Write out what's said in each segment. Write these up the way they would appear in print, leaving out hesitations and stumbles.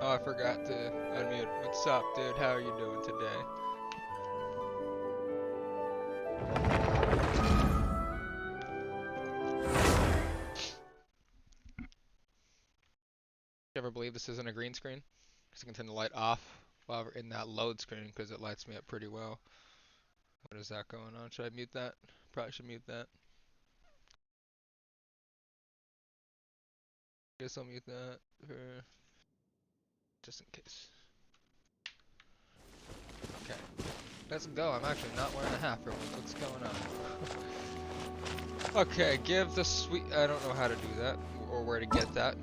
Oh, I forgot to unmute. What's up, dude? How are you doing today? You ever believe this isn't a green screen? Because I can turn the light off while we're in that load screen because it lights me up pretty well. What is that going on? Should I mute that? Probably should mute that. Guess I'll mute that for just in case. Okay, let's go. I'm actually not wearing a hat for once. What's going on? Okay, give the sweet. I don't know how to do that or where to get that.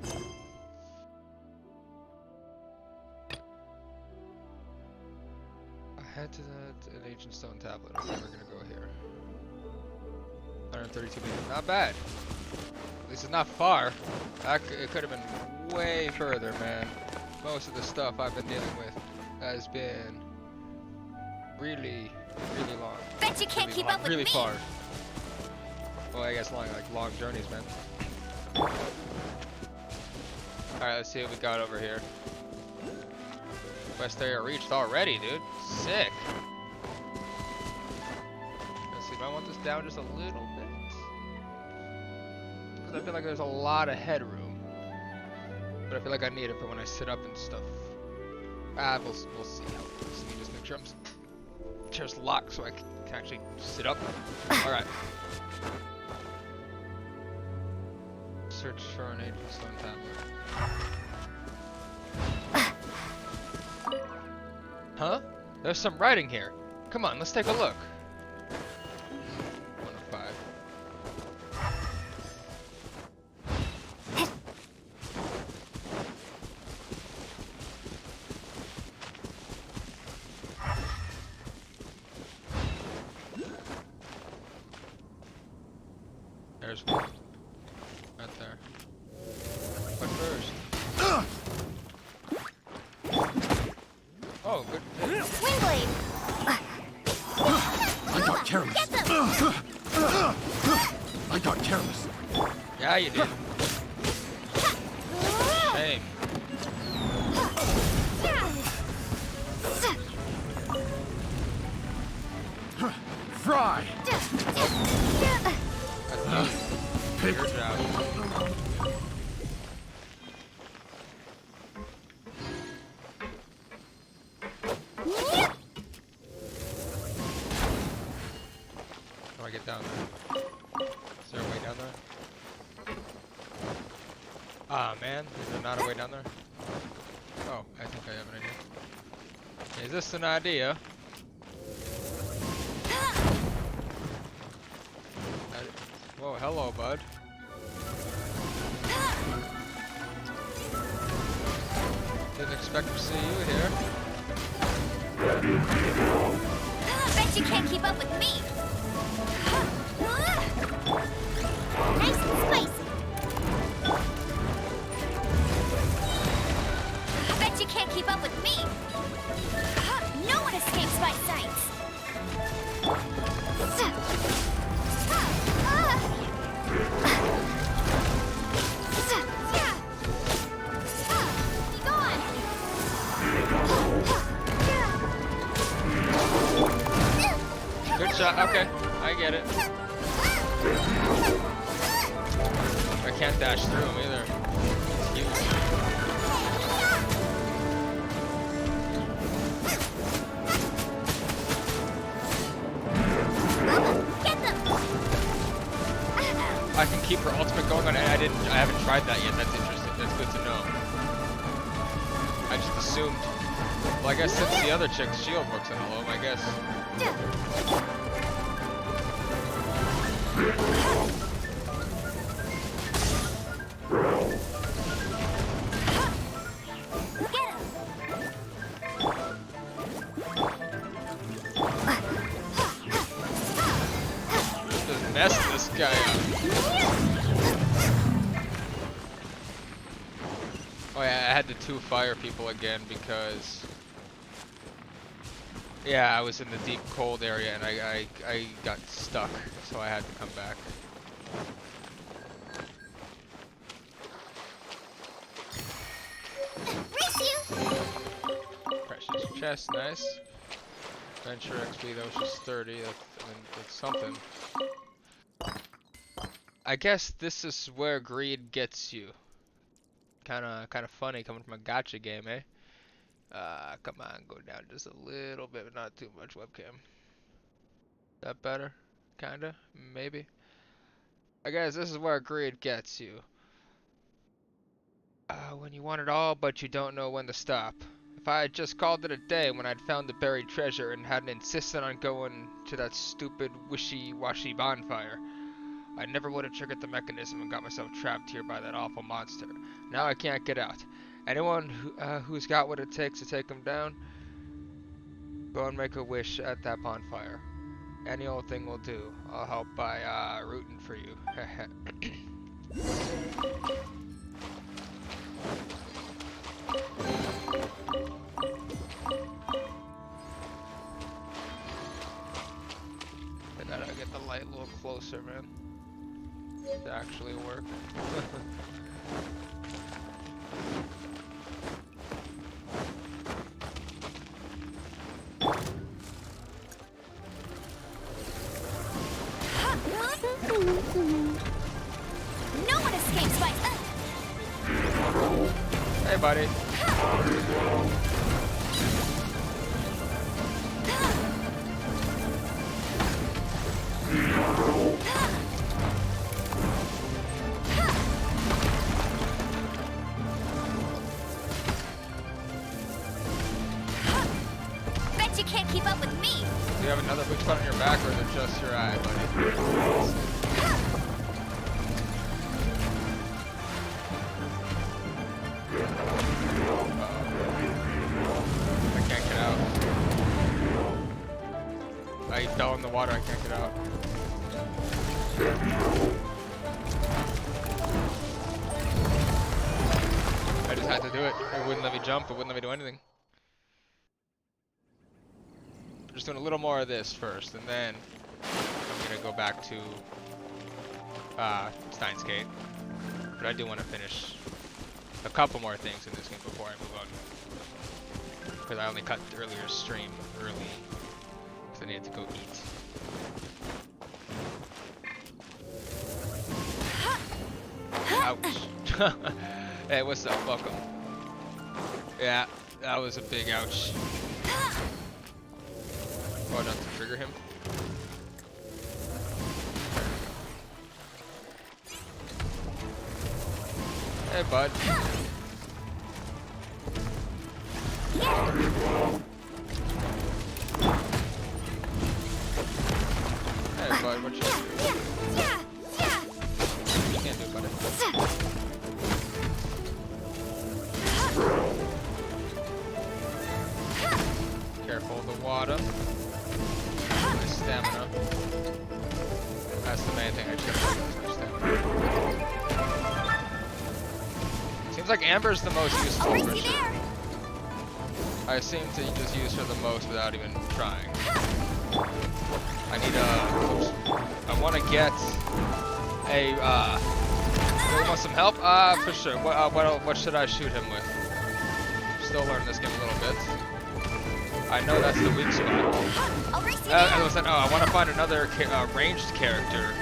Head to an ancient stone tablet. Okay, we're gonna go here. 132 meters. Not bad. At least it's not far. It could have been way further, man. Most of the stuff I've been dealing with has been really long. Bet you can't keep up with me. Really far. Well, I guess long journeys, man. Alright, let's see what we got over here. West area reached already, dude. Sick. Let's see if I want this down just a little bit. Because I feel like there's a lot of headroom. But I feel like I need it for when I sit up and stuff. We'll see. Let me just make sure chair's locked so I can actually sit up. Alright. Search for an ancient stone tablet. Huh? There's some writing here. Come on, let's take a look. 1 of 5. There's one. Right there. But first. Oh, good. Wingblade! I got careless. Get them! I got careless. Yeah, you did. Shame. Fry! Good job. How do I get down there? Is there a way down there? Ah, man. Is there not a way down there? Oh, I think I have an idea. Is this an idea? Whoa, hello, bud. Didn't expect to see you here. Bet you can't keep up with me. Nice and spicy. Bet you can't keep up with me. No one escapes my sights. Be gone. Good shot. Okay, I get it. I can't dash through him either. It's huge. Get them. I can keep her ultimate going on. I haven't tried that yet. That's interesting. That's good to know. I just assumed. Well, I guess since the other chick's shield works on hello, I guess. Just mess this guy up. Oh yeah, I had the 2 fire people again because yeah, I was in the deep cold area and I got stuck, so I had to come back. Race you! Chest, nice. Venture XP, that was just 30. I mean, that's something. I guess this is where greed gets you. Kinda funny coming from a gacha game, eh? Come on, go down just a little bit, but not too much webcam. That better? Kinda? Maybe? I guess this is where greed gets you. When you want it all, but you don't know when to stop. If I had just called it a day when I'd found the buried treasure and hadn't insisted on going to that stupid wishy-washy bonfire, I never would have triggered the mechanism and got myself trapped here by that awful monster. Now I can't get out. Anyone who's got what it takes to take him down, go and make a wish at that bonfire. Any old thing will do. I'll help by rooting for you. I gotta get the light a little closer, man. To actually work. No one escapes by. Hey, buddy. Bet you can't keep up with me. Do you have another weak spot on your back, or is it just your eye, buddy? I can't get out. I fell in the water, I can't get out. I just had to do it. It wouldn't let me jump, it wouldn't let me do anything. Just doing a little more of this first, and then I'm gonna go back to Steins Gate. But I do want to finish a couple more things in this game before I move on. Because I only cut the earlier stream early, because I needed to go eat. Ouch. Hey, what's up? Welcome. Yeah, that was a big ouch. Oh, not to trigger him. Hey, bud. Hey, bud, what you do? You can't do it, buddy. Careful of the water. My stamina. That's the main thing I should have. My stamina. Seems like Amber's the most useful for sure. I seem to just use her the most without even trying. I need I want to get a, you want some help? For sure. What should I shoot him with? Still learning this game a little bit. I know that's the weak spot. Listen, I want to find another ranged character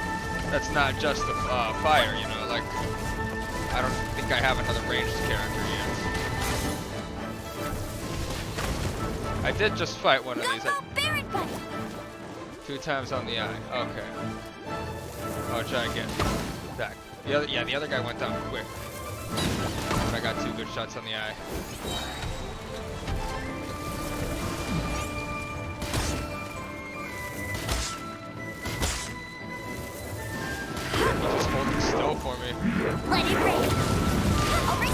that's not just the fire, you know, like, I don't think I have another ranged character yet. I did just fight one of these. 2 times on the eye. Okay. I'll try again. Back. The other guy went down quick. But I got 2 good shots on the eye. He's just holding still for me. Let it rain. I'll bring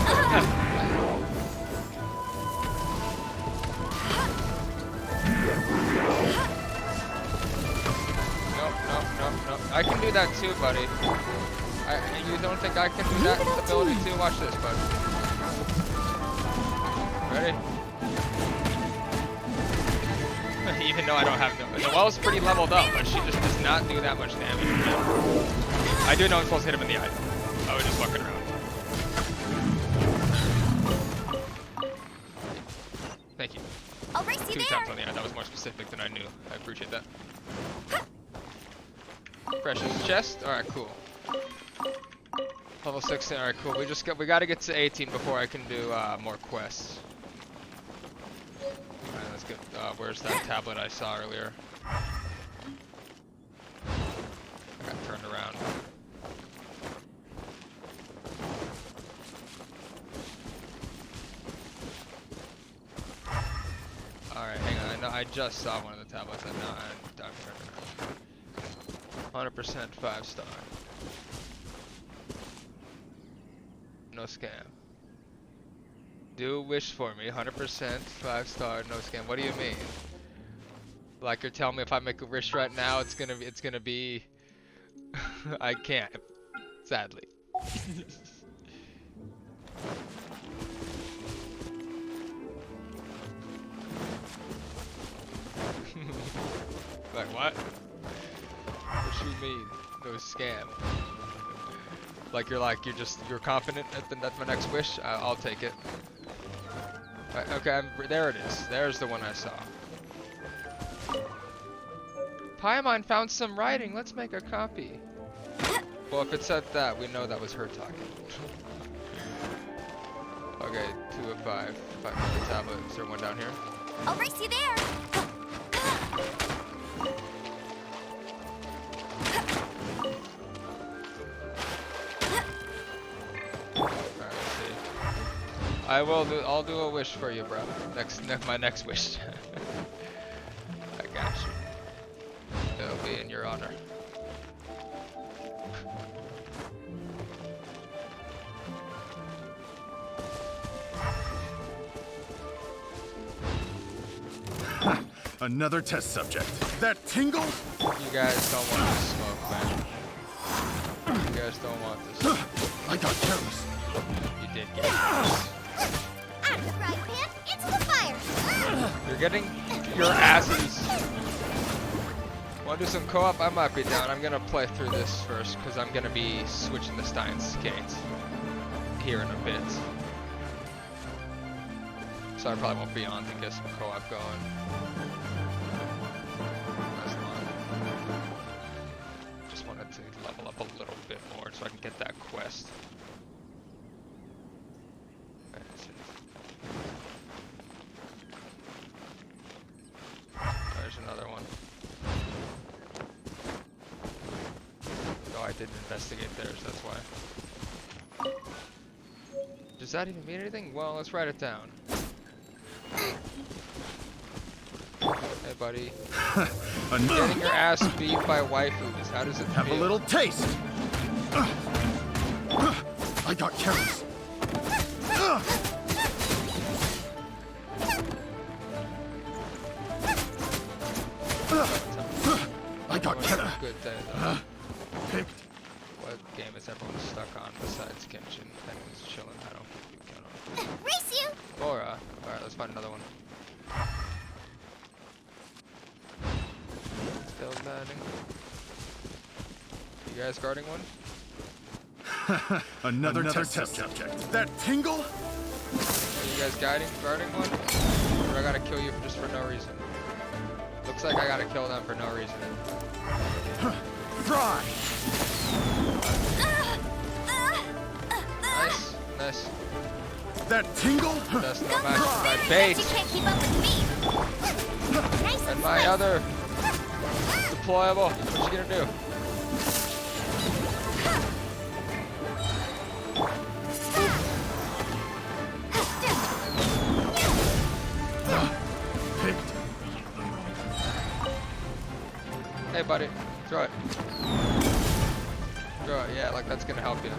Nope. I can do that too, buddy. You don't think I can do that ability too? Watch this, bud. Ready? Even though I don't have Noelle's pretty leveled up, but she just does not do that much damage. I do know I'm supposed to hit him in the eye. I was just fucking around. Thank you. I'll race you 2 there. times on the end. That was more specific than I knew. I appreciate that. Precious chest. All right, cool. Level 16. All right, cool. We got to get to 18 before I can do more quests. All right, let's get. Where's that tablet I saw earlier? I got turned around. Alright, hang on. I just saw one of the tablets and now I'm turned around. 100% 5-star. No scam. Do wish for me. 100% 5-star. No scam. What do you mean? Like you're telling me if I make a wish right now, it's gonna be. I can't. Sadly. Like what? What you mean? No scam. Like you're confident that's my next wish. I'll take it. Right, okay, there it is. There's the one I saw. Paimon found some writing. Let's make a copy. Well, if it said that, we know that was her talking. Okay, 2 of 5. 5 on the tablet. Is there one down here? I'll race you there. Alright, let's see. I'll do a wish for you, bro. My next wish. I got you. It'll be in your honor. Another test subject. That tingle? You guys don't want this smoke, man. You guys don't want this. I got careless. You did get careless. Out of the frying pan, into the fire. You're getting your asses. Want to do some co-op? I might be down. I'm gonna play through this first because I'm gonna be switching the Stein's Gate here in a bit. So I probably won't be on to get some co-op going. That's long. Just wanted to level up a little bit more so I can get that quest. That's it. There's another one. Oh, I didn't investigate theirs, that's why. Does that even mean anything? Well, let's write it down. Hey, buddy. Getting your ass beat by waifus. How does it feel? Have a little taste. I got careless. I got careless. Good day, though. Picked. What game is everyone stuck on besides Genshin? Everyone's chilling. I don't think you count on. Race you. Bora. Alright, let's find another one. Still landing. You guys guarding one? Another test subject. That tingle? Are you guys guarding one? Or I gotta kill you just for no reason? Looks like I gotta kill them for no reason. Fry! Nice, nice. That tingle? That's no match for my You bait can't keep up with me. Nice and my other deployable. What you gonna do? Picked. Hey, buddy, throw it. Throw it. Yeah, like that's gonna help you.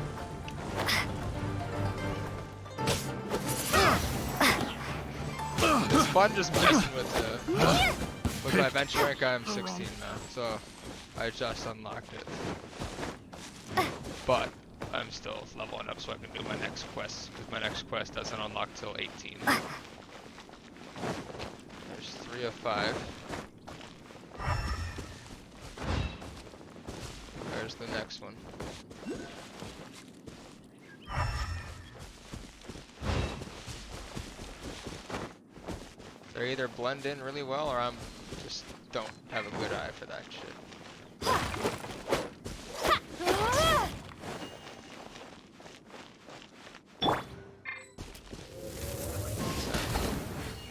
It's fun just messing with my bench rank. I'm 16 now, so I just unlocked it. But I'm still leveling up so I can do my next quest, because my next quest doesn't unlock till 18. There's 3 of 5. There's the next one. They either blend in really well, or I'm just don't have a good eye for that shit.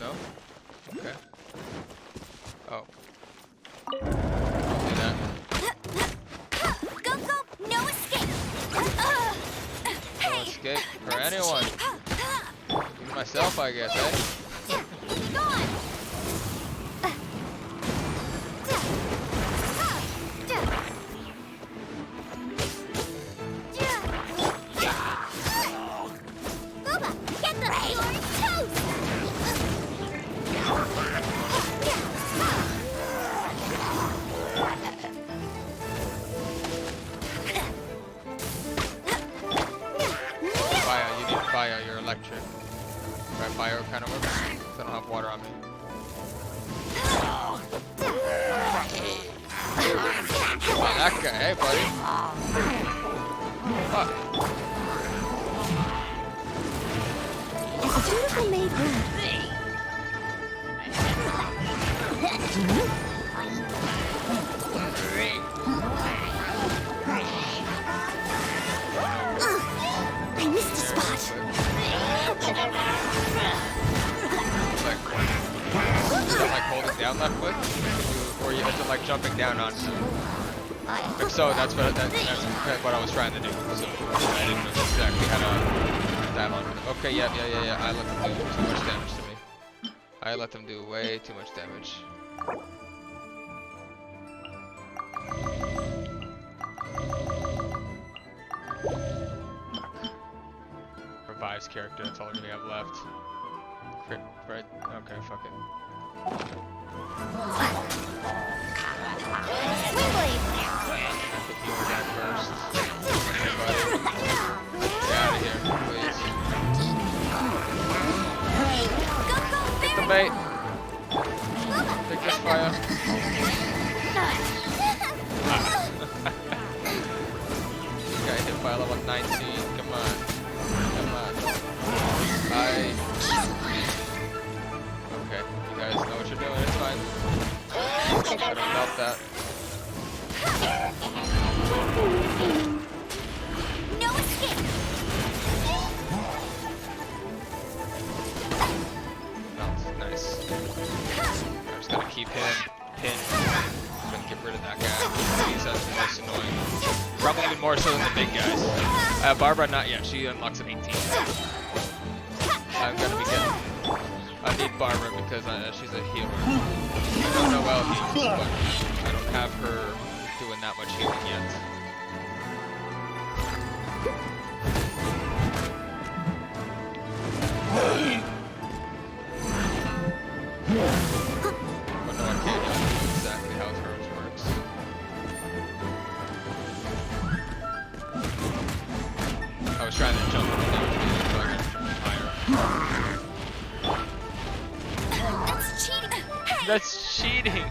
No? Okay. Oh. Don't do that. Go, go, no escape. No Hey, escape for that's anyone. cheap. Even myself, I guess, eh? Go on. Booba, get the pure toast. Bio, you need bio, you're electric. Right, bio kind of works. I don't have water on me. Oh, that guy, hey buddy. Fuck. It's a beautiful made room. I missed a spot. Like holding down left click, or you have to like jumping down on. If so, that's what I was trying to do. So I didn't know exactly how to dive on. Okay, yeah. I let them do too much damage to me. I let them do way too much damage. Revives character. That's all I really have left. Crit, right? Okay, fuck it. Swingblade. Hit you with that first. Okay, buddy. Get out of here, please. Get the bait. Take this fire. Got hit by level 19. Come on. Come on. Okay, you guys know what you're doing. It's fine. Gotta melt that. No escape. Melt. Nice. I'm just gonna keep him pinned. I'm gonna get rid of that guy. He's the most annoying. Probably even more so than the big guys. Barbara, not yet. She unlocks at 18. I'm gonna be getting. I need Barbara because she's a healer. I don't know well heals, but I don't have her doing that much healing yet. But no, I can't know exactly how hers works. I was trying to jump in the damage meter so I could jump higher. That's cheating. Hey. That's cheating!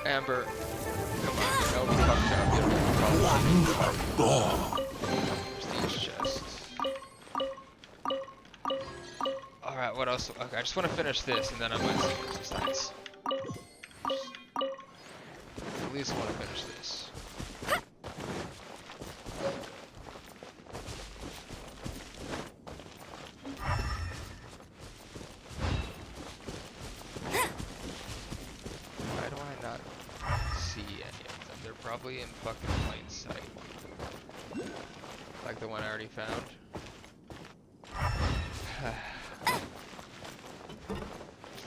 Amber, come on, you know we fucked up. Prestige chest. Alright, what else? Okay, I just want to finish this and then I might see what's besides. At least want to finish this. Why do I not see any of them? They're probably in fucking plain sight. Like the one I already found.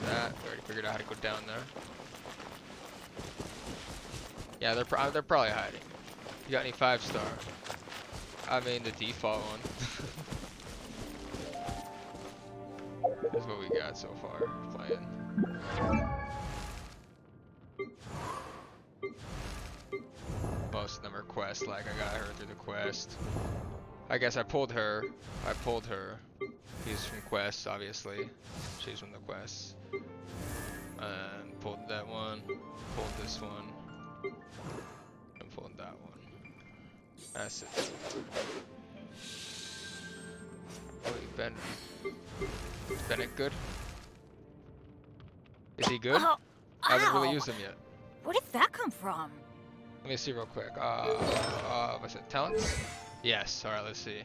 That. I already figured out how to go down there. Yeah, they're probably hiding. You got any 5-star? I mean the default one. That's what we got so far playing. Most of them are quest, like I got her through the quest. I guess I pulled her. He's from quests, obviously. She's from the quests. And pulled that one. Pulled this one. And pulled that one. That's it. Wait, Bennett good? Is he good? Oh, I haven't really ow. used him yet. Where did that come from? Let me see real quick. What's it? Talents? Yes. All right. Let's see.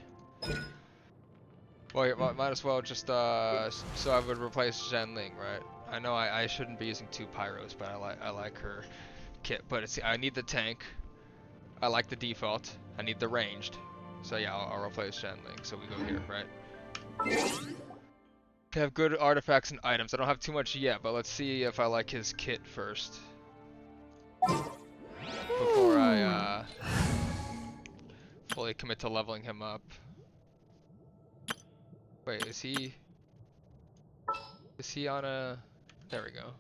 Well, might as well just so I would replace Zhenling, right? I know I shouldn't be using 2 pyros, but I like her kit. But it's I need the tank. I like the default. I need the ranged. So yeah, I'll replace Zhenling. So we go here, right? Have good artifacts and items. I don't have too much yet, but let's see if I like his kit first. Before I fully commit to leveling him up. Wait, is he on a... There we go.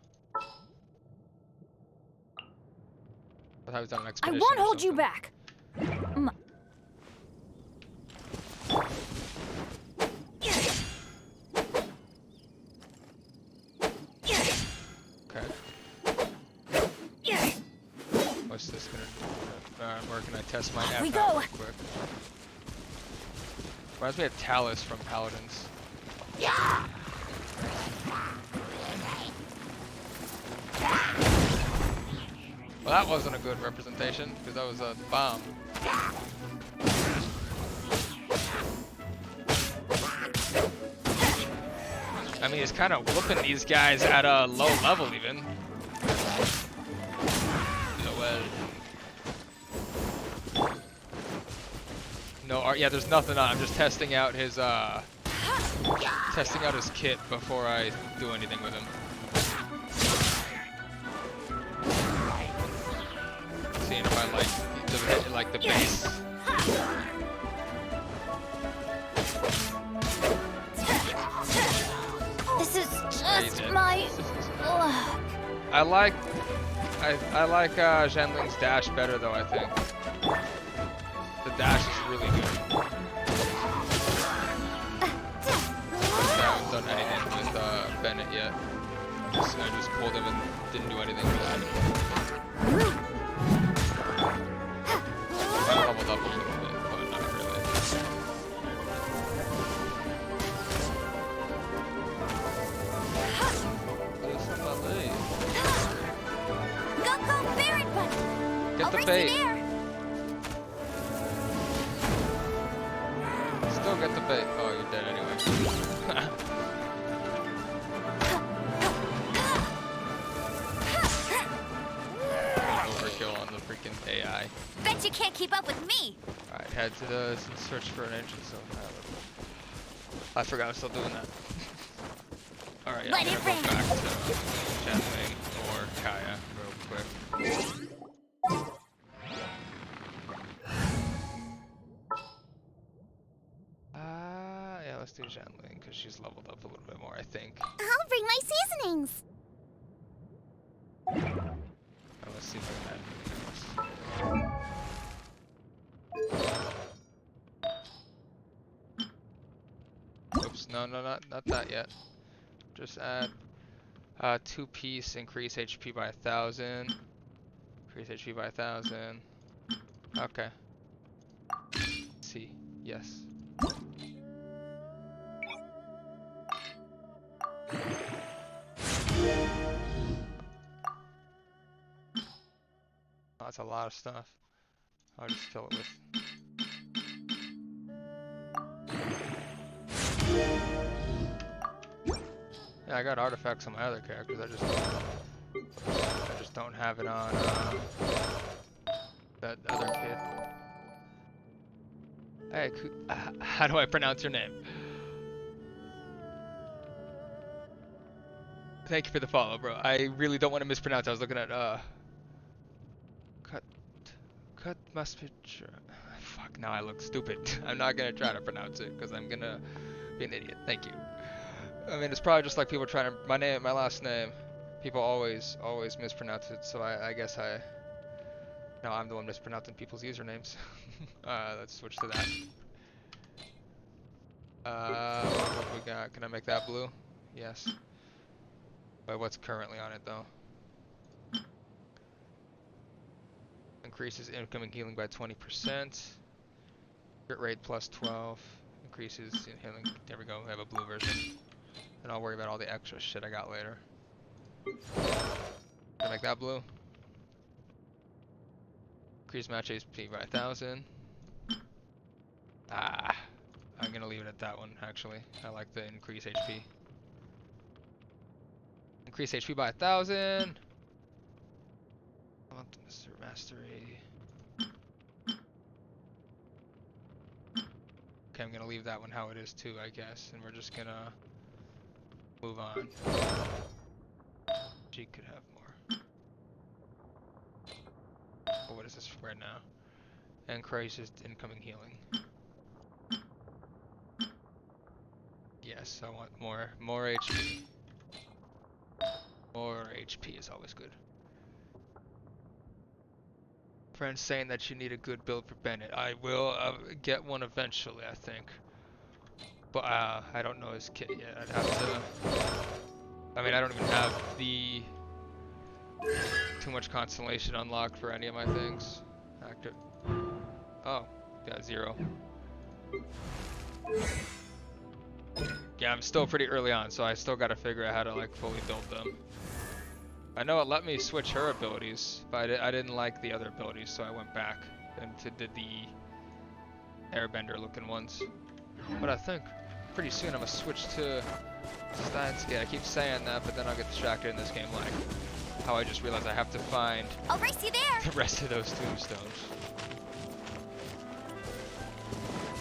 I thought he was on an I expedition won't or hold you something. back. Okay. What's this gonna do? Where can I test my We F go. out real quick? Reminds me of Talus from Paladins. Well, that wasn't a good representation, because that was a bomb. I mean, he's kind of whooping these guys at a low level, even. No, yeah, there's nothing on. I'm just testing out his kit before I do anything with him. Seeing if I like the base. This is just my luck. I like Zhenling's dash better though, I think. The dash is really good. I haven't done anything with Bennett yet. I just pulled him and didn't do anything with him. I leveled up a little bit, but not really. Go, Barret Bunny. Get I'll the race bait. you there. Still get the bait. Oh, you're dead anyway. Overkill on the freaking AI. Bet you can't keep up with me. Alright, head to the search for an engine zone. I forgot I was still doing that. Alright, yeah, I'm gonna go back to Zhenling or Kaya real quick. Yeah, let's do Zhenling because she's leveled up a little bit more, I think. I'll bring my seasonings. Let's see if I can add anything else. Oops, no, not that yet. Just add 2-piece, increase HP by 1,000. Increase HP by 1,000. Okay. See, yes. Oh, that's a lot of stuff. I'll just fill it with. Yeah, I got artifacts on my other characters. I just don't have it on that other kid. Hey, how do I pronounce your name? Thank you for the follow, bro. I really don't want to mispronounce. I was looking at cut must be. Fuck. Now I look stupid. I'm not gonna try to pronounce it because I'm gonna be an idiot. Thank you. I mean, it's probably just like people trying to my last name. People always mispronounce it. So I guess now I'm the one mispronouncing people's usernames. Let's switch to that. What we got? Can I make that blue? Yes. But what's currently on it though? Increases incoming healing by 20%. Crit rate plus 12. increases healing. There we go. We have a blue version. And I'll worry about all the extra shit I got later. Can I make that blue? Increase match HP by 1,000. Ah, I'm gonna leave it at that one. Actually, I like the increase HP. Increase HP by 1,000. I want Mr. Mastery. Okay, I'm gonna leave that one how it is too, I guess, and we're just gonna move on. She could have more. But what is this right now? And crisis incoming healing. Yes, I want more HP. More HP is always good. Friends saying that you need a good build for Bennett. I will get one eventually, I think. But I don't know his kit yet. I'd have to. I mean, I don't even have the too much constellation unlocked for any of my things. Active. Oh, got 0. Yeah, I'm still pretty early on, so I still gotta figure out how to like fully build them. I know it let me switch her abilities, but I didn't like the other abilities, so I went back and did the airbender looking ones. But I think pretty soon I'm gonna switch to Stei. I keep saying that, but then I'll get distracted in this game, like how I just realized I have to find I'll race you there. the rest of those tombstones.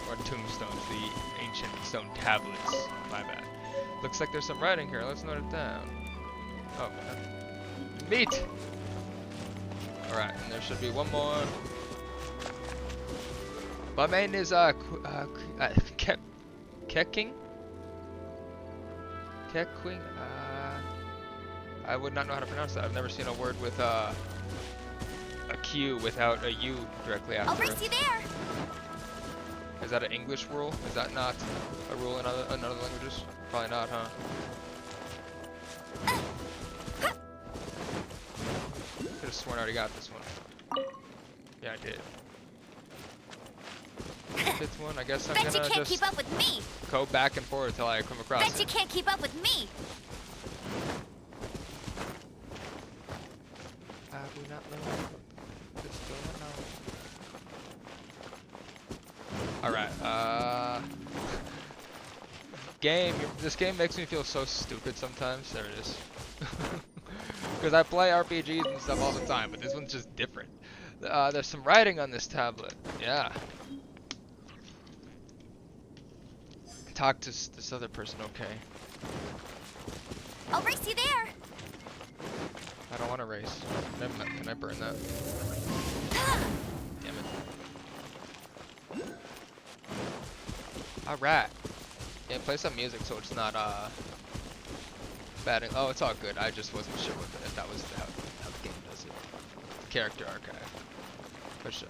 Or tombstones, the ancient stone tablets. My bad. Looks like there's some writing here. Let's note it down. Oh, meat! Alright, and there should be one more. My main is, Keking? Kekwing? I would not know how to pronounce that. I've never seen a word with, a Q without a U directly after I'll race you there. Is that an English rule? Is that not a rule in other languages? Probably not, huh? Could have sworn I already got this one. Yeah, I did. 5th one, I guess I'm Bet you gonna can't just keep up with me. go back and forth until I come across Bet you it. can't keep up with me. I do not know. What's going on. Alright, this game makes me feel so stupid sometimes. There it is. Because I play RPGs and stuff all the time, but this one's just different. There's some writing on this tablet. Yeah. Talk to this other person, okay. I'll race you there. I don't want to race. Can I burn that? Damn it. Alright. Yeah, play some music so it's not bad. Oh, it's all good. I just wasn't sure if that was how the game does it. Character archive. For sure.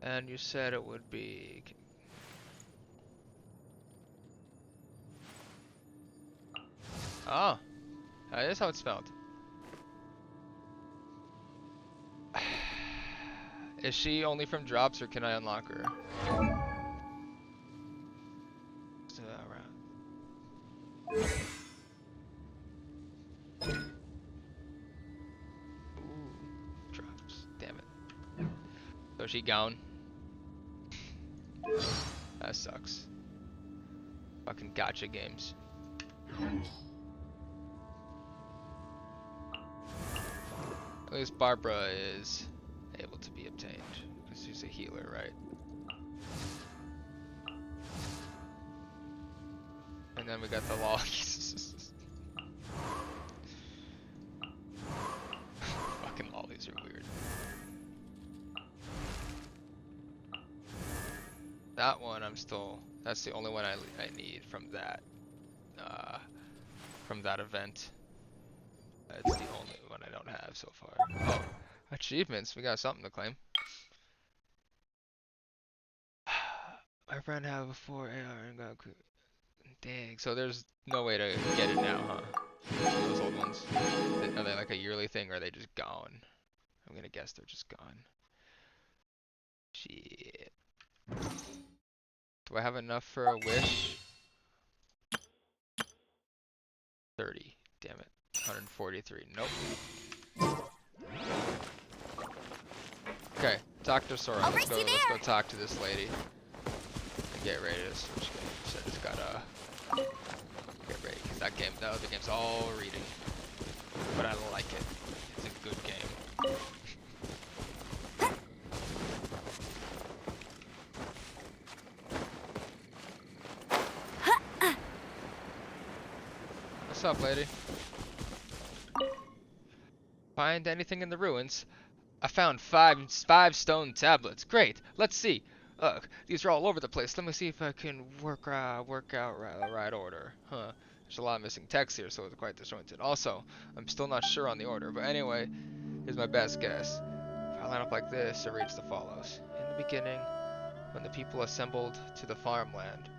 And you said it would be. Oh, that is how it's spelled. Is she only from drops, or can I unlock her? So, alright. Ooh, drops. Damn it. So is she gone? That sucks. Fucking gotcha games. At least Barbara is able to be obtained because she's a healer, right? And then we got the law. Fucking lollies are weird. That one that's the only one I need from that event. It's the only one I don't have so far. Oh, achievements, we got something to claim. My friend had before AR and got dang, so there's no way to get it now, huh? Those old ones. Are they like a yearly thing or are they just gone? I'm gonna guess they're just gone. Shit. Do I have enough for a wish? 30. Damn it. 143. Nope. Okay, Dr. Sora. I'll Let's race you go there. talk to this lady. And get ready to switch games. I just gotta get ready, because the other game's all reading. But I like it. It's a good game. What's up, lady? Find anything in the ruins? I found five stone tablets. Great. Let's see. Ugh, these are all over the place. Let me see if I can work out the right order. Huh. There's a lot of missing text here, so it's quite disjointed. Also, I'm still not sure on the order, but anyway, here's my best guess. If I line up like this, it reads the follows. In the beginning, when the people assembled to the farmland,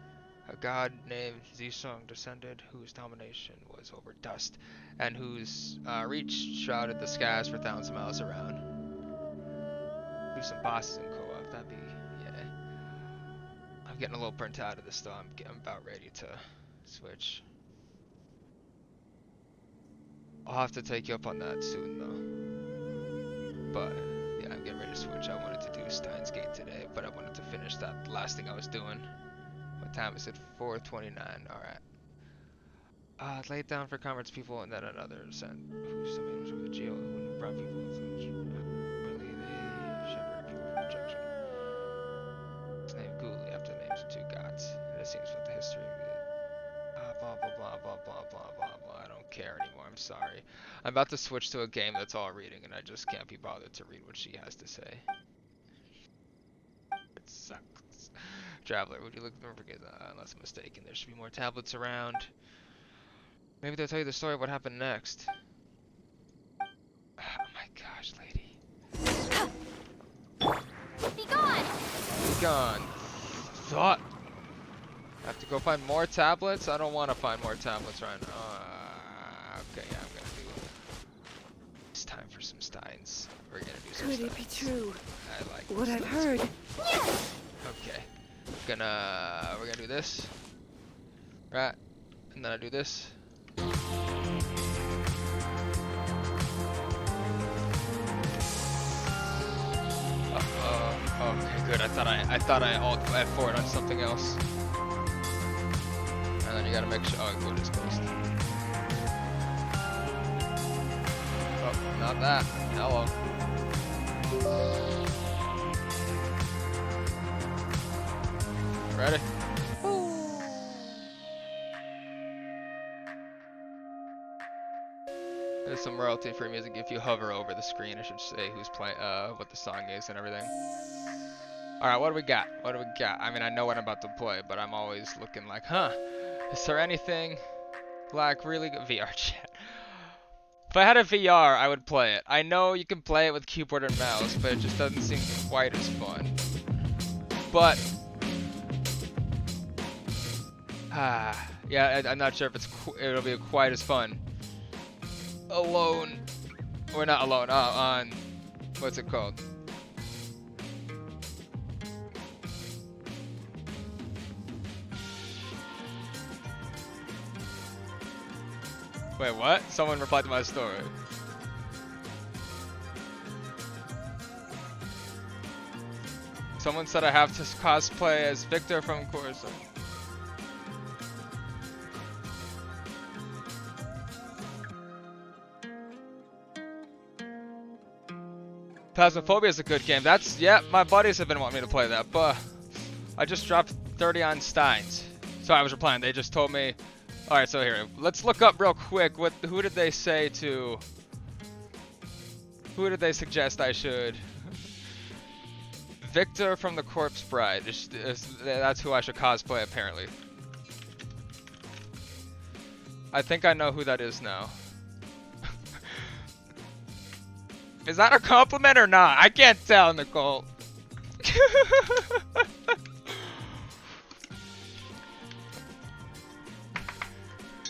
a god named Zisong descended, whose domination was over dust, and whose reach shrouded the skies for thousands of miles around. Do some bosses in co-op, that'd be, yeah. I'm getting a little burnt out of this though, I'm about ready to switch. I'll have to take you up on that soon though. But, yeah, I'm getting ready to switch. I wanted to do Steins Gate today, but I wanted to finish that last thing I was doing. What time is it? 4:29. Alright. Lay it down for conference people and then another sent. Who's somebody with a geo who brought people really they shepherd people for projection. His name Guli after the names of two gods. And it seems with the history of it. Blah blah blah blah blah blah blah blah. I don't care anymore. I'm sorry. I'm about to switch to a game that's all reading and I just can't be bothered to read what she has to say. It sucks. Traveler, would you look for unless I'm mistaken, there should be more tablets around. Maybe they'll tell you the story of what happened next. Oh my gosh, lady. Be gone! Be gone. Thought. Have to go find more tablets? I don't want to find more tablets right now. Okay, yeah, I'm gonna do. It's time for some Steins. We're gonna do some Could Steins. it be true? I like What I've Steins. heard. Yes! Okay. We're gonna do this. Right. And then I do this. Okay, good. I thought I alt F4'd on something else. And then you gotta make sure. Oh, good, it's closed. Oh, not that. Hello. Ready? There's some royalty-free music if you hover over the screen. I should say who's playing, what the song is and everything. All right, what do we got? What do we got? I mean, I know what I'm about to play, but I'm always looking like, huh? Is there anything like really good VR chat? If I had a VR, I would play it. I know you can play it with keyboard and mouse, but it just doesn't seem quite as fun. But yeah, I'm not sure if it'll be quite as fun. Alone, or not alone, on, what's it called? Wait, what? Someone replied to my story. Someone said I have to cosplay as Victor from Coruscant. Phasmophobia is a good game. That's, yeah, my buddies have been wanting me to play that, but I just dropped 30 on Steins. So I was replying, they just told me, alright, so here, let's look up real quick, who did they say to, who did they suggest I should? Victor from the Corpse Bride, that's who I should cosplay apparently. I think I know who that is now. Is that a compliment or not? I can't tell, Nicole.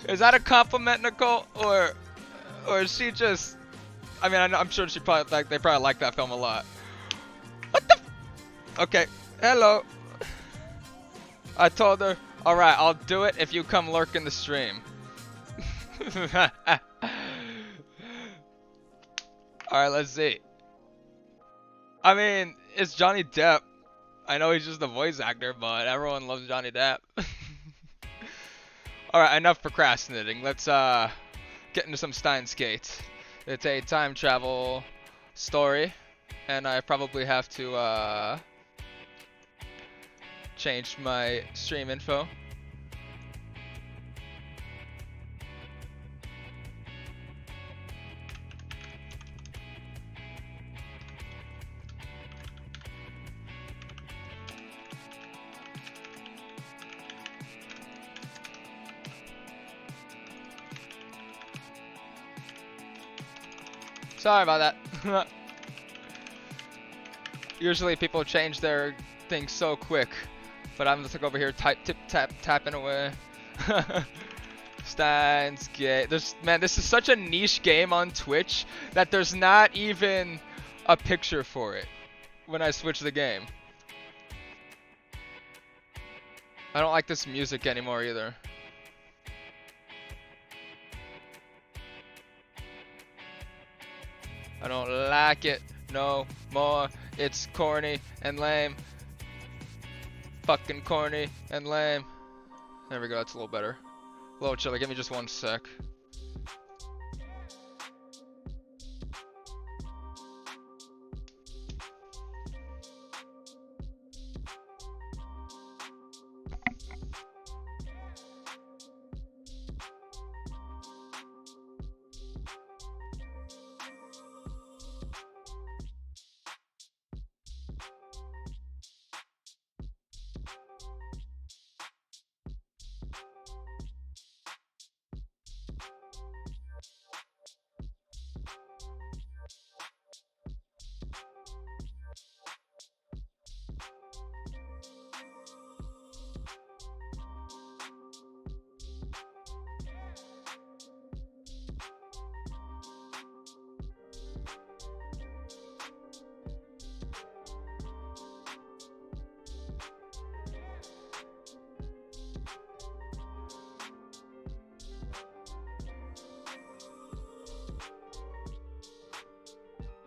Is that a compliment, Nicole, or is she just? I mean, I'm sure she probably they probably like that film a lot. What the? Okay. Hello. I told her, alright, I'll do it if you come lurk in the stream. Alright, let's see. I mean, it's Johnny Depp. I know he's just a voice actor, but everyone loves Johnny Depp. Alright, enough procrastinating. Let's get into some Steins Gate. It's a time travel story, and I probably have to change my stream info. Sorry about that. Usually people change their things so quick, but I'm just like over here tapping away. Steins Gate. Man, this is such a niche game on Twitch that there's not even a picture for it when I switch the game. I don't like this music anymore either. I don't like it no more. It's corny and lame. Fucking corny and lame. There we go, that's a little better. A little chilly, give me just one sec.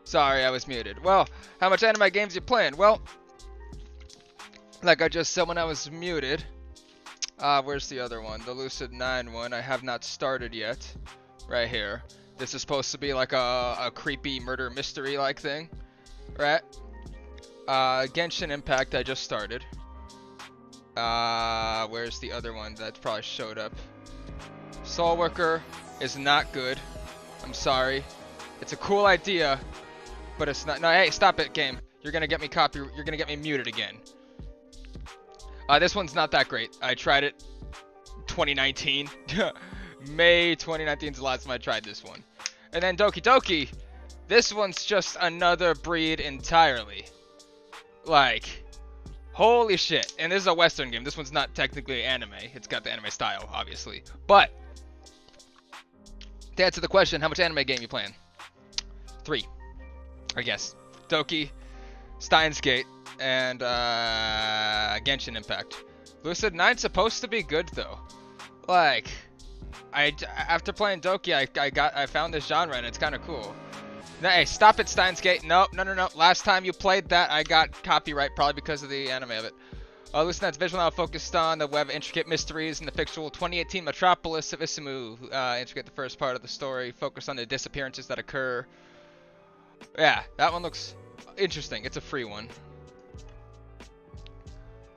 Sorry, I was muted. Well, how much anime games you playing? Well, like I just said when I was muted, where's the other one? The Lucid 9 one. I have not started yet. Right here. This is supposed to be like a creepy murder mystery like thing. Right? Genshin Impact I just started. Where's the other one that probably showed up? Soul Worker is not good. I'm sorry. It's a cool idea, but it's not. No, hey, stop it, game. You're gonna get me You're gonna get me muted again. This one's not that great. I tried it 2019. May 2019 is the last time I tried this one. And then Doki Doki. This one's just another breed entirely. Like, holy shit. And this is a Western game. This one's not technically anime. It's got the anime style, obviously. But, to answer the question, how much anime game you playing? 3. I guess. Doki, Steins Gate, and Genshin Impact. Lucid 9's supposed to be good though. Like, after playing Doki, I found this genre and it's kind of cool. No, hey, stop it, Steins Gate. No. Last time you played that, I got copyright probably because of the anime of it. Lucid 9's visual novel focused on the web of intricate mysteries in the fictional 2018 metropolis of Isumu. Intricate the first part of the story, focused on the disappearances that occur. Yeah, that one looks interesting. It's a free one.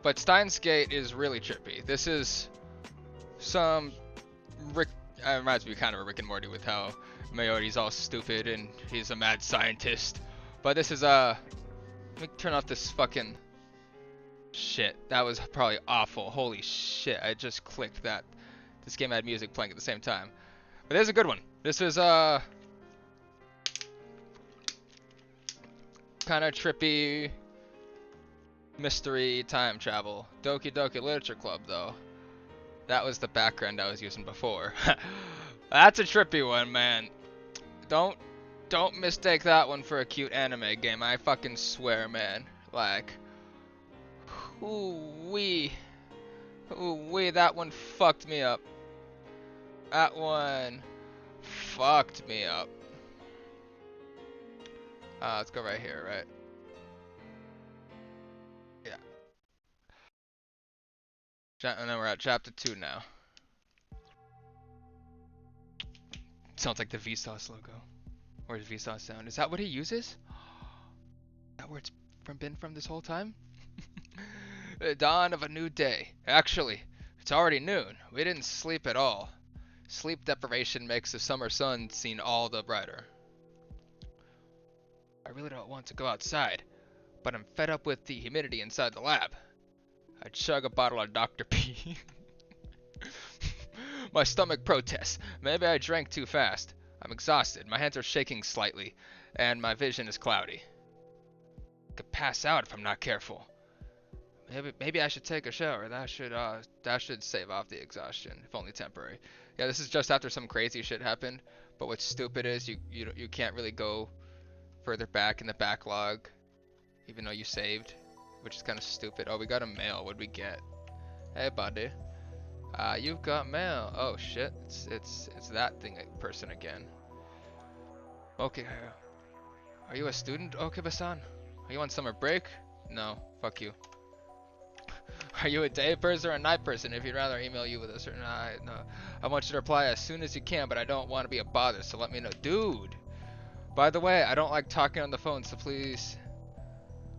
But Steins Gate is really trippy. This is some it reminds me kind of a Rick and Morty with how Mayoti's all stupid and he's a mad scientist. But this is let me turn off this fucking shit. That was probably awful. Holy shit, I just clicked that. This game had music playing at the same time. But this is a good one. This is kind of trippy mystery time travel. Doki Doki Literature Club though. That was the background I was using before. That's a trippy one, man. Don't mistake that one for a cute anime game. I fucking swear, man. Like, Ooh wee. Ooh wee, that one fucked me up. That one fucked me up. Let's go right here, right? Yeah. And then we're at chapter 2 now. Sounds like the Vsauce logo. Or the Vsauce sound. Is that what he uses? Is that where it's been from this whole time? The dawn of a new day. Actually, it's already noon. We didn't sleep at all. Sleep deprivation makes the summer sun seem all the brighter. I really don't want to go outside, but I'm fed up with the humidity inside the lab. I chug a bottle of Dr. P. My stomach protests. Maybe I drank too fast. I'm exhausted. My hands are shaking slightly, and my vision is cloudy. I could pass out if I'm not careful. Maybe I should take a shower. That should save off the exhaustion, if only temporary. Yeah, this is just after some crazy shit happened. But what's stupid is you can't really go further back in the backlog, even though you saved, which is kind of stupid. Oh, we got a mail. What'd we get? Hey, buddy. You've got mail. Oh shit, it's that person again. Okay. Are you a student, Okiba-san? Are you on summer break? No. Fuck you. Are you a day person or a night person? If you'd rather email you with a certain no. I want you to reply as soon as you can, but I don't want to be a bother, so let me know. Dude! By the way, I don't like talking on the phone, so please.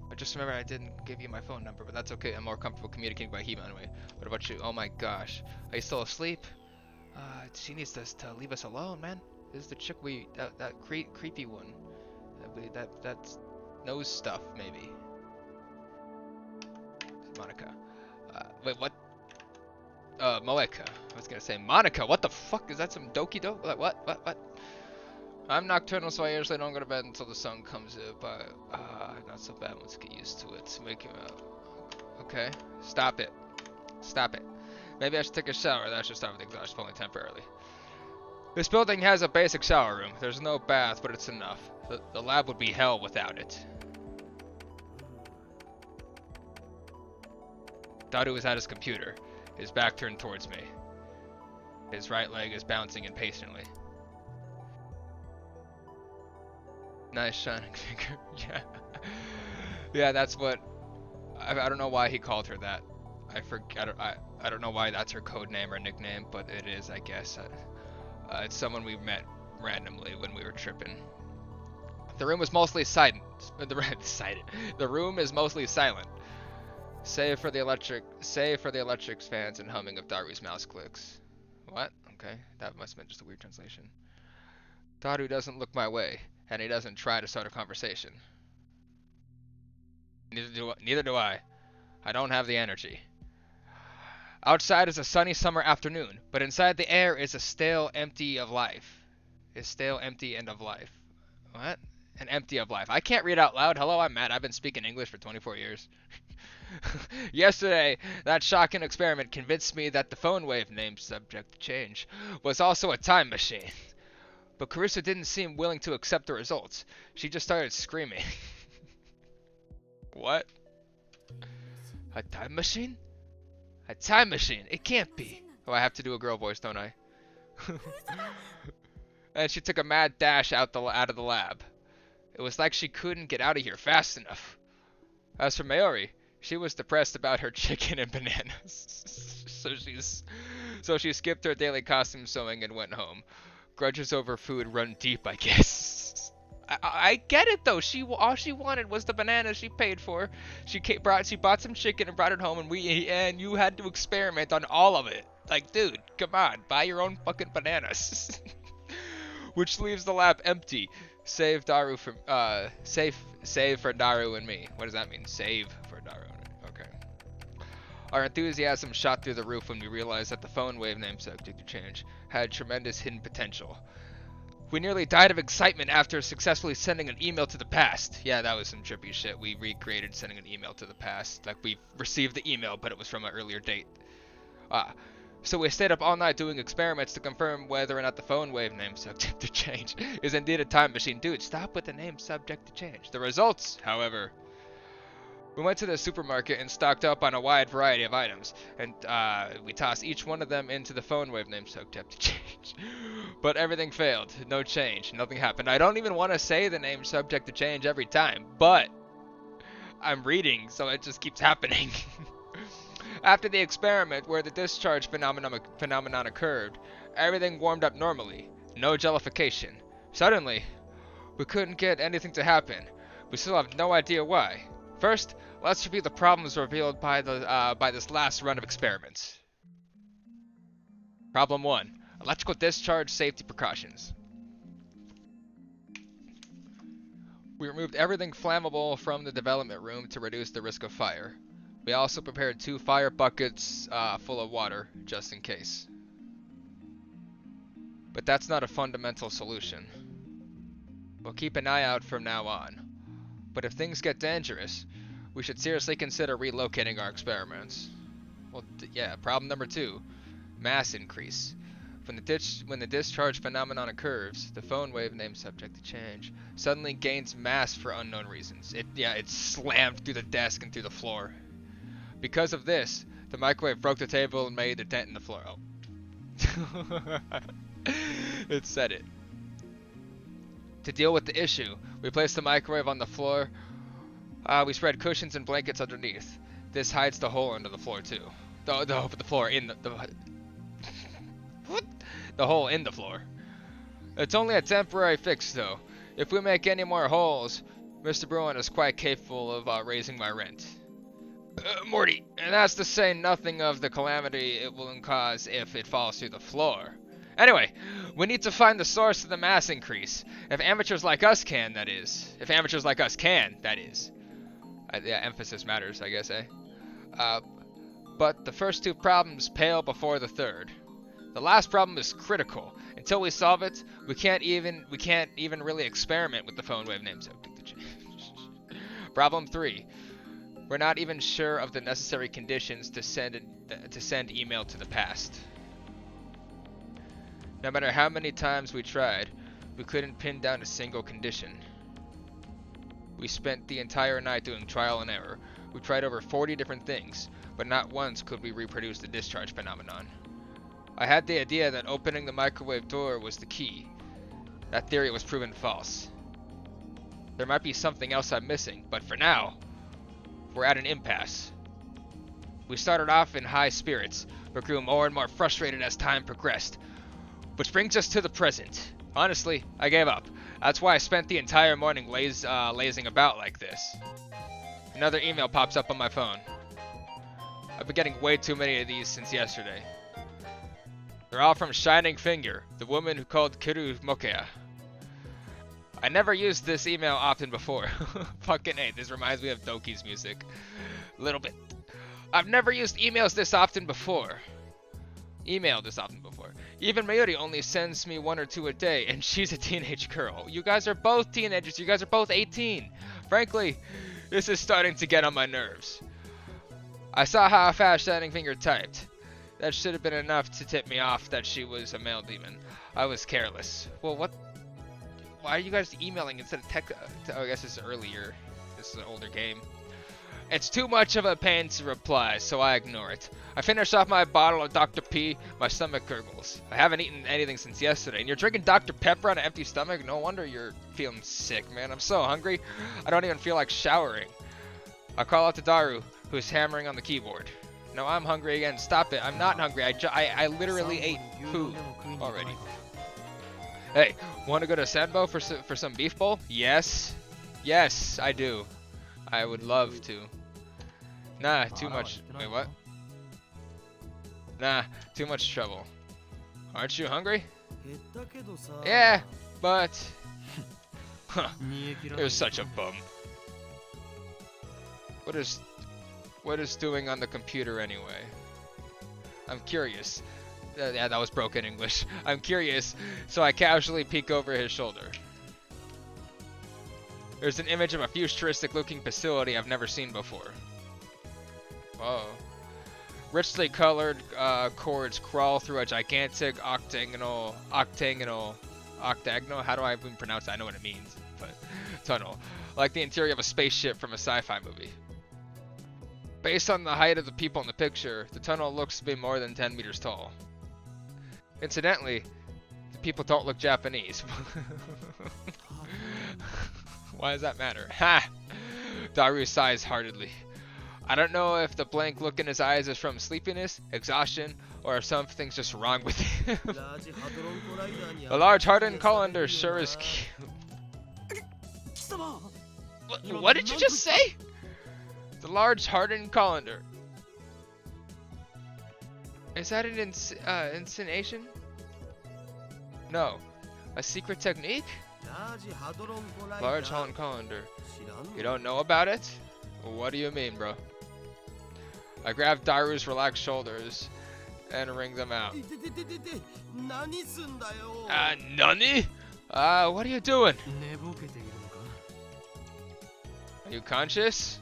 But just remember I didn't give you my phone number, but that's okay. I'm more comfortable communicating by email anyway. What about you? Oh my gosh. Are you still asleep? She needs us to leave us alone, man. This is the chick that creepy one. That knows stuff, maybe. Monica. Wait, what? Moeka. I was gonna say Monica. What the fuck? Is that some Doki Do? Like, what? I'm nocturnal, so I usually don't go to bed until the sun comes up. But not so bad once you get used to it. Okay. Stop it. Maybe I should take a shower. That should start with exhaustion, only temporarily. This building has a basic shower room. There's no bath, but it's enough. The lab would be hell without it. Daru is at his computer, his back turned towards me. His right leg is bouncing impatiently. Nice shining finger. Yeah. Yeah, that's what. I don't know why he called her that. I don't know why that's her code name or nickname, but it is, I guess. It's someone we met randomly when we were tripping. The room was mostly silent. The room is mostly silent. Save for the electric fans and humming of Daru's mouse clicks. What? Okay, that must have been just a weird translation. Daru doesn't look my way, and he doesn't try to start a conversation. Neither do I. I don't have the energy. Outside is a sunny summer afternoon, but inside the air is a stale empty of life. Is stale, empty, end of life. What? An empty of life. I can't read out loud. Hello, I'm Matt. I've been speaking English for 24 years. Yesterday, that shocking experiment convinced me that the phone wave named subject to change was also a time machine. But Carissa didn't seem willing to accept the results. She just started screaming. What? A time machine? A time machine? It can't be. Oh, I have to do a girl voice, don't I? And she took a mad dash out of the lab. It was like she couldn't get out of here fast enough. As for Mayori, she was depressed about her chicken and bananas. So she skipped her daily costume sewing and went home. Grudges over food run deep, I guess. I get it though. All she wanted was the bananas she paid for. She bought some chicken and brought it home, and you had to experiment on all of it. Like, dude, come on, buy your own fucking bananas. Which leaves the lab empty. Save for Daru and me. What does that mean? Save for Daru and me. Okay. Our enthusiasm shot through the roof when we realized that the phone wave name subject to change had tremendous hidden potential. We nearly died of excitement after successfully sending an email to the past. Yeah, that was some trippy shit. We recreated sending an email to the past. Like, we received the email, but it was from an earlier date. So we stayed up all night doing experiments to confirm whether or not the phone wave name subject to change is indeed a time machine. Dude, stop with the name subject to change. The results, however, We went to the supermarket and stocked up on a wide variety of items, and we tossed each one of them into the phone wave name subject to change. But everything failed. No change. Nothing happened. I don't even want to say the name subject to change every time, but I'm reading, so it just keeps happening. After the experiment where the discharge phenomenon occurred, everything warmed up normally. No jellification. Suddenly, we couldn't get anything to happen. We still have no idea why. First, let's review the problems revealed by this last run of experiments. Problem 1. Electrical discharge safety precautions. We removed everything flammable from the development room to reduce the risk of fire. We also prepared 2 fire buckets full of water, just in case. But that's not a fundamental solution. We'll keep an eye out from now on. But if things get dangerous, we should seriously consider relocating our experiments. Well, yeah, problem number 2. Mass increase. When the discharge phenomenon occurs, the phone wave name subject to change suddenly gains mass for unknown reasons. It slammed through the desk and through the floor. Because of this, the microwave broke the table and made a dent in the floor. Oh. It said it. To deal with the issue, we placed the microwave on the floor. We spread cushions and blankets underneath. This hides the hole under the floor too. The floor in the what? The hole in the floor. It's only a temporary fix though. If we make any more holes, Mr. Bruin is quite capable of raising my rent. Morty, and that's to say nothing of the calamity it will cause if it falls through the floor. Anyway, we need to find the source of the mass increase. If amateurs like us can, that is. If amateurs like us can, that is. Yeah, emphasis matters, I guess, eh? But the first 2 problems pale before the third. The last problem is critical. Until we solve it, we can't even really experiment with the phone wave name subject. Problem 3. We're not even sure of the necessary conditions to send email to the past. No matter how many times we tried, we couldn't pin down a single condition. We spent the entire night doing trial and error. We tried over 40 different things, but not once could we reproduce the discharge phenomenon. I had the idea that opening the microwave door was the key. That theory was proven false. There might be something else I'm missing, but for now, we're at an impasse. We started off in high spirits, but grew more and more frustrated as time progressed. Which brings us to the present. Honestly, I gave up. That's why I spent the entire morning lazing about like this. Another email pops up on my phone. I've been getting way too many of these since yesterday. They're all from Shining Finger, the woman who called Kiru Mokea. I never used this email often before. Fucking A, this reminds me of Doki's music. A little bit. I've never used emails this often before. Even Mayuri only sends me 1 or 2 a day, and she's a teenage girl. You guys are both teenagers. You guys are both 18. Frankly, this is starting to get on my nerves. I saw how fast Shining Finger typed. That should have been enough to tip me off that she was a male demon. I was careless. Well, what? Why are you guys emailing instead of tech? Oh, I guess this is earlier. This is an older game. It's too much of a pain to reply, so I ignore it. I finish off my bottle of Dr. P, my stomach gurgles. I haven't eaten anything since yesterday, and you're drinking Dr. Pepper on an empty stomach? No wonder you're feeling sick, man. I'm so hungry, I don't even feel like showering. I call out to Daru, who's hammering on the keyboard. No, I'm hungry again. Stop it. I'm not hungry. I literally ate food already. Hey, want to go to Senbo for some beef bowl? Yes. Yes, I do. I would love to. Nah, too much. Wait, what? Nah, too much trouble. Aren't you hungry? Yeah, but... Huh, it was such a bum. What is doing on the computer anyway? I'm curious. Yeah, that was broken English. I'm curious, so I casually peek over his shoulder. There's an image of a futuristic-looking facility I've never seen before. Whoa. Richly colored cords crawl through a gigantic octagonal, how do I even pronounce that? I know what it means, but tunnel. Like the interior of a spaceship from a sci-fi movie. Based on the height of the people in the picture, the tunnel looks to be more than 10 meters tall. Incidentally, the people don't look Japanese. Why does that matter? Ha! Daru sighs heartedly. I don't know if the blank look in his eyes is from sleepiness, exhaustion, or if something's just wrong with him. A large hardened colander sure is cute. What did you just say? The large hardened colander. Is that an insinuation? No. A secret technique? Large hardened colander. You don't know about it? What do you mean, bro? I grab Daru's relaxed shoulders and wring them out. Nani? What are you doing? Are you conscious?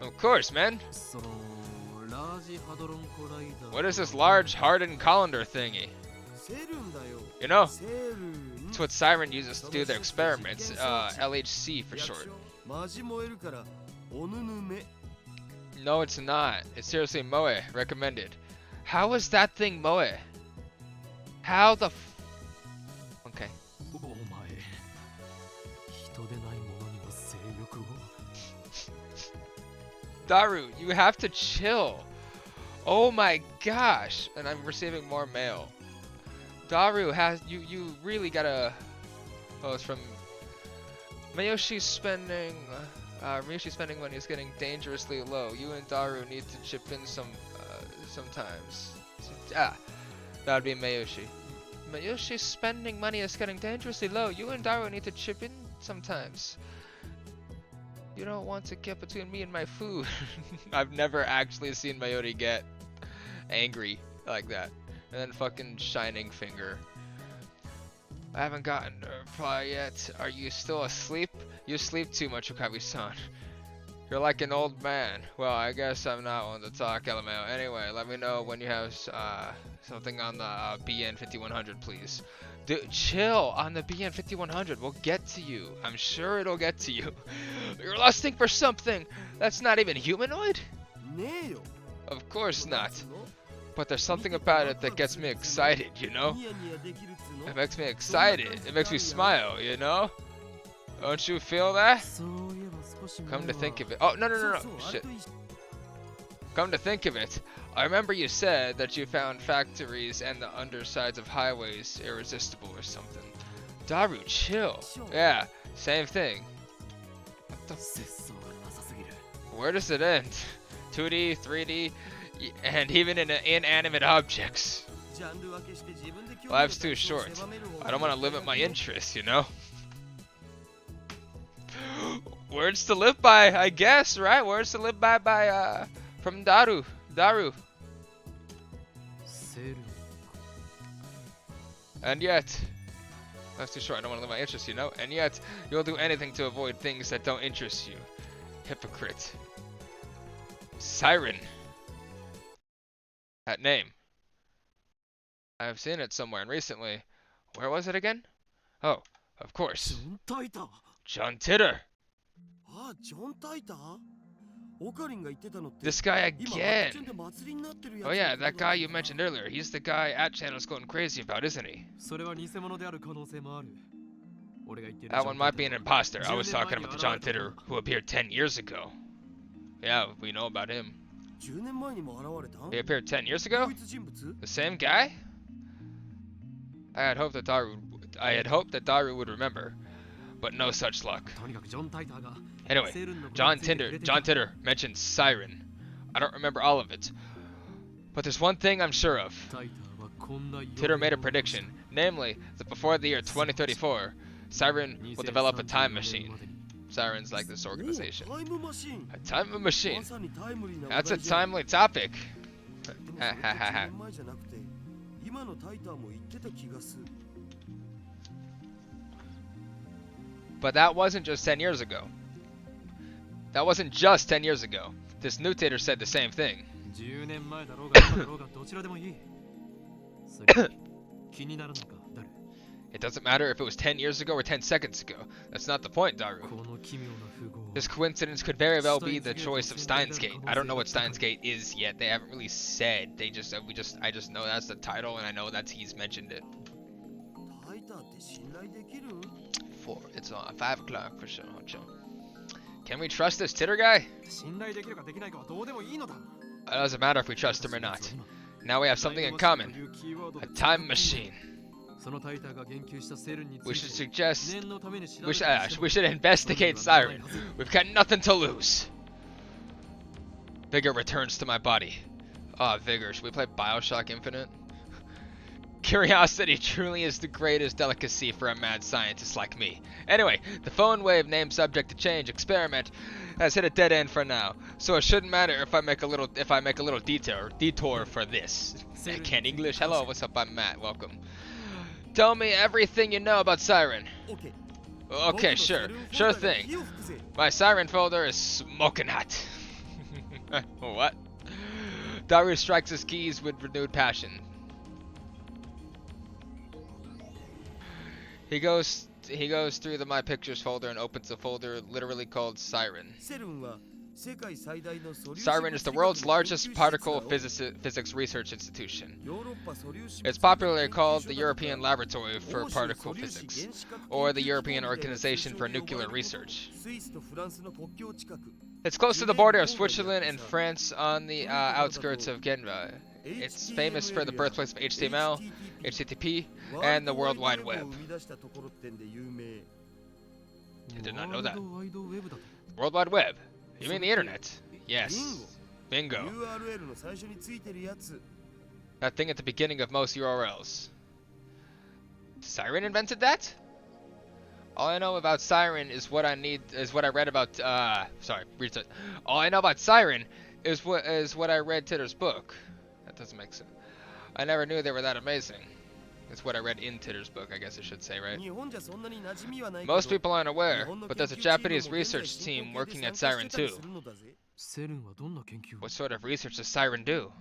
Of course, man. What is this large hardened colander thingy? You know, it's what Siren uses to do their experiments. LHC for short. No, it's not. It's seriously Moe. Recommended. How is that thing Moe? How the okay. Daru, you have to chill. Oh my gosh. And I'm receiving more mail. Daru has you really gotta. Oh, it's from Mayoshi's spending. Ryoshi's spending money is getting dangerously low. You and Daru need to chip in sometimes. That would be Mayoshi. Mayoshi's spending money is getting dangerously low. You and Daru need to chip in sometimes. You don't want to get between me and my food. I've never actually seen Mayori get angry like that. And then fucking shining finger. I haven't gotten a reply yet. Are you still asleep? You sleep too much, Okabe-san. You're like an old man. Well, I guess I'm not one to talk, LMAO. Anyway, let me know when you have something on the BN 5100, please. Dude, chill on the BN 5100. We'll get to you. I'm sure it'll get to you. You're lusting for something that's not even humanoid? Of course not. But there's something about it that gets me excited, you know? It makes me excited. It makes me smile, you know? Don't you feel that? Come to think of it. Oh, no. Shit. Come to think of it, I remember you said that you found factories and the undersides of highways irresistible or something. Daru, chill. Yeah, same thing. What the Where does it end? 2D, 3D, and even in inanimate objects. Life's too short. I don't want to limit my interests, you know? Words to live by, I guess, right? Words to live by from Daru. And yet, life's too short. I don't want to limit my interests, you know? And yet, you'll do anything to avoid things that don't interest you. Hypocrite. Siren. That name. I've seen it somewhere, and recently. Where was it again? Oh, of course. John Titter. This guy again. Oh yeah, that guy you mentioned earlier. He's the guy at Channel's going crazy about, isn't he? That one might be an imposter. I was talking about the John Titter who appeared 10 years ago. Yeah, we know about him. He appeared 10 years ago? The same guy? I had hoped that Daru would remember, but no such luck. Anyway, John Titter mentioned Siren. I don't remember all of it, but there's one thing I'm sure of. Titter made a prediction, namely that before the year 2034, Siren will develop a time machine. Siren's like this organization. A time machine. That's a timely topic. But that wasn't just 10 years ago. That wasn't just 10 years ago. This new Tater said the same thing. It doesn't matter if it was 10 years ago or 10 seconds ago. That's not the point, Daru. This coincidence could very well be the choice of Steins Gate. I don't know what Steins Gate is yet. They haven't really said. I just know that's the title, and I know that he's mentioned it. It's on 5 o'clock for sure. Can we trust this Titter guy? It doesn't matter if we trust him or not. Now we have something in common. A time machine. We should investigate Siren. We've got nothing to lose. Vigor returns to my body. Ah, Vigor. Should we play Bioshock Infinite? Curiosity truly is the greatest delicacy for a mad scientist like me. Anyway, the phone wave named subject to change experiment has hit a dead end for now, so it shouldn't matter if I make a little detour for this. I can't English. Hello, what's up? I'm Matt. Welcome. Tell me everything you know about Siren. Okay, sure thing. My Siren folder is smoking hot. What? Daru strikes his keys with renewed passion. He goes through the My Pictures folder and opens a folder literally called Siren. Siren is the world's largest particle physics research institution. It's popularly called the European Laboratory for Particle Physics, or the European Organization for Nuclear Research. It's close to the border of Switzerland and France on the outskirts of Geneva. It's famous for the birthplace of HTML, HTTP, and the World Wide Web. I did not know that. World Wide Web? You mean the internet? Yes. Bingo. That thing at the beginning of most URLs. Siren invented that? All I know about Siren is what I read about All I know about Siren is what I read Titter's book. That doesn't make sense. I never knew they were that amazing. It's what I read in Titter's book, I guess I should say, right? Most people aren't aware, but there's a Japanese research team working at Siren too. What sort of research does Siren do?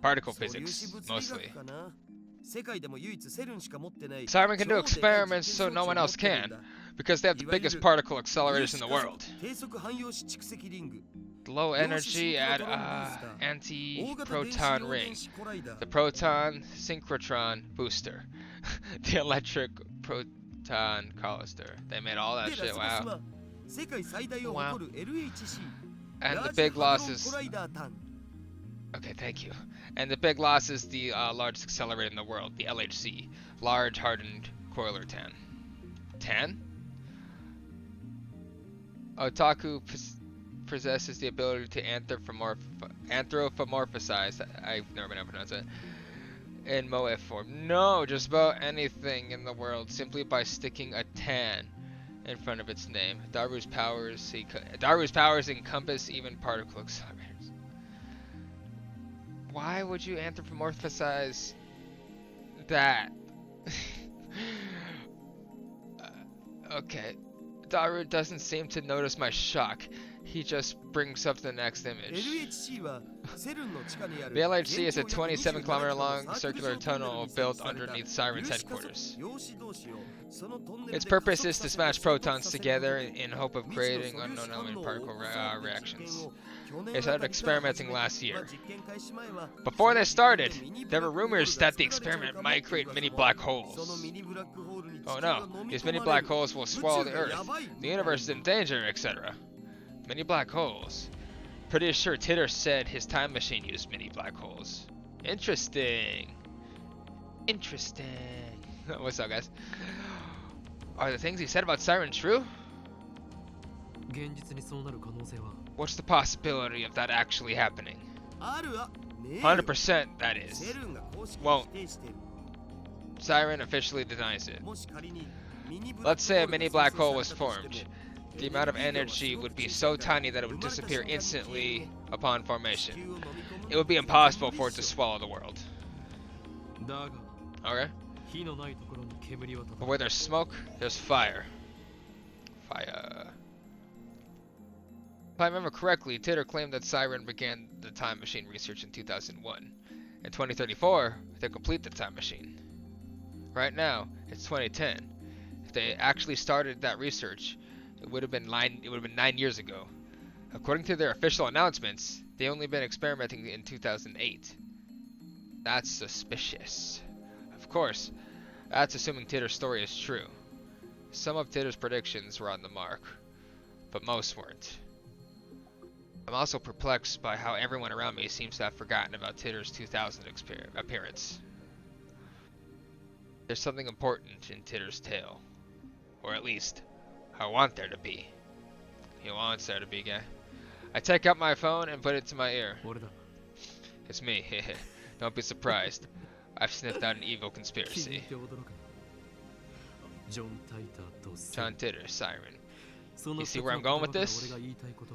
Particle physics, mostly. Siren can do experiments so no one else can, because they have the biggest particle accelerators in the world. Low energy at anti-proton ring, the proton synchrotron booster, the electric proton collister. They made all that shit. Wow. Wow. And the big loss is. Okay, thank you. And the big loss is the largest accelerator in the world, the LHC, Large Hardened Coiler TAN. TAN? Otaku possesses the ability to anthropomorphize. I've never been able to pronounce it. In Moe form. No, just about anything in the world simply by sticking a TAN in front of its name. Daru's powers encompass even particle accelerators. Why would you anthropomorphize that? Okay. Daru doesn't seem to notice my shock. He just brings up the next image. The LHC is a 27-kilometer long circular tunnel built underneath Siren's headquarters. Its purpose is to smash protons together in hope of creating unknown element particle reactions. They started experimenting last year. Before they started, there were rumors that the experiment might create mini black holes. Oh no, these mini black holes will swallow the Earth, the universe is in danger, etc. Mini black holes. Pretty sure Titter said his time machine used mini black holes. Interesting. Interesting. What's up, guys? Are the things he said about Siren true? What's the possibility of that actually happening? 100% that is. Won't. Siren officially denies it. Let's say a mini black hole was formed. The amount of energy would be so tiny that it would disappear instantly upon formation. It would be impossible for it to swallow the world. Okay. But where there's smoke, there's fire. Fire. If I remember correctly, Titter claimed that Siren began the time machine research in 2001. In 2034, they'll complete the time machine. Right now, it's 2010. If they actually started that research, it It would have been 9 years ago. According to their official announcements, they only been experimenting in 2008. That's suspicious. Of course, that's assuming Titter's story is true. Some of Titter's predictions were on the mark, but most weren't. I'm also perplexed by how everyone around me seems to have forgotten about Titter's 2000 appearance. There's something important in Titter's tale. Or at least, I want there to be. He wants there to be, guy. I take out my phone and put it to my ear. It's me, hehe. Don't be surprised. I've sniffed out an evil conspiracy. John Titter, Siren. You see where I'm going with this?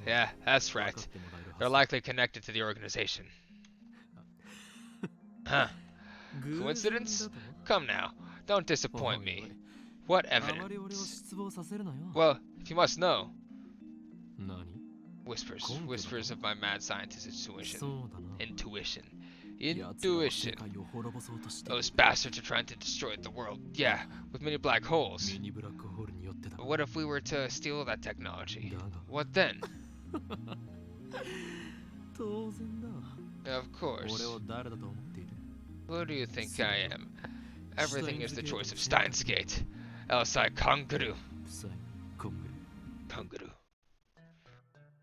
Yeah, that's right. They're likely connected to the organization. Huh. Coincidence? Come now, don't disappoint me. What evidence? Well, if you must know. Whispers of my mad scientist intuition. Those bastards are trying to destroy the world. Yeah, with many black holes. But what if we were to steal that technology? What then? Of course. Who do you think I am? Everything is the choice of Steins Gate. Else I Kanguru.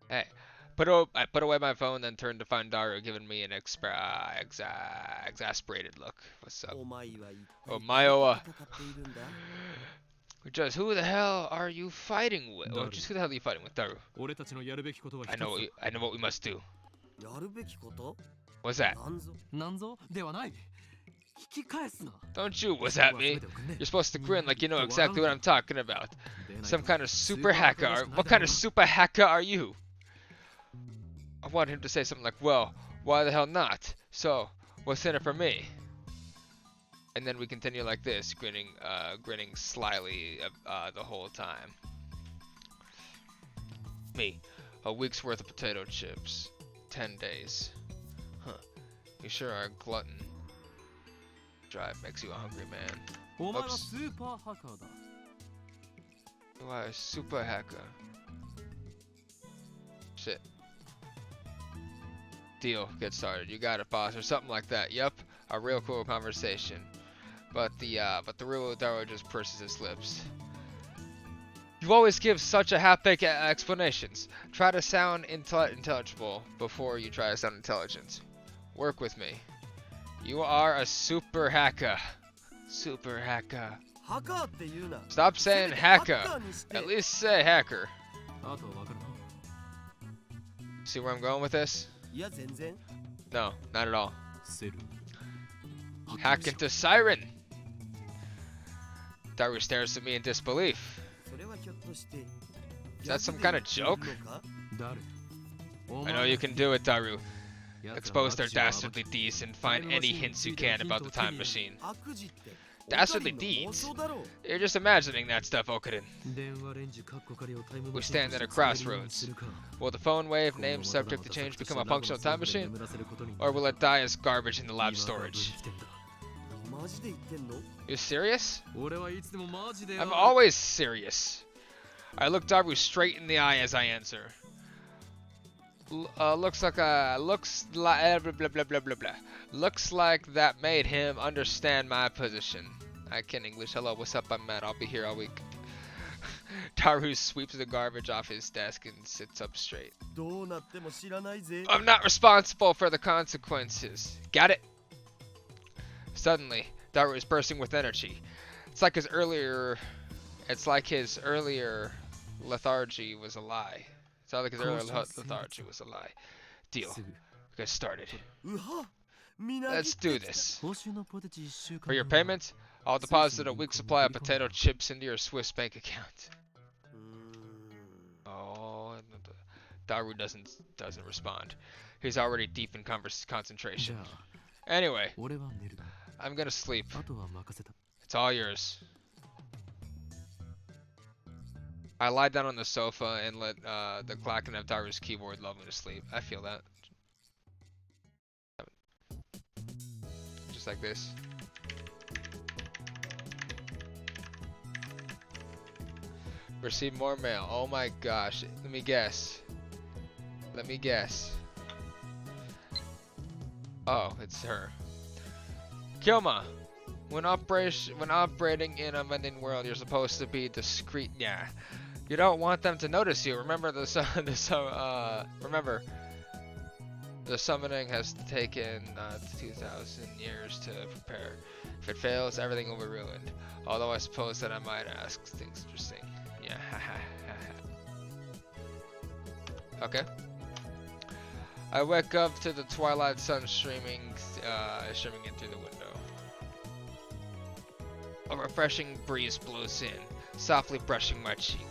Hey, I put away my phone, then turned to find Daru giving me an exasperated look. What's up? Oh, Maiowa. Just who the hell are you fighting with? Or just who the hell are you fighting with, Daru? I know what we must do. What's that? Don't you whiz at me. You're supposed to grin like you know exactly what I'm talking about. Some kind of super hacker. What kind of super hacker are you? I want him to say something like, well, why the hell not? So, what's in it for me? And then we continue like this, grinning slyly the whole time. Me, a week's worth of potato chips. 10 days. Huh. You sure are a glutton. Drive makes you a hungry man. Oops. You are a super hacker. Shit. Deal. Get started. You got it, boss, or something like that. Yep. A real cool conversation. But the real Daru just purses his lips. You always give such a half-baked explanations. Try to sound intelligible before you try to sound intelligent. Work with me. You are a super hacker. Super hacker. Stop saying hacker. At least say hacker. See where I'm going with this? No, not at all. Hack into Siren. Daru stares at me in disbelief. Is that some kind of joke? I know you can do it, Daru. Expose their dastardly deeds and find any hints you can about the time machine. Dastardly deeds? You're just imagining that stuff, Okurin. We stand at a crossroads. Will the phone wave named subject to change become a functional time machine? Or will it die as garbage in the lab storage? You serious? I'm always serious. I look Daru straight in the eye as I answer. Looks like blah blah blah blah blah. Looks like that made him understand my position. I can English. Hello, what's up? I'm Matt. I'll be here all week. Daru sweeps the garbage off his desk and sits up straight. I'm not responsible for the consequences. Got it? Suddenly, Daru is bursting with energy. It's like his earlier lethargy was a lie. It's not like his earlier lethargy was a lie. Deal. Get started. Let's do this. For your payment, I'll deposit a week's supply of potato chips into your Swiss bank account. Oh, Daru doesn't respond. He's already deep in concentration. Anyway, I'm gonna sleep. It's all yours. I lie down on the sofa and let the clacking of Daru's keyboard lull me to sleep. I feel that. Just like this. Receive more mail. Oh my gosh. Let me guess. Let me guess. Oh, it's her. Kyoma, when operating in a mending world, you're supposed to be discreet. Yeah, you don't want them to notice you. Remember remember, the summoning has taken 2,000 years to prepare. If it fails, everything will be ruined. Although I suppose that I might ask things interesting. Yeah, Okay. I wake up to the twilight sun streaming in through the window. A refreshing breeze blows in, softly brushing my cheek.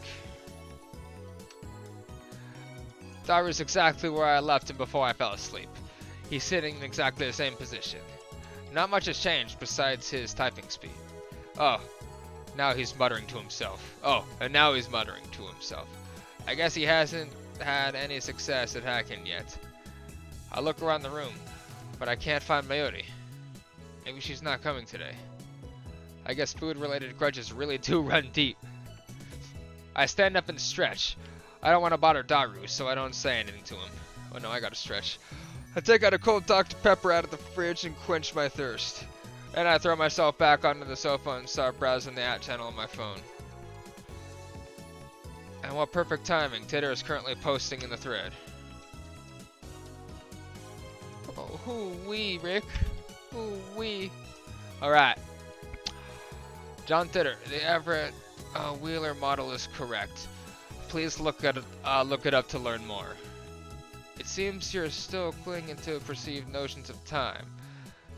Daru's exactly where I left him before I fell asleep. He's sitting in exactly the same position. Not much has changed besides his typing speed. Oh, now he's muttering to himself. And now he's muttering to himself. I guess he hasn't had any success at hacking yet. I look around the room, but I can't find Mayuri. Maybe she's not coming today. I guess food-related grudges really do run deep. I stand up and stretch. I don't want to bother Daru, so I don't say anything to him. Oh no, I gotta stretch. I take out a cold Dr. Pepper out of the fridge and quench my thirst. Then I throw myself back onto the sofa and start browsing the at channel on my phone. And what perfect timing, Titter is currently posting in the thread. Oh, hoo-wee, Rick. Hoo-wee. Alright. John Titter, the Everett Wheeler model is correct. Please look it up to learn more. It seems you're still clinging to perceived notions of time.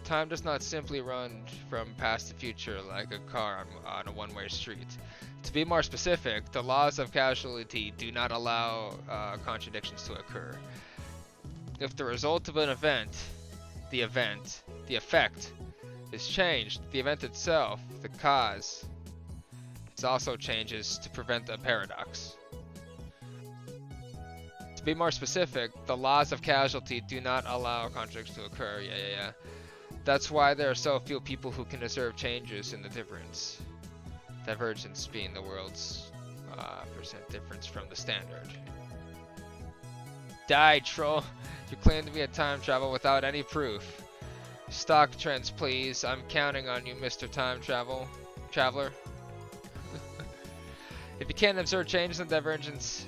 Time does not simply run from past to future like a car on a one-way street. To be more specific, the laws of causality do not allow contradictions to occur. If the result of an event, the effect, is changed, the event itself, the cause, it also changes to prevent a paradox. To be more specific, the laws of causality do not allow contradictions to occur. Yeah. That's why there are so few people who can observe changes in the difference. Divergence being the world's percent difference from the standard. Die, troll! You claim to be a time travel without any proof. Stock trends, please. I'm counting on you, Mr. Time Traveler. If you can't observe changes in divergence,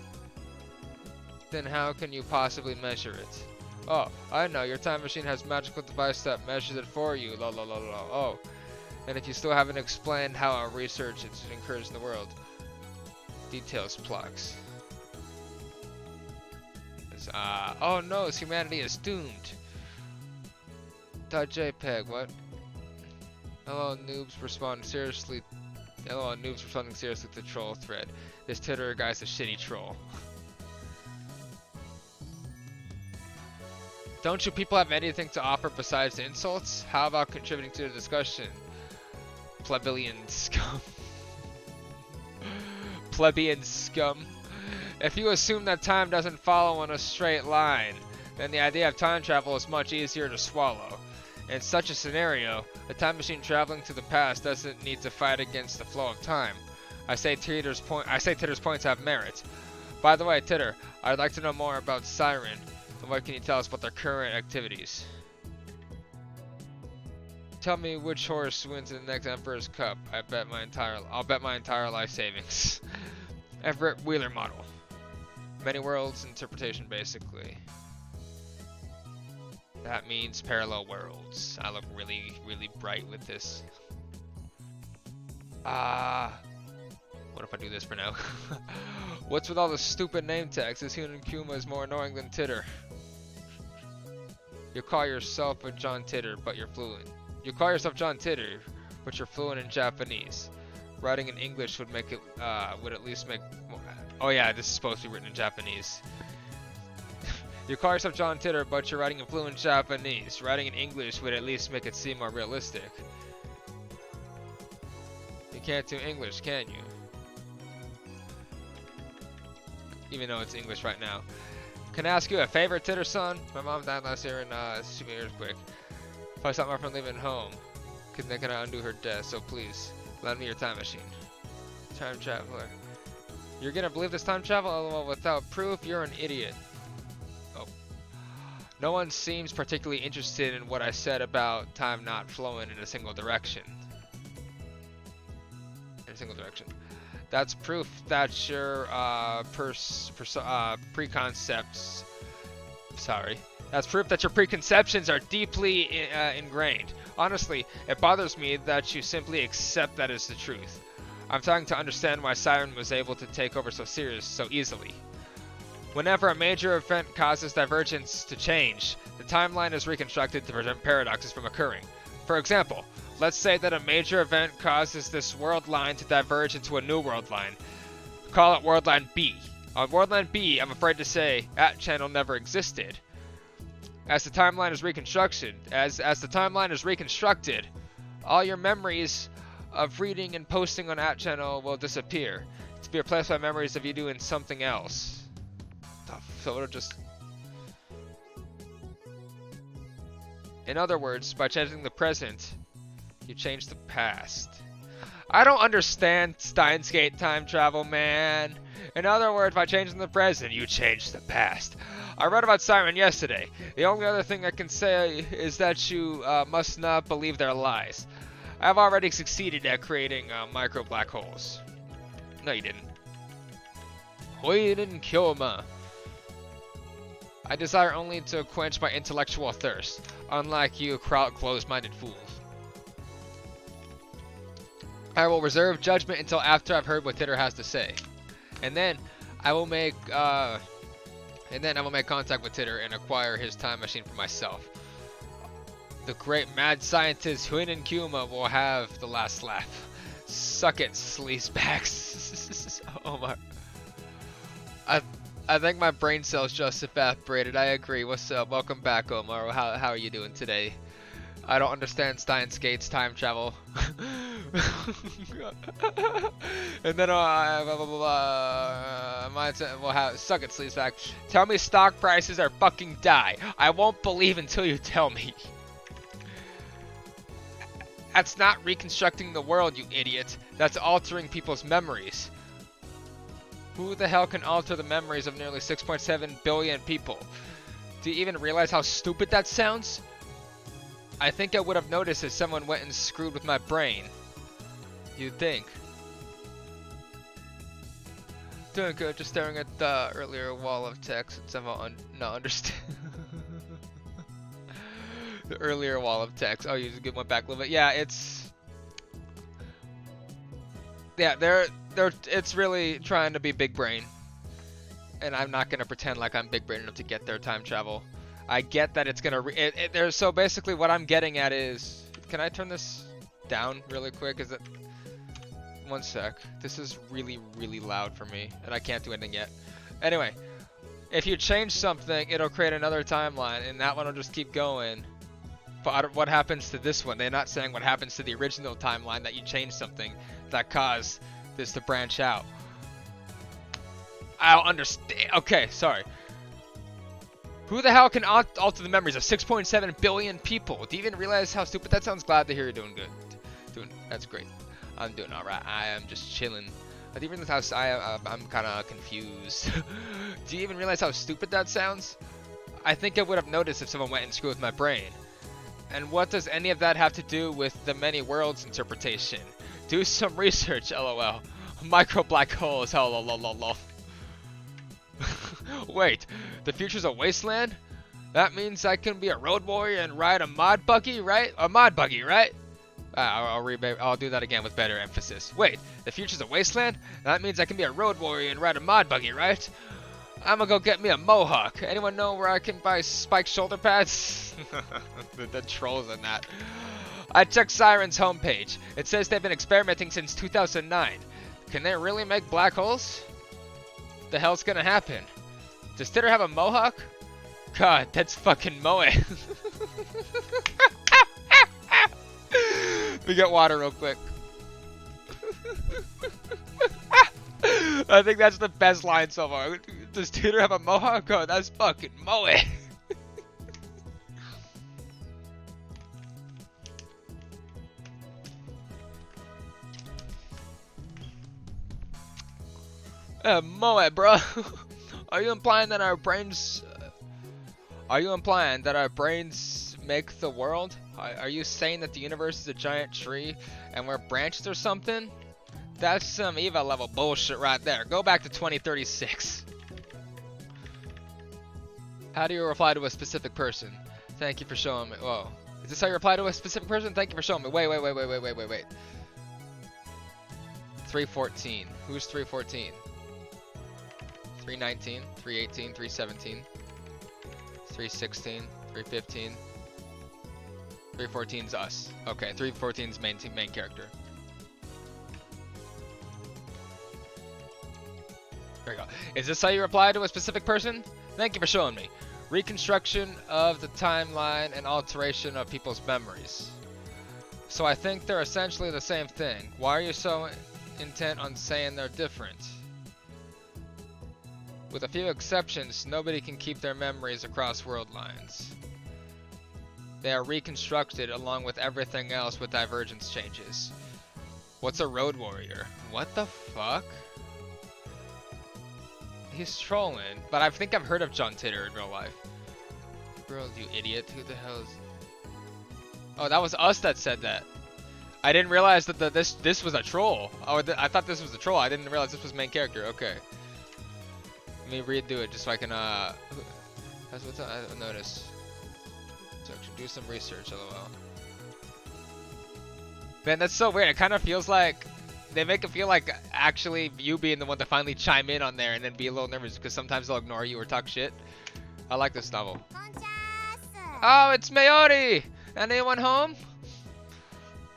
then how can you possibly measure it? Oh, I know. Your time machine has a magical device that measures it for you. Oh. And if you still haven't explained how our research is encouraged in the world. Details plugs. Oh no, humanity is doomed. .jpg, what? LOL noobs responding seriously to the troll thread. This Titter guy's a shitty troll. Don't you people have anything to offer besides insults? How about contributing to the discussion? Plebeian scum. Plebeian scum. If you assume that time doesn't follow in a straight line, then the idea of time travel is much easier to swallow. In such a scenario, a time machine traveling to the past doesn't need to fight against the flow of time. I say Titter's points have merit. By the way, Titter, I'd like to know more about Siren. And what can you tell us about their current activities? Tell me which horse wins in the next Emperor's Cup. I'll bet my entire life savings. Everett Wheeler model. Many worlds interpretation, basically. That means parallel worlds. I look really, really bright with this. What if I do this for now? What's with all the stupid name tags? This human Kuma is more annoying than Titter. You call yourself a John Titter, but you're fluent. You call yourself John Titter, but you're fluent in Japanese. Writing in English would make it, would at least make. Oh yeah, this is supposed to be written in Japanese. You call yourself John Titter, but you're writing in fluent Japanese. Writing in English would at least make it seem more realistic. You can't do English, can you? Even though it's English right now. Can I ask you a favor, Titter-san? My mom died last year in a stupid earthquake. If I stopped her from leaving home, then can I undo her death? So please, lend me your time machine. Time traveler. You're gonna believe this time travel? LOL, without proof, you're an idiot. Oh. No one seems particularly interested in what I said about time not flowing in a single direction. In a single direction. That's proof that your preconcepts. Sorry. That's proof that your preconceptions are deeply ingrained. Honestly, it bothers me that you simply accept that as the truth. I'm trying to understand why Siren was able to take over so easily. Whenever a major event causes divergence to change, the timeline is reconstructed to prevent paradoxes from occurring. For example, let's say that a major event causes this world line to diverge into a new world line. Call it world line B. On world line B, I'm afraid to say, @channel never existed. As the timeline is reconstructed, all your memories of reading and posting on @channel will disappear, to be replaced by memories of you doing something else. So it'll just... In other words, by changing the present, you change the past. I don't understand Steins Gate time travel, man. In other words, by changing the present, you change the past. I read about Siren yesterday. The only other thing I can say is that you must not believe their lies. I've already succeeded at creating micro black holes. No, you didn't. We didn't kill me. I desire only to quench my intellectual thirst, unlike you closed-minded fools. I will reserve judgment until after I've heard what Titter has to say, and then I will make contact with Titter and acquire his time machine for myself. The great mad scientist Huinin Kuma will have the last laugh. Suck it, sleazebacks. Omar. I think my brain cells just evaporated. I agree. What's up? Welcome back, Omar. How are you doing today? I don't understand Steins Gate's time travel. And then suck it, sleazeback. Tell me stock prices are fucking die. I won't believe until you tell me. That's not reconstructing the world, you idiot. That's altering people's memories. Who the hell can alter the memories of nearly 6.7 billion people? Do you even realize how stupid that sounds? I think I would have noticed if someone went and screwed with my brain. You'd think. Doing good, just staring at the earlier wall of text and somehow not understand. The earlier wall of text. Oh, you just went back a little bit. Yeah, it's... Yeah, it's really trying to be big brain. And I'm not gonna pretend like I'm big brain enough to get their time travel. I get that it's gonna so basically what I'm getting at is, can I turn this down really quick? Is it, one sec, this is really loud for me and I can't do anything yet. Anyway, if you change something, it'll create another timeline and that one will just keep going. But what happens to this one? They're not saying what happens to the original timeline that you changed something that caused this to branch out. I don't understand. Okay, sorry. Who the hell can alter the memories of 6.7 billion people? Do you even realize how stupid that sounds? Glad to hear you're doing good. That's great. I'm doing alright. I am just chilling. Do you even realize how I'm kind of confused? Do you even realize how stupid that sounds? I think I would have noticed if someone went and screwed with my brain. And what does any of that have to do with the many worlds interpretation? Do some research, lol. Micro black holes, lol. Wait, the future's a wasteland? That means I can be a road warrior and ride a mod buggy, right? A mod buggy, right? I'll do that again with better emphasis. Wait, the future's a wasteland? That means I can be a road warrior and ride a mod buggy, right? I'm gonna go get me a mohawk. Anyone know where I can buy spiked shoulder pads? the trolls in that. I checked Siren's homepage. It says they've been experimenting since 2009. Can they really make black holes? The hell's gonna happen? Does Titter have a mohawk? God, that's fucking moe. We get water real quick. I think that's the best line so far. Does Titter have a mohawk? Oh, that's fucking moe. Moe, bro. Are you implying that our brains? Are you implying that our brains make the world? Are you saying that the universe is a giant tree and we're branched or something? That's some EVA level bullshit right there. Go back to 2036. How do you reply to a specific person? Thank you for showing me. Whoa. Is this how you reply to a specific person? Thank you for showing me. Wait. 314. Who's 314? 319, 318, 317, 316, 315. 314's us. Okay, 314's main character. There we go. Is this how you reply to a specific person? Thank you for showing me. Reconstruction of the timeline and alteration of people's memories. So I think they're essentially the same thing. Why are you so intent on saying they're different? With a few exceptions, nobody can keep their memories across world lines. They are reconstructed along with everything else with divergence changes. What's a road warrior? What the fuck? He's trolling, but I think I've heard of John Titor in real life. Bro, you idiot. Who the hell is... Oh, that was us that said that. I didn't realize that this was a troll. Oh, I thought this was a troll. I didn't realize this was main character. Okay. Let me redo it just so I can, that's what's I notice. So I should do some research, lol. Man, that's so weird. It kind of feels like they make it feel like actually you being the one to finally chime in on there and then be a little nervous because sometimes they'll ignore you or talk shit. I like this novel. Oh, it's Mayori! Anyone home?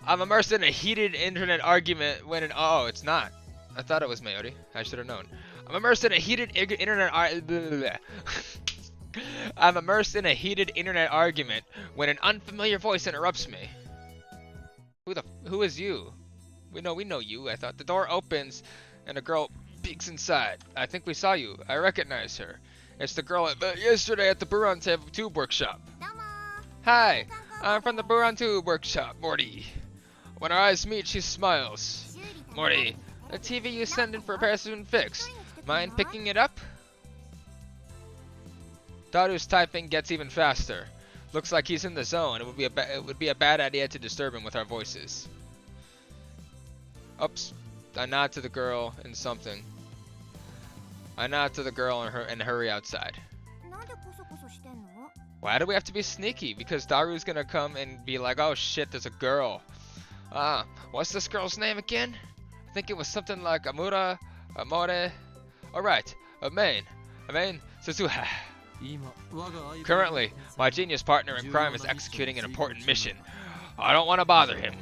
I'm immersed in a heated internet argument when oh, it's not. I thought it was Mayori. I should have known. I'm immersed in a heated internet I'm immersed in a heated internet argument when an unfamiliar voice interrupts me. Who is you? We know you. I thought the door opens and a girl peeks inside. I think we saw you. I recognize her. It's the girl yesterday at the Buran Tube Workshop. Hi, I'm from the Buran Tube Workshop, Morty. When our eyes meet, she smiles. Morty, the TV you sent in for repairs has been fixed. Mind picking it up? Daru's typing gets even faster. Looks like he's in the zone. It would be a bad idea to disturb him with our voices. Oops. I nod to the girl and something. I nod to the girl and hurry outside. Why do we have to be sneaky? Because Daru's gonna come and be like, oh shit, there's a girl. What's this girl's name again? I think it was something like Amura, Amore. Alright, Amain Suzuha. Currently, my genius partner in crime is executing an important mission. I don't want to bother him.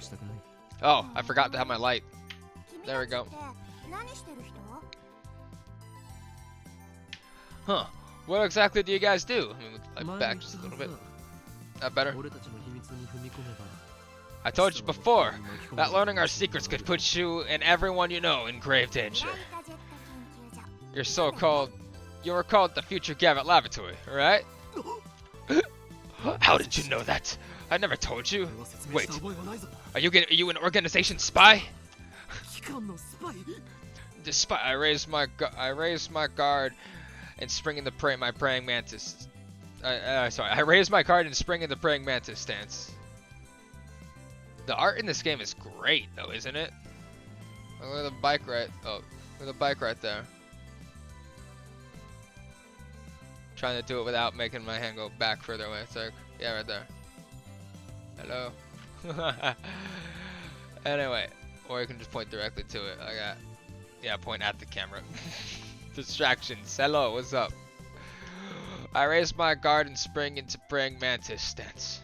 Oh, I forgot to have my light. There we go. Huh. What exactly do you guys do? Let me look back just a little bit. That better? I told you before that learning our secrets could put you and everyone you know in grave danger. You were called the future Gavitt Laboratory, right? How did you know that? I never told you. Wait, are you an organization spy? The spy. I raised my guard and spring in the praying mantis. I raised my guard and spring in the praying mantis stance. The art in this game is great, though, isn't it? Look at the bike right. Oh, look at the bike right there. Trying to do it without making my hand go back further away. It's like, yeah, right there. Hello. Anyway, or you can just point directly to it. Yeah, point at the camera. Distractions. Hello, what's up? I raise my guard and spring into praying mantis stance.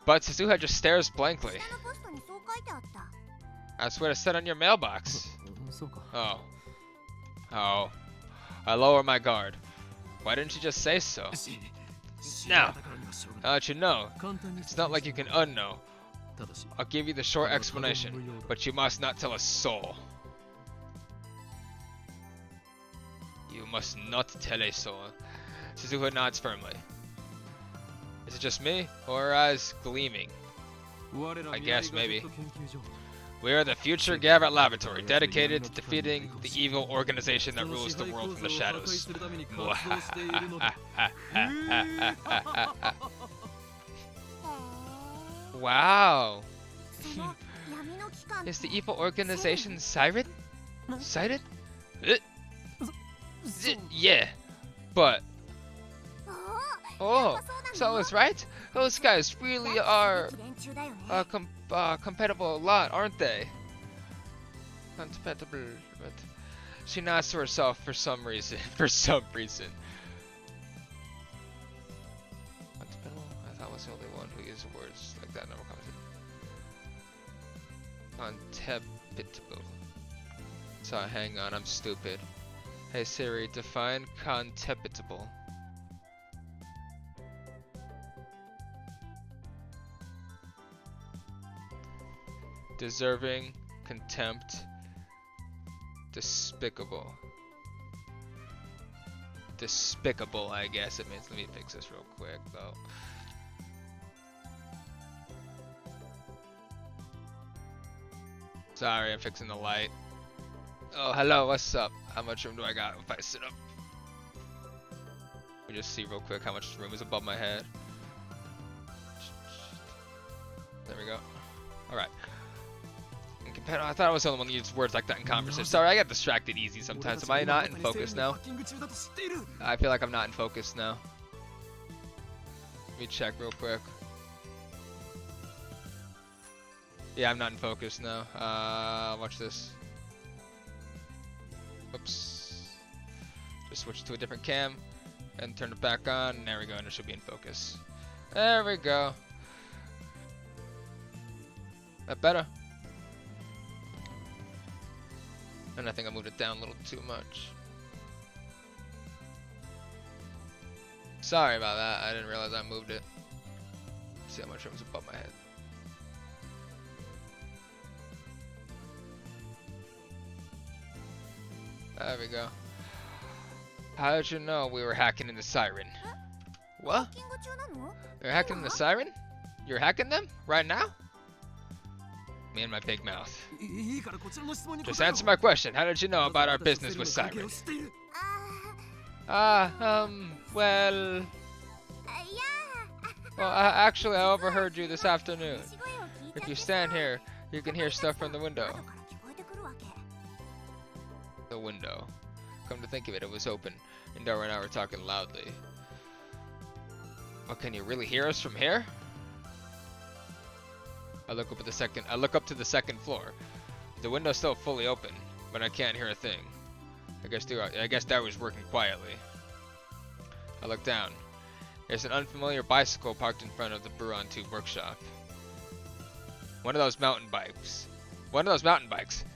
But Suzuha just stares blankly. That's what it said on your mailbox. Oh. Oh. I lower my guard. Why didn't you just say so? Now that you know, it's not like you can unknow. I'll give you the short explanation, but you must not tell a soul. You must not tell a soul. Suzuha nods firmly. Is it just me, or her eyes gleaming? I guess, maybe. We are the future Gabbert Laboratory, dedicated to defeating the evil organization that rules the world from the shadows. Wow. Is the evil organization Siren? Siren? Yeah. But... Oh, so I was right? Those guys really are compatible a lot, aren't they? Compatible, but she nods to herself for some reason. For some reason. Compatible? I thought I was the only one who used words like that. Never commented. Contemptible. So hang on, I'm stupid. Hey Siri, define contemptible. Deserving, contempt, despicable. Despicable, I guess it means. Let me fix this real quick, though. Sorry, I'm fixing the light. Oh, hello, what's up? How much room do I got if I sit up? Let me just see real quick how much room is above my head. There we go. Alright. I thought I was the only one who used words like that in conversation. Sorry, I get distracted easy sometimes. Am I not in focus now? I feel like I'm not in focus now. Let me check real quick. Yeah, I'm not in focus now. Watch this. Oops. Just switch to a different cam and turn it back on. There we go, and it should be in focus. There we go. That better? And I think I moved it down a little too much. Sorry about that. I didn't realize I moved it. See how much room's above my head. There we go. How did you know we were hacking into Siren? What? You're hacking into Siren? You're hacking them? Right now? Me and my big mouth. Just answer my question. How did you know about our business with Siren? Well... Well, actually, I overheard you this afternoon. If you stand here, you can hear stuff from the window. The window. Come to think of it, it was open, and Dara and I were talking loudly. Well, can you really hear us from here? I look up to the second floor. The window's still fully open, but I can't hear a thing. I guess that was working quietly. I look down. There's an unfamiliar bicycle parked in front of the Buron 2 workshop. One of those mountain bikes.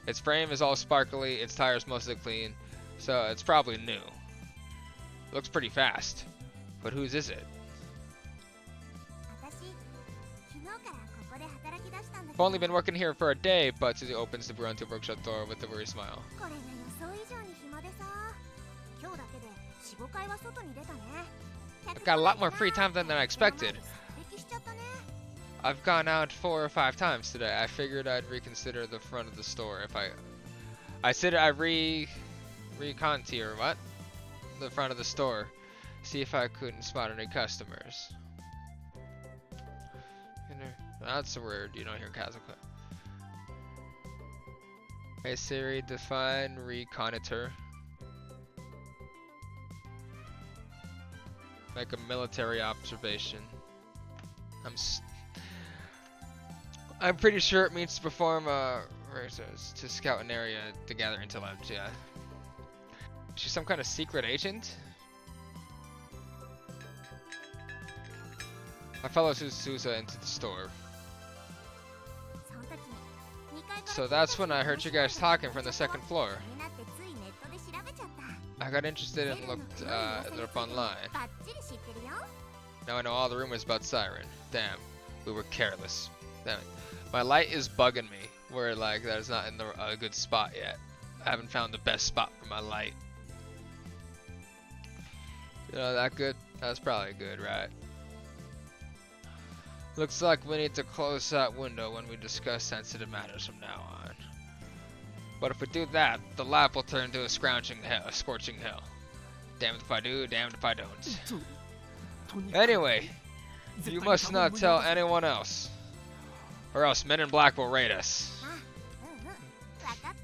Its frame is all sparkly, its tires mostly clean, so it's probably new. It looks pretty fast. But whose is it? I've only been working here for a day, but Susie opens the Buron 2 workshop door with a worried smile. I've got a lot more free time than I expected. I've gone out 4 or 5 times today. I figured I'd reconsider the front of the store if recontour what? The front of the store. See if I couldn't spot any customers. That's a word you don't hear Kazuka. Hey Siri, define reconnoiter. Make a military observation. I'm pretty sure it means to perform to scout an area to gather intel. Yeah. She's some kind of secret agent? I follow Suzusa into the store. So that's when I heard you guys talking from the second floor. I got interested and looked it up online. Now I know all the rumors about Siren. Damn, we were careless. Damn it. My light is bugging me. Where like that is not in a good spot yet. I haven't found the best spot for my light. You know that good? That's probably good, right? Looks like we need to close that window when we discuss sensitive matters from now on. But if we do that, the lab will turn into a scorching hell. Damned if I do, damned if I don't. Anyway, you must not tell anyone else, or else Men in Black will raid us. わかっ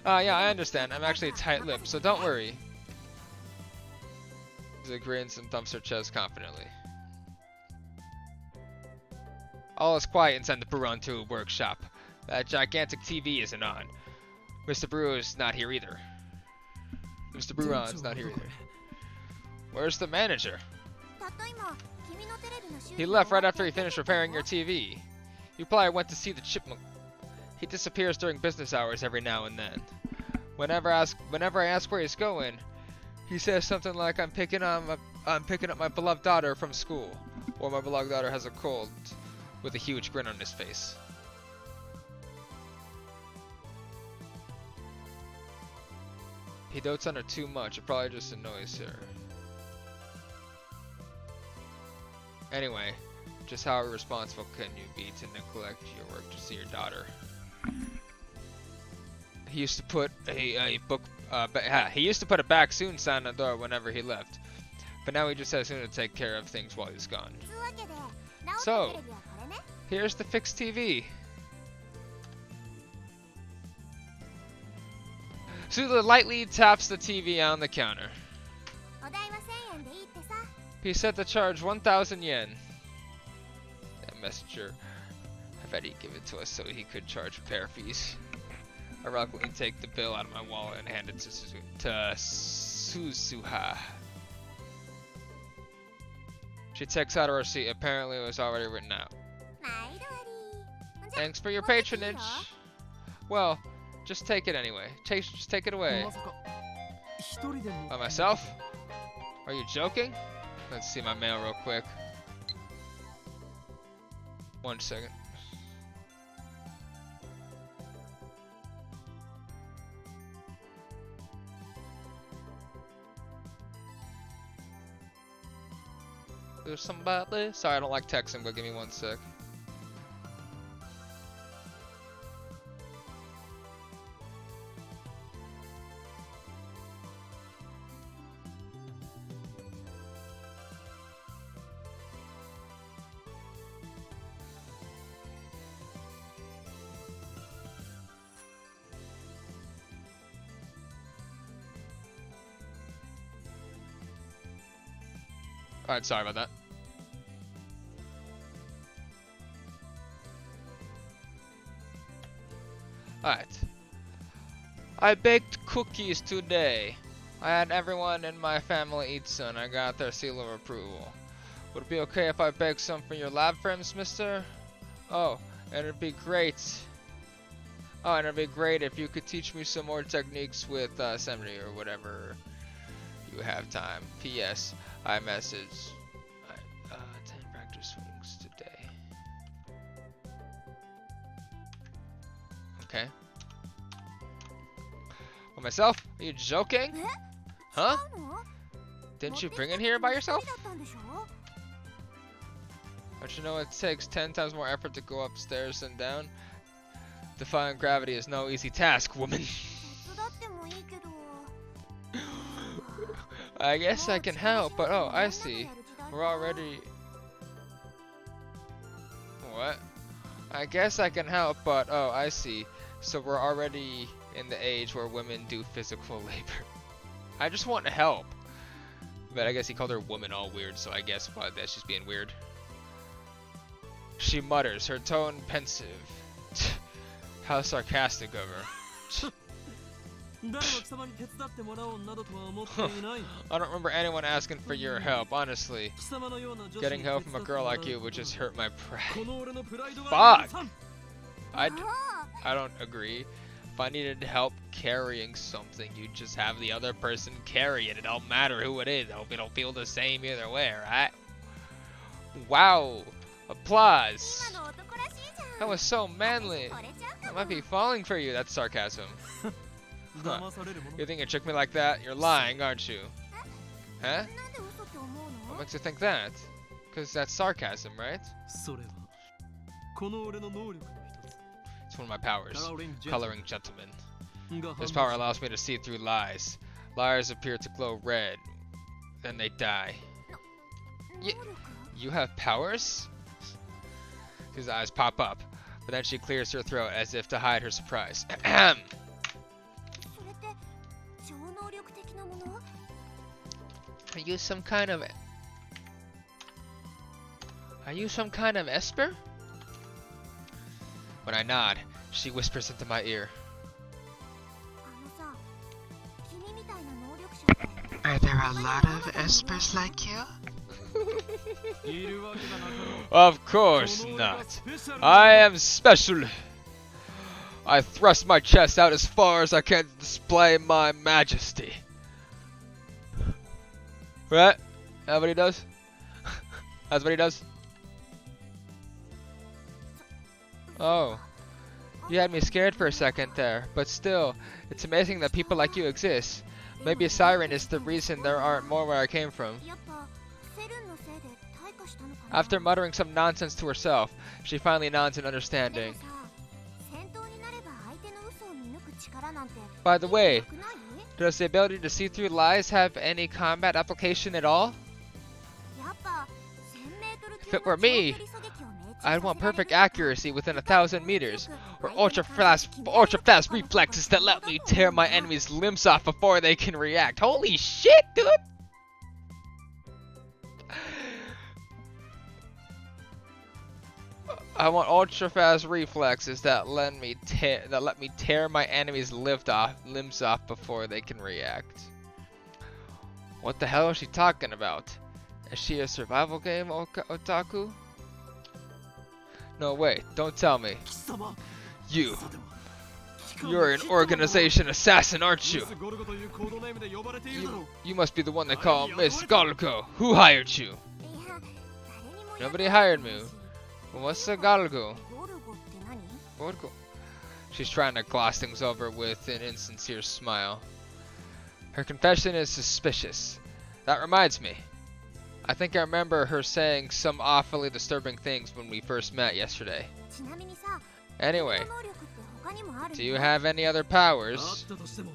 た Yeah, I understand. I'm actually tight-lipped, so don't worry. He grins and thumps her chest confidently. All is quiet inside the Buron 2 workshop. That gigantic TV isn't on. Mr. Brewer's not here either. Mr. Buron's not here either. Where's the manager? たった今君のテレビの修 He 理 left が right 終わ after he って finished repairing your TV. You probably went to see the chipmunk. He disappears during business hours every now and then. Whenever I ask where he's going, he says something like, I'm picking up my beloved daughter from school, or my beloved daughter has a cold, with a huge grin on his face. He dotes on her too much. It probably just annoys her. Anyway, just how irresponsible can you be to neglect your work to see your daughter? He used to put he used to put a back soon sign on the door whenever he left, but now he just has soon to take care of things while he's gone. つうわけで直った So, テレビはこれね here's the fixed TV. Sula lightly taps the TV on the counter. お代は1000円でいいってさ He said to charge 1,000 yen. That messenger, I bet he'd give it to us so he could charge repair fees. I reluctantly take the bill out of my wallet and hand it to Suzuha. She takes out a receipt. Apparently, it was already written out. 毎度あり Thanks for your 持ってきていいよ patronage. Well, just take it anyway. Just take it away. まさか一人でも By myself? Are you joking? Let's see my mail real quick. 1 second. There's somebody. Sorry, I don't like texting, but give me 1 sec. Alright, sorry about that. Alright. I baked cookies today. I had everyone in my family eat some. I got their seal of approval. Would it be okay if I baked some for your lab friends, mister? Oh, and it'd be great. Oh, and it'd be great if you could teach me some more techniques with Semri or whatever you have time. P.S. I message 10 practice swings today. Okay. By myself? Are you joking? え Huh? 違うの Didn't you 持ってき bring た it 時 here by に一人 yourself? だったんでしょ Don't you know it takes 10 times more effort to go upstairs than down? Defying gravity is no easy task, woman. 手伝ってもいいけど I guess I can help, but oh, I see. We're already... What? I guess I can help, but oh, I see. So we're already in the age where women do physical labor. I just want to help. But I guess he called her woman all weird, so I guess well, that's just being weird. She mutters, her tone pensive. How sarcastic of her. 誰も貴様に手伝ってもらおうなどとは思っていない I don't remember anyone asking for your help, honestly. 貴様のような女子に Getting help from a 手伝って girl もらう like you would just hurt my pride. この俺のプライドは Fuck! 許さん I あ don't agree. If I needed help carrying something, you just have the other person carry it. It don't matter who it is. I hope it'll feel the same either way, right? Wow! Applause! 今の男らしいじゃん That was so manly. 惚れちゃう I か might も be falling for you. That's sarcasm. 騙されるもの You think you tricked me like that? You're lying, aren't you? Huh? なんで嘘って思う What の makes you think that? Because that's sarcasm, right? それはこの俺の能力の一つ It's one of my powers. Coloring gentleman. が This 判 power 明 allows me to see through lies. Liars appear to glow red. Then they die. 能力 You have powers? His eyes pop up, but then she clears her throat as if to hide her surprise. それって超能力的なもの Are you some kind of... Are you some kind of esper? When I nod, she whispers into my ear. あのさ君みたいな能力者って Are there a lot of espers like you? いるわけがなかろう Of course not. I am special. I thrust my chest out as far as I can to display my majesty. Right? That's what he does? That's what he does? Oh. You had me scared for a second there, but still, it's amazing that people like you exist. Maybe a siren is the reason there aren't more where I came from. やっぱセルンのせいで退化したのかな After muttering some nonsense to herself, she finally nods in でも understanding. さ戦闘になれば相手の嘘を見抜く力なんて By the way, なくない does the ability to see through lies have any combat application at all? やっぱ1000メートル If 級 it の were me, 長距離狙撃を命中 I'd さ want せられ perfect る accuracy within 1,000 meters, or ultra fast reflexes that let me tear my enemy's limbs off before they can react. Holy shit, dude! I want ultra fast reflexes that let me tear my enemy's limbs off before they can react. What the hell is she talking about? Is she a survival game otaku? No, wait, don't tell me. 貴様 You, さては機関の you're an ヒットマンだ organization assassin, aren't ミ you? スゴルゴというコードネームで呼ばれているだろう You must be the one they call Miss Galgo. Who hired you? いや誰にも Nobody 雇われ hired ない me. し What's a Galgo? ゴルゴって何 Galgo. She's trying to gloss things over with an insincere smile. Her confession is suspicious. That reminds me. I think I remember her saying some awfully disturbing things when we first met yesterday. ちなみにさ Anyway, 能力って他にもある do you have any other powers? あったとしても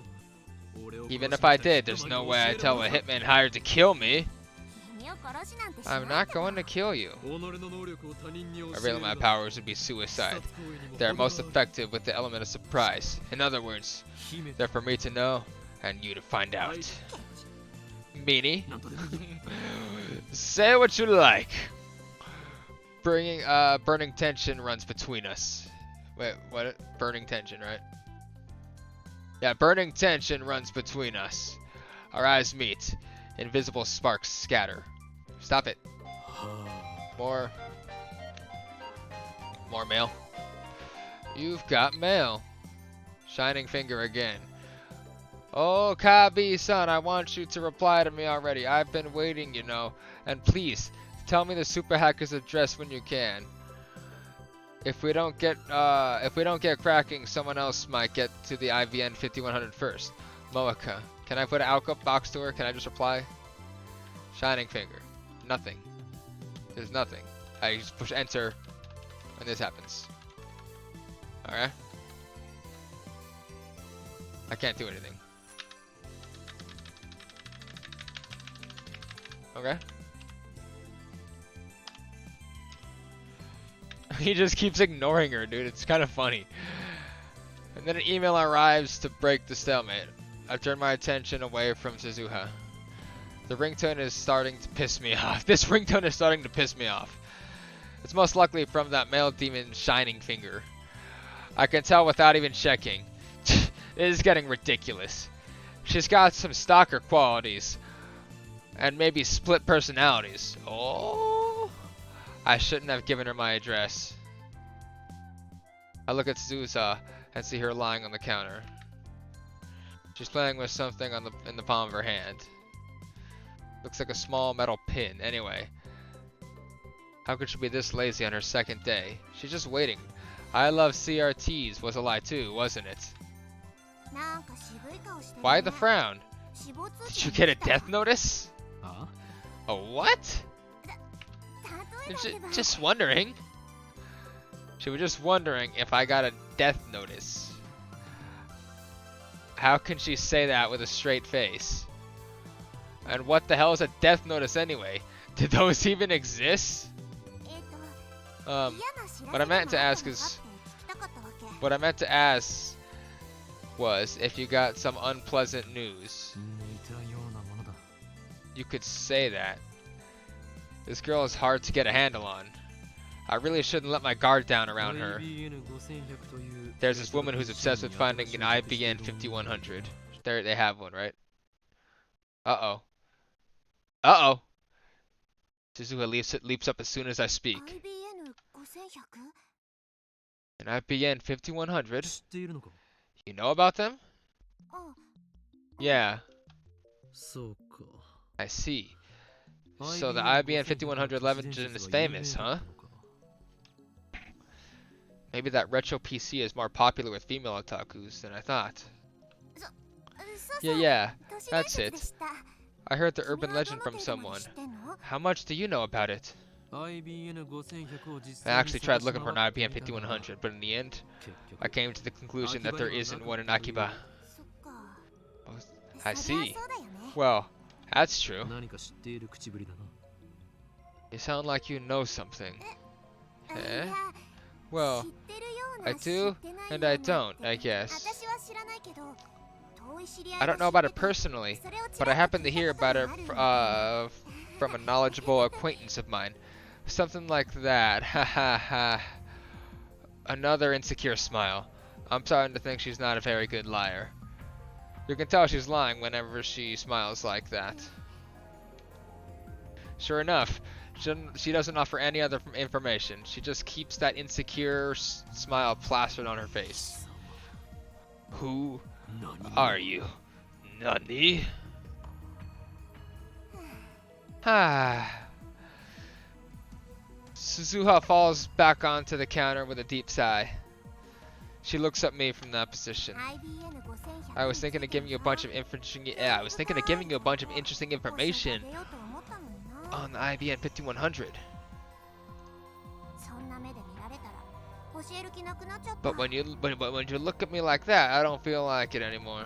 俺を Even 殺 if I した did, ヒッ there's トマ no ン way が I'd 教え tell る a はず hitman hired to kill me. 君を殺しなんてしない I'm け not ど going to kill you. 己の能力を他人に教 I え really る my のだ powers would be 自 suicide. 殺行為にも They're 程が most ある effective with the element of surprise. In other words, 姫 they're for me to know and you to find out. Meanie, なんとでも言え say what you like. Burning tension runs between us. Wait, what? Burning tension, right? Yeah, burning tension runs between us. Our eyes meet. Invisible sparks scatter. Stop it. More mail. You've got mail. Shining finger again. Oh, Kabi-san, I want you to reply to me already. I've been waiting, you know. And please, tell me the super hacker's address when you can. If we don't get cracking, someone else might get to the IVN 5100 first. Moeka. Can I put an outlook box to her? Can I just reply? Shining finger. Nothing. There's nothing. I just push enter and this happens. Alright. I can't do anything. Okay. He just keeps ignoring her, dude. It's kind of funny. And then an email arrives to break the stalemate. I turn my attention away from Suzuha. The ringtone is starting to piss me off. This ringtone is starting to piss me off. It's most likely from that male demon Shining Finger. I can tell without even checking. It is getting ridiculous. She's got some stalker qualities. And maybe split personalities. Oh, I shouldn't have given her my address. I look at Suzuha and see her lying on the counter. She's playing with something in the palm of her hand. Looks like a small metal pin. Anyway, how could she be this lazy on her second day? She's just waiting. I love CRTs was a lie too, wasn't it? なんか渋い顔してるね Why the frown? 死亡通 Did 知 you が get a 来た death notice? あ A what? 単 Just wondering. She was just wondering if I got a death notice. How can she say that with a straight face? And what the hell is a death notice anyway? Did those even exist? What I meant to ask was if you got some unpleasant news. You could say that. This girl is hard to get a handle on. I really shouldn't let my guard down around her. There's this woman who's obsessed with finding an IBN 5100. There, they have one, right? Uh-oh. Uh-oh. Suzuha leaps up as soon as I speak. An IBN 5100? You know about them? Yeah. I see. So the IBN 5100 legend is famous, huh? Maybe that retro PC is more popular with female otakus than I thought. Yeah, that's it. I heard the urban legend from someone. How much do you know about it? I actually tried looking for an IBN 5100, but in the end, I came to the conclusion that there isn't one in Akiba. Oh, I see. Well, that's true. You sound like you know something. Eh? Well, I do, and I don't, I guess. I don't know about it personally, but I happened to hear about it from a knowledgeable acquaintance of mine. Something like that. Ha ha ha. Another insecure smile. I'm starting to think she's not a very good liar. You can tell she's lying whenever she smiles like that. Sure enough, she doesn't offer any other information. She just keeps that insecure smile plastered on her face. Who are you? Nani? Suzuha falls back onto the counter with a deep sigh. She looks at me from that position. I was thinking of giving you a bunch of interesting information on the IBN 5100. But when you look at me like that, I don't feel like it anymore.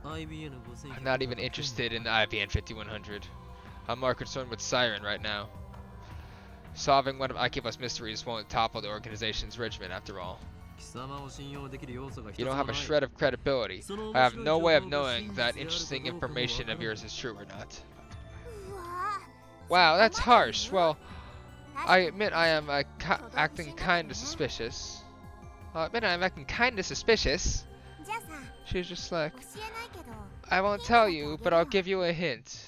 I'm not even interested in the IBN 5100. I'm more concerned with Siren right now. Solving one of Akiba's mysteries won't topple the organization's regiment after all. You don't have a shred of credibility. I have no way of knowing that interesting information of yours is true or not. Wow, that's harsh. Well, I admit I am acting kinda suspicious. She's just like, I won't tell you, but I'll give you a hint.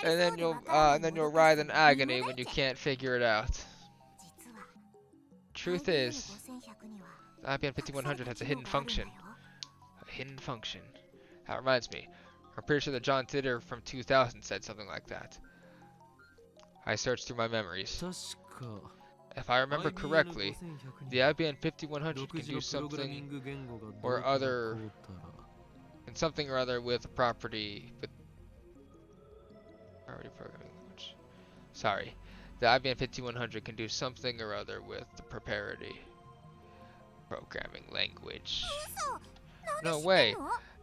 And then you'll writhe in agony when you can't figure it out. Truth is, IBN 5100 has a hidden function. A hidden function. That reminds me. I'm pretty sure that John Titter from 2000 said something like that. I searched through my memories. If I remember correctly, the IBN 5100 can do something or other, with a property programming language. Sorry, the IBN 5100 can do something or other with the proprietary programming language. No way!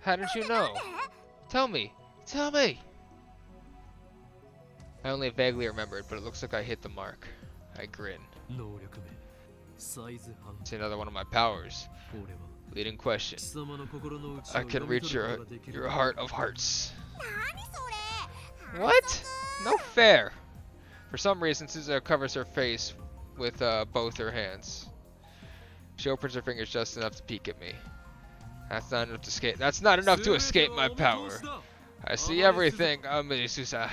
How did you know? Tell me! Tell me! I only vaguely remembered, but it looks like I hit the mark. I grin. It's another one of my powers. Leading question. I can reach your heart of hearts. What? No fair. For some reason, Suzuha covers her face with both her hands. She opens her fingers just enough to peek at me. That's not enough to escape. That's not enough to escape my power. I see everything, Suzuha.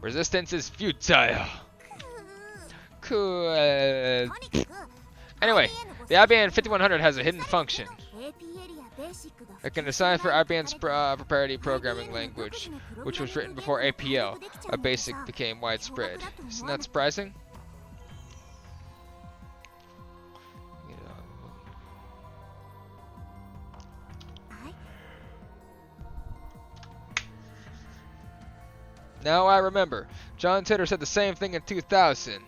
Resistance is futile. Cool. Anyway, the IBN 5100 has a hidden function. It can assign for IBN's proprietary programming language, which was written before APL, a basic became widespread. Isn't that surprising? Now I remember. John Titor said the same thing in 2000.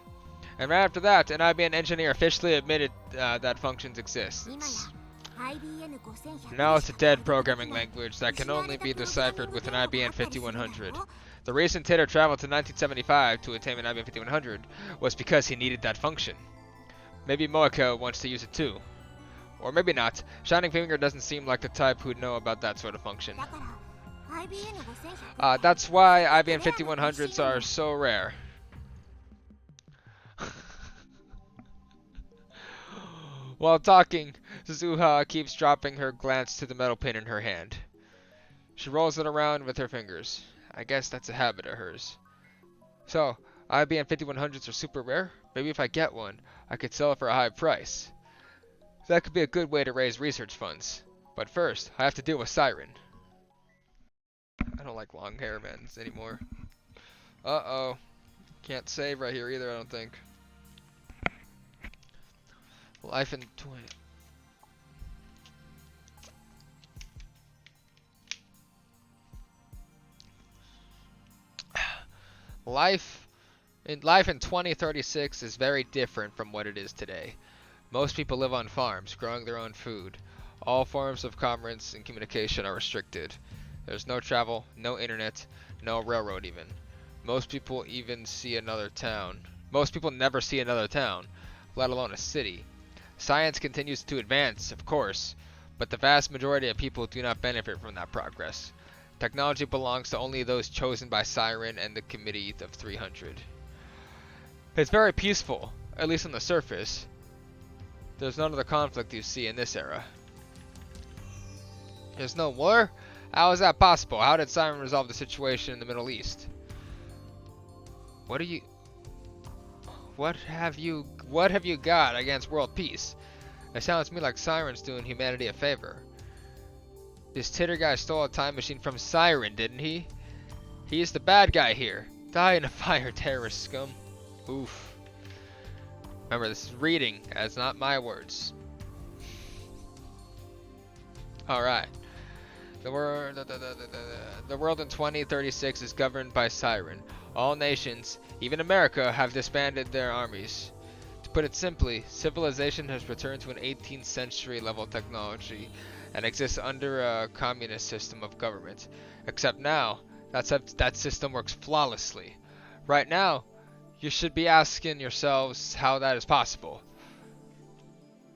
And right after that, an IBM engineer officially admitted that functions exist. Now it's a dead programming language that can only be deciphered with an IBM 5100. The reason Titor traveled to 1975 to attain an IBM 5100 was because he needed that function. Maybe Moeko wants to use it too. Or maybe not. Shining Finger doesn't seem like the type who'd know about that sort of function. That's why IBM 5100s are so rare. While talking, Suzuha keeps dropping her glance to the metal pin in her hand. She rolls it around with her fingers. I guess that's a habit of hers. So, IBM 5100s are super rare? Maybe if I get one, I could sell it for a high price. That could be a good way to raise research funds. But first, I have to deal with Siren. I don't like long hair men anymore. Uh-oh. Can't save right here either, I don't think. Life in 20... Life in 2036 is very different from what it is today. Most people live on farms, growing their own food. All forms of commerce and communication are restricted. There's no travel, no internet, no railroad even. Most people never see another town, let alone a city. Science continues to advance, of course, but the vast majority of people do not benefit from that progress. Technology belongs to only those chosen by Siren and the Committee of 300. It's very peaceful, at least on the surface. There's none of the conflict you see in this era. There's no war? How is that possible? How did Siren resolve the situation in the Middle East? What have you got against world peace? It sounds to me like Siren's doing humanity a favor. This Titter guy stole a time machine from Siren, didn't he? He's the bad guy here. Die in a fire, terrorist scum. Oof. Remember, this is reading, as not my words. Alright. The world in 2036 is governed by Siren. All nations, even America, have disbanded their armies. To put it simply, civilization has returned to an 18th century level technology and exists under a communist system of government. Except now, that system works flawlessly. Right now, you should be asking yourselves how that is possible.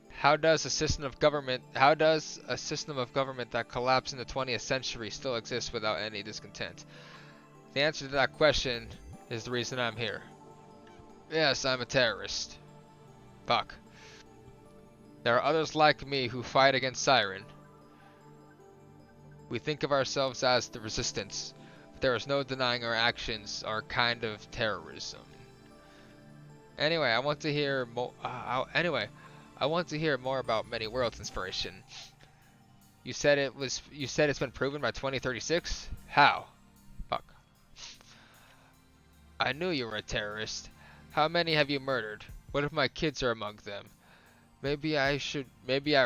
How does a system of government that collapsed in the 20th century still exist without any discontent? The answer to that question is the reason I'm here. Yes, I'm a terrorist. Fuck. There are others like me who fight against Siren. We think of ourselves as the resistance, but there is no denying our actions are kind of terrorism. Anyway, I want to hear more about Many Worlds inspiration. You said it's been proven by 2036? How? Fuck. I knew you were a terrorist. How many have you murdered? What if my kids are among them? Maybe I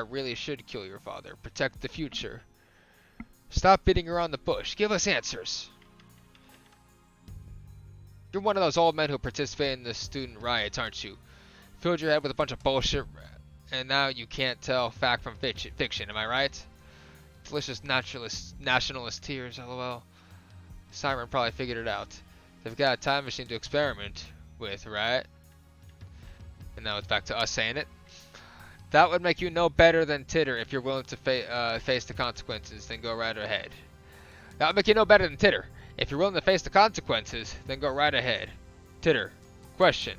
really should kill your father. Protect the future. Stop beating around the bush. Give us answers. You're one of those old men who participated in the student riots, aren't you? Filled your head with a bunch of bullshit, and now you can't tell fact from fiction, am I right? Delicious nationalist tears, lol. Siren probably figured it out. They've got a time machine to experiment with, right? And now it's back to us saying it. That would make you no better than Titter if you're willing to face the consequences, then go right ahead. That would make you no better than Titter. If you're willing to face the consequences, then go right ahead. Titter. Question.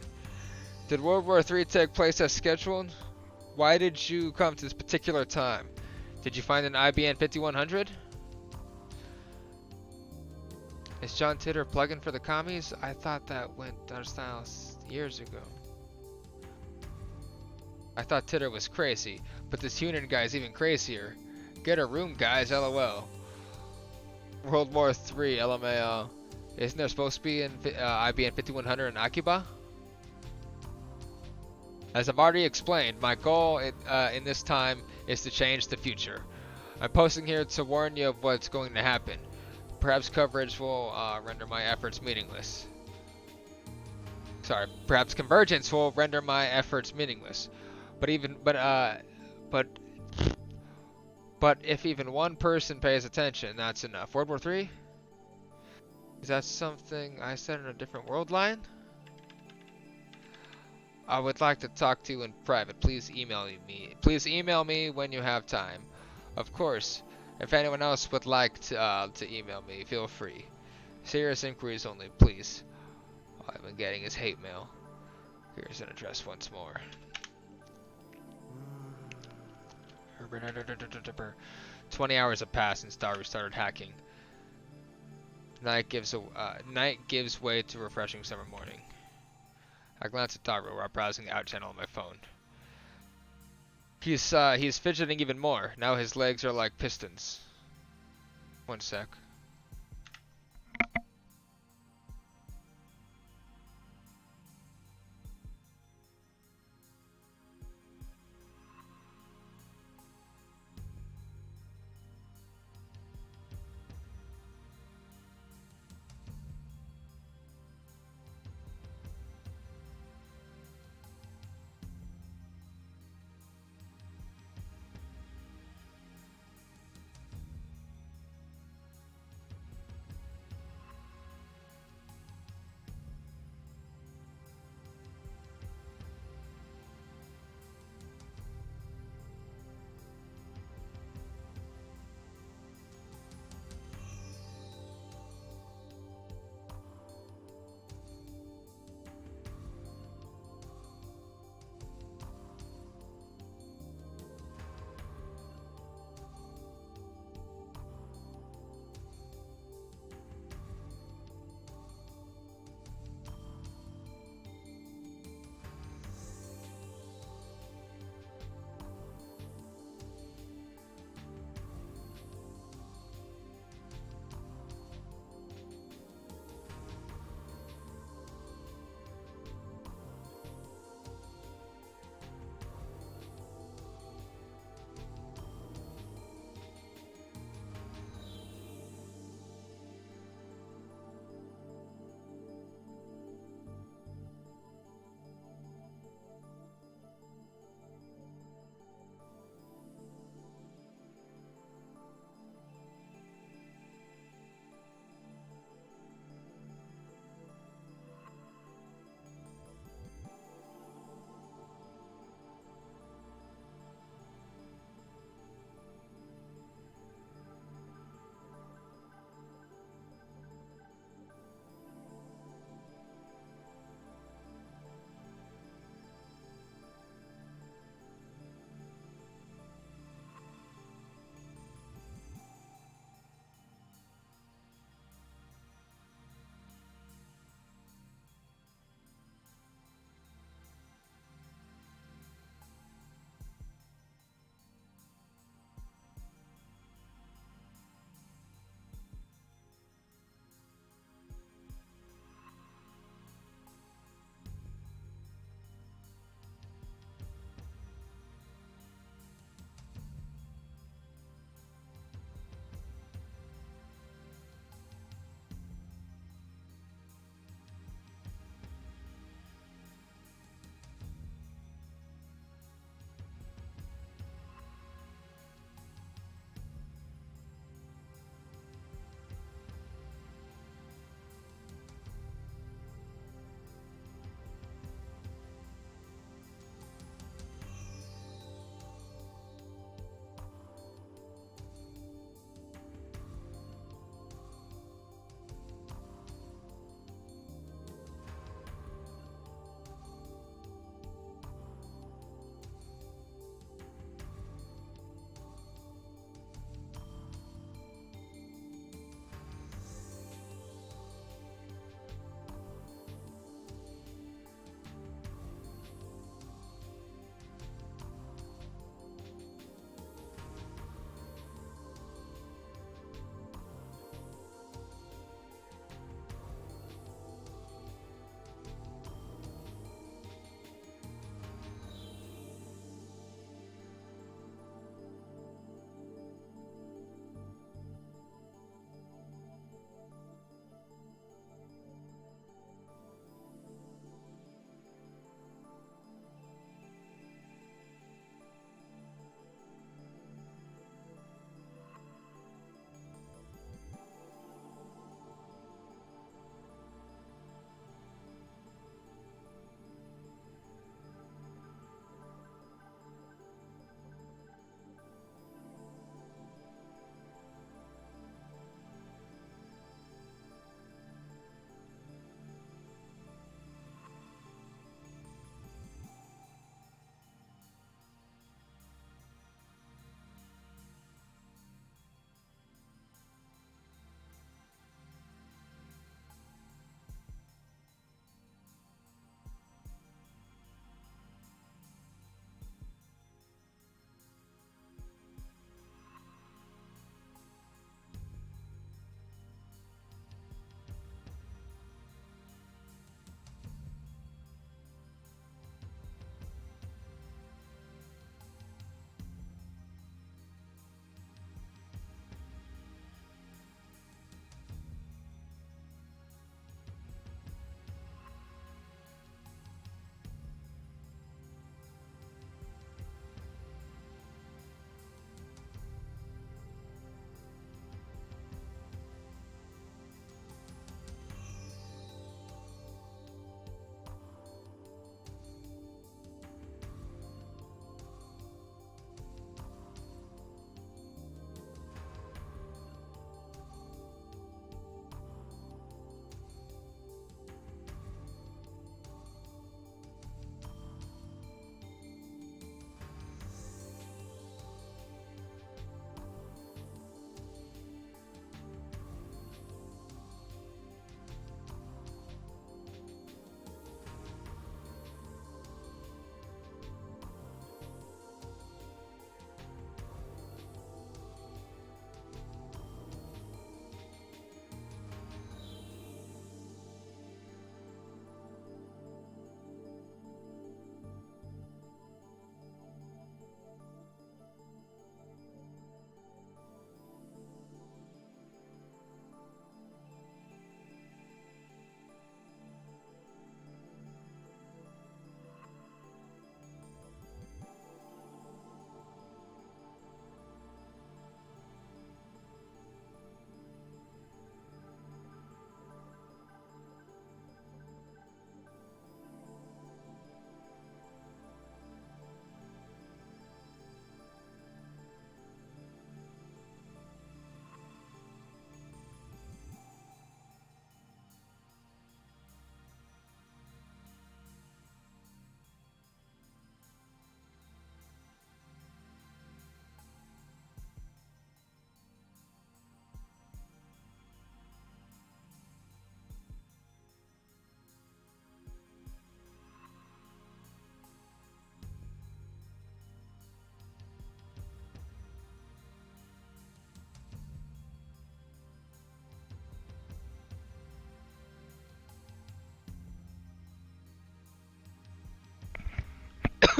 Did World War III take place as scheduled? Why did you come to this particular time? Did you find an IBM 5100? Is John Titter plugging for the commies? I thought that went out of style years ago. I thought Titter was crazy, but this Hunan guy's even crazier. Get a room, guys, lol. World War III, LMAO. Isn't there supposed to be an IBM 5100 in Akiba? As I've already explained, my goal in this time is to change the future. I'm posting here to warn you of what's going to happen. Perhaps coverage will render my efforts meaningless. Sorry, perhaps convergence will render my efforts meaningless. But if even one person pays attention, that's enough. World War III? Is that something I said in a different world line? I would like to talk to you in private. Please email me. Please email me when you have time. Of course, if anyone else would like to email me, feel free. Serious inquiries only, please. All I've been getting is hate mail. Here's an address once more. 20 hours have passed since Daru started hacking. Night gives way to refreshing summer morning. I glance at Daru while browsing the out channel on my phone. He's fidgeting even more. Now his legs are like pistons. One sec.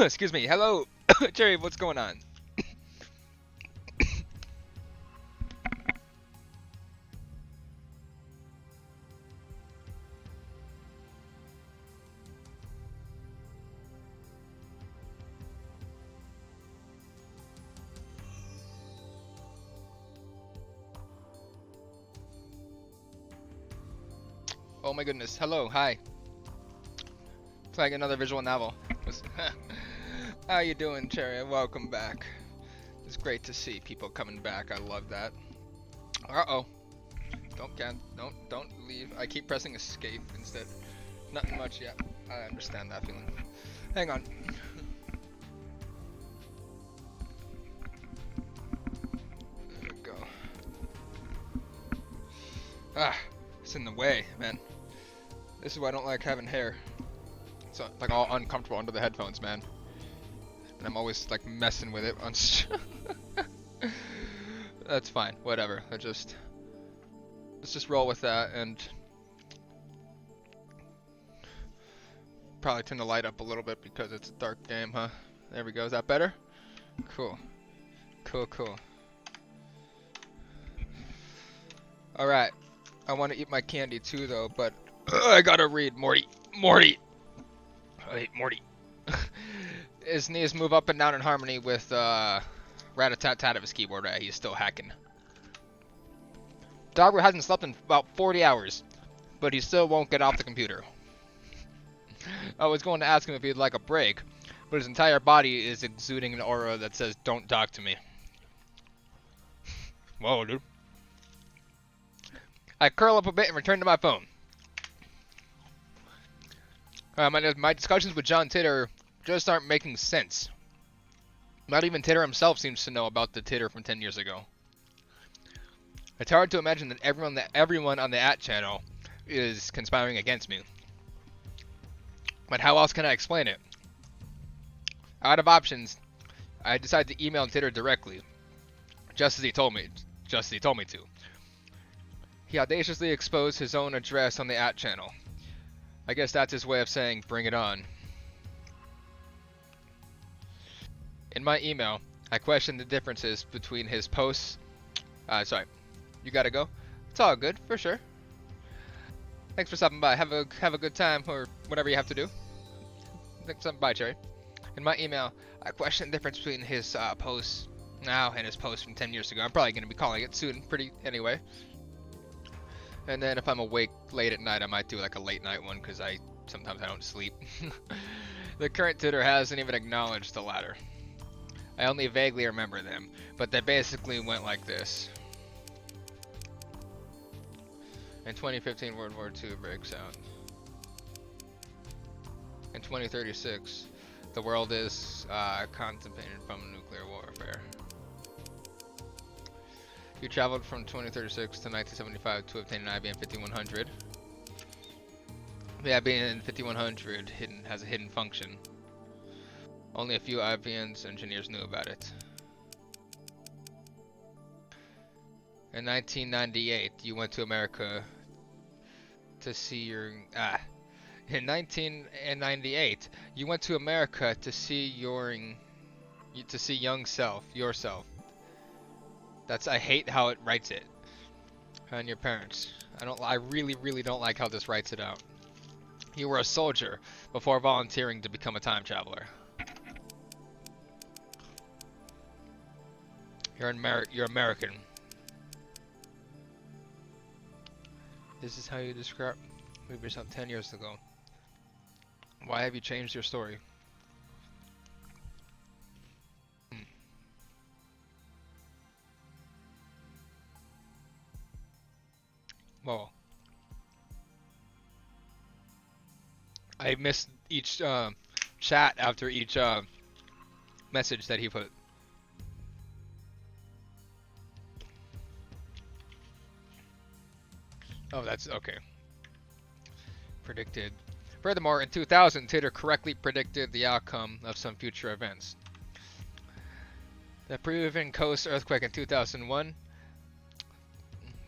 Excuse me. Hello, Jerry. What's going on? Oh my goodness. Hello. Hi. Playing another visual novel. How you doing, Cherry? Welcome back. It's great to see people coming back. I love that. Uh-oh. Don't leave. I keep pressing escape instead. Nothing much yet. I understand that feeling. Hang on. There we go. Ah, it's in the way, man. This is why I don't like having hair. It's like all uncomfortable under the headphones, man. And I'm always like messing with it on. That's fine. Whatever. Let's just roll with that and probably turn the light up a little bit because it's a dark game, huh? There we go. Is that better? Cool. Cool. All right. I want to eat my candy too, though, but I gotta read Morty. I hate Morty. His knees move up and down in harmony with rat-a-tat-tat of his keyboard. He's still hacking. Dogger hasn't slept in about 40 hours, but he still won't get off the computer. I was going to ask him if he'd like a break, but his entire body is exuding an aura that says, "Don't talk to me." Whoa, dude. I curl up a bit and return to my phone. My discussions with John Titter just aren't making sense. Not even Titter himself seems to know about the Titter from 10 years ago. It's hard to imagine that everyone on the channel is conspiring against me. But how else can I explain it? Out of options, I decided to email Titter directly, just as he told me to. He audaciously exposed his own address on the channel. I guess that's his way of saying, bring it on. In my email, I questioned the differences between his posts. Sorry, you gotta go? It's all good, for sure. Thanks for stopping by. Have a good time, or whatever you have to do. Thanks for stopping by, Cherry. In my email, I questioned the difference between his posts now and his posts from 10 years ago. I'm probably gonna be calling it soon, anyway. And then if I'm awake late at night, I might do like a late night one, because sometimes I don't sleep. The current tutor hasn't even acknowledged the latter. I only vaguely remember them, but they basically went like this. In 2015, World War II breaks out. In 2036, the world is contemplated from nuclear warfare. You traveled from 2036 to 1975 to obtain an IBM 5100. The IBM 5100 has a hidden function. Only a few IBM engineers knew about it. In 1998, you went to America to see your In 1998, you went to America to see yourself. I hate how it writes it. And your parents. I really don't like how this writes it out. You were a soldier before volunteering to become a time traveler. You're American. This is how you describe yourself 10 years ago. Why have you changed your story? Well, I missed each chat after each message that he put. Oh, that's okay. Predicted. Furthermore, in 2000, Titter correctly predicted the outcome of some future events. The Peruvian coast earthquake in 2001,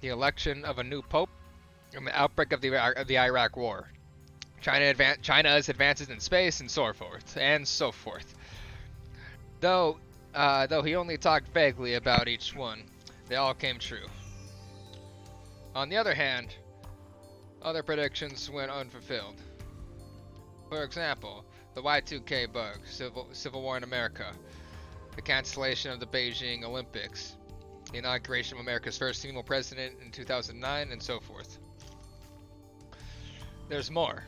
the election of a new pope, and the outbreak of the Iraq War. China's advances in space, and so forth. Though he only talked vaguely about each one, they all came true. On the other hand, other predictions went unfulfilled. For example, the Y2K bug, Civil War in America, the cancellation of the Beijing Olympics, the inauguration of America's first female president in 2009, and so forth. There's more,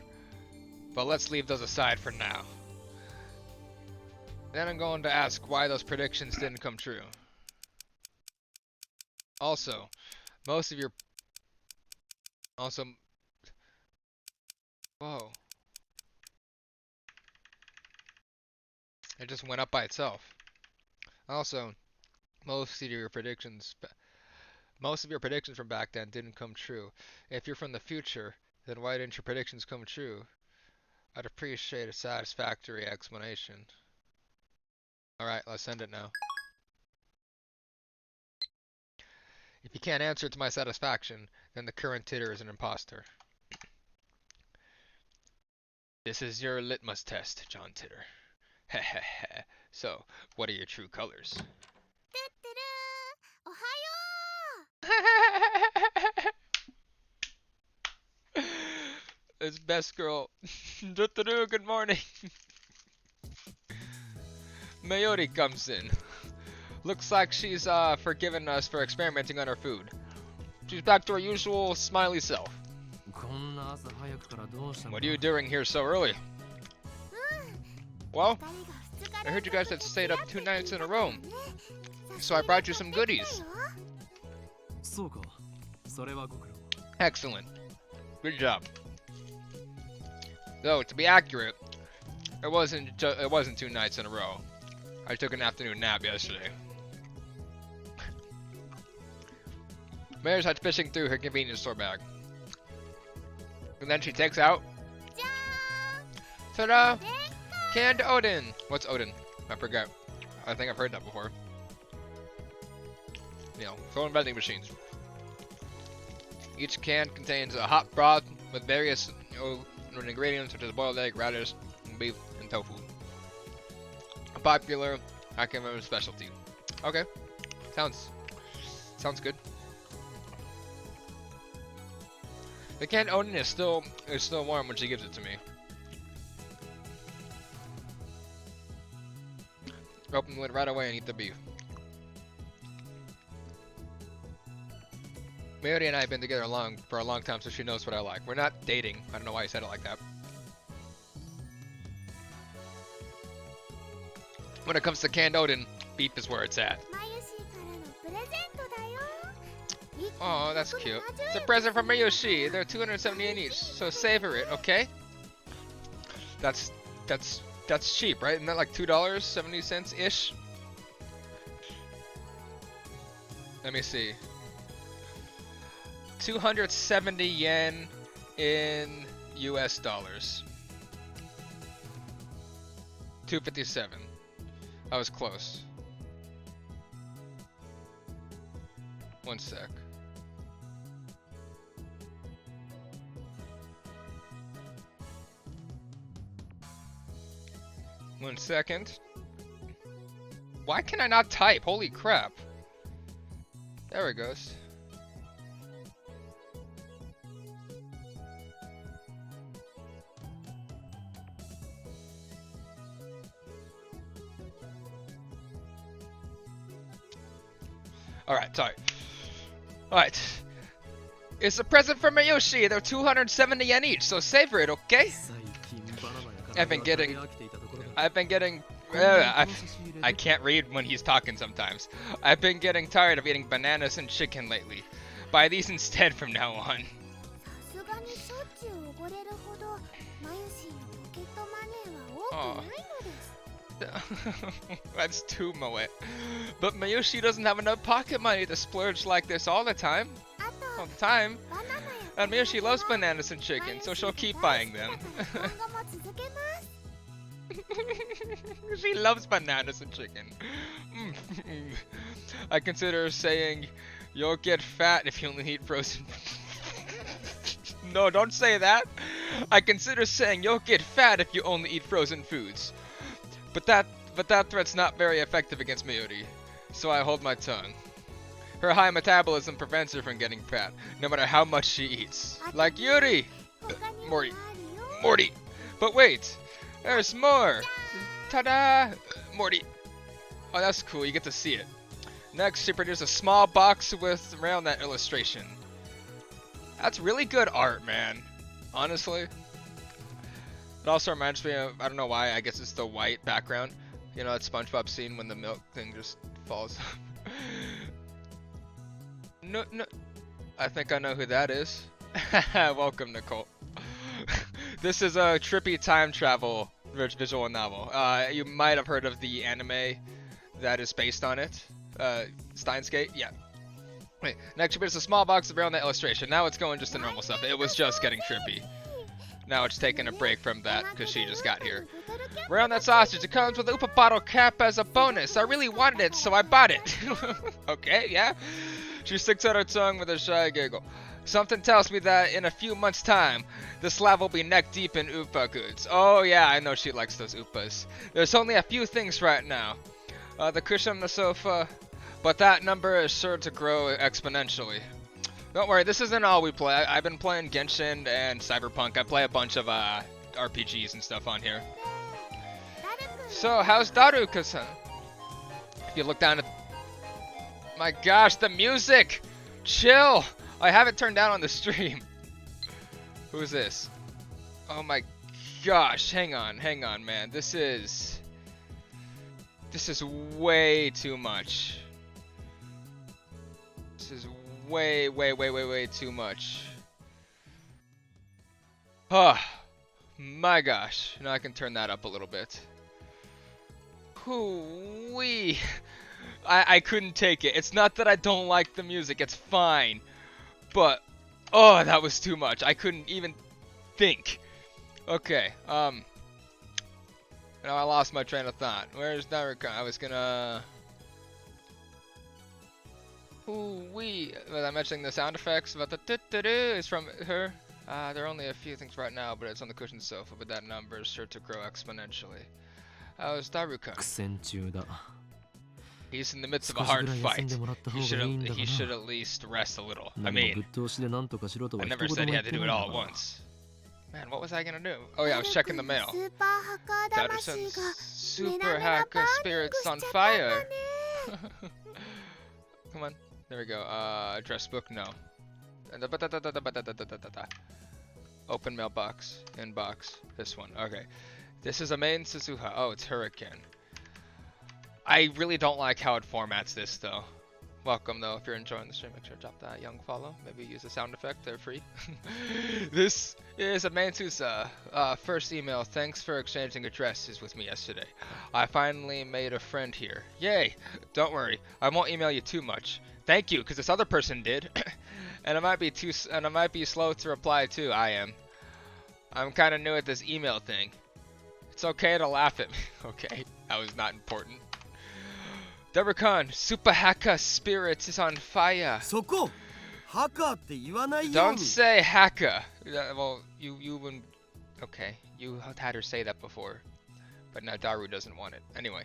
but let's leave those aside for now. Then I'm going to ask why those predictions didn't come true. Also, whoa. It just went up by itself. Also, most of your predictions from back then didn't come true. If you're from the future, then why didn't your predictions come true? I'd appreciate a satisfactory explanation. Alright, let's send it now. If you can't answer to my satisfaction, then the current Titter is an imposter. This is your litmus test, John Titter. Heh. So, what are your true colors? It's best girl. Good morning. Mayori comes in. Looks like she's forgiven us for experimenting on her food. She's back to her usual smiley self. What are you doing here so early? Well, I heard you guys had stayed up 2 nights in a row, so I brought you some goodies. Excellent. Good job. Though, to be accurate, it wasn't 2 nights in a row. I took an afternoon nap yesterday. Mayor's had fishing through her convenience store bag. And then she takes out... Ta-da! Canned Odin! What's Odin? I forgot. I think I've heard that before. You know, phone vending machines. Each can contains a hot broth with various ingredients such as boiled egg, radish, beef, and tofu. A popular Akama's specialty. Okay. Sounds good. The canned Odin is still warm when she gives it to me. Open the lid right away and eat the beef. Mayuri and I have been together for a long time, so she knows what I like. We're not dating. I don't know why I said it like that. When it comes to canned Odin, beef is where it's at. Oh, that's cute. It's a present from Mayushi. They're 270 yen each, so savor it, okay? That's cheap, right? Isn't that like $2.70 ish? Let me see. 270 yen in US dollars. 257. I was close. One sec. One second. Why can I not type? Holy crap. There it goes. Alright, sorry. Alright. It's a present from Mayoshi. They're 270 yen each, so savor it, okay? I've been getting... I can't read when he's talking sometimes. I've been getting tired of eating bananas and chicken lately. Buy these instead from now on. Oh. That's too moe. But Mayushi doesn't have enough pocket money to splurge like this all the time. And Mayushi loves bananas and chicken, so she'll keep buying them. She loves bananas and chicken. I consider saying, you'll get fat if you only eat frozen. No, don't say that. I consider saying you'll get fat if you only eat frozen foods. But but that threat's not very effective against Miyuri, so I hold my tongue. Her high metabolism prevents her from getting fat, no matter how much she eats. Like Yuri! Morty! But wait! There's more! Ta-da! Morty! Oh, that's cool, you get to see it. Next, she produced a small box with around that illustration. That's really good art, man. Honestly. It also reminds me of, I don't know why, I guess it's the white background. You know that SpongeBob scene when the milk thing just falls. No, I think I know who that is. Welcome, Nicole. This is a trippy time travel visual novel. You might have heard of the anime that is based on it. Steins Gate? Yeah. Wait, next there's a small box around that illustration. Now it's going just to normal stuff. It was just getting trippy. Now it's taking a break from that because she just got here. Around that sausage, it comes with a Oopa bottle cap as a bonus. I really wanted it, so I bought it. Okay, yeah. She sticks out her tongue with a shy giggle. Something tells me that in a few months' time, this lab will be neck deep in Oopa goods. Oh yeah, I know she likes those Oopas. There's only a few things right now. The cushion on the sofa, but that number is sure to grow exponentially. Don't worry, this isn't all we play. I've been playing Genshin and Cyberpunk. I play a bunch of RPGs and stuff on here. So, how's Daruka-san? If you look down at... My gosh, the music! Chill! I have it turned down on the stream. Who's this? Oh my gosh, hang on, man. This is way too much. This is way too much. Oh my gosh. Now I can turn that up a little bit. Hoo-wee. I couldn't take it. It's not that I don't like the music, it's fine. But, oh, that was too much. I couldn't even think. Okay, now I lost my train of thought. Where's Daruka? I was gonna... Ooh-wee. Was I mentioning the sound effects? But the do-do-do is from her. There are only a few things right now, but it's on the cushion sofa, but that number is sure to grow exponentially. How's Daruka? He's in the midst of a hard fight. He should at least rest a little. I mean, I never said he had to do it all at once. Man, what was I gonna do? Oh yeah, I was checking the mail. Darusan's super hacker spirits on fire. Come on. There we go. Address book, no. Open mailbox. Inbox. This one. Okay. This is a main Suzuha. Oh, it's Hurricane. I really don't like how it formats this, though. Welcome, though. If you're enjoying the stream, make sure to drop that young follow. Maybe use a sound effect. They're free. This is a Mantusa. First email. Thanks for exchanging addresses with me yesterday. I finally made a friend here. Yay! Don't worry. I won't email you too much. Thank you, because this other person did. And I might be slow to reply too. I am. I'm kind of new at this email thing. It's okay to laugh at me. Okay, that was not important. Deborah-kun, Super Haka Spirits is on fire. Don't say Haka. Well, you wouldn't... Okay, you had her say that before. But now Daru doesn't want it. Anyway,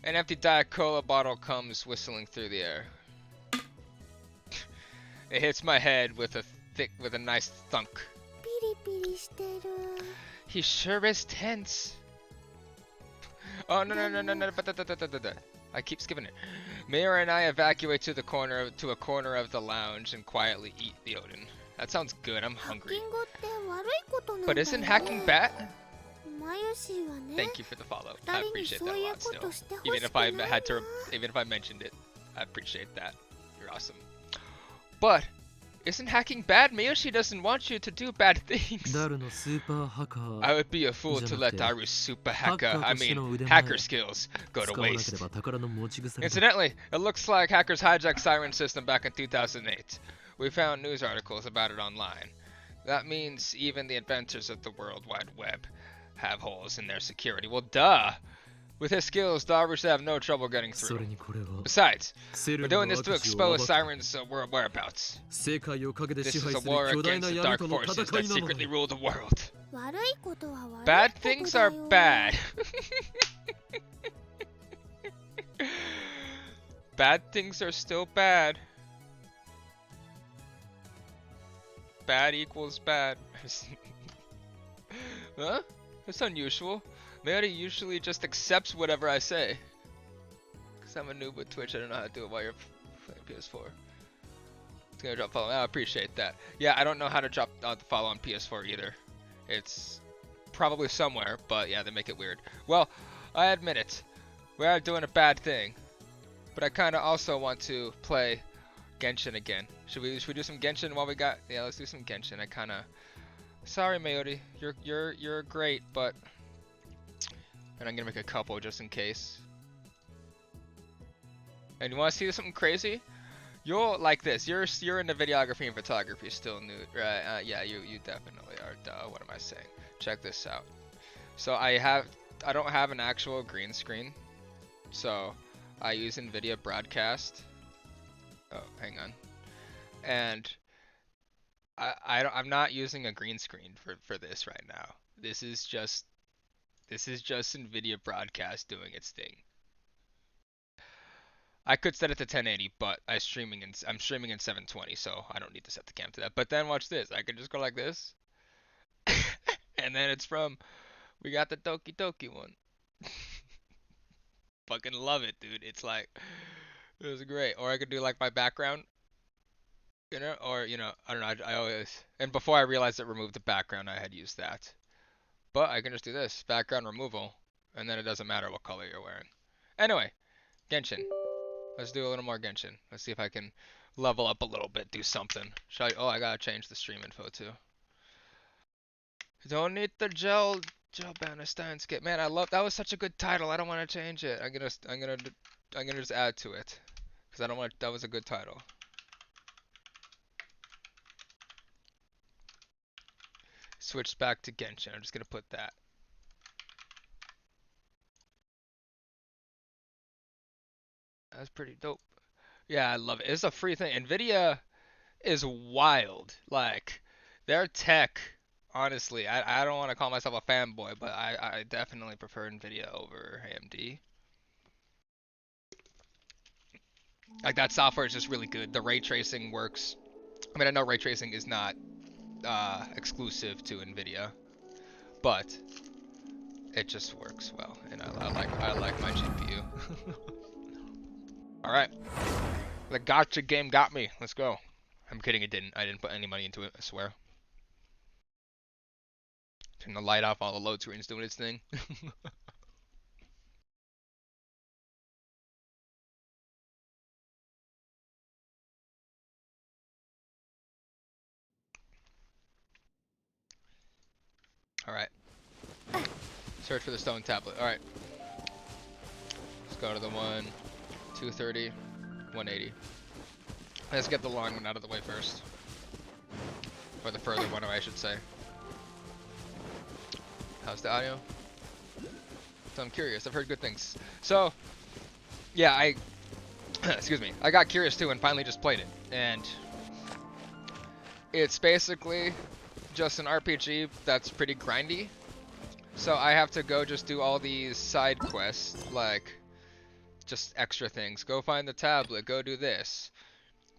an empty Diet Cola bottle comes whistling through the air. It hits my head with a nice thunk. He sure is tense. Oh no. I keep skipping it. Mayor and I evacuate to a corner of the lounge and quietly eat the Odin. That sounds good. I'm hungry. But isn't hacking bad? Thank you for the follow. I appreciate that a lot still. Even if I mentioned it, I appreciate that. You're awesome. But isn't hacking bad? Miyoshi doesn't want you to do bad things. I would be a fool to let Daru's super hacker skills go to waste. Incidentally, it looks like hackers hijacked Siren system back in 2008. We found news articles about it online. That means even the inventors of the World Wide Web have holes in their security. Well, duh! With his skills, Daru should have no trouble getting through. Besides, we're doing this to expose Siren's whereabouts. This is a war against the dark forces that secretly rule the world. Bad things are bad. Bad things are still bad. Bad equals bad. Huh? That's unusual. Mary usually just accepts whatever I say. Cause I'm a noob with Twitch, I don't know how to do it while you're playing PS4. It's gonna drop follow. I appreciate that. Yeah, I don't know how to drop the follow on PS4 either. It's probably somewhere, but yeah, they make it weird. Well, I admit it. We are doing a bad thing. But I kinda also want to play Genshin again. Should we do some Genshin while we got? Yeah, let's do some Genshin. I kinda. Sorry, Mayuri, you're great, but. And I'm gonna make a couple just in case. And you want to see something crazy? You'll like this. You're into videography and photography still, nude, right? Yeah, you definitely are. Duh. What am I saying? Check this out. So I don't have an actual green screen, so I use NVIDIA Broadcast. Oh, hang on. And I'm not using a green screen for this right now. This is just NVIDIA Broadcast doing its thing. I could set it to 1080, but I'm streaming in 720, so I don't need to set the cam to that. But then watch this. I can just go like this, and then it's from. We got the Doki Doki one. Fucking love it, dude. It's like it was great. Or I could do like my background, or I don't know. I always and before I realized it removed the background, I had used that. But I can just do this background removal, and then it doesn't matter what color you're wearing. Anyway, Genshin. Let's do a little more Genshin. Let's see if I can level up a little bit, do something. Oh, I gotta change the stream info too. Don't need the gel banner skip. Man, I love that was such a good title. I don't want to change it. I'm gonna just add to it because I don't want. That was a good title. Switch back to Genshin. I'm just gonna put that. That's pretty dope. Yeah, I love it. It's a free thing. NVIDIA is wild. Like, their tech, honestly, I don't want to call myself a fanboy, but I definitely prefer NVIDIA over AMD. Like, that software is just really good. The ray tracing works. I mean, I know ray tracing is not exclusive to NVIDIA, but it just works well, and I like my GPU. All right, the gotcha game got me. Let's go. I'm kidding, it didn't. I didn't put any money into it, I swear. Turn the light off, all the load screen's doing its thing. All right. Search for the stone tablet. All right. Let's go to the 230, 180. Let's get the long one out of the way first. Or the further one, I should say. How's the audio? So I'm curious. I've heard good things. So, yeah, excuse me. I got curious too and finally just played it. And it's basically just an RPG that's pretty grindy. So I have to go just do all these side quests, like just extra things. Go find the tablet, go do this,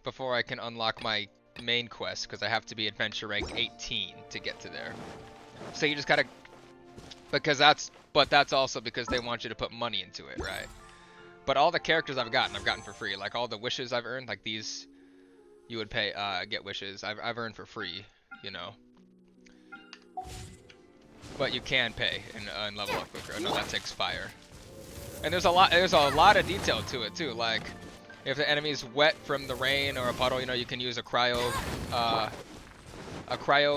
before I can unlock my main quest, because I have to be adventure rank 18 to get to there. So you just gotta, but that's also because they want you to put money into it, right? But all the characters I've gotten for free. Like all the wishes I've earned, like these, you would pay, get wishes. I've earned for free, you know. But you can pay and level up quicker. Oh, no, that takes fire. And there's a lot of detail to it too. Like if the enemy's wet from the rain or a puddle, you know, you can use a cryo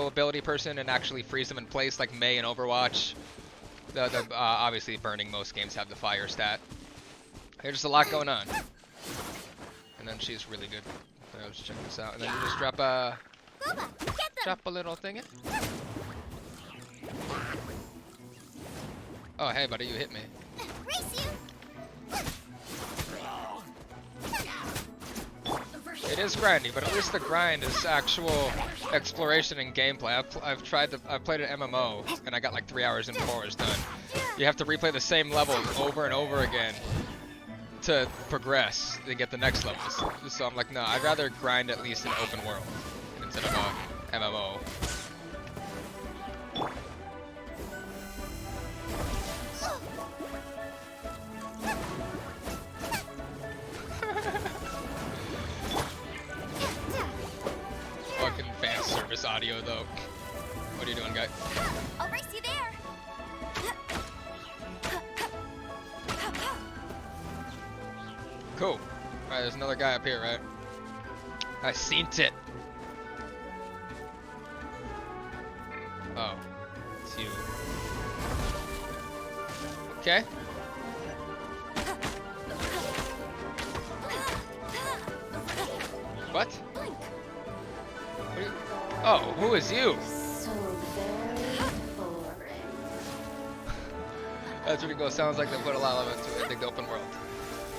ability person and actually freeze them in place, like Mei in Overwatch. Obviously burning, most games have the fire stat. There's just a lot going on. And then she's really good. Let's check this out. And then you just drop a little thing in. Oh, hey, buddy, you hit me. It is grindy, but at least the grind is actual exploration and gameplay. I've played an MMO, and I got like 3 hours in before it was done. You have to replay the same level over and over again to progress to get the next levels. So I'm like, no, I'd rather grind at least an open world instead of a MMO. Fucking fan service audio though. What are you doing, guy? I'll race you there. Cool. Alright, there's another guy up here, right? I seen it. Oh. It's you. Okay. What? What are you... Oh, who is you? So very boring. That's pretty cool. Sounds like they put a lot of love into it. I think the open world.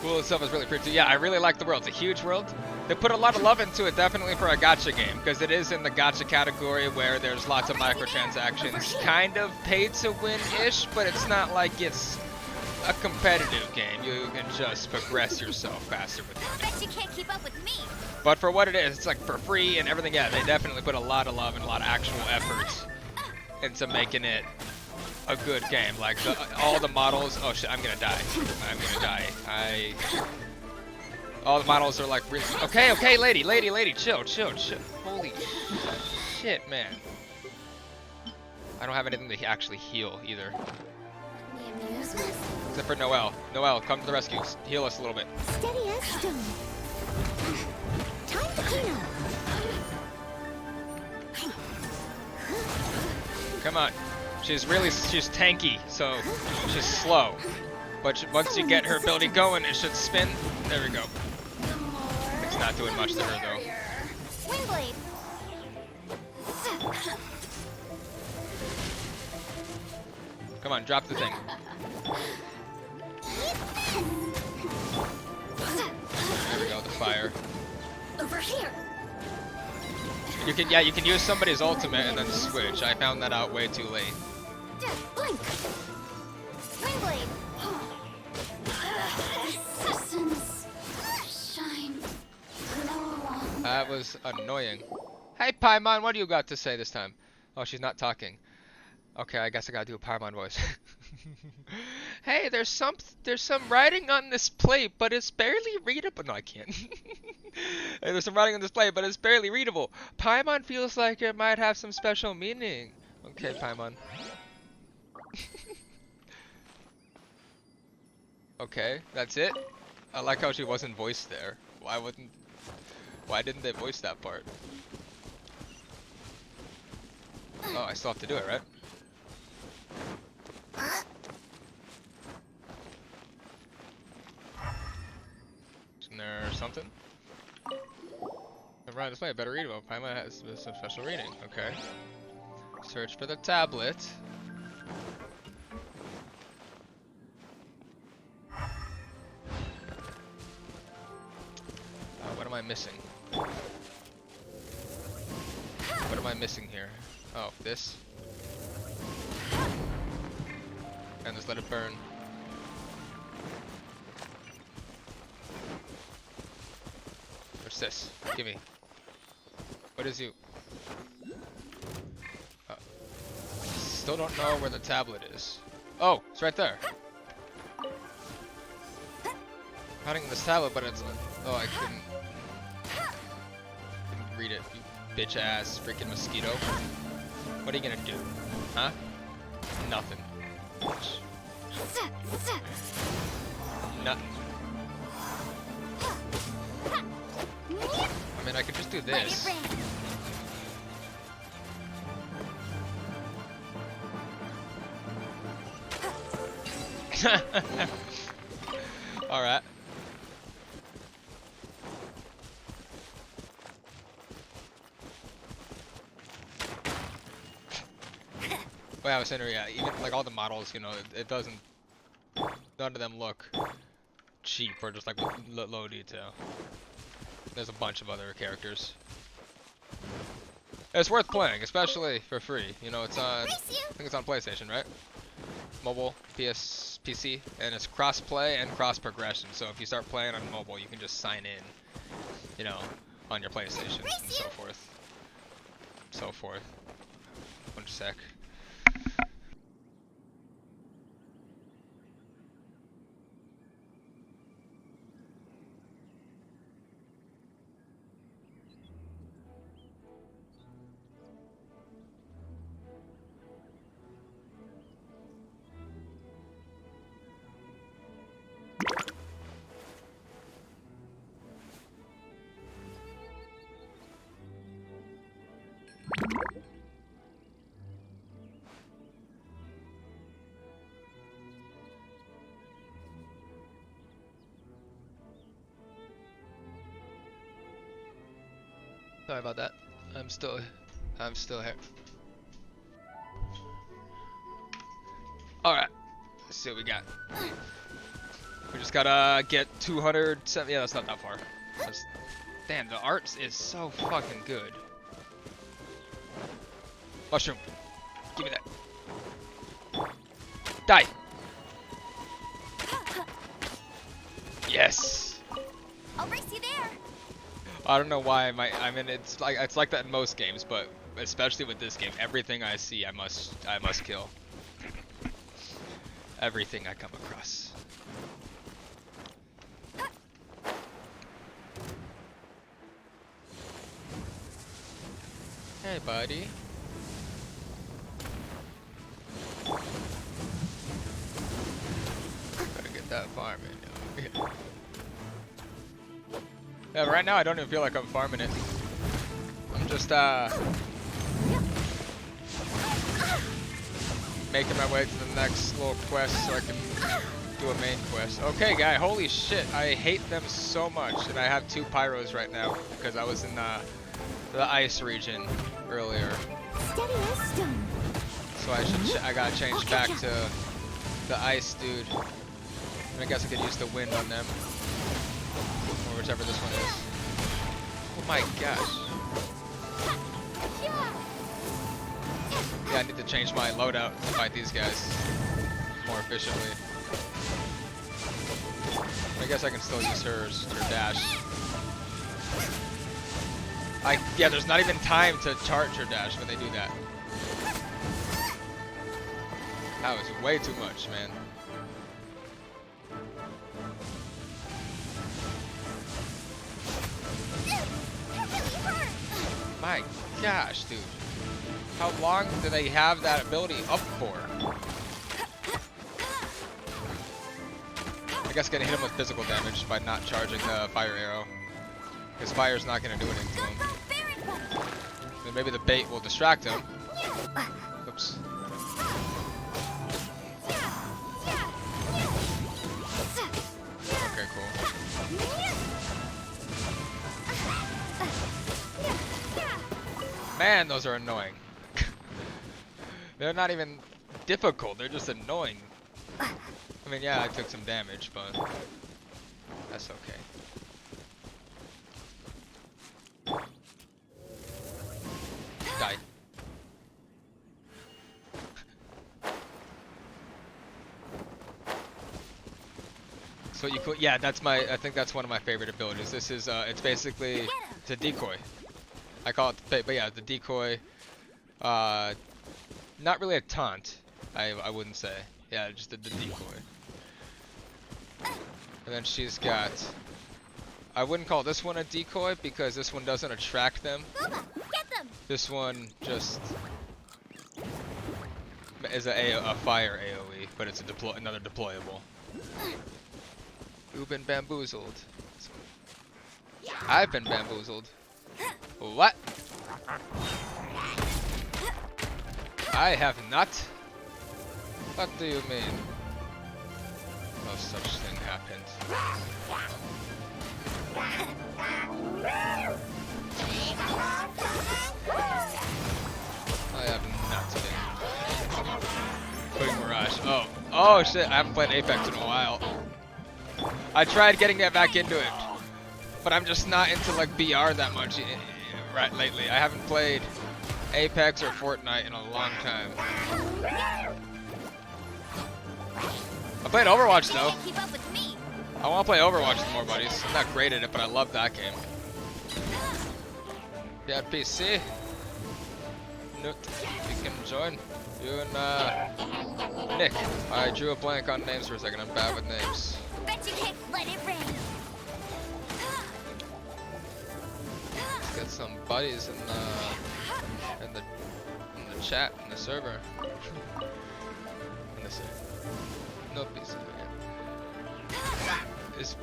Cool itself is really pretty. Yeah, I really like the world. It's a huge world. They put a lot of love into it, definitely for a gacha game, because it is in the gacha category where there's lots of microtransactions, kind of paid to win-ish, but it's not like it's a competitive game. You can just progress yourself faster with it. Bet you can't keep up with me. But for what it is, it's like for free and everything. Yeah, they definitely put a lot of love and a lot of actual effort into making it a good game. Like all the models. Oh shit! I'm gonna die. I'm gonna die. All the models are like really. Okay, lady, chill. Holy shit, man. I don't have anything to actually heal either. The amusement. Except for Noelle. Noelle, come to the rescue. Heal us a little bit. Steady as stone. Time to clean up. Come on. She's tanky, so she's slow. But once you get her ability going, it should spin. There we go. It's not doing much to her though. Wingblade. Come on, drop the thing. There we go, the fire. Over here. You can use somebody's ultimate and then switch. I found that out way too late. Blink. Wingblade. Assassins shine glow. That was annoying. Hey Paimon, what do you got to say this time? Oh, she's not talking. Okay, I guess I gotta do a Paimon voice. Hey, there's some writing on this plate, but it's barely readable. No, I can't. Hey, there's some writing on this plate, but it's barely readable. Paimon feels like it might have some special meaning. Okay, Paimon. Okay, that's it. I like how she wasn't voiced there. Why didn't they voice that part? Oh, I still have to do it, right? Isn't there something? Right, this might better read about. Paimon has some special reading. Okay. Search for the tablet. What am I missing? What am I missing here? Oh, this. And just let it burn. What's this? Gimme. What is you? Still don't know where the tablet is. Oh, it's right there. Hiding in this tablet, but it's. Oh, I couldn't read it. You bitch ass freaking mosquito. What are you gonna do? Huh? Nothing. Nothing. I mean, I could just do this. Alright. Well, I was saying, yeah, even like all the models, you know, it doesn't. None of them look cheap or just like low detail. There's a bunch of other characters. It's worth playing, especially for free. You know, it's on. I think it's on PlayStation, right? mobile, PC, and it's cross-play and cross-progression. So if you start playing on mobile, you can just sign in, you know, on your PlayStation and so forth. So forth. One sec. Sorry about that. I'm still here. Alright. Let's see what we got. We just gotta get 207. Yeah, that's not that far. Damn, the art is so fucking good. Mushroom. Give me that. Die. Yes. I'll race you there. I don't know why I mean it's like that in most games, but especially with this game, everything I see I must kill. Everything I come across. Hey buddy. Gotta get that farm in. Yeah, right now I don't even feel like I'm farming it. I'm just making my way to the next little quest so I can do a main quest. Okay, guy, holy shit, I hate them so much, and I have 2 pyros right now because I was in the ice region earlier. Steady as stone. So I gotta change back to the ice dude. And I guess I could use the wind on them. Or whichever this one is. Oh my gosh. Yeah, I need to change my loadout to fight these guys more efficiently. I guess I can still use her dash. Yeah, there's not even time to charge her dash when they do that. That was way too much, man. My gosh, dude. How long do they have that ability up for? I guess gonna hit him with physical damage by not charging the fire arrow. Because fire's not gonna do anything to him. Then maybe the bait will distract him. Oops. Okay, cool. Man, those are annoying. They're not even difficult, they're just annoying. I mean, yeah, I took some damage, but that's okay. Die. So you could, yeah, I think that's one of my favorite abilities. This is, it's basically, it's a decoy. I call it, but yeah, the decoy, not really a taunt, I wouldn't say. Yeah, just the decoy. And then she's got, I wouldn't call this one a decoy because this one doesn't attract them. This one just is a fire AoE, but it's another deployable. You've been bamboozled. I've been bamboozled. What? I have not. What do you mean? No such thing happened. I have not been. Putting Mirage. Oh shit! I haven't played Apex in a while. I tried getting that back into it, but I'm just not into like BR that much right lately. I haven't played Apex or Fortnite in a long time. I played Overwatch You though. can't keep up with me. I want to play Overwatch with more buddies. I'm not great at it, but I love that game. Yeah, PC. Newt, you can join. You and Nick. I drew a blank on names for a second. I'm bad with names. Bet you can't let it rain. Let's get some buddies in the chat in the server. In the server. No PC. Is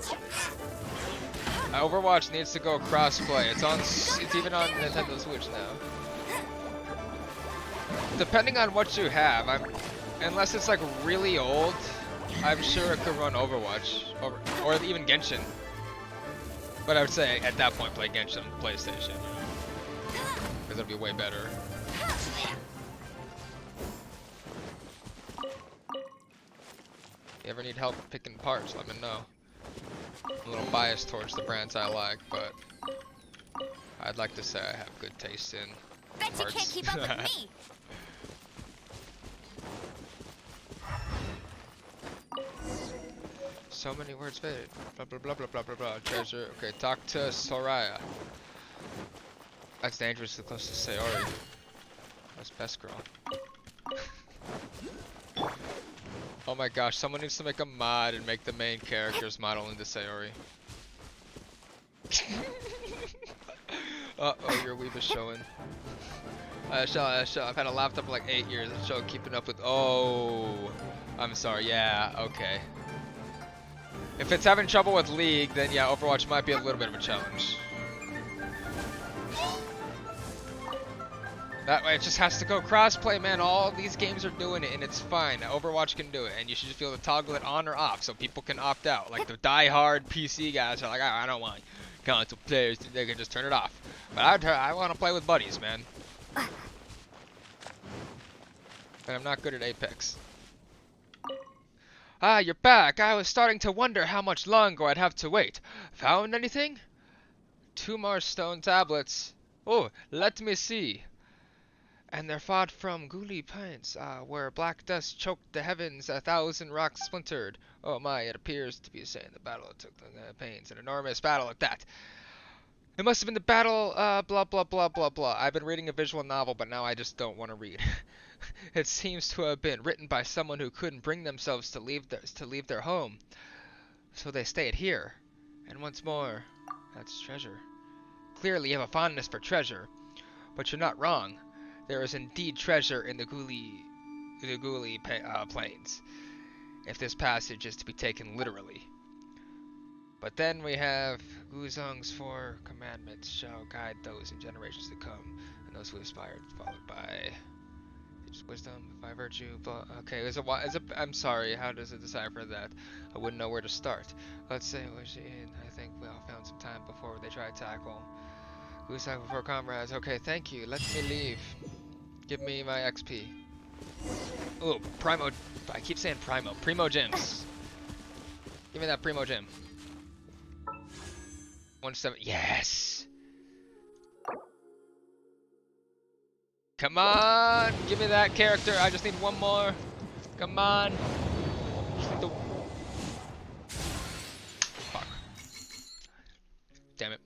Overwatch needs to go crossplay. It's even on Nintendo Switch now. Depending on what you have, unless it's like really old, I'm sure it could run Overwatch or even Genshin. But I would say at that point play Genshin on PlayStation, because it'll be way better. You ever need help picking parts? Let me know. I'm a little biased towards the brands I like, but I'd like to say I have good taste in Bet you can't parts. keep up with me. So many words faded. Blah blah blah blah blah blah blah. Treasure. Okay, talk to Soraya. That's dangerously close to Sayori. That's best girl. Oh my gosh, someone needs to make a mod and make the main characters mod only to Sayori. Uh-oh, your weeb is showing. I've had a laptop for like 8 years. The show keeping up with. Oh, I'm sorry. Yeah, okay. If it's having trouble with League, then yeah, Overwatch might be a little bit of a challenge. That way, it just has to go crossplay, man. All these games are doing it, and it's fine. Overwatch can do it, and you should just be able to toggle it on or off so people can opt out. Like the die-hard PC guys are like, I don't want console players. They can just turn it off. But I want to play with buddies, man. And I'm not good at Apex. Ah, you're back. I was starting to wonder how much longer I'd have to wait. Found anything? 2 more stone tablets. Oh, let me see. And they're fought from Ghoulie Pines, where black dust choked the heavens, 1,000 rocks splintered. Oh my, it appears to be saying the battle took the pains, an enormous battle at that. It must have been the battle, blah blah blah blah blah. I've been reading a visual novel, but now I just don't want to read. It seems to have been written by someone who couldn't bring themselves to leave their home, so they stayed here. And once more, that's treasure. Clearly, you have a fondness for treasure, but you're not wrong. There is indeed treasure in the Ghoulie plains, if this passage is to be taken literally. But then we have Guzong's 4 commandments shall guide those in generations to come, and those who aspire, followed by wisdom, by virtue, blah. Okay, I'm sorry, how does it decipher that? I wouldn't know where to start. Let's say, I think we all found some time before they try to tackle. Guzong before comrades. Okay, thank you, let me leave. Give me my XP. Ooh, Primo. I keep saying Primo. Primo Gems. Give me that Primo Gem. 170. Yes! Come on! Give me that character. I just need one more. Come on. Just need the... Fuck. Damn it.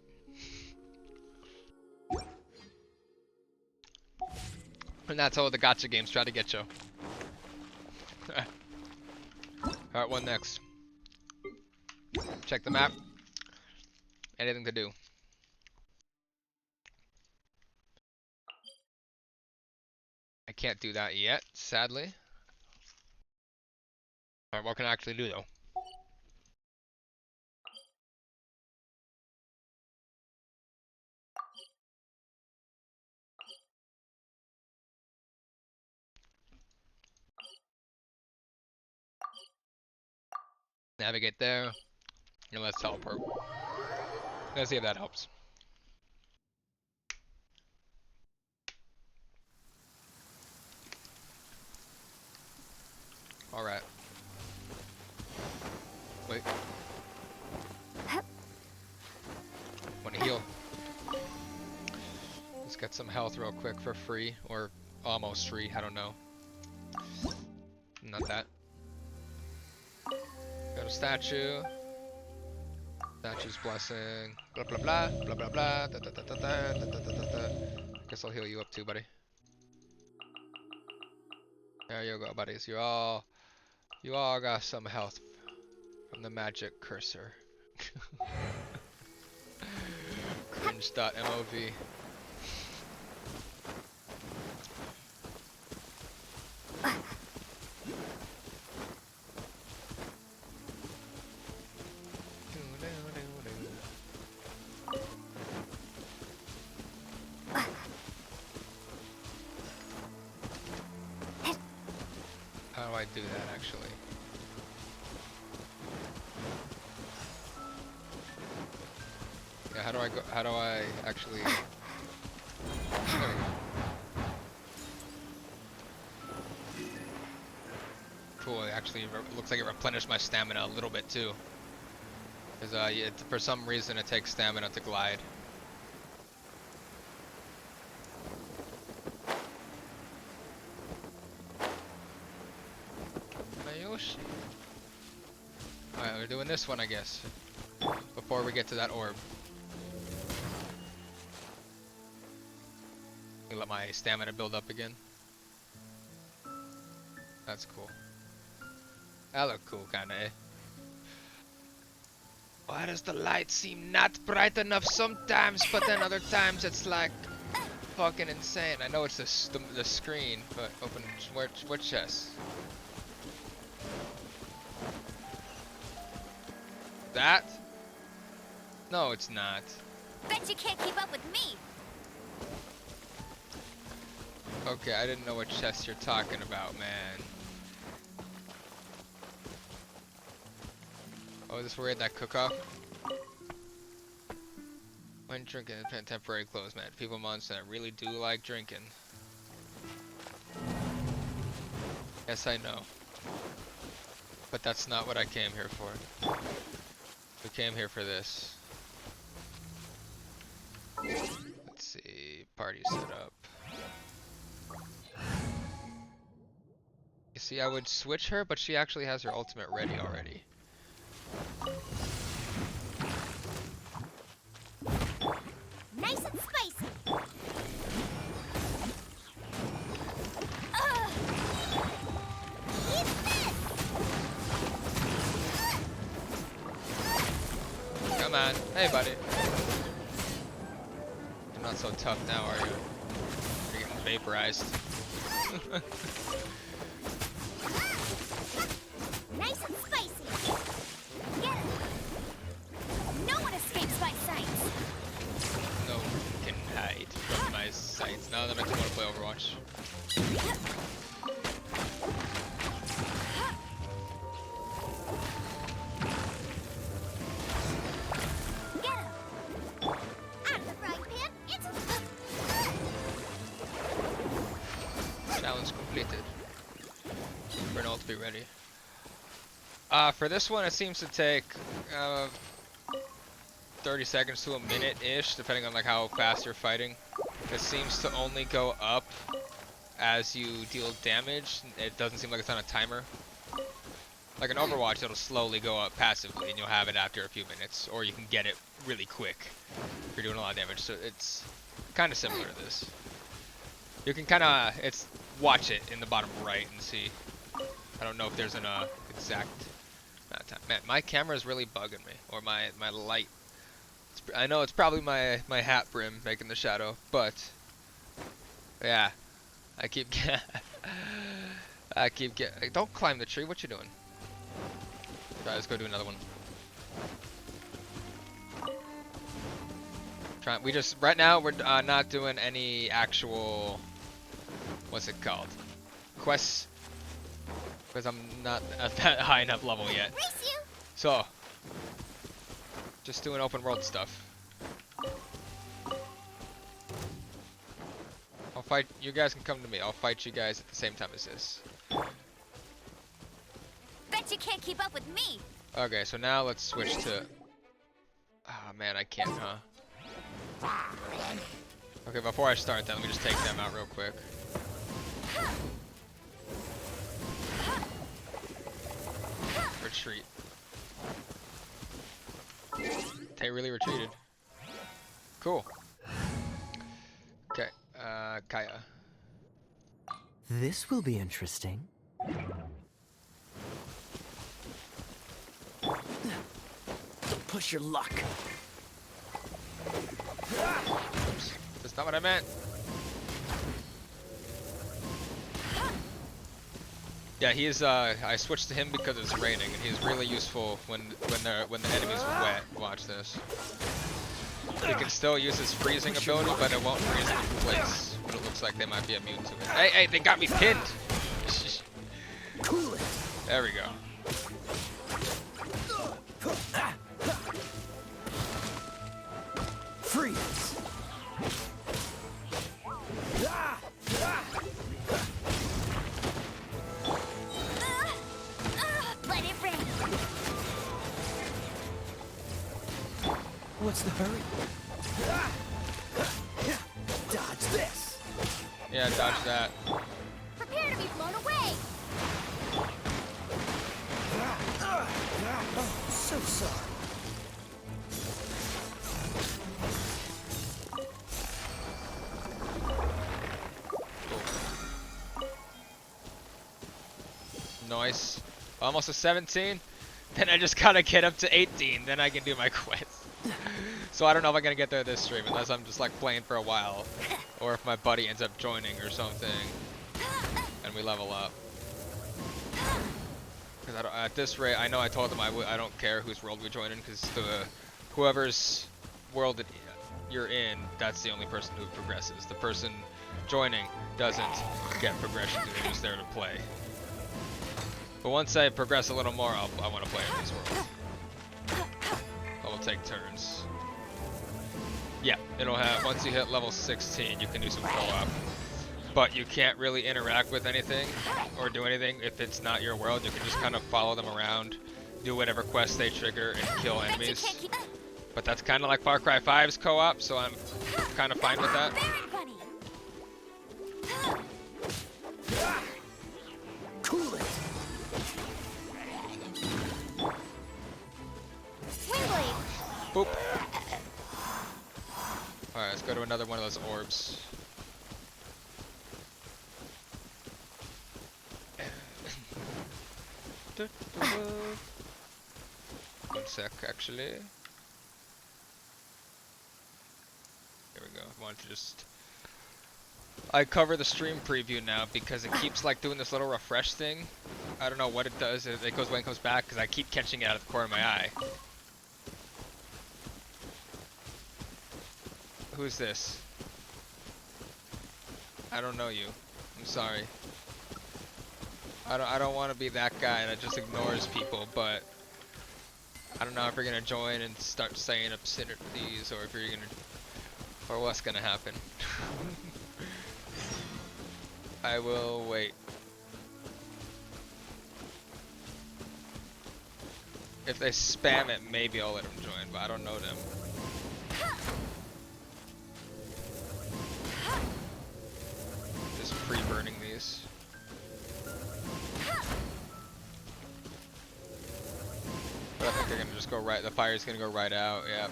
And that's all the gacha games try to get you. Alright, what next? Check the map. Anything to do. I can't do that yet, sadly. Alright, what can I actually do though? Navigate there, and let's teleport. Let's see if that helps. Alright. Wait. Wanna heal? Let's get some health real quick for free, or almost free, I don't know. Not that. statue. Statue's blessing. Blah blah blah blah blah blah. Da, da, da, da, da, da, da, da, da. Guess I'll heal you up too, buddy. There you go, buddies. You all got some health from the magic cursor. Cringe.mov. How do I do that actually? Yeah, how do I actually... There we go. Cool, it actually looks like it replenished my stamina a little bit too. Because for some reason it takes stamina to glide. Alright, we're doing this one, I guess. Before we get to that orb. Let my stamina build up again. That's cool. That look cool, kinda, eh? Why does the light seem not bright enough sometimes, but then other times it's like fucking insane? I know it's the screen, but open what chest? That? No, it's not. Bet you can't keep up with me. Okay, I didn't know what chest you're talking about, man. Oh, is this where we had that cook-off? When drinking, temporary clothes, man. People months that really do like drinking. Yes, I know. But that's not what I came here for. We came here for this. Let's see, party set up. You see, I would switch her, but she actually has her ultimate ready already. Nice and spicy. Eat this. Come on. Hey, buddy. You're not so tough now, are you? You're getting vaporized. Nice and spicy. Get it. No one escapes my sights. No one can hide from my sights. Now that I just want to play Overwatch. Get him. Out of the frying pan into the... Challenge completed. Renault to be ready. For this one, it seems to take 30 seconds to a minute-ish, depending on like how fast you're fighting. It seems to only go up as you deal damage. It doesn't seem like it's on a timer. Like in Overwatch, it'll slowly go up passively, and you'll have it after a few minutes, or you can get it really quick if you're doing a lot of damage. So it's kind of similar to this. You can kind of watch it in the bottom right and see. I don't know if there's an exact amount of time. Man, my camera is really bugging me, or my light. I know it's probably my hat brim making the shadow, but yeah, I keep getting. Don't climb the tree. What you doing? Alright, let's go do another one. Right now we're not doing any actual, what's it called, quests, because I'm not at that high enough level yet. Race you. So just doing open world stuff. I'll fight. You guys can come to me. I'll fight you guys at the same time as this. Bet you can't keep up with me. Okay, so now let's switch to. Oh man, I can't, huh? Okay, before I start that, let me just take them out real quick. Retreat. They really retreated. Cool. Okay, Kaya. This will be interesting. Don't push your luck. Oops, that's not what I meant. Yeah, he's I switched to him because it's raining, and he's really useful when the enemy's wet. Watch this. He can still use his freezing ability, but it won't freeze them in place. But it looks like they might be immune to it. Hey, hey, they got me pinned! Cool it. There we go. Freeze. Let it rain. What's the hurry? Dodge this. Yeah, dodge that. Prepare to be blown away. So sorry. Nice. Almost a 17. Then I just gotta get up to 18. Then I can do my quest. So I don't know if I'm gonna get there this stream unless I'm just like playing for a while, or if my buddy ends up joining or something, and we level up. Because at this rate, I know I told them I don't care whose world we join in, because whoever's world you're in, that's the only person who progresses. The person joining doesn't get progression; they're just there to play. But once I progress a little more, I want to play in these worlds. I will take turns. Yeah, it'll have, once you hit level 16, you can do some co-op. But you can't really interact with anything or do anything if it's not your world. You can just kind of follow them around, do whatever quests they trigger, and kill enemies. But that's kind of like Far Cry 5's co-op, so I'm kind of fine with that. Cool it. Boop. Alright, let's go to another one of those orbs. One sec, actually. Here we go. I want to just... I cover the stream preview now because it keeps like doing this little refresh thing. I don't know what it does. It goes when it comes back because I keep catching it out of the corner of my eye. Who's this? I don't know you. I'm sorry. I don't want to be that guy that just ignores people, but I don't know if you're gonna join and start saying obscenities or if you're gonna, or what's gonna happen. I will wait. If they spam it, maybe I'll let them join, but I don't know them. Just pre-burning these. But I think they're gonna just go right, the fire's gonna go right out, yeah.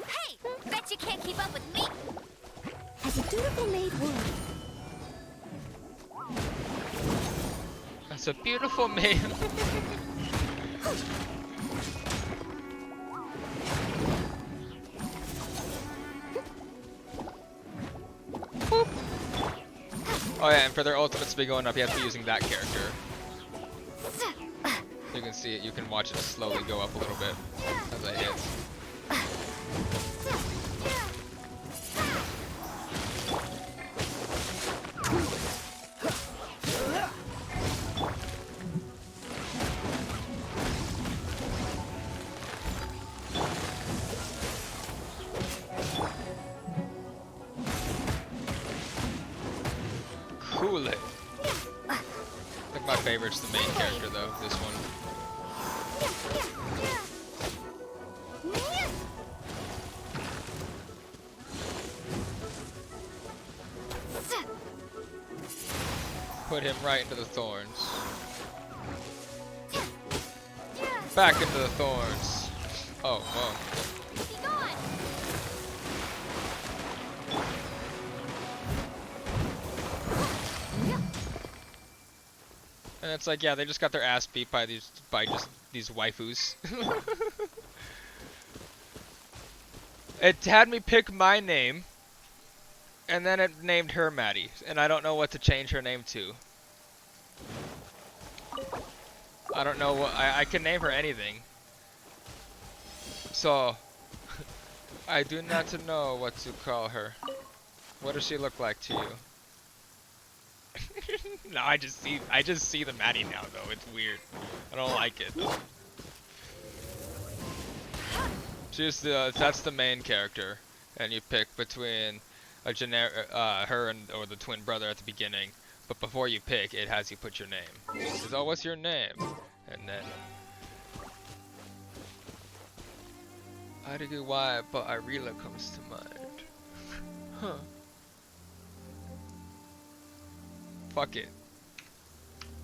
Hey! Bet you can't keep up with me! As a dutiful maid would. That's a beautiful man. Oh yeah, and for their ultimates to be going up, you have to be using that character. You can see it, you can watch it slowly go up a little bit as I hit. Cool it. I think my favorite's the main character though, this one. Put him right into the thorns. Yeah. Back into the thorns. Oh, whoa. Be gone. And it's like, yeah, they just got their ass beat by these waifus. It had me pick my name, and then it named her Maddie, and I don't know what to change her name to. I don't know what I can name her anything. So I do not know what to call her. What does she look like to you? No, I just see the Maddie now though. It's weird. I don't like it. That's the main character, and you pick between a her or the twin brother at the beginning. But before you pick, it has you put your name. It says, "Oh, what's your name?" And then I don't know why, but Irela comes to mind. Huh. Fuck it.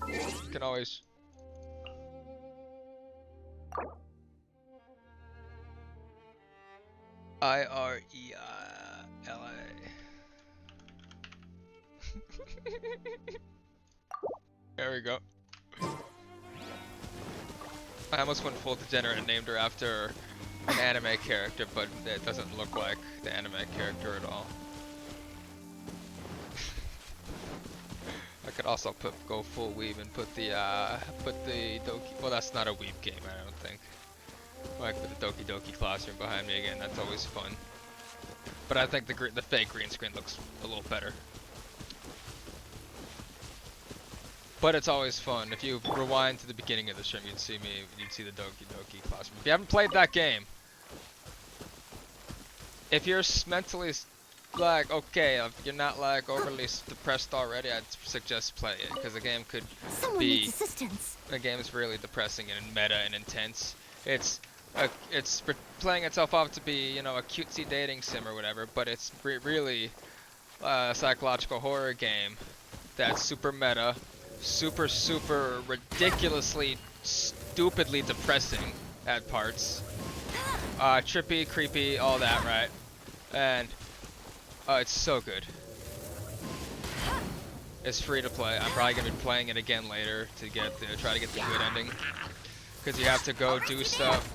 You can always. Irela. There we go. I almost went full degenerate and named her after an anime character, but it doesn't look like the anime character at all. I could also go full weeb and put the Doki. Well, that's not a weeb game, I don't think. Or I could put the Doki Doki classroom behind me again. That's always fun. But I think the fake green screen looks a little better. But it's always fun. If you rewind to the beginning of the stream, you'd see the Doki Doki classroom. If you haven't played that game, if you're mentally like okay, if you're not like overly depressed already, I'd suggest play it because the game could Someone be. needs assistance. The game is really depressing and meta and intense. It's playing itself off to be, you know, a cutesy dating sim or whatever, but it's really a psychological horror game that's super meta, super ridiculously, stupidly depressing at parts. Trippy, creepy, all that, right? And it's so good. It's free to play. I'm probably gonna be playing it again later to try to get the good ending. Because you have to go do stuff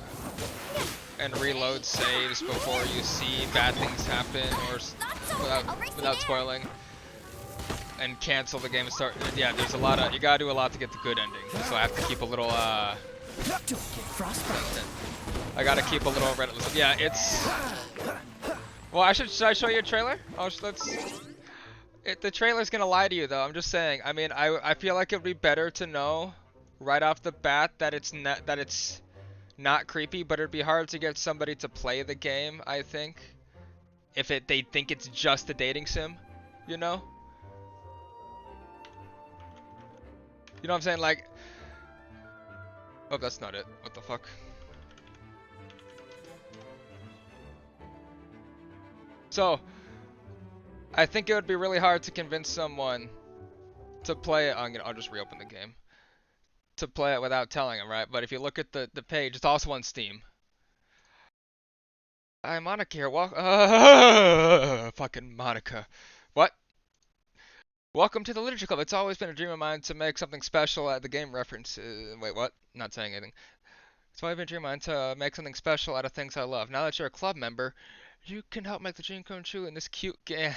and reload saves before you see bad things happen, or without spoiling, and cancel the game and start. Yeah, there's a lot of you gotta do a lot to get the good ending. So I have to keep a little. Don't get frostbite. I gotta keep a little Reddit. Yeah, it's. Well, should I show you a trailer? The trailer's gonna lie to you though. I'm just saying. I mean, I feel like it'd be better to know right off the bat that it's not creepy, but it'd be hard to get somebody to play the game, I think, if they think it's just a dating sim, you know? You know what I'm saying? Like, oh, that's not it. What the fuck? So, I think it would be really hard to convince someone to play it. I'll just reopen the game. To play it without telling them, right? But if you look at the page, it's also on Steam. Hi, Monica here. Fucking Monica. What? Welcome to the Literature Club. It's always been a dream of mine to make something special at the game reference. Wait, what? Not saying anything. It's always been a dream of mine to make something special out of things I love. Now that you're a club member, you can help make the dream come true in this cute game.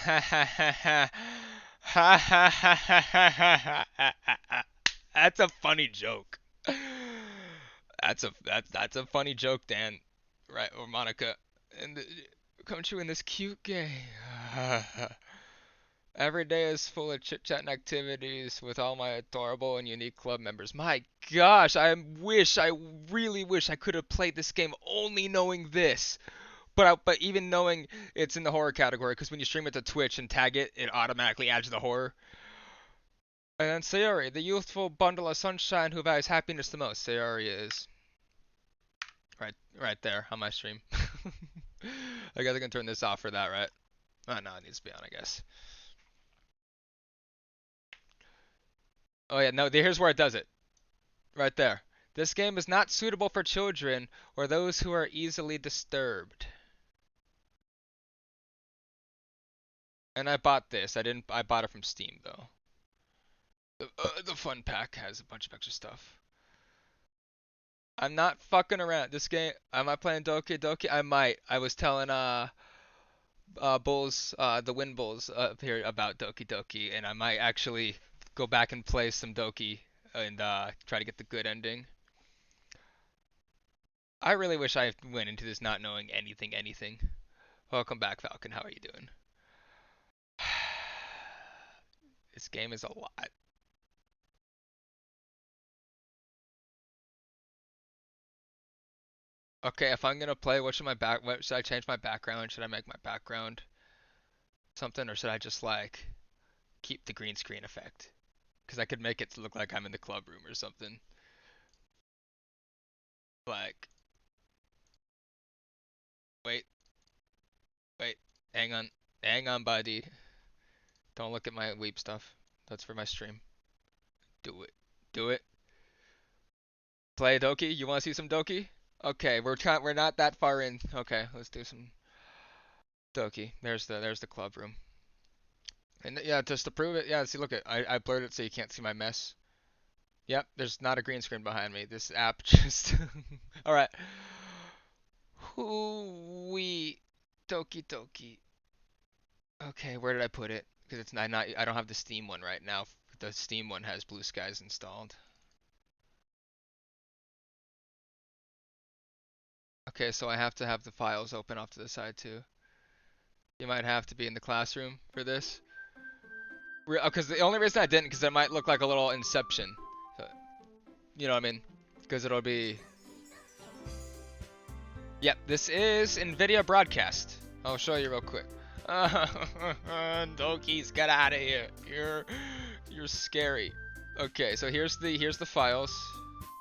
That's a funny joke. That's a funny joke, Dan. Right, or Monica. And come true in this cute game. Every day is full of chit-chat and activities with all my adorable and unique club members. My gosh, I really wish I could have played this game only knowing this. But even knowing it's in the horror category, because when you stream it to Twitch and tag it, it automatically adds the horror. And then Sayori, the youthful bundle of sunshine who values happiness the most. Sayori is right there on my stream. I guess I can turn this off for that, right? Oh, no, it needs to be on, I guess. Oh yeah, no, here's where it does it. Right there. This game is not suitable for children or those who are easily disturbed. And I bought this. I bought it from Steam though. The fun pack has a bunch of extra stuff. I'm not fucking around. This game, am I playing Doki Doki? I might. I was telling Bulls, the Wind Bulls up here about Doki Doki, and I might actually go back and play some Doki and try to get the good ending. I really wish I went into this not knowing anything. Welcome back, Falcon. How are you doing? This game is a lot. Okay, if I'm gonna play, what should I change my background? Should I make my background something, or should I just like keep the green screen effect? Because I could make it to look like I'm in the club room or something. Like, wait, hang on, buddy. Don't look at my weep stuff. That's for my stream. Do it. Play Doki. You want to see some Doki? Okay, we're not that far in. Okay, let's do some Doki. There's the club room. And yeah, just to prove it, yeah, see, look at I blurred it so you can't see my mess. Yep, there's not a green screen behind me. This app just all right. Hoo-wee. Doki Doki. Okay, where did I put it? Because it's not I don't have the Steam one right now. The Steam one has Blue Skies installed. Okay, so I have to have the files open off to the side too. You might have to be in the classroom for this. Because the only reason I didn't, because it might look like a little Inception. You know what I mean? Because it'll be... Yep, this is NVIDIA broadcast. I'll show you real quick. Doki's, get out of here. You're scary. Okay, so here's the files,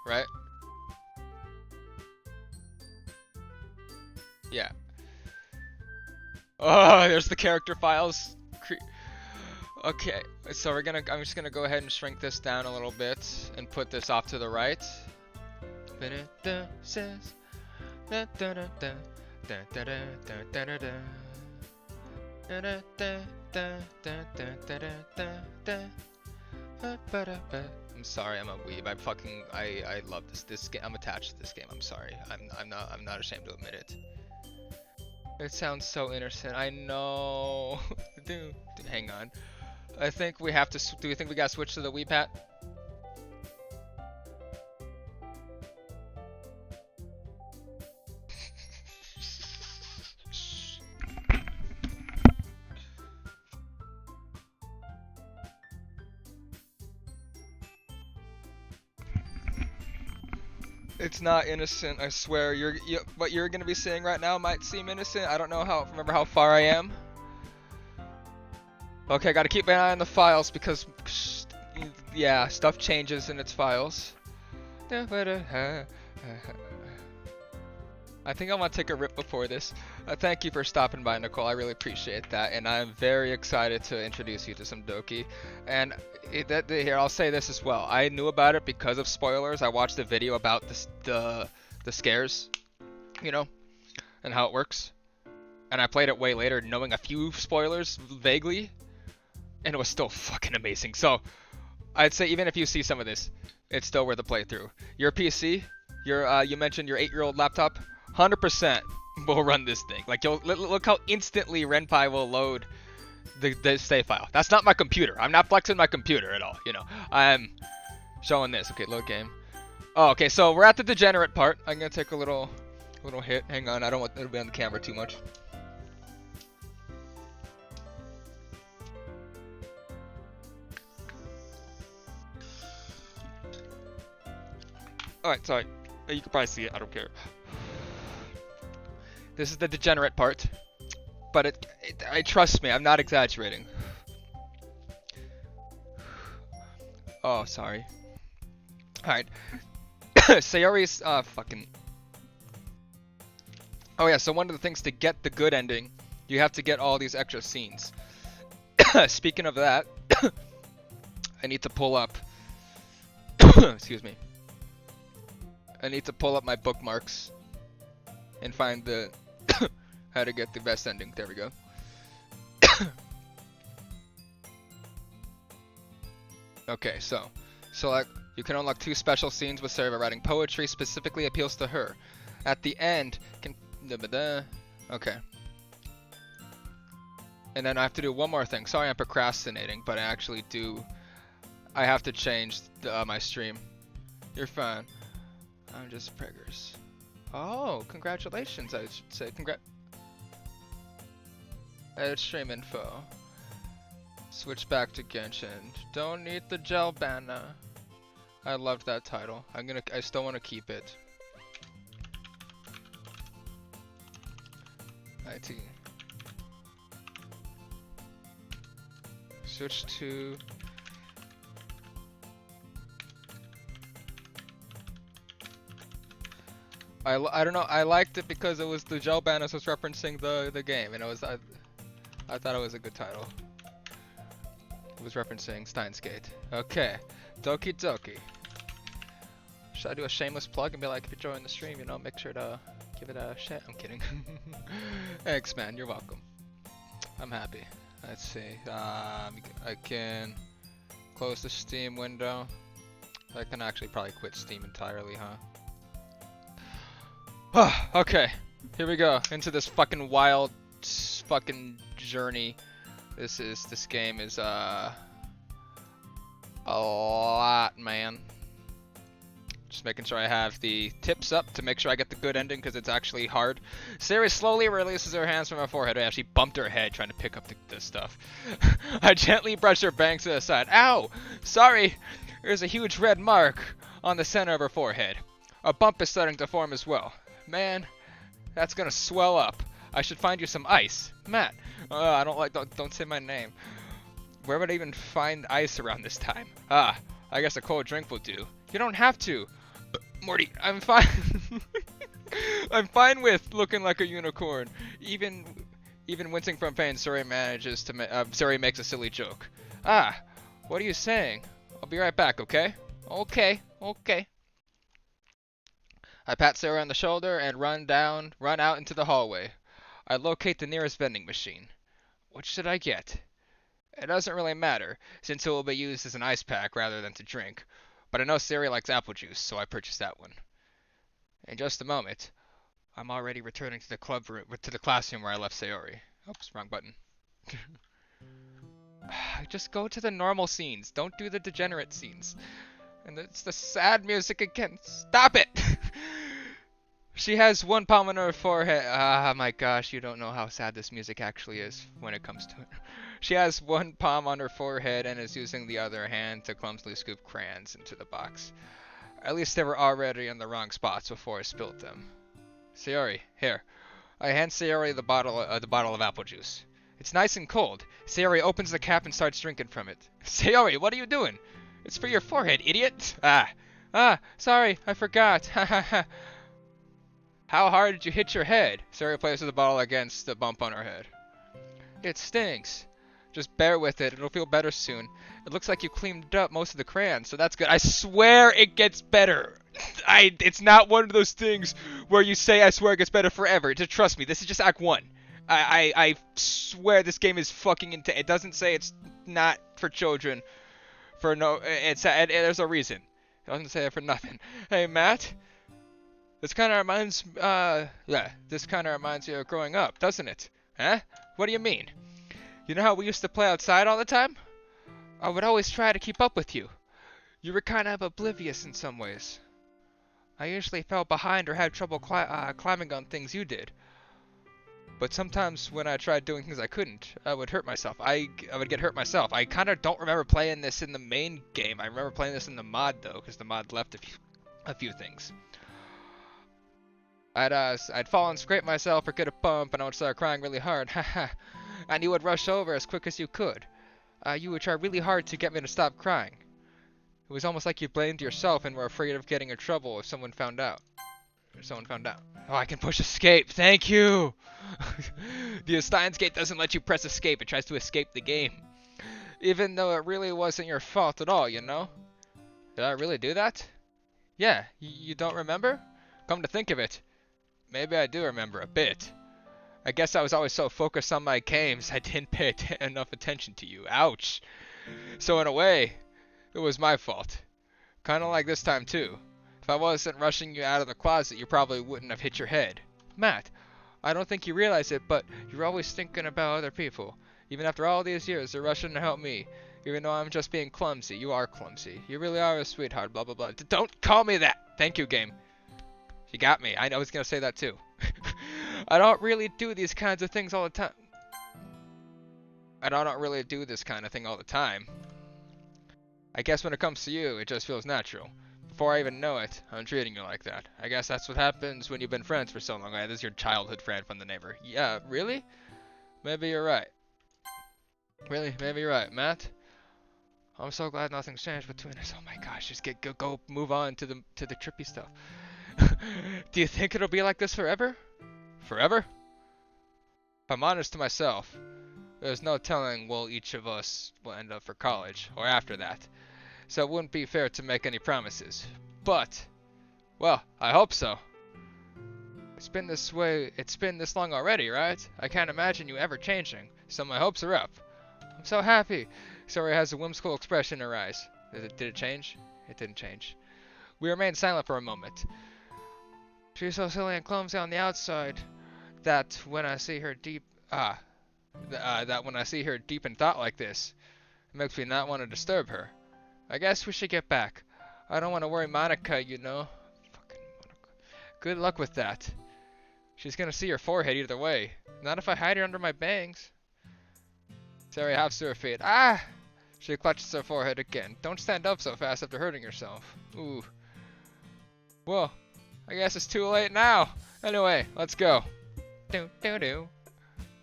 right? Yeah. Oh, there's the character files. Okay, so I'm just gonna go ahead and shrink this down a little bit and put this off to the right. I'm sorry, I'm a weeb. I love this game. I'm attached to this game. I'm sorry. I'm not ashamed to admit it. It sounds so innocent. I know. Dude, hang on. I think we have to. Do we think we gotta switch to the Wii Pat? It's not innocent, I swear. What you're gonna be saying right now might seem innocent. I don't know remember how far I am. Okay, I gotta keep my eye on the files because, yeah, stuff changes in its files. I think I want to take a rip before this. Thank you for stopping by, Nicole. I really appreciate that, and I'm very excited to introduce you to some Doki. And here, I'll say this as well. I knew about it because of spoilers. I watched a video about the scares, you know, and how it works. And I played it way later, knowing a few spoilers vaguely, and it was still fucking amazing. So I'd say even if you see some of this, it's still worth a playthrough. Your PC, you mentioned your 8-year-old laptop. 100% will run this thing. Like, you'll look how instantly Ren'Py will load the Stei file. That's not my computer. I'm not flexing my computer at all, you know. I'm showing this. Okay, load game. Oh, okay, so we're at the degenerate part. I'm gonna take a little hit. Hang on, I don't want it to be on the camera too much. Alright, sorry. You can probably see it. I don't care. This is the degenerate part, but I trust me, I'm not exaggerating. Oh, sorry. Alright. Sayori's, fucking... Oh yeah, so one of the things to get the good ending, you have to get all these extra scenes. Speaking of that, I need to pull up Excuse me. I need to pull up my bookmarks and find the how to get the best ending. There we go. Okay, so select. You can unlock 2 special scenes with Sarah writing poetry specifically appeals to her. At the end, can okay. And then I have to do one more thing. Sorry, I'm procrastinating, but I actually do. I have to change my stream. You're fine. I'm just preggers. Oh, congratulations! I should say Edit stream info. Switch back to Genshin. Don't need the gel banner. I loved that title. I still want to keep it. IT. Switch to. I don't know. I liked it because it was the gel banners was referencing the game, and I thought it was a good title. It was referencing Steins Gate. Okay, Doki Doki. Should I do a shameless plug and be like, if you join the stream, you know, make sure to give it a share? I'm kidding. Thanks, man. You're welcome. I'm happy. Let's see. I can close the Steam window. I can actually probably quit Steam entirely, huh? Okay. Here we go. Into this fucking wild fucking journey. This game is a lot, man. Just making sure I have the tips up to make sure I get the good ending because it's actually hard. Siri slowly releases her hands from her forehead. I actually bumped her head trying to pick up the stuff. I gently brush her bangs to the side. Ow! Sorry! There's a huge red mark on the center of her forehead. A bump is starting to form as well. Man, that's gonna swell up. I should find you some ice. Matt. Don't say my name. Where would I even find ice around this time? I guess a cold drink will do. You don't have to. Morty, I'm fine. I'm fine with looking like a unicorn. Even wincing from pain, Suri manages to Suri makes a silly joke. What are you saying? I'll be right back, okay? Okay. I pat Sarah on the shoulder and run out into the hallway. I locate the nearest vending machine. What should I get? It doesn't really matter, since it will be used as an ice pack rather than to drink. But I know Siri likes apple juice, so I purchased that one. In just a moment, I'm already returning to the classroom where I left Sayori. Oops, wrong button. Just go to the normal scenes. Don't do the degenerate scenes. And it's the sad music again. Stop it! She has one palm on her forehead. Ah, my gosh, you don't know how sad this music actually is when it comes to it. She has one palm on her forehead and is using the other hand to clumsily scoop crayons into the box. At least they were already in the wrong spots before I spilled them. Sayori, here. I hand Sayori the bottle of apple juice. It's nice and cold. Sayori opens the cap and starts drinking from it. Sayori, what are you doing? It's for your forehead, idiot! Sorry, I forgot. Ha ha ha. How hard did you hit your head? Sayori places the bottle against the bump on her head. It stinks. Just bear with it. It'll feel better soon. It looks like you cleaned up most of the crayons, so that's good. I swear it gets better. It's not one of those things where you say I swear it gets better forever. Just trust me. This is just Act 1. I swear this game is fucking intense. It doesn't say it's not for children. There's a reason. It doesn't say it for nothing. Hey, Matt. This kind of reminds you of growing up, doesn't it? Huh? What do you mean? You know how we used to play outside all the time? I would always try to keep up with you. You were kind of oblivious in some ways. I usually fell behind or had trouble climbing on things you did. But sometimes when I tried doing things I couldn't, I would hurt myself. I would get hurt myself. I kind of don't remember playing this in the main game. I remember playing this in the mod though, because the mod left a few things. I'd fall and scrape myself or get a bump, and I would start crying really hard. Haha. And you would rush over as quick as you could. You would try really hard to get me to stop crying. It was almost like you blamed yourself and were afraid of getting in trouble if someone found out. Oh, I can push escape. Thank you. The Steins Gate doesn't let you press escape. It tries to escape the game. Even though it really wasn't your fault at all, you know? Did I really do that? Yeah, you don't remember? Come to think of it, maybe I do remember a bit. I guess I was always so focused on my games I didn't pay enough attention to you. Ouch. So in a way, it was my fault. Kinda like this time too. If I wasn't rushing you out of the closet, you probably wouldn't have hit your head. Matt, I don't think you realize it, but you're always thinking about other people. Even after all these years, you're rushing to help me. Even though I'm just being clumsy, you are clumsy. You really are a sweetheart, blah blah blah. Don't call me that! Thank you, game. You got me. I was gonna say that too. I don't really do these kinds of things all the time. I don't really do this kind of thing all the time. I guess when it comes to you, it just feels natural. Before I even know it, I'm treating you like that. I guess that's what happens when you've been friends for so long. This is your childhood friend from the neighbor. Yeah, really? Maybe you're right. Really? Maybe you're right, Matt. I'm so glad nothing's changed between us. Oh my gosh, just go move on to the trippy stuff. Do you think it'll be like this forever? Forever? If I'm honest to myself, there's no telling where each of us will end up for college, or after that. So it wouldn't be fair to make any promises. But, well, I hope so. It's been this long already, right? I can't imagine you ever changing, so my hopes are up. I'm so happy. Sori has a whimsical expression in her eyes. Did it change? It didn't change. We remained silent for a moment. She's so silly and clumsy on the outside that when I see her deep in thought like this, it makes me not want to disturb her. I guess we should get back. I don't want to worry Monica, you know. Fucking Monica. Good luck with that. She's gonna see your forehead either way. Not if I hide her under my bangs. Sari hops to her feet. Ah! She clutches her forehead again. Don't stand up so fast after hurting yourself. Ooh. Well, I guess it's too late now. Anyway, let's go. Do do do.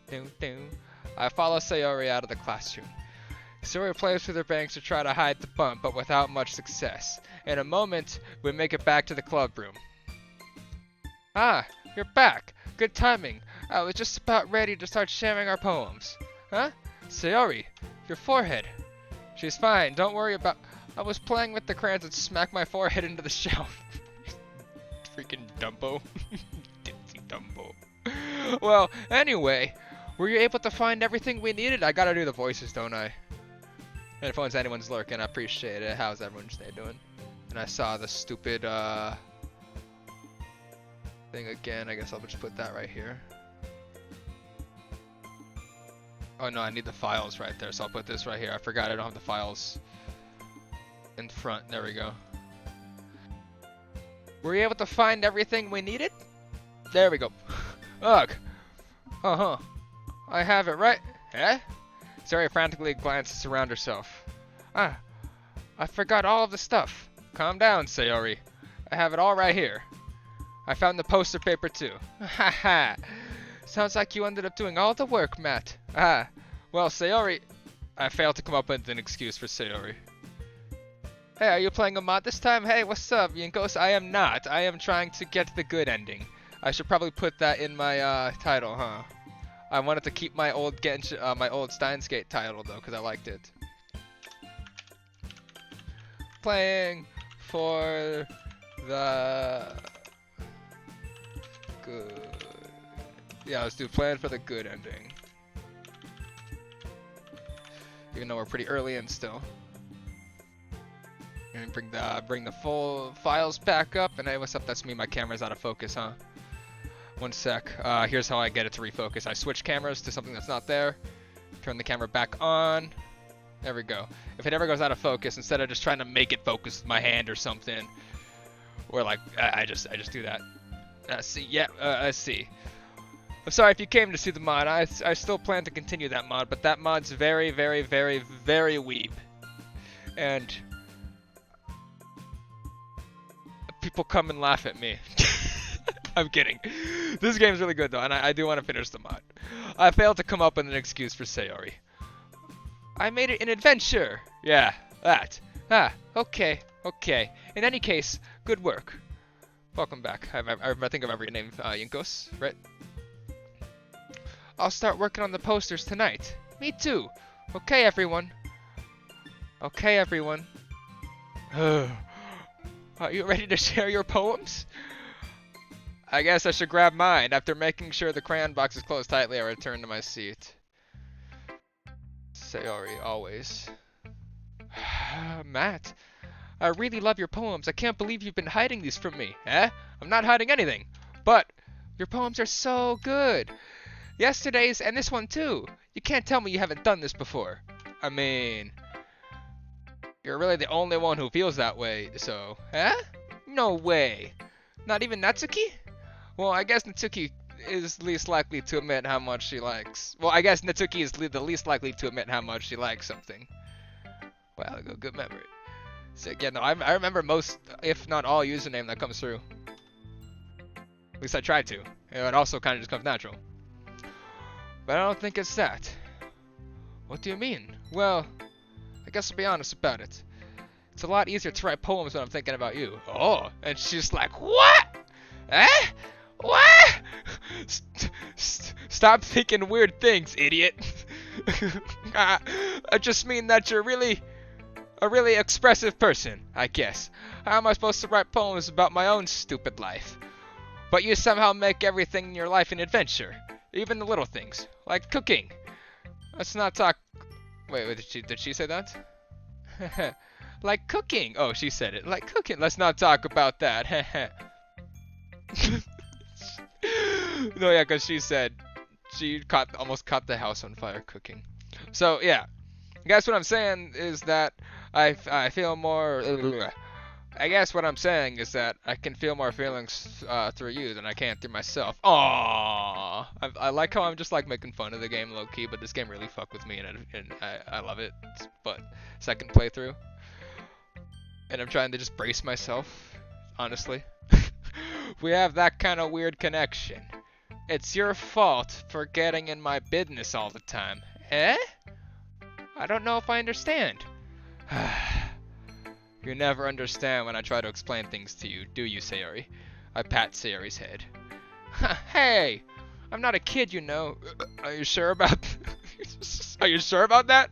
Do do. I follow Sayori out of the classroom. Sayori plays with her bangs to try to hide the bump, but without much success. In a moment, we make it back to the club room. Ah, you're back. Good timing. I was just about ready to start sharing our poems. Huh? Sayori, your forehead. She's fine. Don't worry about... I was playing with the crayons and smacked my forehead into the shelf. Freaking Dumbo. Dipsy Dumbo. Well, anyway, were you able to find everything we needed? I gotta do the voices, don't I? And if anyone's lurking, I appreciate it. How's everyone's day doing? And I saw the stupid thing again. I guess I'll just put that right here. Oh no, I need the files right there, so I'll put this right here. I forgot I don't have the files in front. There we go. Were you able to find everything we needed? There we go. Ugh. Uh-huh. I have it right. Eh? Sari frantically glances around herself. Ah, I forgot all of the stuff. Calm down, Sayori. I have it all right here. I found the poster paper too. Haha. Sounds like you ended up doing all the work, Matt. Ah, well, Sayori... I failed to come up with an excuse for Sayori. Hey, are you playing a mod this time? Hey, what's up, Yinkos? I am not. I am trying to get the good ending. I should probably put that in my title, huh? I wanted to keep my old Genshin, my old Steins Gate title though, because I liked it. Playing for the good. Yeah, let's do playing for the good ending. Even though we're pretty early in still. And bring the full files back up. And hey, what's up? That's me. My camera's out of focus, huh? One sec. Here's how I get it to refocus. I switch cameras to something that's not there. Turn the camera back on. There we go. If it ever goes out of focus, instead of just trying to make it focus with my hand or something, or like I just do that. See, yeah, I see. I'm sorry if you came to see the mod. I still plan to continue that mod, but that mod's very, very, very, very weeb, and people come and laugh at me. I'm kidding. This game's really good though, and I do want to finish the mod. I failed to come up with an excuse for Sayori. I made it an adventure. Yeah, that. Ah, okay, okay. In any case, good work. Welcome back. I think I've ever named Yinkos, right? I'll start working on the posters tonight. Me too. Okay, everyone. Okay, everyone. Are you ready to share your poems? I guess I should grab mine. After making sure the crayon box is closed tightly, I return to my seat. Sayori, always. Matt, I really love your poems. I can't believe you've been hiding these from me. Eh? I'm not hiding anything. But your poems are so good. Yesterday's and this one too. You can't tell me you haven't done this before. I mean, you're really the only one who feels that way, so... Eh? No way. Not even Natsuki? Well, I guess Natsuki is least likely to admit how much she likes. Well, I guess Natsuki is the least likely to admit how much she likes something. Wow, good memory. So yeah, no, I remember most, if not all, username that comes through. At least I try to. It also kind of just comes natural. But I don't think it's that. What do you mean? Well, I guess I'll be honest about it. It's a lot easier to write poems when I'm thinking about you. Oh, and she's like, what? Eh? What? Stop thinking weird things, idiot. I just mean that you're a really expressive person, I guess. How am I supposed to write poems about my own stupid life? But you somehow make everything in your life an adventure. Even the little things, like cooking. Let's not talk... Wait, did she say that? Like cooking. Oh, she said it. Like cooking. Let's not talk about that. No, yeah, because she said she almost caught the house on fire cooking. So, yeah. I guess what I'm saying is that I feel more... I guess what I'm saying is that I can feel more feelings through you than I can through myself. Aww. I like how I'm just like making fun of the game low key, but this game really fucked with me and I love it. But second playthrough, and I'm trying to just brace myself. Honestly, we have that kind of weird connection. It's your fault for getting in my business all the time. Eh? I don't know if I understand. You never understand when I try to explain things to you, do you, Sayori? I pat Sayori's head. Hey! I'm not a kid, you know. Are you sure about... Are you sure about that?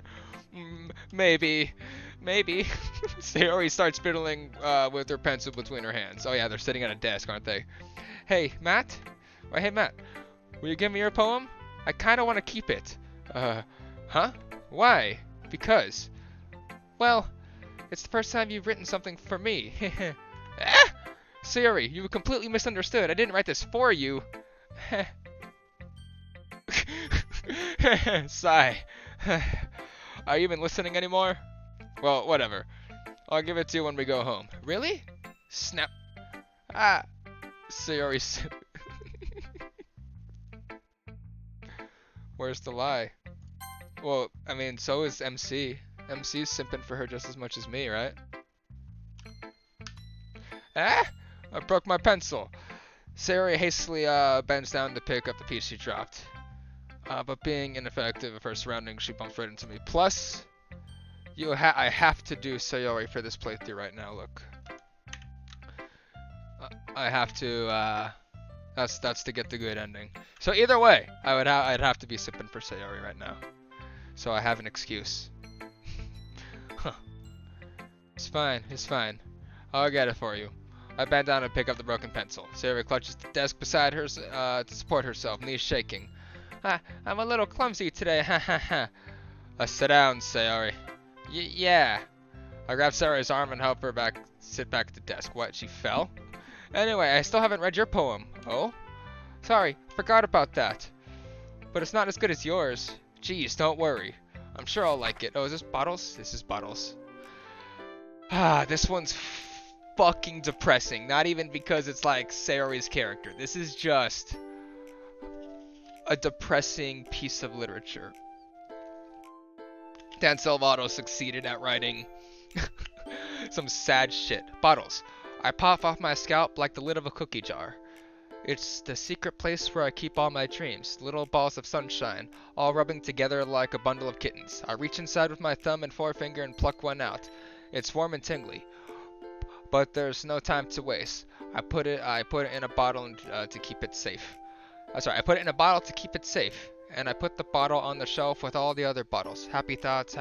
Maybe. Sayori starts fiddling with her pencil between her hands. Oh yeah, they're sitting at a desk, aren't they? Hey, Matt? Oh, hey, Matt. Will you give me your poem? I kind of want to keep it. Huh? Why? Because... Well... It's the first time you've written something for me. Ah! Sayori, you completely misunderstood. I didn't write this for you. Sigh. Are you even listening anymore? Well, whatever. I'll give it to you when we go home. Really? Snap. Ah. Sayori. Where's the lie? Well, I mean, so is MC. MC's simping for her just as much as me, right? Ah! I broke my pencil. Sayori hastily bends down to pick up the piece she dropped. But being ineffective of her surroundings, she bumps right into me. Plus, I have to do Sayori for this playthrough right now, look. I have to, that's to get the good ending. So either way, I'd have to be sipping for Sayori right now. So I have an excuse. Huh. It's fine. I'll get it for you. I bend down and pick up the broken pencil. Sayori clutches the desk beside her to support herself, knees shaking. I'm a little clumsy today, ha ha ha. Sit down, Sayori. Yeah. I grab Sayori's arm and help her sit back at the desk. What, she fell? Anyway, I still haven't read your poem. Oh? Sorry, forgot about that. But it's not as good as yours. Jeez, don't worry. I'm sure I'll like it. Oh, is this Bottles? This is Bottles. This one's fucking depressing. Not even because it's like Sayori's character. This is just a depressing piece of literature. Dan Salvato succeeded at writing some sad shit. Bottles. I pop off my scalp like the lid of a cookie jar. It's the secret place where I keep all my dreams, little balls of sunshine, all rubbing together like a bundle of kittens. I reach inside with my thumb and forefinger and pluck one out. It's warm and tingly, but there's no time to waste. I put it in a bottle to keep it safe. I put it in a bottle to keep it safe, and I put the bottle on the shelf with all the other bottles. Happy thoughts,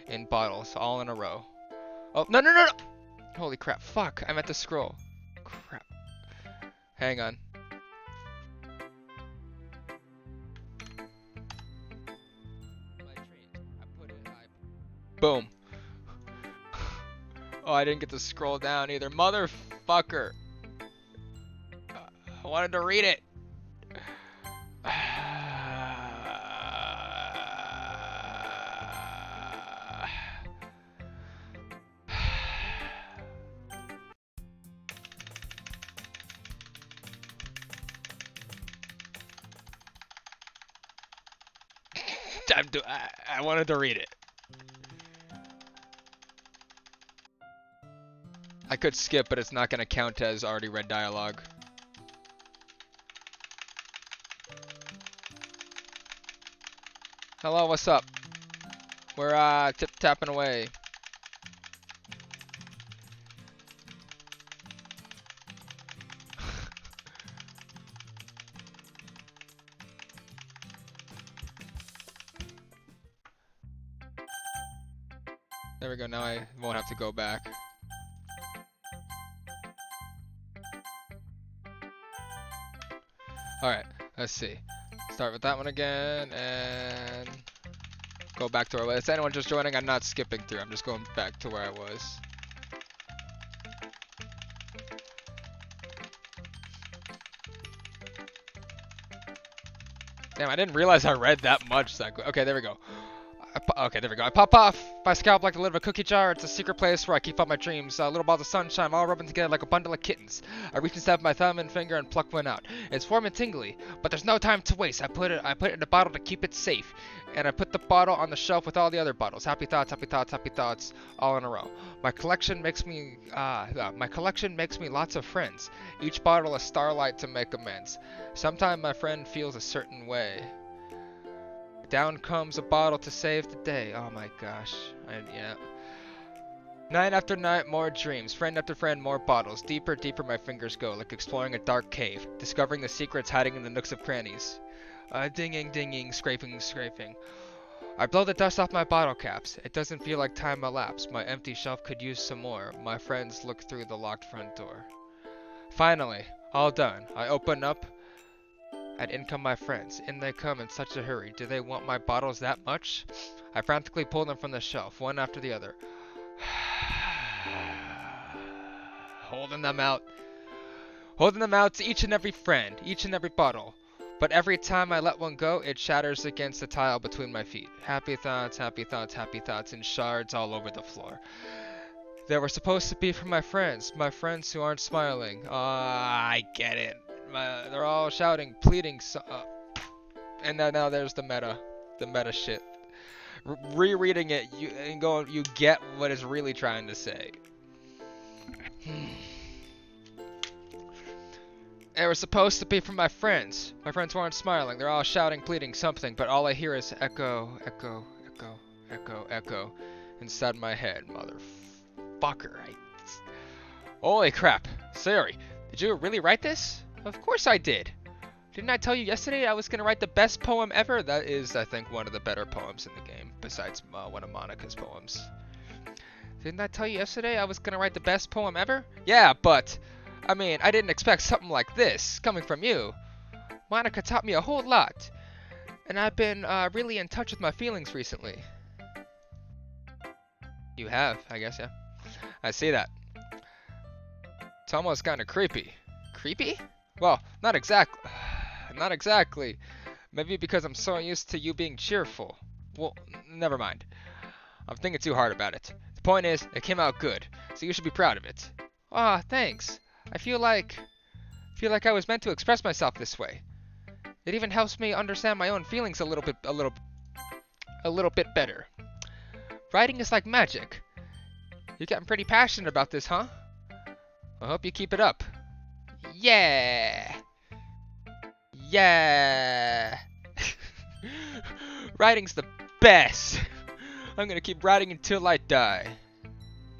in bottles, all in a row. Oh, no! Holy crap. Fuck. I meant to scroll. Crap. Hang on. Boom. Oh, I didn't get to scroll down either. Motherfucker. I wanted to read it. I wanted to read it. I could skip, but it's not going to count as already read dialogue. Hello, what's up? We're tip-tapping away. There we go, now I won't have to go back. Alright, let's see. Start with that one again, and go back to where I was. Is anyone just joining? I'm not skipping through, I'm just going back to where I was. Damn, I didn't realize I read that much that quick. Okay, there we go. Okay, there we go. I pop off my scalp like the lid of a cookie jar. It's a secret place where I keep up my dreams. Little balls of sunshine all rubbing together like a bundle of kittens. I reach inside my thumb and finger and pluck one out. It's warm and tingly, but there's no time to waste. I put it in a bottle to keep it safe. And I put the bottle on the shelf with all the other bottles. Happy thoughts, happy thoughts, happy thoughts, all in a row. My collection makes me lots of friends. Each bottle a starlight to make amends. Sometimes my friend feels a certain way. Down comes a bottle to save the day. Oh my gosh. Yeah. Night after night, more dreams. Friend after friend, more bottles. Deeper, deeper my fingers go, like exploring a dark cave. Discovering the secrets hiding in the nooks of crannies. Dinging, dinging, scraping, scraping. I blow the dust off my bottle caps. It doesn't feel like time elapsed. My empty shelf could use some more. My friends look through the locked front door. Finally, all done. I open up. And in come my friends. In they come in such a hurry. Do they want my bottles that much? I frantically pull them from the shelf, one after the other. Holding them out. Holding them out to each and every friend, each and every bottle. But every time I let one go, it shatters against the tile between my feet. Happy thoughts, happy thoughts, happy thoughts, in shards all over the floor. They were supposed to be for my friends who aren't smiling. I get it. They're all shouting, pleading, and now there's the meta shit. Rereading it, you get what it's really trying to say. They were supposed to be for my friends who aren't smiling. They're all shouting, pleading something, but all I hear is echo, echo, echo, echo, echo inside my head, motherfucker. Holy crap, Siri, did you really write this? Of course I did. Didn't I tell you yesterday I was going to write the best poem ever? That is, I think, one of the better poems in the game, besides one of Monica's poems. Didn't I tell you yesterday I was going to write the best poem ever? Yeah, but, I mean, I didn't expect something like this, coming from you. Monica taught me a whole lot, and I've been really in touch with my feelings recently. You have, I guess, yeah. I see that. It's almost kind of creepy. Creepy? Well, not exactly. Not exactly. Maybe because I'm so used to you being cheerful. Well, never mind. I'm thinking too hard about it. The point is, it came out good, so you should be proud of it. Ah, thanks. I feel like I was meant to express myself this way. It even helps me understand my own feelings a little bit better. Writing is like magic. You're getting pretty passionate about this, huh? I hope you keep it up. Yeah! Yeah! Writing's the best! I'm gonna keep writing until I die.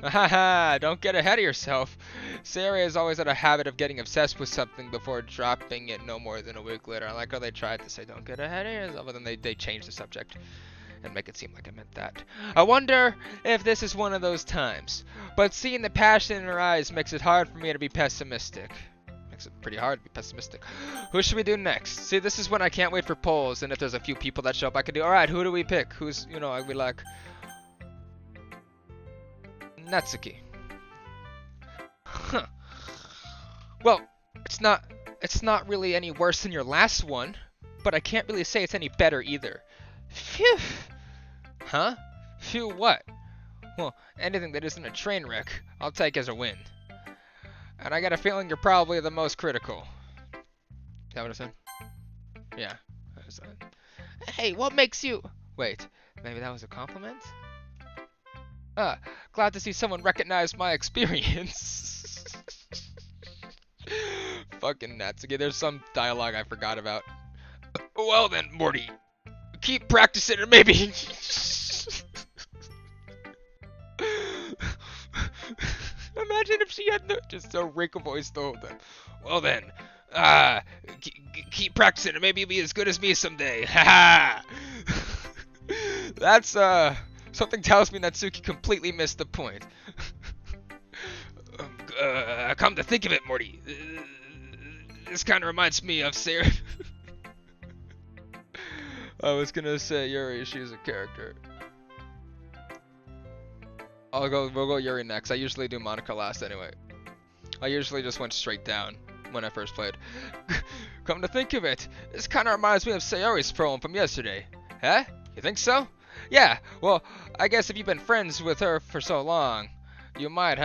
Haha, don't get ahead of yourself. Sarah has always had a habit of getting obsessed with something before dropping it no more than a week later. I like how they tried to say don't get ahead of yourself, but then they changed the subject. and make it seem like I meant that. I wonder if this is one of those times. But seeing the passion in her eyes makes it hard for me to be pessimistic. Makes it pretty hard to be pessimistic. Who should we do next? See, this is when I can't wait for polls, and if there's a few people that show up, I can do, alright, who do we pick? Who's, you know, we like... Natsuki. Huh. Well, it's not really any worse than your last one, but I can't really say it's any better either. Phew. Huh? Phew what? Well, anything that isn't a train wreck, I'll take as a win. And I got a feeling you're probably the most critical. Is that what I said? Yeah. Hey, what makes you... Wait, maybe that was a compliment? Glad to see someone recognize my experience. Fucking Natsuki, there's some dialogue I forgot about. Well then, Morty, keep practicing and maybe... Imagine if she had just a wrinkle voice the whole time. Well then, keep practicing and maybe you'll be as good as me someday. Haha! That's, something tells me Natsuki completely missed the point. Come to think of it, Morty, this kind of reminds me of Sarah. I was gonna say Yuri, she's a character. We'll go Yuri next. I usually do Monica last anyway. I usually just went straight down when I first played. Come to think of it, this kind of reminds me of Sayori's poem from yesterday. Huh? You think so? Yeah, well, I guess if you've been friends with her for so long, you might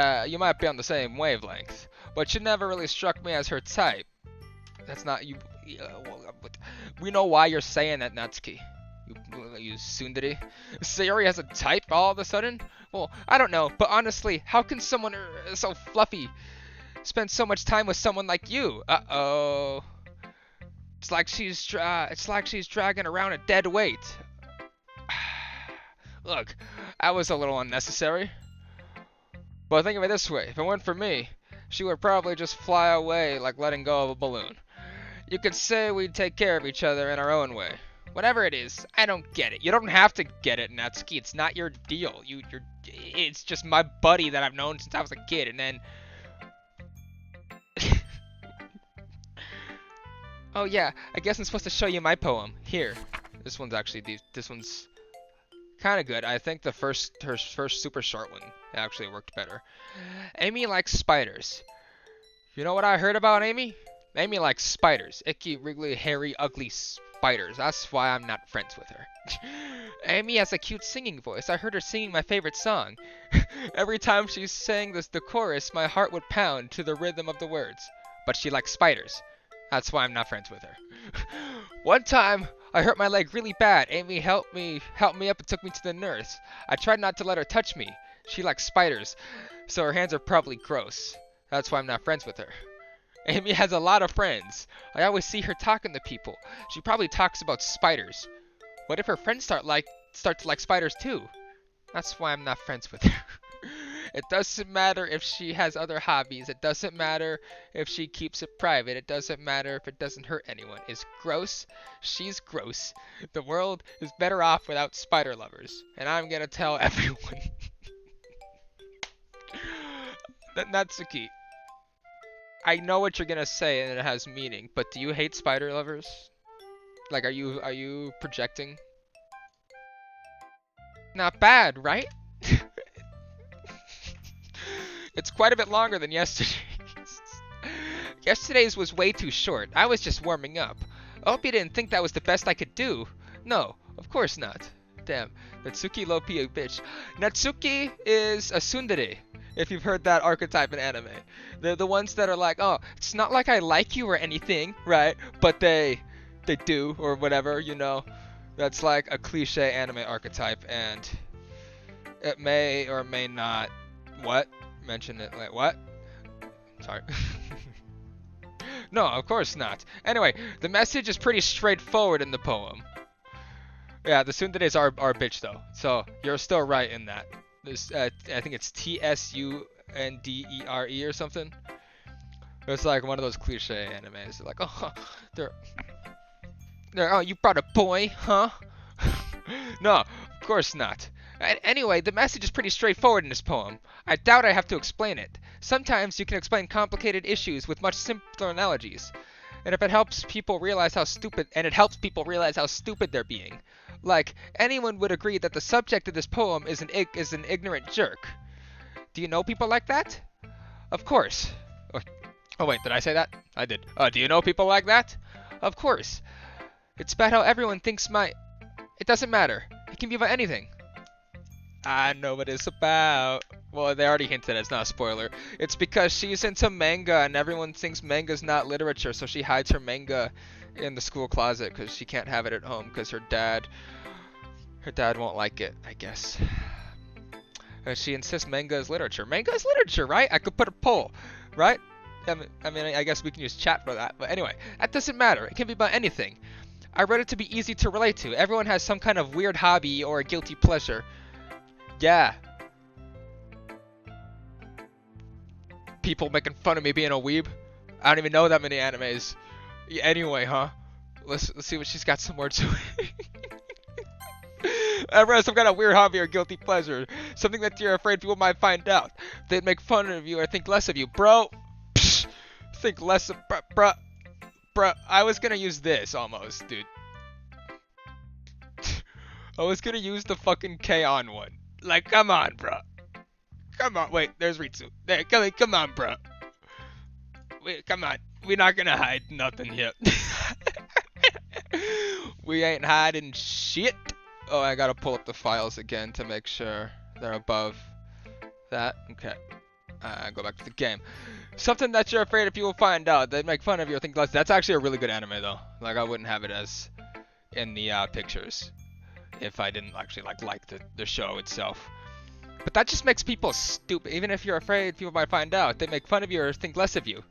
be on the same wavelength. But she never really struck me as her type. That's not you. We know why you're saying that, Natsuki. You tsundere. Sayori has a type all of a sudden? Well, I don't know, but honestly, how can someone so fluffy spend so much time with someone like you? Uh-oh. It's like she's dragging around a dead weight. Look, that was a little unnecessary. But think of it this way, if it weren't for me, she would probably just fly away like letting go of a balloon. You could say we'd take care of each other in our own way. Whatever it is, I don't get it. You don't have to get it, Natsuki. It's not your deal. It's just my buddy that I've known since I was a kid, and then... Oh yeah, I guess I'm supposed to show you my poem. Here. This one's kind of good. I think her first super short one actually worked better. Amy likes spiders. You know what I heard about Amy? Amy likes spiders. Icky, wriggly, hairy, ugly spiders. That's why I'm not friends with her. Amy has a cute singing voice. I heard her singing my favorite song. Every time she sang the chorus, my heart would pound to the rhythm of the words. But she likes spiders. That's why I'm not friends with her. One time, I hurt my leg really bad. Amy helped me up and took me to the nurse. I tried not to let her touch me. She likes spiders, so her hands are probably gross. That's why I'm not friends with her. Amy has a lot of friends. I always see her talking to people. She probably talks about spiders. What if her friends start to like spiders too? That's why I'm not friends with her. It doesn't matter if she has other hobbies. It doesn't matter if she keeps it private. It doesn't matter if it doesn't hurt anyone. It's gross. She's gross. The world is better off without spider lovers. And I'm gonna tell everyone. Natsuki, I know what you're gonna say and it has meaning, but do you hate spider lovers? Like, are you projecting? Not bad, right? It's quite a bit longer than yesterday's. Yesterday's was way too short. I was just warming up. I hope you didn't think that was the best I could do. No, of course not. Damn, Natsuki Lopi a bitch. Natsuki is a tsundere, if you've heard that archetype in anime. They're the ones that are like, oh, it's not like I like you or anything, right? But they do, or whatever, you know. That's like a cliche anime archetype, and it may or may not... What? Mention it like what? Sorry. No, of course not. Anyway, the message is pretty straightforward in the poem. Yeah, the tsunderes are bitch though, so you're still right in that. This I think it's Tsundere or something. It's like one of those cliche animes. They're like, oh, they're oh, you brought a boy, huh? No, course not. Anyway, the message is pretty straightforward in this poem. I doubt I have to explain it. Sometimes you can explain complicated issues with much simpler analogies. And if it helps people realize how stupid, they're being. Like, anyone would agree that the subject of this poem is an ignorant jerk. Do you know people like that? Of course. Oh wait, did I say that? I did. Do you know people like that? Of course. It's about how everyone thinks It doesn't matter. It can be about anything. I know what it's about. Well, they already hinted it's not a spoiler. It's because she's into manga and everyone thinks manga's not literature, so she hides her manga in the school closet because she can't have it at home because her dad won't like it, I guess. She insists manga is literature. Manga is literature, right? I could put a poll, right? I mean, I guess we can use chat for that. But anyway, that doesn't matter. It can be about anything. I wrote it to be easy to relate to. Everyone has some kind of weird hobby or a guilty pleasure. Yeah. People making fun of me being a weeb. I don't even know that many animes. Yeah, anyway, huh? Let's see what she's got some more to it. Everyone has some kind of weird hobby or guilty pleasure. Something that you're afraid people might find out. They'd make fun of you or think less of you. Bro. Psh, think less of... Bruh, I was gonna use this almost, dude. I was gonna use the fucking K-On one. Like, come on, bruh. Come on, wait, there's Ritsu. There, come on, bruh. Wait, come on. We're not gonna hide nothing here. We ain't hiding shit. Oh, I gotta pull up the files again to make sure they're above that. Okay. Go back to the game. Something that you're afraid of people find out. They'd make fun of you or think less. That's actually a really good anime, though. Like, I wouldn't have it as in the pictures if I didn't actually like the show itself. But that just makes people stupid. Even if you're afraid people might find out, they make fun of you or think less of you.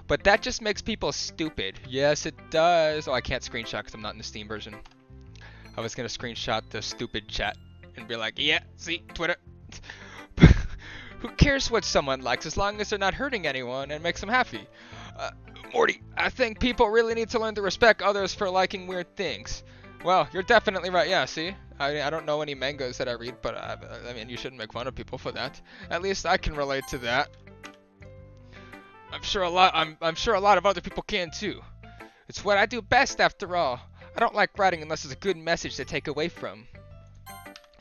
But that just makes people stupid. Yes, it does. Oh, I can't screenshot because I'm not in the Steam version. I was gonna screenshot the stupid chat and be like, yeah, see, Twitter. Who cares what someone likes as long as they're not hurting anyone and makes them happy? Morty, I think people really need to learn to respect others for liking weird things. Well, you're definitely right. Yeah, see? I don't know any mangas that I read, but I mean, you shouldn't make fun of people for that. At least I can relate to that. I'm sure a lot of other people can too. It's what I do best after all. I don't like writing unless there's a good message to take away from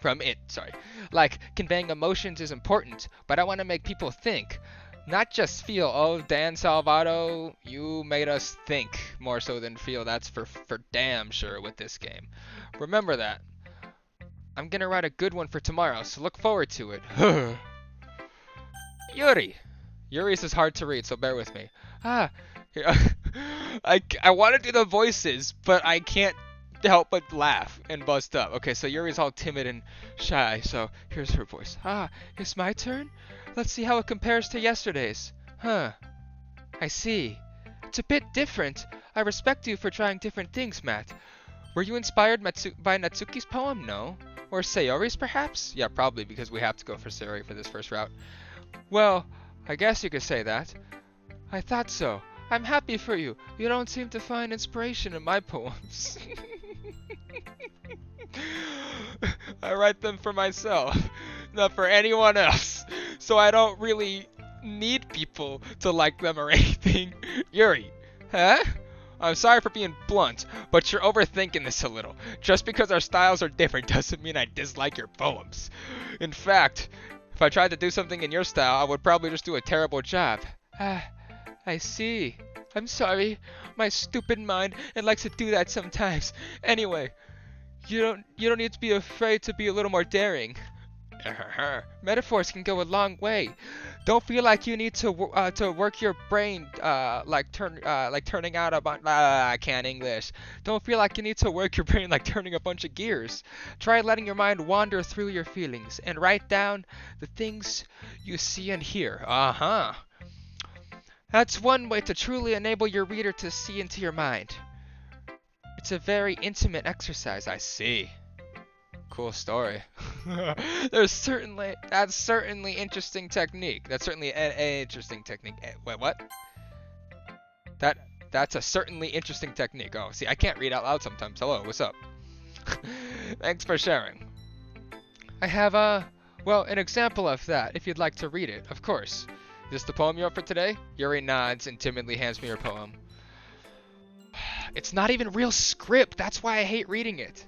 it, sorry. Like, conveying emotions is important, but I want to make people think. Not just feel. Oh, Dan Salvato, you made us think more so than feel. That's for damn sure with this game. Remember that. I'm gonna write a good one for tomorrow, so look forward to it. Yuri. Yuri's is hard to read, so bear with me. I want to do the voices, but I can't help but laugh and bust up. Okay, so Yuri's all timid and shy, so here's her voice. It's my turn? Let's see how it compares to yesterday's. Huh. I see. It's a bit different. I respect you for trying different things, Matt. Were you inspired by Natsuki's poem? No. Or Sayori's, perhaps? Yeah, probably, because we have to go for Sayori for this first route. Well, I guess you could say that. I thought so. I'm happy for you. You don't seem to find inspiration in my poems. I write them for myself, not for anyone else. So I don't really need people to like them or anything. Yuri, huh? I'm sorry for being blunt, but you're overthinking this a little. Just because our styles are different doesn't mean I dislike your poems. In fact, if I tried to do something in your style, I would probably just do a terrible job. I see. I'm sorry. My stupid mind, it likes to do that sometimes. Anyway, you don't need to be afraid to be a little more daring. Metaphors can go a long way. Don't feel like you need to work your brain like turning out a bunch. I can't English. Don't feel like you need to work your brain like turning a bunch of gears. Try letting your mind wander through your feelings and write down the things you see and hear. That's one way to truly enable your reader to see into your mind. It's a very intimate exercise, I see. Cool story. That's certainly interesting technique. That's certainly an interesting technique. Wait, what? That's a certainly interesting technique. Oh, see, I can't read out loud sometimes. Hello, what's up? Thanks for sharing. I have well, an example of that, if you'd like to read it, of course. Is this the poem you wrote for today? Yuri nods and timidly hands me her poem. It's not even real script, that's why I hate reading it.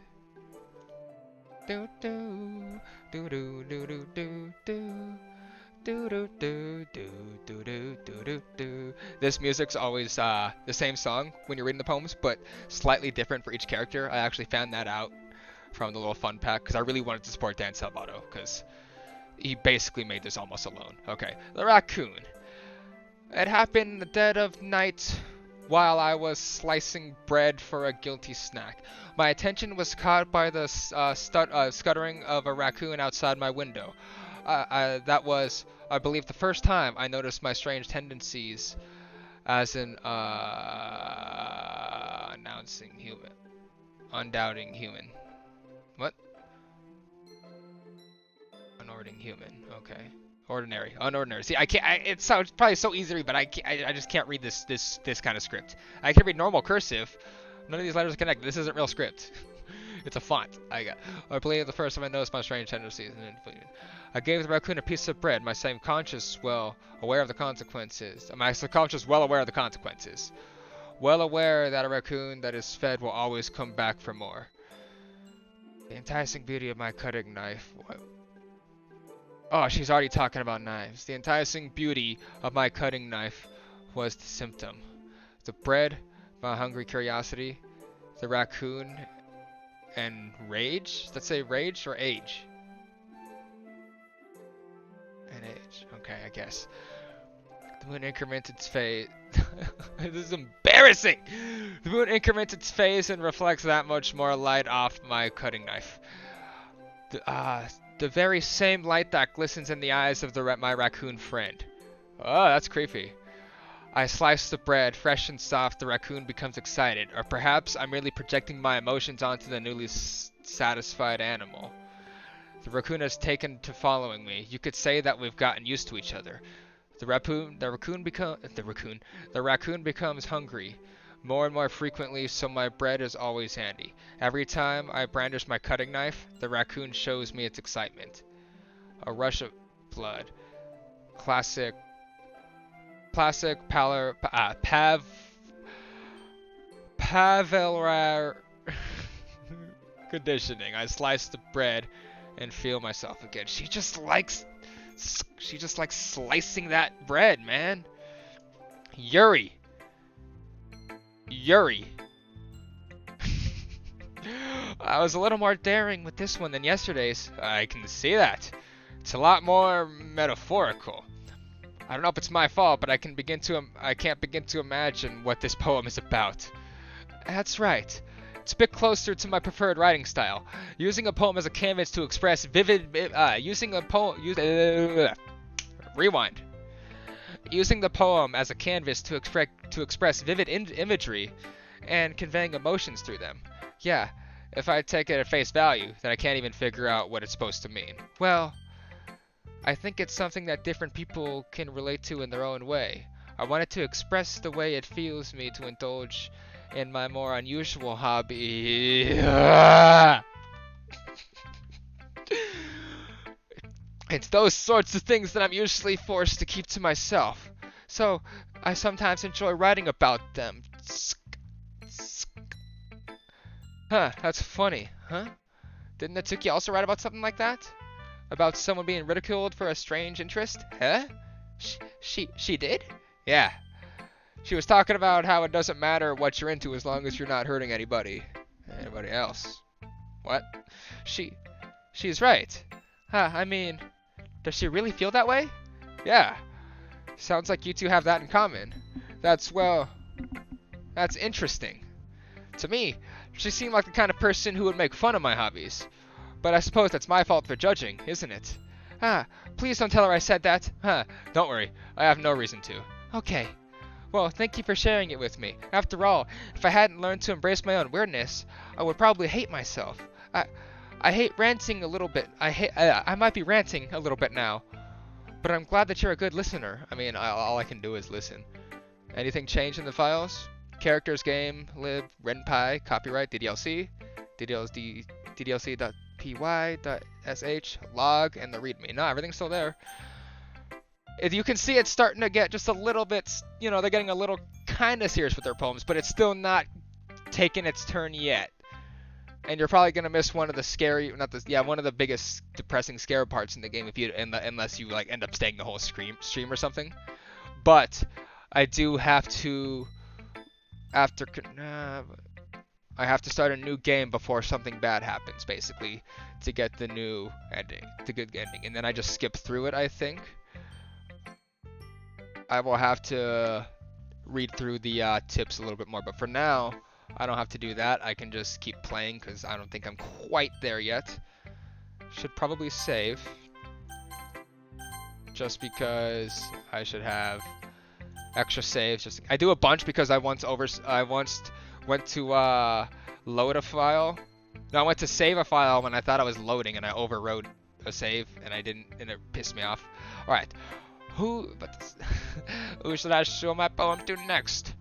Do do do do do do do do. Do do do do do do do do do. This music's always the same song when you're reading the poems, but slightly different for each character. I actually found that out from the little fun pack because I really wanted to support Dan Salvato because he basically made this almost alone. Okay, the raccoon. It happened in the dead of night while I was slicing bread for a guilty snack. My attention was caught by the scuttering of a raccoon outside my window. That was, I believe, the first time I noticed my strange tendencies as an undoubting human. What? Unordinary human. Okay. Unordinary. See, I can't. It's probably so easy to read, but I just can't read this kind of script. I can read normal cursive. None of these letters are connected. This isn't real script. It's a font. I believe the first time I noticed my strange tendencies. I gave the raccoon a piece of bread. My subconscious, well aware of the consequences. My subconscious, well aware of the consequences. Well aware that a raccoon that is fed will always come back for more. The enticing beauty of my cutting knife. What? Oh, she's already talking about knives. The enticing beauty of my cutting knife was the symptom. The bread, my hungry curiosity, the raccoon, and rage? Does that say rage or age? And age. Okay, I guess. The moon increments its phase. This is embarrassing! The moon increments its phase and reflects that much more light off my cutting knife. The very same light that glistens in the eyes of my raccoon friend. Oh, that's creepy. I slice the bread, fresh and soft. The raccoon becomes excited, or perhaps I'm merely projecting my emotions onto the newly satisfied animal. The raccoon has taken to following me. You could say that we've gotten used to each other. The raccoon becomes hungry, more and more frequently, so my bread is always handy. Every time I brandish my cutting knife, the raccoon shows me its excitement. A rush of blood. Classic Pavelrar conditioning. I slice the bread and feel myself again. She just likes slicing that bread, man. Yuri. I was a little more daring with this one than yesterday's. I can see that. It's a lot more metaphorical. I don't know if it's my fault, but I can't begin to imagine what this poem is about. That's right. It's a bit closer to my preferred writing style. Using a poem as a canvas to express rewind. Using the poem as a canvas to express vivid imagery and conveying emotions through them. Yeah, if I take it at face value, then I can't even figure out what it's supposed to mean. Well, I think it's something that different people can relate to in their own way. I wanted to express the way it feels me to indulge in my more unusual hobby. It's those sorts of things that I'm usually forced to keep to myself. So, I sometimes enjoy writing about them. Huh, that's funny, huh? Didn't Natsuki also write about something like that? About someone being ridiculed for a strange interest? Huh? She did? Yeah. She was talking about how it doesn't matter what you're into as long as you're not hurting anybody else. What? She's right. Huh, I mean, does she really feel that way? Yeah. Sounds like you two have that in common. That's interesting. To me, she seemed like the kind of person who would make fun of my hobbies. But I suppose that's my fault for judging, isn't it? Please don't tell her I said that. Don't worry, I have no reason to. Okay. Well, thank you for sharing it with me. After all, if I hadn't learned to embrace my own weirdness, I would probably hate myself. I hate ranting a little bit. I might be ranting a little bit now. But I'm glad that you're a good listener. I mean, all I can do is listen. Anything changed in the files? Characters, game, lib, renpai, copyright, DDLC, DDLC.png, py.sh log and the readme. No, everything's still there. If you can see, it's starting to get just a little bit, you know, they're getting a little kind of serious with their poems, but it's still not taking its turn yet. And you're probably gonna miss one of the scary, one of the biggest depressing scare parts in the game unless you like end up staying the whole stream or something. But I do have to, I have to start a new game before something bad happens, basically, to get the new ending, the good ending, and then I just skip through it. I think I will have to read through the tips a little bit more, but for now, I don't have to do that. I can just keep playing because I don't think I'm quite there yet. Should probably save, just because I should have extra saves. I do a bunch because I once went to load a file. No, I went to save a file when I thought I was loading, and I overwrote a save, and I didn't, and it pissed me off. All right, who should I show my poem to next?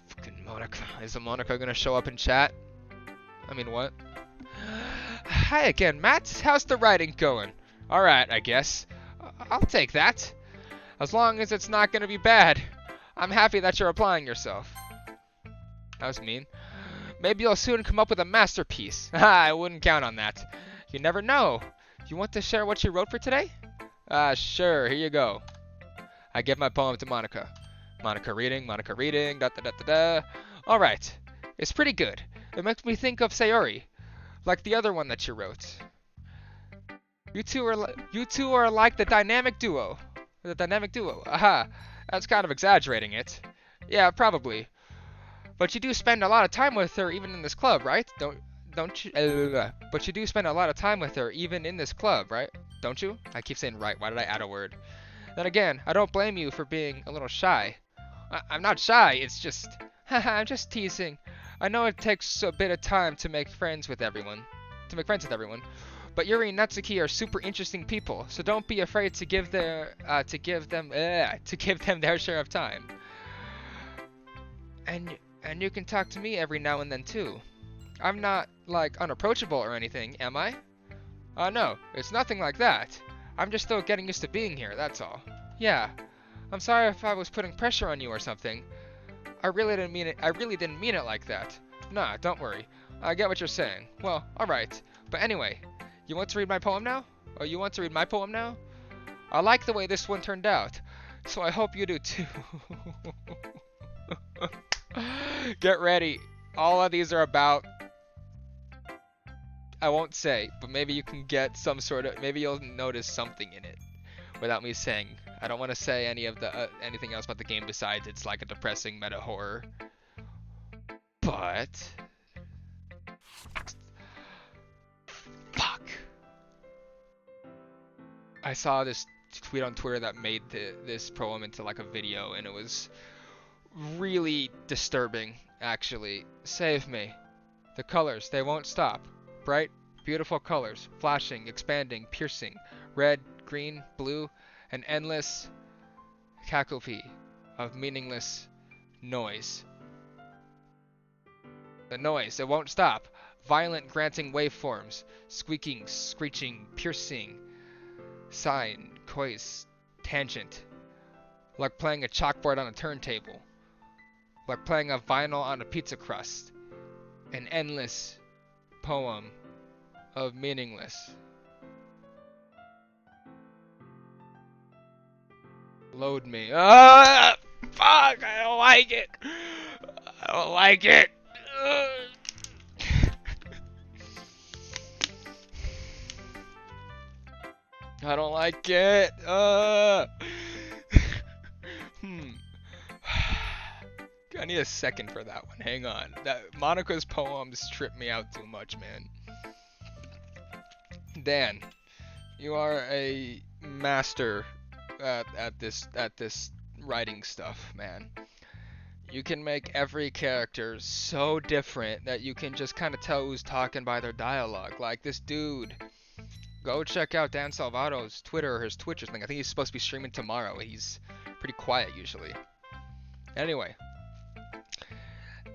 Fucking Monica. Is Monica gonna show up in chat? I mean, what? Hi again, Matt. How's the writing going? All right, I guess. I'll take that. As long as it's not gonna be bad. I'm happy that you're applying yourself. That was mean. Maybe you'll soon come up with a masterpiece. I wouldn't count on that. You never know. You want to share what you wrote for today? Sure. Here you go. I give my poem to Monica. Monica reading, da da da da da. Alright. It's pretty good. It makes me think of Sayori. Like the other one that you wrote. You two are like the dynamic duo. The dynamic duo. Aha. That's kind of exaggerating it. Yeah, probably. But you do spend a lot of time with her even in this club, right? Don't you? But you do spend a lot of time with her even in this club, right? Don't you? I keep saying right. Why did I add a word? Then again, I don't blame you for being a little shy. I'm not shy. It's just, I'm just teasing. I know it takes a bit of time to make friends with everyone. But Yuri and Natsuki are super interesting people, so don't be afraid to give them their share of time. And you can talk to me every now and then too. I'm not like unapproachable or anything, am I? No, it's nothing like that. I'm just still getting used to being here, that's all. Yeah. I'm sorry if I was putting pressure on you or something. I really didn't mean it like that. Nah, don't worry. I get what you're saying. Well, alright. But anyway, you want to read my poem now? Or you want to read my poem now? I like the way this one turned out, so I hope you do too. Get ready. All of these are about, I won't say, but maybe you can get some sort of, maybe you'll notice something in it without me saying. I don't want to say anything else about the game besides it's like a depressing meta horror. But fuck. I saw this tweet on Twitter that made this poem into like a video, and it was really disturbing, actually. Save me. The colors, they won't stop. Bright, beautiful colors, flashing, expanding, piercing, red, green, blue, an endless cacophony of meaningless noise. The noise, it won't stop. Violent, granting waveforms, squeaking, screeching, piercing, sine, cois, tangent, like playing a chalkboard on a turntable. Like playing a vinyl on a pizza crust. An endless poem of meaningless. Load me. Ah! Fuck! I don't like it! I don't like it! I don't like it! I need a second for that one. Hang on. That Monica's poems trip me out too much, man. Dan, you are a master at this writing stuff, man. You can make every character so different that you can just kind of tell who's talking by their dialogue. Like this dude. Go check out Dan Salvato's Twitter or his Twitch or something. I think he's supposed to be streaming tomorrow. He's pretty quiet usually. Anyway.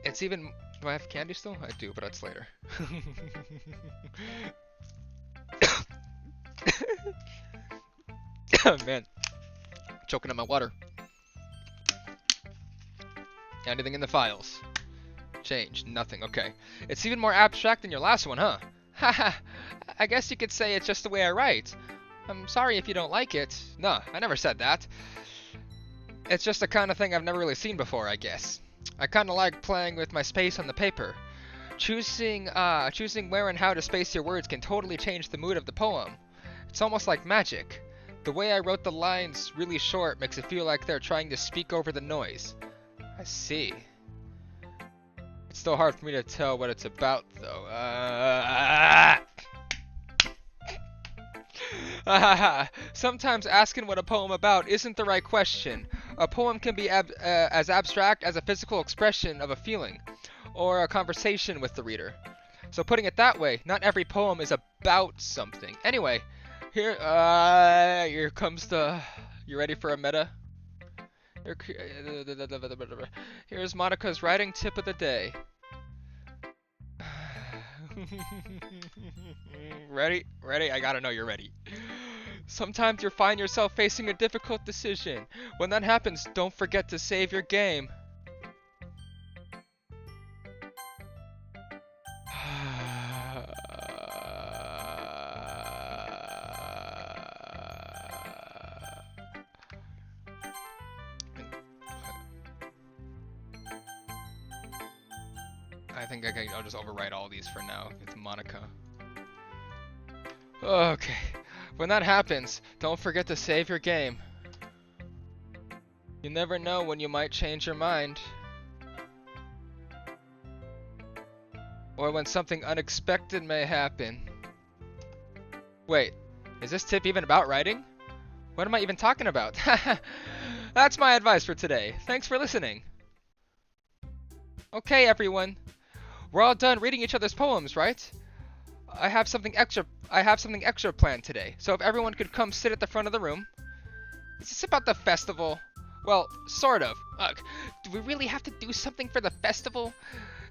It's even... Do I have candy still? I do, but that's later. Man, choking on my water. Anything in the files? Change. Nothing. Okay. It's even more abstract than your last one, huh? Haha. I guess you could say it's just the way I write. I'm sorry if you don't like it. No, I never said that. It's just the kind of thing I've never really seen before, I guess. I kind of like playing with my space on the paper. Choosing where and how to space your words can totally change the mood of the poem. It's almost like magic. The way I wrote the lines really short makes it feel like they're trying to speak over the noise. I see. It's still hard for me to tell what it's about, though. Sometimes asking what a poem about isn't the right question. A poem can be as abstract as a physical expression of a feeling, or a conversation with the reader. So putting it that way, not every poem is about something. Anyway, here comes the... You ready for a meta? Here's Monica's writing tip of the day. Ready? Ready? I gotta know you're ready. Sometimes you'll find yourself facing a difficult decision. When that happens, don't forget to save your game. I think I'll just overwrite all these for now. It's Monica. Okay. When that happens, don't forget to save your game. You never know when you might change your mind. Or when something unexpected may happen. Wait, is this tip even about writing? What am I even talking about? That's my advice for today. Thanks for listening. Okay, everyone. We're all done reading each other's poems, right? I have something extra planned today. So if everyone could come sit at the front of the room. Is this about the festival? Well, sort of. Ugh, do we really have to do something for the festival?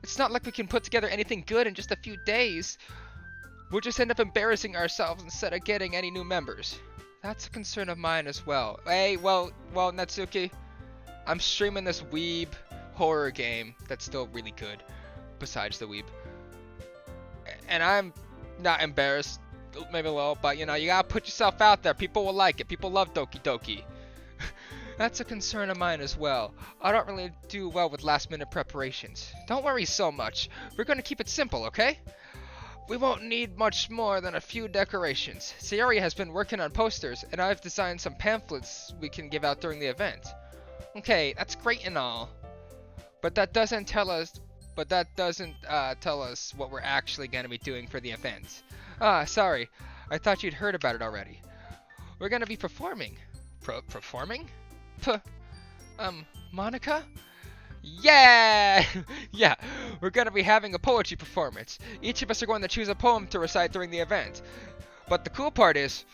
It's not like we can put together anything good in just a few days. We'll just end up embarrassing ourselves instead of getting any new members. That's a concern of mine as well. Hey, well, Natsuki, I'm streaming this weeb horror game that's still really good, besides the weeb. And I'm not embarrassed, maybe a little, but you know, you gotta put yourself out there. People will like it. People love Doki Doki. That's a concern of mine as well. I don't really do well with last minute preparations. Don't worry so much. We're gonna keep it simple, okay? We won't need much more than a few decorations. Sayori has been working on posters, and I've designed some pamphlets we can give out during the event. Okay, that's great and all, but that doesn't tell us what we're actually gonna be doing for the event. Ah, sorry. I thought you'd heard about it already. We're gonna be performing. Performing? Monica? Yeah! Yeah, we're gonna be having a poetry performance. Each of us are going to choose a poem to recite during the event. But the cool part is,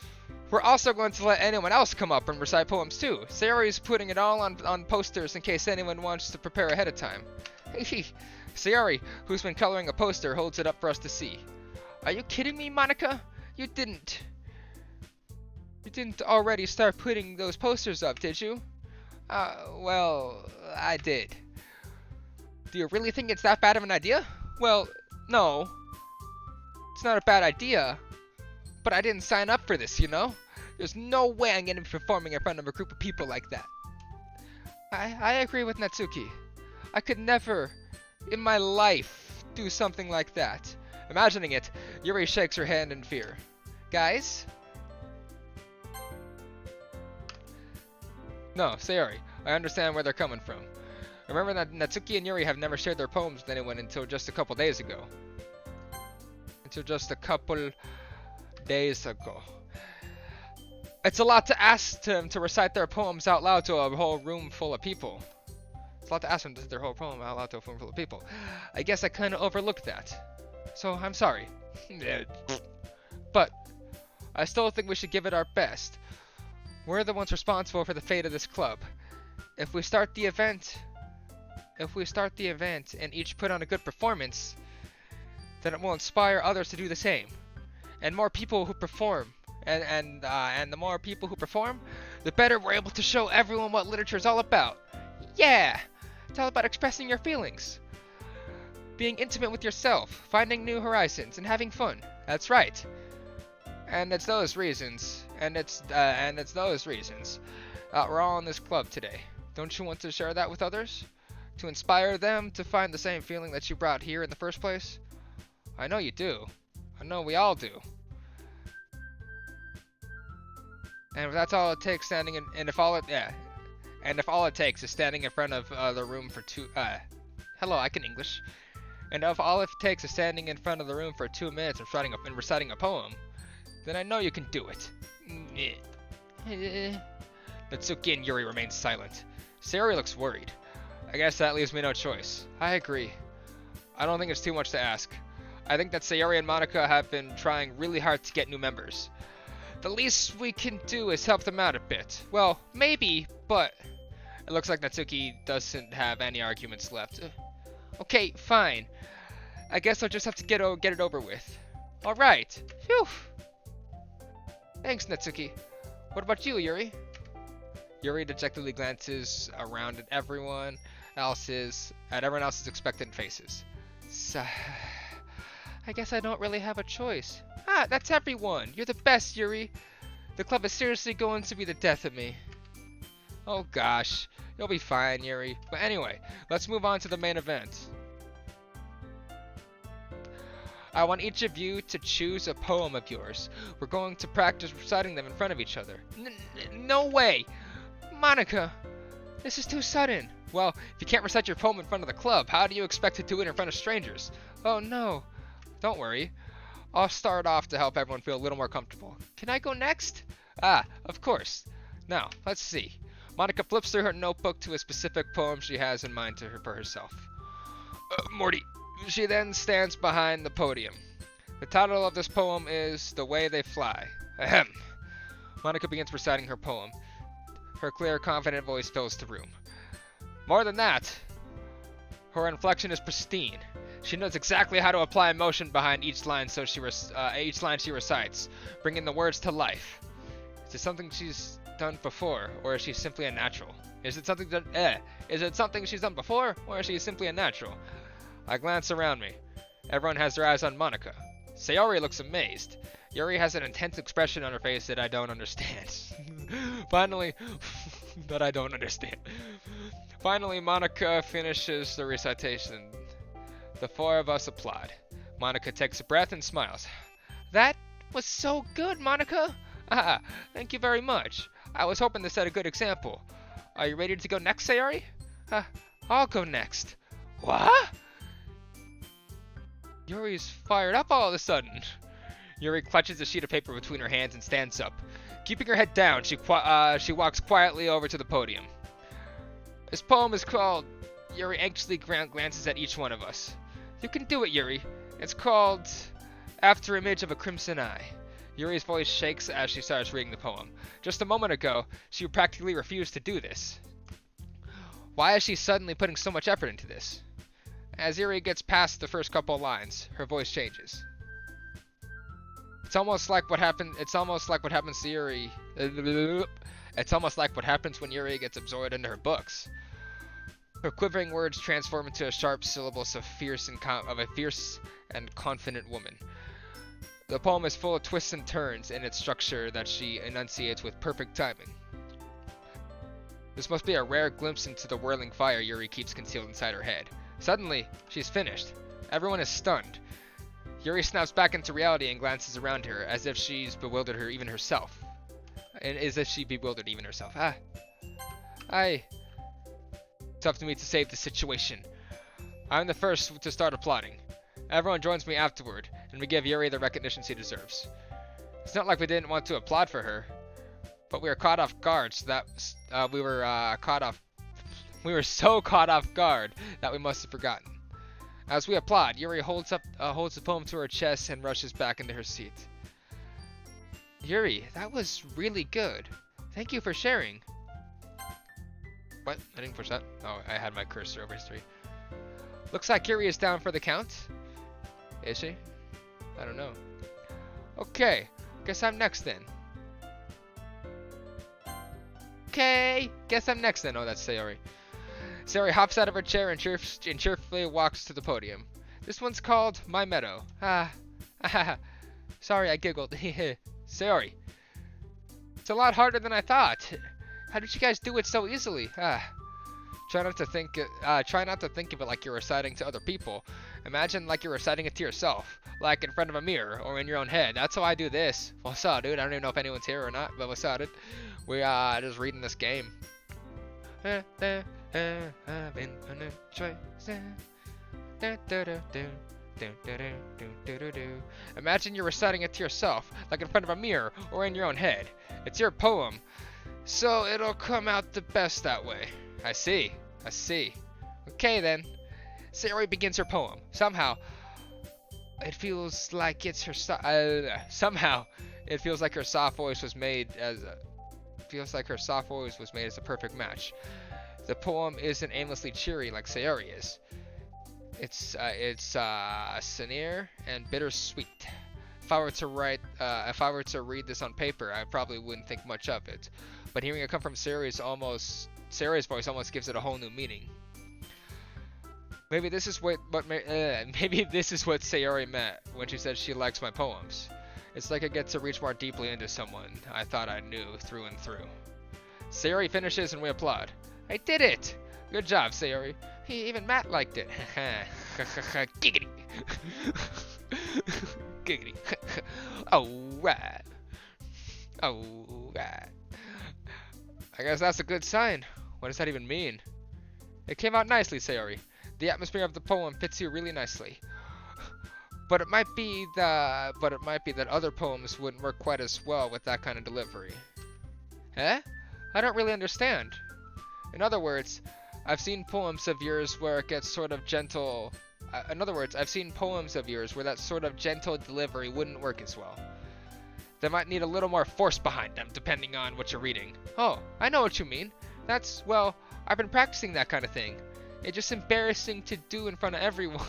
we're also going to let anyone else come up and recite poems too. Sayori's putting it all on posters in case anyone wants to prepare ahead of time. Sayori, who's been coloring a poster, holds it up for us to see. Are you kidding me, Monica? You didn't already start putting those posters up, did you? Well, I did. Do you really think it's that bad of an idea? Well, no. It's not a bad idea. But I didn't sign up for this, you know? There's no way I'm gonna be performing in front of a group of people like that. I agree with Natsuki. I could never, in my life, do something like that. Imagining it, Yuri shakes her hand in fear. Guys? No, Sayori, I understand where they're coming from. Remember that Natsuki and Yuri have never shared their poems with anyone until just a couple days ago. It's a lot to ask them to recite their poems out loud to a whole room full of people. It's a lot to ask them to recite their whole poem out loud to a room full of people. I guess I kind of overlooked that. So I'm sorry. But I still think we should give it our best. We're the ones responsible for the fate of this club. If we start the event and each put on a good performance, then it will inspire others to do the same. And more people who perform And the more people who perform, the better we're able to show everyone what literature is all about. Yeah, it's all about expressing your feelings, being intimate with yourself, finding new horizons, and having fun. That's right. And it's those reasons. We're all in this club today. Don't you want to share that with others? To inspire them to find the same feeling that you brought here in the first place? I know you do. I know we all do. And if that's all it takes, if all it takes is standing in front of the room for hello, I can English. And if all it takes is standing in front of the room for 2 minutes and reciting a poem, then I know you can do it. Natsuki and Yuri remain silent. Sayori looks worried. I guess that leaves me no choice. I agree. I don't think it's too much to ask. I think that Sayori and Monica have been trying really hard to get new members. The least we can do is help them out a bit. Well, maybe, but it looks like Natsuki doesn't have any arguments left. Okay, fine. I guess I'll just have to get it over with. Alright. Phew. Thanks, Natsuki. What about you, Yuri? Yuri dejectedly glances around at everyone else's expectant faces. I guess I don't really have a choice. Ah, that's everyone. You're the best, Yuri. The club is seriously going to be the death of me. Oh gosh, you'll be fine, Yuri. But anyway, let's move on to the main event. I want each of you to choose a poem of yours. We're going to practice reciting them in front of each other. No way! Monica, this is too sudden. Well, if you can't recite your poem in front of the club, how do you expect to do it in front of strangers? Oh no. Don't worry. I'll start off to help everyone feel a little more comfortable. Can I go next? Ah, of course. Now, let's see. Monica flips through her notebook to a specific poem she has in mind for herself. Morty. She then stands behind the podium. The title of this poem is The Way They Fly. Ahem. Monica begins reciting her poem. Her clear, confident voice fills the room. More than that, her inflection is pristine. She knows exactly how to apply emotion behind each line she recites, bringing the words to life. Is it something she's done before, or is she simply a natural? Is it something she's done before, or is she simply a natural? I glance around me. Everyone has their eyes on Monica. Sayori looks amazed. Yuri has an intense expression on her face that I don't understand. Finally, Monica finishes the recitation. The four of us applaud. Monica takes a breath and smiles. That was so good, Monica! Ah, thank you very much. I was hoping to set a good example. Are you ready to go next, Sayori? I'll go next. What? Yuri's fired up all of a sudden. Yuri clutches a sheet of paper between her hands and stands up. Keeping her head down, she walks quietly over to the podium. This poem is called... Yuri anxiously glances at each one of us. You can do it, Yuri. It's called... After Image of a Crimson Eye. Yuri's voice shakes as she starts reading the poem. Just a moment ago, she practically refused to do this. Why is she suddenly putting so much effort into this? As Yuri gets past the first couple lines, her voice changes. It's almost like what happens to Yuri. It's almost like what happens when Yuri gets absorbed into her books. Her quivering words transform into a sharp syllables of a fierce and confident woman. The poem is full of twists and turns in its structure that she enunciates with perfect timing. This must be a rare glimpse into the whirling fire Yuri keeps concealed inside her head. Suddenly, she's finished. Everyone is stunned. Yuri snaps back into reality and glances around her, as if she's bewildered her even herself. It's up to me to save the situation. I'm the first to start applauding. Everyone joins me afterward, and we give Yuri the recognition she deserves. It's not like we didn't want to applaud for her, but we were caught off guard, we were so caught off guard that we must have forgotten. As we applaud, Yuri holds the poem to her chest and rushes back into her seat. Yuri, that was really good. Thank you for sharing. What? I didn't push that. Oh, I had my cursor over history. Looks like Yuri is down for the count. Is she? I don't know. Okay, guess I'm next then. Okay, guess I'm next then. Oh, that's Sayori. Sayori hops out of her chair and cheerfully walks to the podium. This one's called My Meadow. Sorry, I giggled. Sayori. It's a lot harder than I thought. How did you guys do it so easily? Try not to think of it like you're reciting to other people. Imagine like you're reciting it to yourself, like in front of a mirror or in your own head. That's how I do this. What's up, dude? I don't even know if anyone's here or not, but what's up, dude? We just reading this game. Imagine you're reciting it to yourself, like in front of a mirror or in your own head. It's your poem, so it'll come out the best that way. I see. Okay then. Sayori begins her poem. Somehow, it feels like her soft voice was made as a perfect match. The poem isn't aimlessly cheery like Sayori is. It's sincere and bittersweet. If I were to read this on paper, I probably wouldn't think much of it. But hearing it come from Sayori's voice almost gives it a whole new meaning. Maybe this is what Sayori meant when she said she likes my poems. It's like I get to reach more deeply into someone I thought I knew through and through. Sayori finishes and we applaud. I did it! Good job, Sayori. Even Matt liked it. Giggity. Giggity. Alright. Alright. I guess that's a good sign. What does that even mean? It came out nicely, Sayori. The atmosphere of the poem fits you really nicely. But it might be that other poems wouldn't work quite as well with that kind of delivery. Eh? I don't really understand. In other words, I've seen poems of yours where it gets sort of gentle. I've seen poems of yours where that sort of gentle delivery wouldn't work as well. They might need a little more force behind them, depending on what you're reading. Oh, I know what you mean. I've been practicing that kind of thing. It's just embarrassing to do in front of everyone.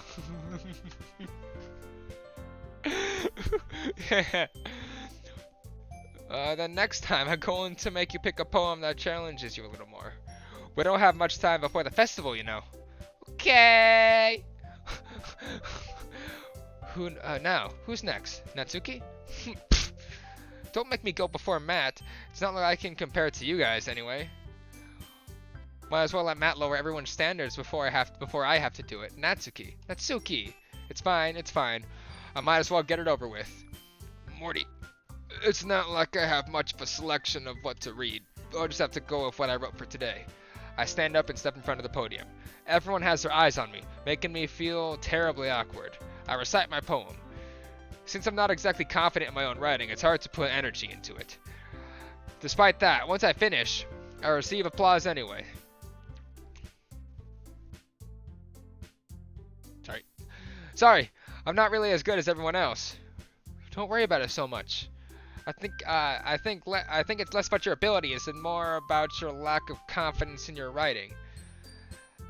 Then next time, I'm going to make you pick a poem that challenges you a little more. We don't have much time before the festival, you know. Okay. Who's next? Natsuki? Don't make me go before Matt. It's not like I can compare it to you guys, anyway. Might as well let Matt lower everyone's standards before I have to do it. Natsuki. It's fine. I might as well get it over with. Morty. It's not like I have much of a selection of what to read. I'll just have to go with what I wrote for today. I stand up and step in front of the podium. Everyone has their eyes on me, making me feel terribly awkward. I recite my poem. Since I'm not exactly confident in my own writing, it's hard to put energy into it. Despite that, once I finish, I receive applause anyway. Sorry, I'm not really as good as everyone else. Don't worry about it so much. I think it's less about your abilities and more about your lack of confidence in your writing.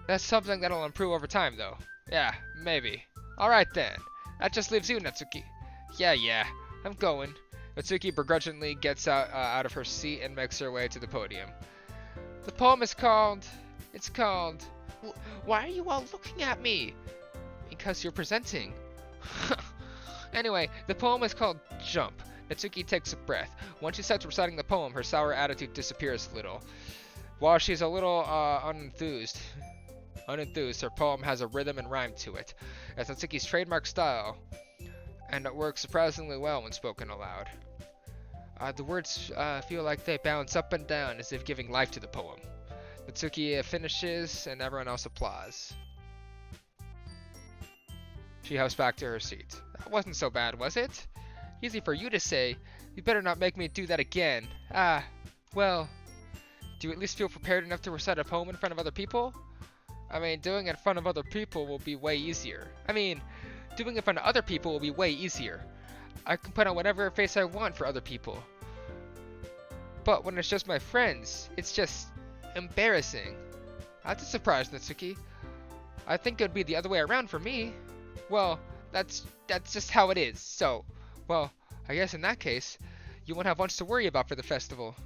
That's something that'll improve over time, though. Yeah, maybe. Alright then. That just leaves you, Natsuki. Yeah, I'm going. Natsuki begrudgingly gets out of her seat and makes her way to the podium. The poem is called... Why are you all looking at me? Because you're presenting. Anyway, the poem is called Jump. Natsuki takes a breath. Once she starts reciting the poem, her sour attitude disappears a little. While she's a little unenthused, her poem has a rhythm and rhyme to it. It's Natsuki's trademark style, and it works surprisingly well when spoken aloud. The words feel like they bounce up and down as if giving life to the poem. Natsuki finishes, and everyone else applauds. She hops back to her seat. That wasn't so bad, was it? Easy for you to say. You better not make me do that again. Well, do you at least feel prepared enough to recite a poem in front of other people? I mean, doing it in front of other people will be way easier. I can put on whatever face I want for other people. But when it's just my friends, it's just embarrassing. That's a surprise, Natsuki. I think it would be the other way around for me. Well, that's just how it is. So, well, I guess in that case, you won't have much to worry about for the festival.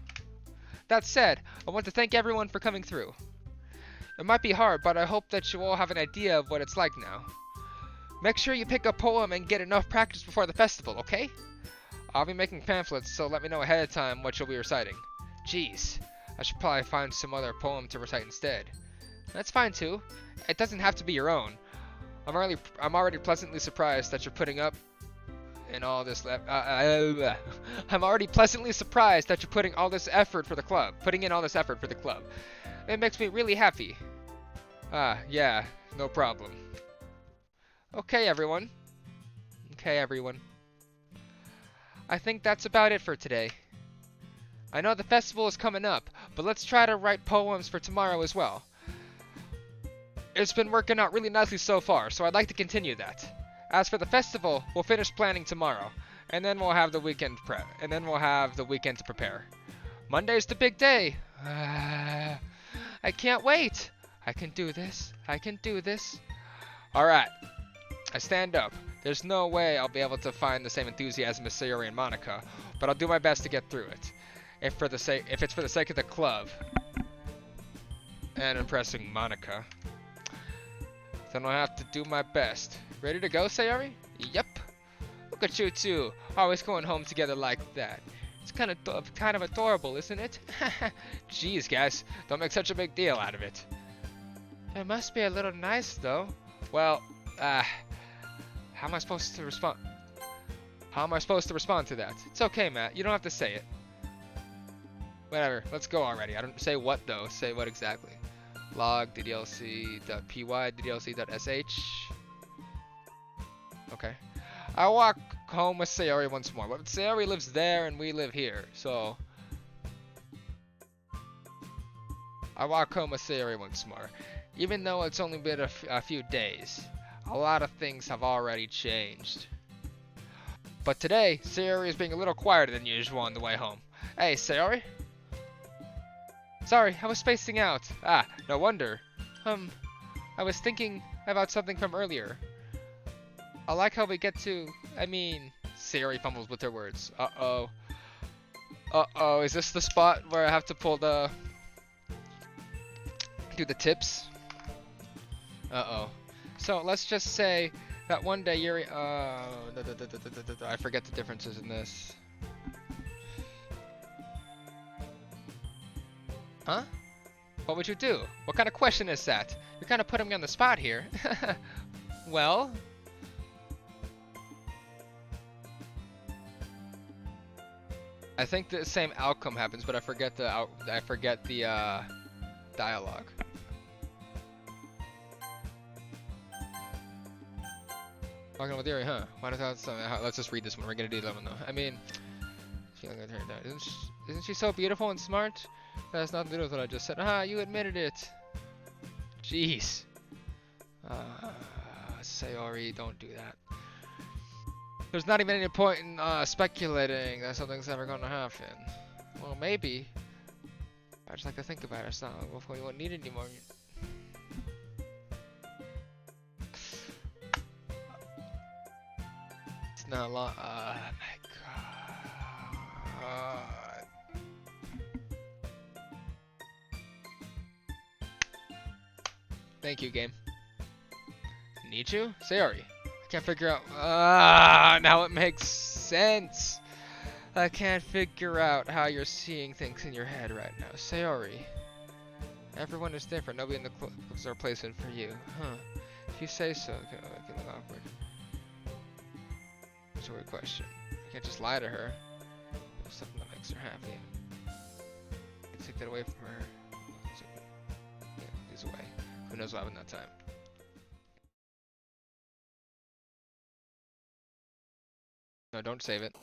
That said, I want to thank everyone for coming through. It might be hard, but I hope that you all have an idea of what it's like now. Make sure you pick a poem and get enough practice before the festival, okay? I'll be making pamphlets, so let me know ahead of time what you'll be reciting. Jeez, I should probably find some other poem to recite instead. That's fine too. It doesn't have to be your own. I'm already pleasantly surprised that you're putting up in all this. I'm already pleasantly surprised that you're putting all this effort for the club. Putting in all this effort for the club. It makes me really happy. Yeah, no problem. Okay, everyone. I think that's about it for today. I know the festival is coming up, but let's try to write poems for tomorrow as well. It's been working out really nicely so far, so I'd like to continue that. As for the festival, we'll finish planning tomorrow, and then we'll have the weekend to prepare. Monday's the big day. I can't wait. I can do this. Alright. I stand up. There's no way I'll be able to find the same enthusiasm as Sayori and Monica, but I'll do my best to get through it. If it's for the sake of the club and impressing Monica, then I'll have to do my best. Ready to go, Sayori? Yep. Look at you two, always going home together like that. It's kind of adorable, isn't it? Jeez, guys, don't make such a big deal out of it. It must be a little nice, though. Well, how am I supposed to respond? How am I supposed to respond to that? It's okay, Matt. You don't have to say it. Whatever. Let's go already. I don't say what though. Say what exactly. Log ddlc.py ddlc.sh. Okay. I walk home with Sayori once more, but Sayori lives there and we live here, so I walk home with Sayori once more. Even though it's only been a few days, a lot of things have already changed. But today, Sayori is being a little quieter than usual on the way home. Hey, Sayori? Sorry, I was spacing out. No wonder. I was thinking about something from earlier. I like how we get to, Sayori fumbles with her words. Uh-oh, is this the spot where I have to pull do the tips? Uh-oh. So let's just say that one day Yuri, I forget the differences in this. Huh? What would you do? What kind of question is that? You're kind of putting me on the spot here. Well, I think the same outcome happens, but I forget the dialogue. Walking with Yuri, huh? Why does that? Let's just read this one. We're gonna do that one though. Isn't she so beautiful and smart? That's nothing to do with what I just said. You admitted it. Jeez. Sayori, don't do that. There's not even any point in speculating that something's ever gonna happen. Well, maybe. I just like to think about it. It's not like before you won't need it anymore. It's not a lot. Oh my god. Thank you, game. Need you? Sayori. I can't figure out. Now it makes sense. I can't figure out how you're seeing things in your head right now. Sayori. Everyone is different. Nobody in the club is a replacement for you. Huh. If you say so, it can look awkward. It's a weird question. I can't just lie to her. There's something that makes her happy. I can take that away from her. Yeah, he's away. Who knows what happened that time? No, don't save it.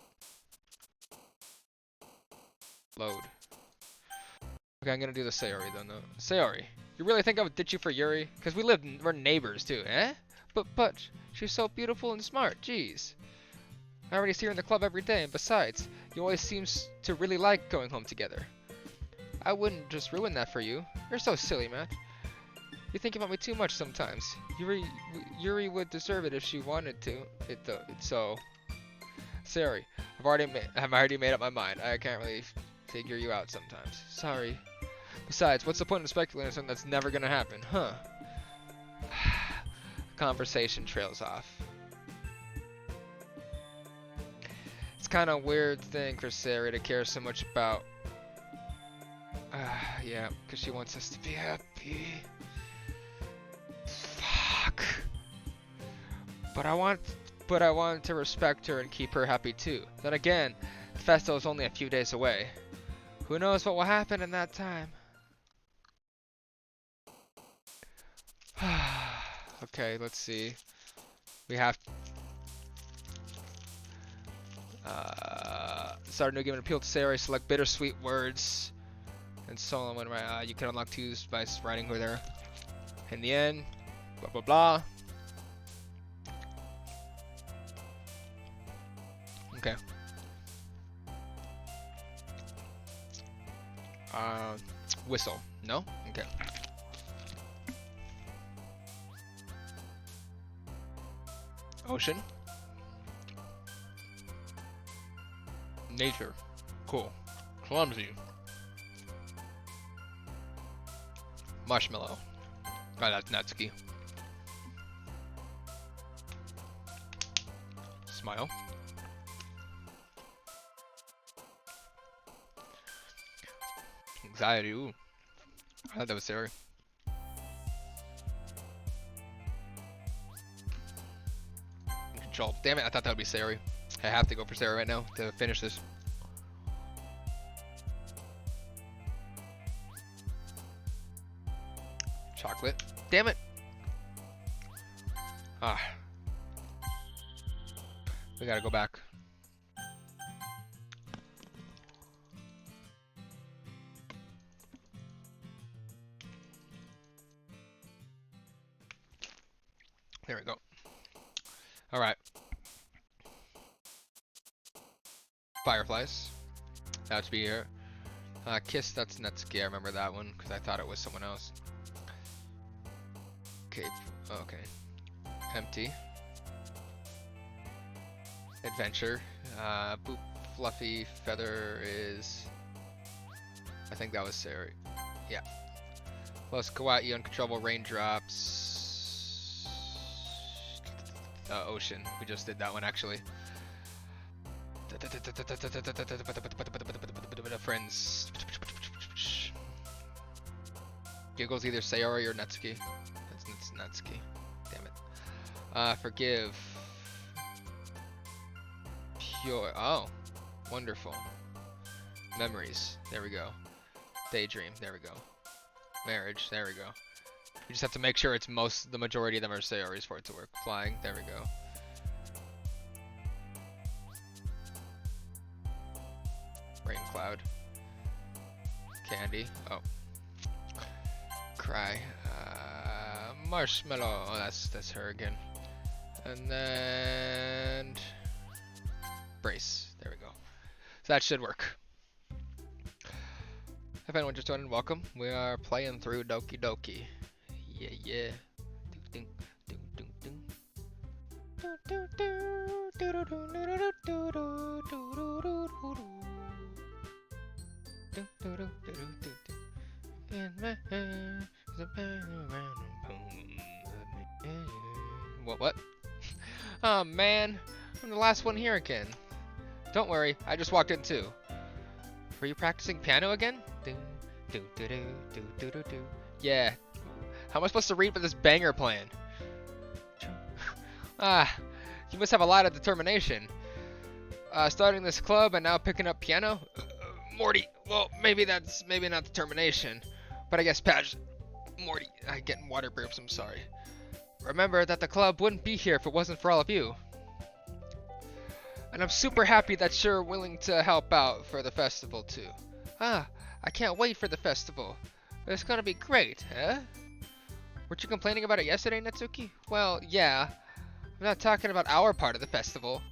Load. Okay, I'm gonna do the Sayori though. No, Sayori, you really think I would ditch you for Yuri? Cause we're neighbors too, eh? But she's so beautiful and smart. Jeez. I already see her in the club every day, and besides, you always seems to really like going home together. I wouldn't just ruin that for you. You're so silly, Matt. You think about me too much sometimes. Yuri would deserve it if she wanted to. So, Sayori, I've already made up my mind. I can't really figure you out sometimes. Sorry. Besides, what's the point of speculating on something that's never gonna happen, huh? Conversation trails off. It's kind of a weird thing for Sarah to care so much about. Yeah, because she wants us to be happy. Fuck. But I want to respect her and keep her happy too. Then again, the festival is only a few days away. Who knows what will happen in that time? Okay, let's see. We have start a new game and appeal to Sarah. Select bittersweet words and so on. You can unlock 2 by writing with her. In the end, blah blah blah. Okay. Whistle. No? Okay. Ocean. Nature. Cool. Clumsy. Marshmallow. Oh, that's Natsuki. Smile. Anxiety. Ooh. I thought that was Sarah. Control. Damn it, I thought that would be Sarah. I have to go for Sarah right now to finish this. Chocolate. Damn it. Ah. We gotta go back. There we go. All right. Fireflies. That should be here. Kiss, that's Netsuki. I remember that one because I thought it was someone else. Cape. Okay. Empty. Adventure. Boop. Fluffy feather is. I think that was Sarah. Yeah. Plus Kawaii, uncontrollable raindrops. Ocean. We just did that one actually. Friends. Giggles either Sayori or Natsuki. That's Natsuki. Damn it. Forgive. Pure. Oh. Wonderful. Memories. There we go. Daydream. There we go. Marriage. There we go. You just have to make sure it's the majority of them are Sayoris for it to work. Flying. There we go. Rain cloud. Candy. Oh. Cry. Marshmallow. Oh, that's her again. And then brace. There we go. So that should work. If anyone just joined, welcome. We are playing through Doki Doki. Yeah, yeah. What? Oh man, I'm the last one here again. Don't worry, I just walked in too. Were you practicing piano again? Yeah. How am I supposed to read with this banger playing? You must have a lot of determination. Starting this club and now picking up piano? Morty, well, maybe not determination. But I guess passion. Morty, I'm getting water burps, I'm sorry. Remember that the club wouldn't be here if it wasn't for all of you. And I'm super happy that you're willing to help out for the festival too. I can't wait for the festival. It's gonna be great, huh? Weren't you complaining about it yesterday, Natsuki? Well, yeah. I'm not talking about our part of the festival,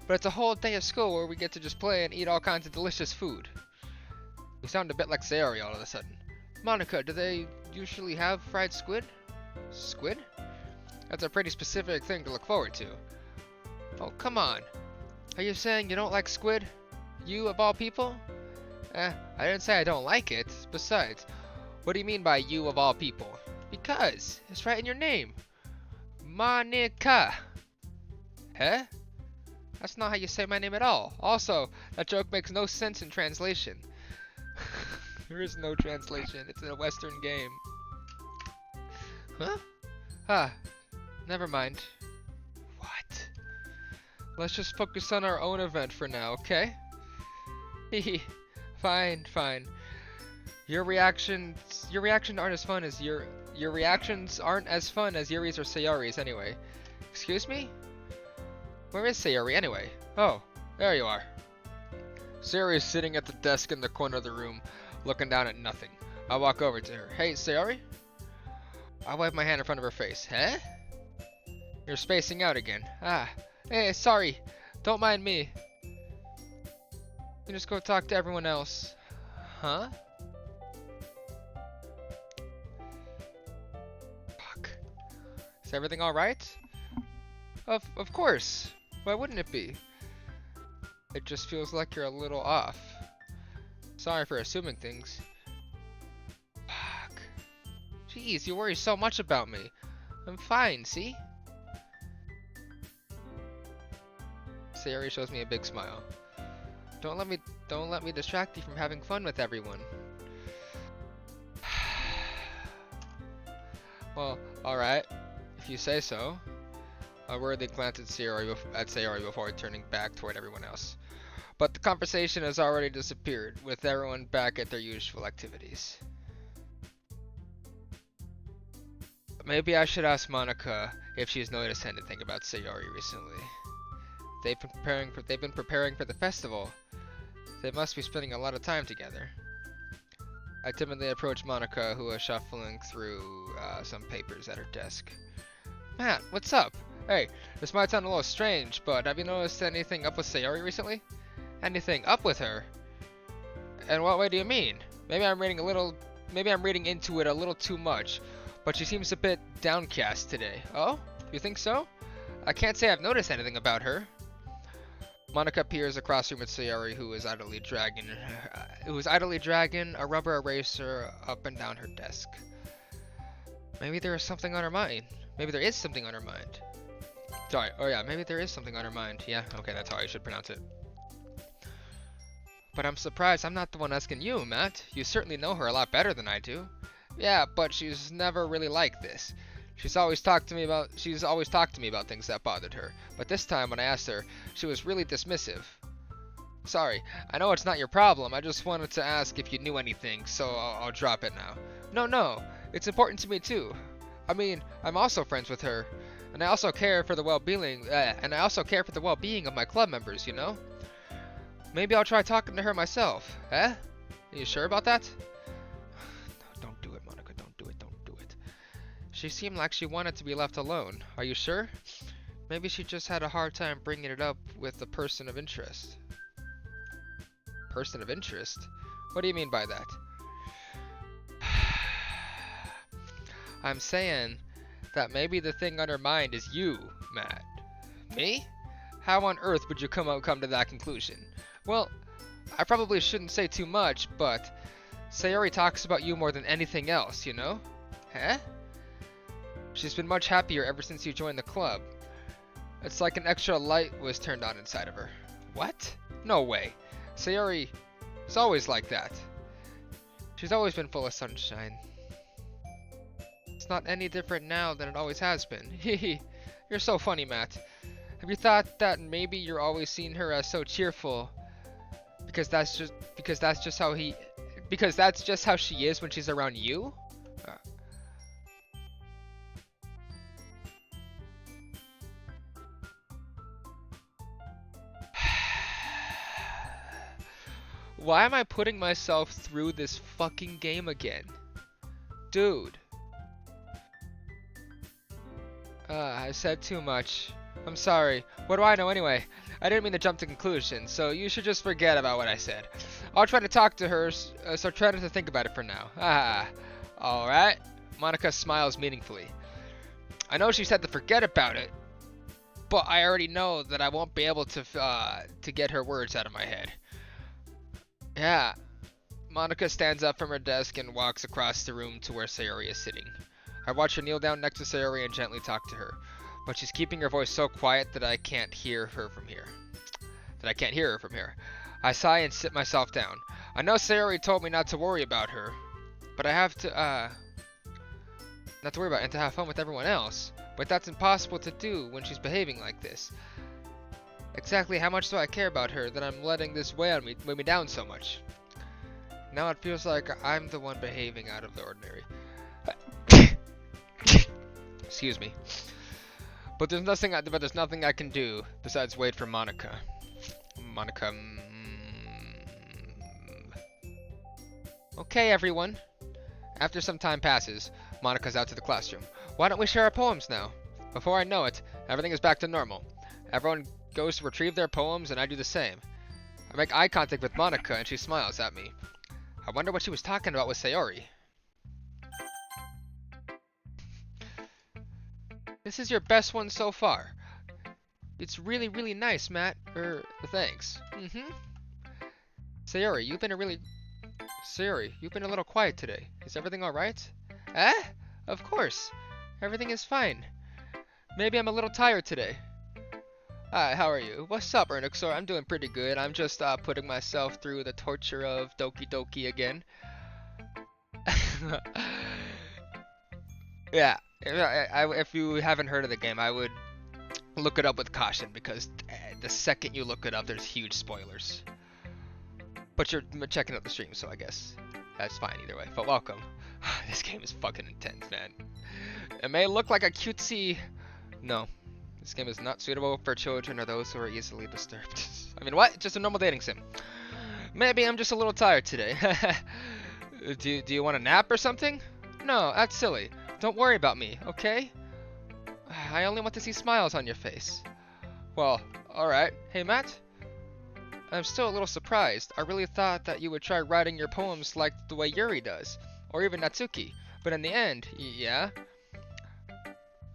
but it's a whole day of school where we get to just play and eat all kinds of delicious food. You sound a bit like Sayori all of a sudden. Monica, do they usually have fried squid? Squid? That's a pretty specific thing to look forward to. Oh, come on. Are you saying you don't like squid? You, of all people? I didn't say I don't like it. Besides, what do you mean by you of all people? Because it's right in your name. Monica. Huh? That's not how you say my name at all. Also, that joke makes no sense in translation. There is no translation. It's a Western game. Huh? Ah, never mind. What? Let's just focus on our own event for now, okay? Hehe. Fine, fine. Your reactions aren't as fun as your reactions aren't as fun as Yuri's or Sayori's anyway. Excuse me? Where is Sayori anyway? Oh, there you are. Sayori is sitting at the desk in the corner of the room, looking down at nothing. I walk over to her. Hey, Sayori? I wipe my hand in front of her face. Huh? You're spacing out again. Ah. Hey, sorry. Don't mind me. You just go talk to everyone else. Huh? Fuck. Is everything alright? Of course. Why wouldn't it be? It just feels like you're a little off. Sorry for assuming things. Fuck. Jeez, you worry so much about me. I'm fine, see? Sayori shows me a big smile. Don't let me distract you from having fun with everyone. Well, alright. If you say so. I worriedly glanced at Sayori before turning back toward everyone else. But the conversation has already disappeared, with everyone back at their usual activities. Maybe I should ask Monica if she's noticed anything about Sayori recently. They've been preparing for the festival. They must be spending a lot of time together. I timidly approached Monica, who was shuffling through some papers at her desk. Matt, what's up? Hey, this might sound a little strange, but have you noticed anything up with Sayori recently? Anything up with her? In what way do you mean? Maybe I'm reading into it a little too much, but she seems a bit downcast today. Oh? You think so? I can't say I've noticed anything about her. Monica peers across the room at Sayori, who is idly dragging a rubber eraser up and down her desk. Maybe there is something on her mind. Maybe there is something on her mind. Sorry. Oh yeah, maybe there is something on her mind. Yeah, okay, that's how I should pronounce it. But I'm surprised I'm not the one asking you, Matt. You certainly know her a lot better than I do. Yeah, but she's never really like this. She's always talked to me about things that bothered her. But this time when I asked her, she was really dismissive. Sorry, I know it's not your problem. I just wanted to ask if you knew anything, so I'll drop it now. No, it's important to me too. I mean, I'm also friends with her, and I also care for the well-being of my club members, you know? Maybe I'll try talking to her myself. Eh? Are you sure about that? No, don't do it, Monica. Don't do it. She seemed like she wanted to be left alone. Are you sure? Maybe she just had a hard time bringing it up with a person of interest. Person of interest? What do you mean by that? I'm saying that maybe the thing on her mind is you, Matt. Me? How on earth would you come to that conclusion? Well, I probably shouldn't say too much, but Sayori talks about you more than anything else, you know? Huh? She's been much happier ever since you joined the club. It's like an extra light was turned on inside of her. What? No way. Sayori is always like that. She's always been full of sunshine. It's not any different now than it always has been. Hehe. You're so funny, Matt. Have you thought that maybe you're always seeing her as so cheerful because that's just how she is when she's around you? Why am I putting myself through this fucking game again? Dude. I said too much. I'm sorry. What do I know anyway? I didn't mean to jump to conclusions, so you should just forget about what I said. I'll try to talk to her, so try not to think about it for now. Alright. Monica smiles meaningfully. I know she said to forget about it, but I already know that I won't be able to get her words out of my head. Yeah, Monica stands up from her desk and walks across the room to where Sayori is sitting. I watch her kneel down next to Sayori and gently talk to her, but she's keeping her voice so quiet that I can't hear her from here. I sigh and sit myself down. I know Sayori told me not to worry about her, but I have to, not to worry about it and to have fun with everyone else. But that's impossible to do when she's behaving like this. Exactly how much do I care about her that I'm letting this weigh me down so much? Now it feels like I'm the one behaving out of the ordinary. Excuse me. But there's nothing I can do besides wait for Monica. Okay, everyone. After some time passes, Monica's out to the classroom. Why don't we share our poems now? Before I know it, everything is back to normal. Everyone goes to retrieve their poems, and I do the same. I make eye contact with Monica, and she smiles at me. I wonder what she was talking about with Sayori. This is your best one so far. It's really, really nice, Matt. Thanks. Sayori, you've been a little quiet today. Is everything alright? Eh? Of course. Everything is fine. Maybe I'm a little tired today. Hi, how are you? What's up, Ernixor? I'm doing pretty good. I'm just putting myself through the torture of Doki Doki again. Yeah, if you haven't heard of the game, I would look it up with caution because the second you look it up, there's huge spoilers. But you're checking out the stream, so I guess that's fine either way. But welcome. This game is fucking intense, man. It may look like a cutesy... No. This game is not suitable for children or those who are easily disturbed. I mean, what? Just a normal dating sim. Maybe I'm just a little tired today. Do you want a nap or something? No, that's silly. Don't worry about me, okay? I only want to see smiles on your face. Well, alright. Hey, Matt? I'm still a little surprised. I really thought that you would try writing your poems like the way Yuri does. Or even Natsuki. But in the end, yeah?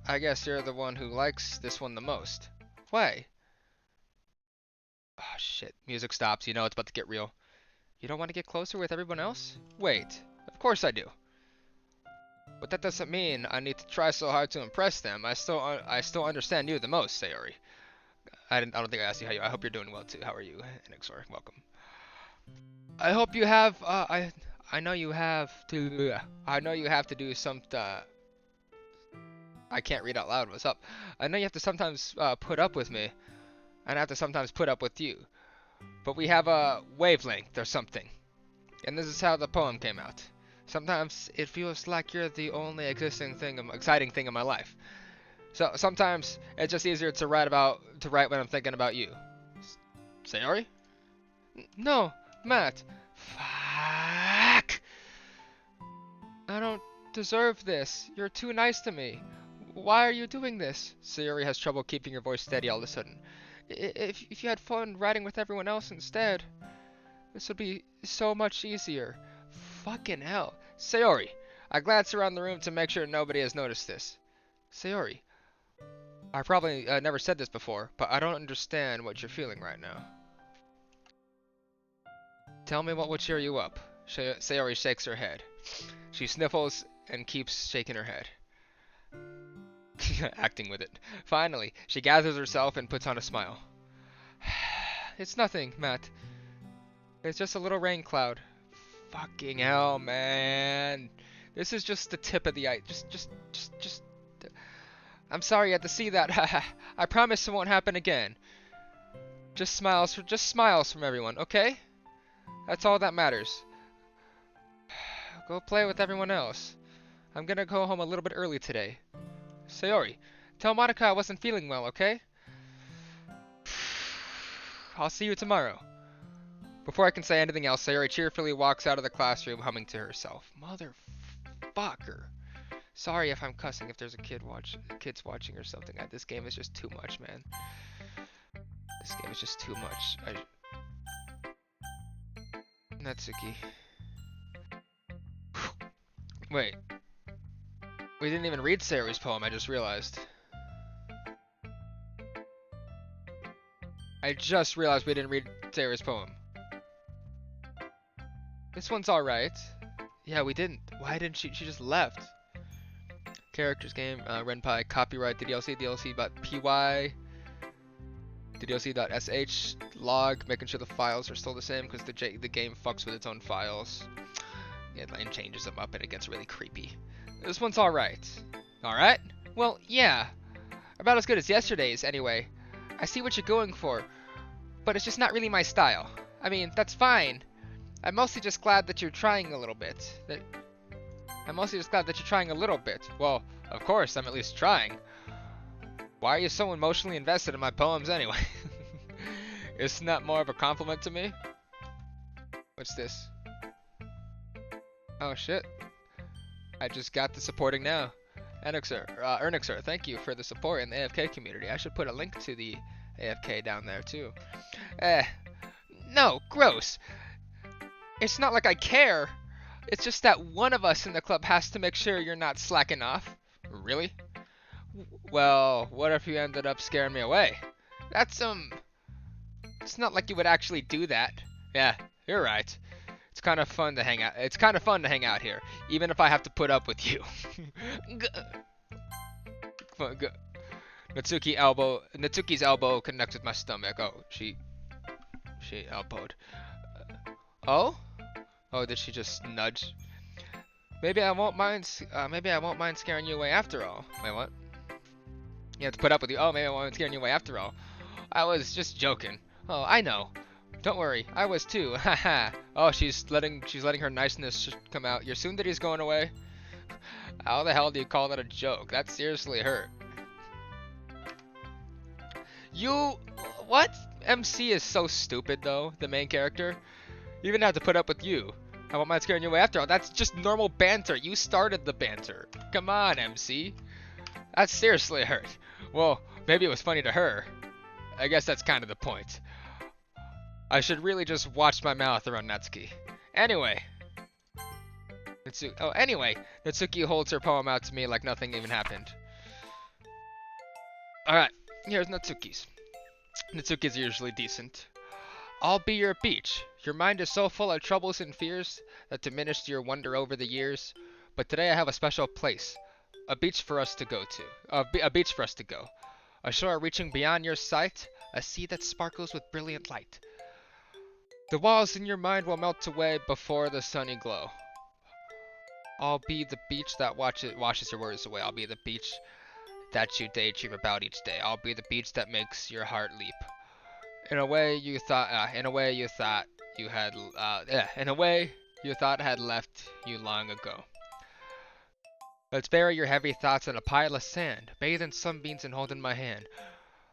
I guess you're the one who likes this one the most. Why? Oh shit, music stops. You know it's about to get real. You don't want to get closer with everyone else? Wait, of course I do. But that doesn't mean I need to try so hard to impress them. I still understand you the most, Sayori. I don't think I asked you how you. I hope you're doing well too. How are you, Enixor? Welcome. I hope you have. I know you have to. I know you have to do some. I can't read out loud. What's up? I know you have to sometimes put up with me, and I have to sometimes put up with you. But we have a wavelength or something. And this is how the poem came out. Sometimes it feels like you're the only exciting thing in my life. So sometimes it's just easier to write when I'm thinking about you. Sayori? No, Matt. Fuck. I don't deserve this. You're too nice to me. Why are you doing this? Sayori has trouble keeping her voice steady all of a sudden. If you had fun writing with everyone else instead, this would be so much easier. Fucking hell. Sayori. I glance around the room to make sure nobody has noticed this. Sayori. I probably never said this before, but I don't understand what you're feeling right now. Tell me what would cheer you up. Sayori shakes her head. She sniffles and keeps shaking her head. Acting with it. Finally, she gathers herself and puts on a smile. It's nothing, Matt. It's just a little rain cloud. Fucking hell, man. This is just the tip of the ice. Just. I'm sorry you had to see that. I promise it won't happen again. Just smiles from everyone, okay? That's all that matters. Go play with everyone else. I'm gonna go home a little bit early today. Sayori, tell Monica I wasn't feeling well, okay? I'll see you tomorrow. Before I can say anything else, Sayori cheerfully walks out of the classroom humming to herself. Motherfucker. Sorry if I'm cussing if there's kids watching or something. This game is just too much, man. This game is just too much. Natsuki. Wait. We didn't even read Sayori's poem, I just realized. I just realized we didn't read Sayori's poem. This one's alright. Yeah, we didn't. Why didn't she? She just left. Characters game, Renpai, copyright, DLC.py, DLC.sh, log, making sure the files are still the same because the game fucks with its own files. Yeah, and changes them up and it gets really creepy. This one's alright. Alright? Well, yeah. About as good as yesterday's, anyway. I see what you're going for, but it's just not really my style. I mean, that's fine. I'm mostly just glad that you're trying a little bit. Well, of course, I'm at least trying. Why are you so emotionally invested in my poems anyway? Isn't that more of a compliment to me? What's this? Oh shit. I just got the supporting now. Ernixer, thank you for the support in the AFK community. I should put a link to the AFK down there too. No, gross. It's not like I care. It's just that one of us in the club has to make sure you're not slacking off. Really? Well, what if you ended up scaring me away? That's, it's not like you would actually do that. Yeah, you're right. It's kind of fun to hang out. It's kind of fun to hang out here, even if I have to put up with you. Natsuki's elbow connects with my stomach. Oh, she elbowed. Oh? Oh, did she just nudge? Maybe I won't mind scaring you away after all. Wait, what? You have to put up with you. Oh, maybe I won't mind scaring you away after all. I was just joking. Oh, I know. Don't worry, I was too. Haha. Oh, she's letting her niceness come out. Your tsundere's going away. How the hell do you call that a joke? That seriously hurt. What? MC is so stupid though, the main character. You even have to put up with you. I won't mind scaring you away after all. That's just normal banter. You started the banter. Come on, MC. That seriously hurt. Well, maybe it was funny to her. I guess that's kind of the point. I should really just watch my mouth around Natsuki. Anyway. Natsuki holds her poem out to me like nothing even happened. Alright, here's Natsuki's. Natsuki's usually decent. I'll be your beach. Your mind is so full of troubles and fears that diminished your wonder over the years. But today I have a special place. A beach for us to go to. A beach for us to go. A shore reaching beyond your sight. A sea that sparkles with brilliant light. The walls in your mind will melt away before the sunny glow. I'll be the beach that washes your worries away. I'll be the beach that you daydream about each day. I'll be the beach that makes your heart leap. In a way you thought had left you long ago. Let's bury your heavy thoughts in a pile of sand. Bathe in sunbeams and hold in my hand.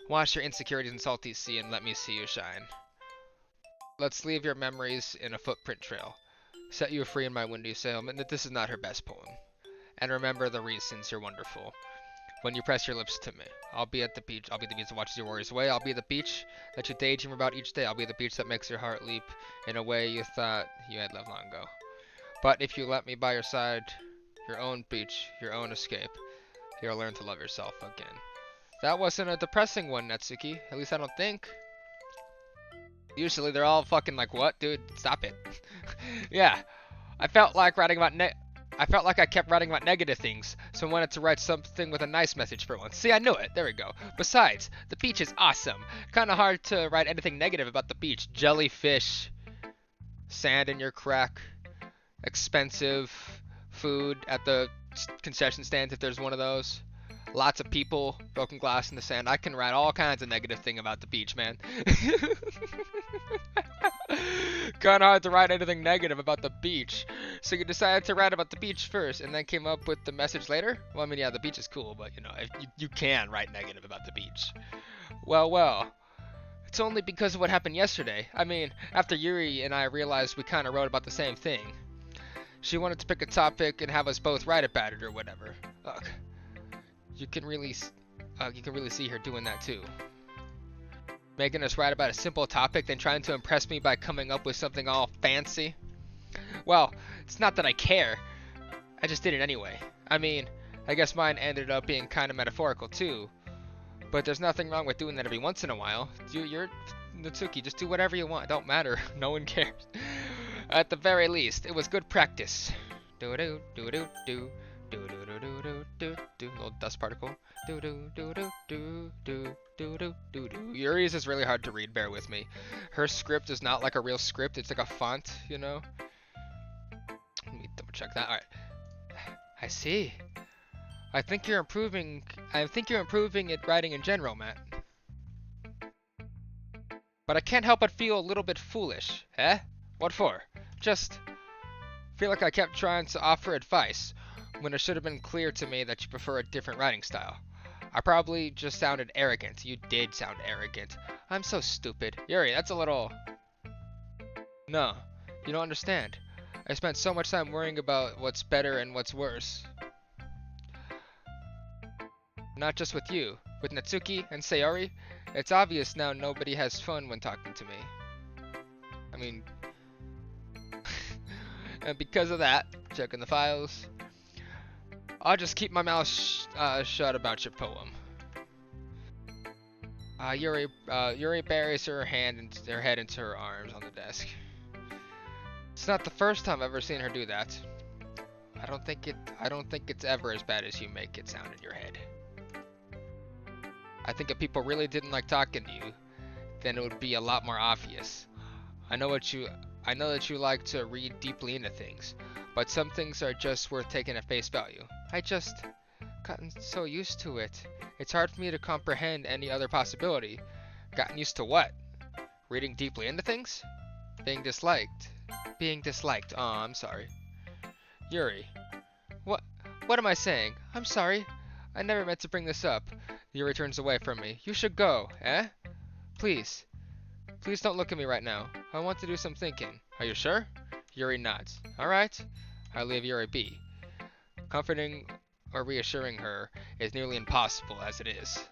Wash your insecurities in salty sea and let me see you shine. Let's leave your memories in a footprint trail. Set you free in my windy sail. This is not her best poem. And remember the reasons you're wonderful. When you press your lips to me, I'll be at the beach. I'll be the beach that watches your worries away. I'll be the beach that you daydream about each day. I'll be the beach that makes your heart leap in a way you thought you had left long ago. But if you let me by your side, your own beach, your own escape, you'll learn to love yourself again. That wasn't a depressing one, Natsuki. At least I don't think. Usually they're all fucking like, what, dude? Stop it. Yeah, I felt like I kept writing about negative things, so I wanted to write something with a nice message for once. See, I knew it. There we go. Besides, the beach is awesome. Kind of hard to write anything negative about the beach. Jellyfish, sand in your crack, expensive food at the concession stand if there's one of those. Lots of people, broken glass in the sand. I can write all kinds of negative thing about the beach, man. Kinda hard to write anything negative about the beach. So you decided to write about the beach first and then came up with the message later? Well, I mean, yeah, the beach is cool, but you know, you can write negative about the beach. Well. It's only because of what happened yesterday. I mean, after Yuri and I realized we kinda wrote about the same thing. She wanted to pick a topic and have us both write about it or whatever. Ugh. You can really see her doing that too. Making us write about a simple topic, then trying to impress me by coming up with something all fancy. Well, it's not that I care. I just did it anyway. I mean, I guess mine ended up being kind of metaphorical too. But there's nothing wrong with doing that every once in a while. You're Natsuki, just do whatever you want. Don't matter. No one cares. At the very least, it was good practice. Do do do do do do do do do do do do. Little dust particle. Do do do do do do do do do do. Yuri's is really hard to read. Bear with me. Her script is not like a real script. It's like a font, you know. Let me double check that. All right. I see. I think you're improving at writing in general, Matt. But I can't help but feel a little bit foolish. Eh? What for? Just feel like I kept trying to offer advice when it should have been clear to me that you prefer a different writing style. I probably just sounded arrogant. You did sound arrogant. I'm so stupid. Yuri, that's a little... No, you don't understand. I spent so much time worrying about what's better and what's worse. Not just with you. With Natsuki and Sayori, it's obvious now nobody has fun when talking to me. I mean... and because of that, checking the files, I'll just keep my mouth shut about your poem. Yuri buries her head into her arms on the desk. It's not the first time I've ever seen her do that. I don't think it's ever as bad as you make it sound in your head. I think if people really didn't like talking to you, then it would be a lot more obvious. I know that you like to read deeply into things, but some things are just worth taking at face value. I just gotten so used to it. It's hard for me to comprehend any other possibility. Gotten used to what? Reading deeply into things? Being disliked. Oh, I'm sorry. Yuri. What am I saying? I'm sorry. I never meant to bring this up. Yuri turns away from me. You should go, eh? Please. Please don't look at me right now. I want to do some thinking. Are you sure? Yuri nods. Alright. I leave Yuri be. Comforting or reassuring her is nearly impossible as it is.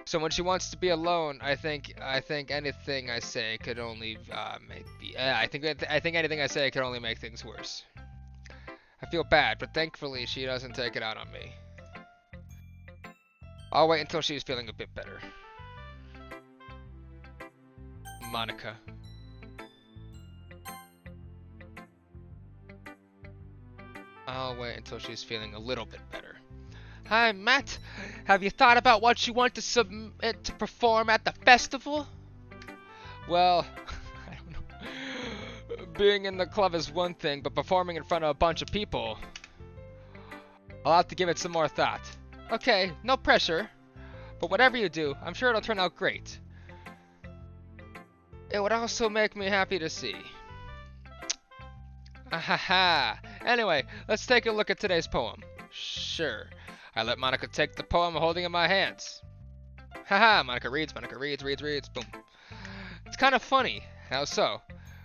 So when she wants to be alone, I think anything I say could only I think anything I say could only make things worse. I feel bad, but thankfully she doesn't take it out on me. I'll wait until she's feeling a bit better. Monica. I'll wait until she's feeling a little bit better. Hi, Matt. Have you thought about what you want to submit to perform at the festival? Well, I don't know. Being in the club is one thing, but performing in front of a bunch of people, I'll have to give it some more thought. Okay, no pressure. But whatever you do, I'm sure it'll turn out great. It would also make me happy to see. Ahaha. Anyway, let's take a look at today's poem. Sure. I let Monica take the poem holding in my hands. Haha, Monica reads, boom. It's kind of funny. How so?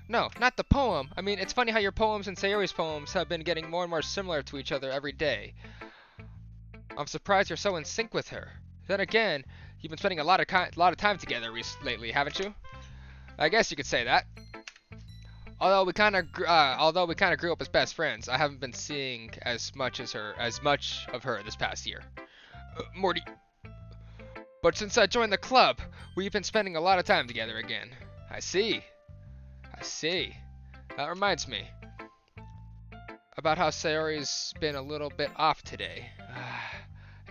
No, not the poem. I mean, it's funny how your poems and Sayori's poems have been getting more and more similar to each other every day. I'm surprised you're so in sync with her. Then again, you've been spending a lot of time together lately, haven't you? I guess you could say that. Although we kind of grew up as best friends, I haven't been seeing as much of her this past year. Morty. But since I joined the club, we've been spending a lot of time together again. I see. That reminds me about how Sayori's been a little bit off today.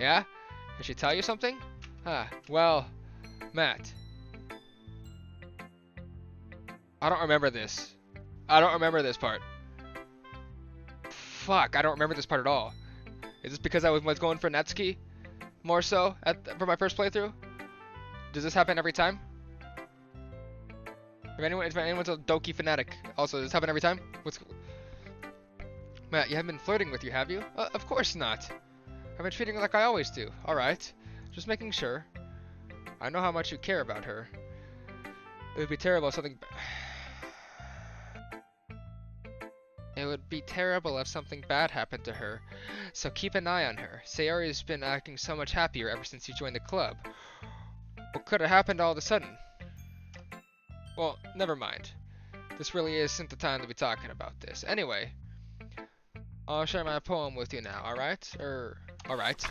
Yeah? Did she tell you something? Well, Matt. I don't remember this. I don't remember this part. Fuck, I don't remember this part at all. Is this because I was going for Natsuki? More so for my first playthrough? Does this happen every time? If anyone's a Doki fanatic, also, does this happen every time? Matt, you haven't been flirting with you, have you? Of course not. I've been treating her like I always do. Alright. Just making sure. I know how much you care about her. It would be terrible if something... It would be terrible if something bad happened to her, so keep an eye on her. Sayori's been acting so much happier ever since you joined the club. What could have happened all of a sudden? Well, never mind. This really isn't the time to be talking about this. Anyway, I'll share my poem with you now, alright? Alright.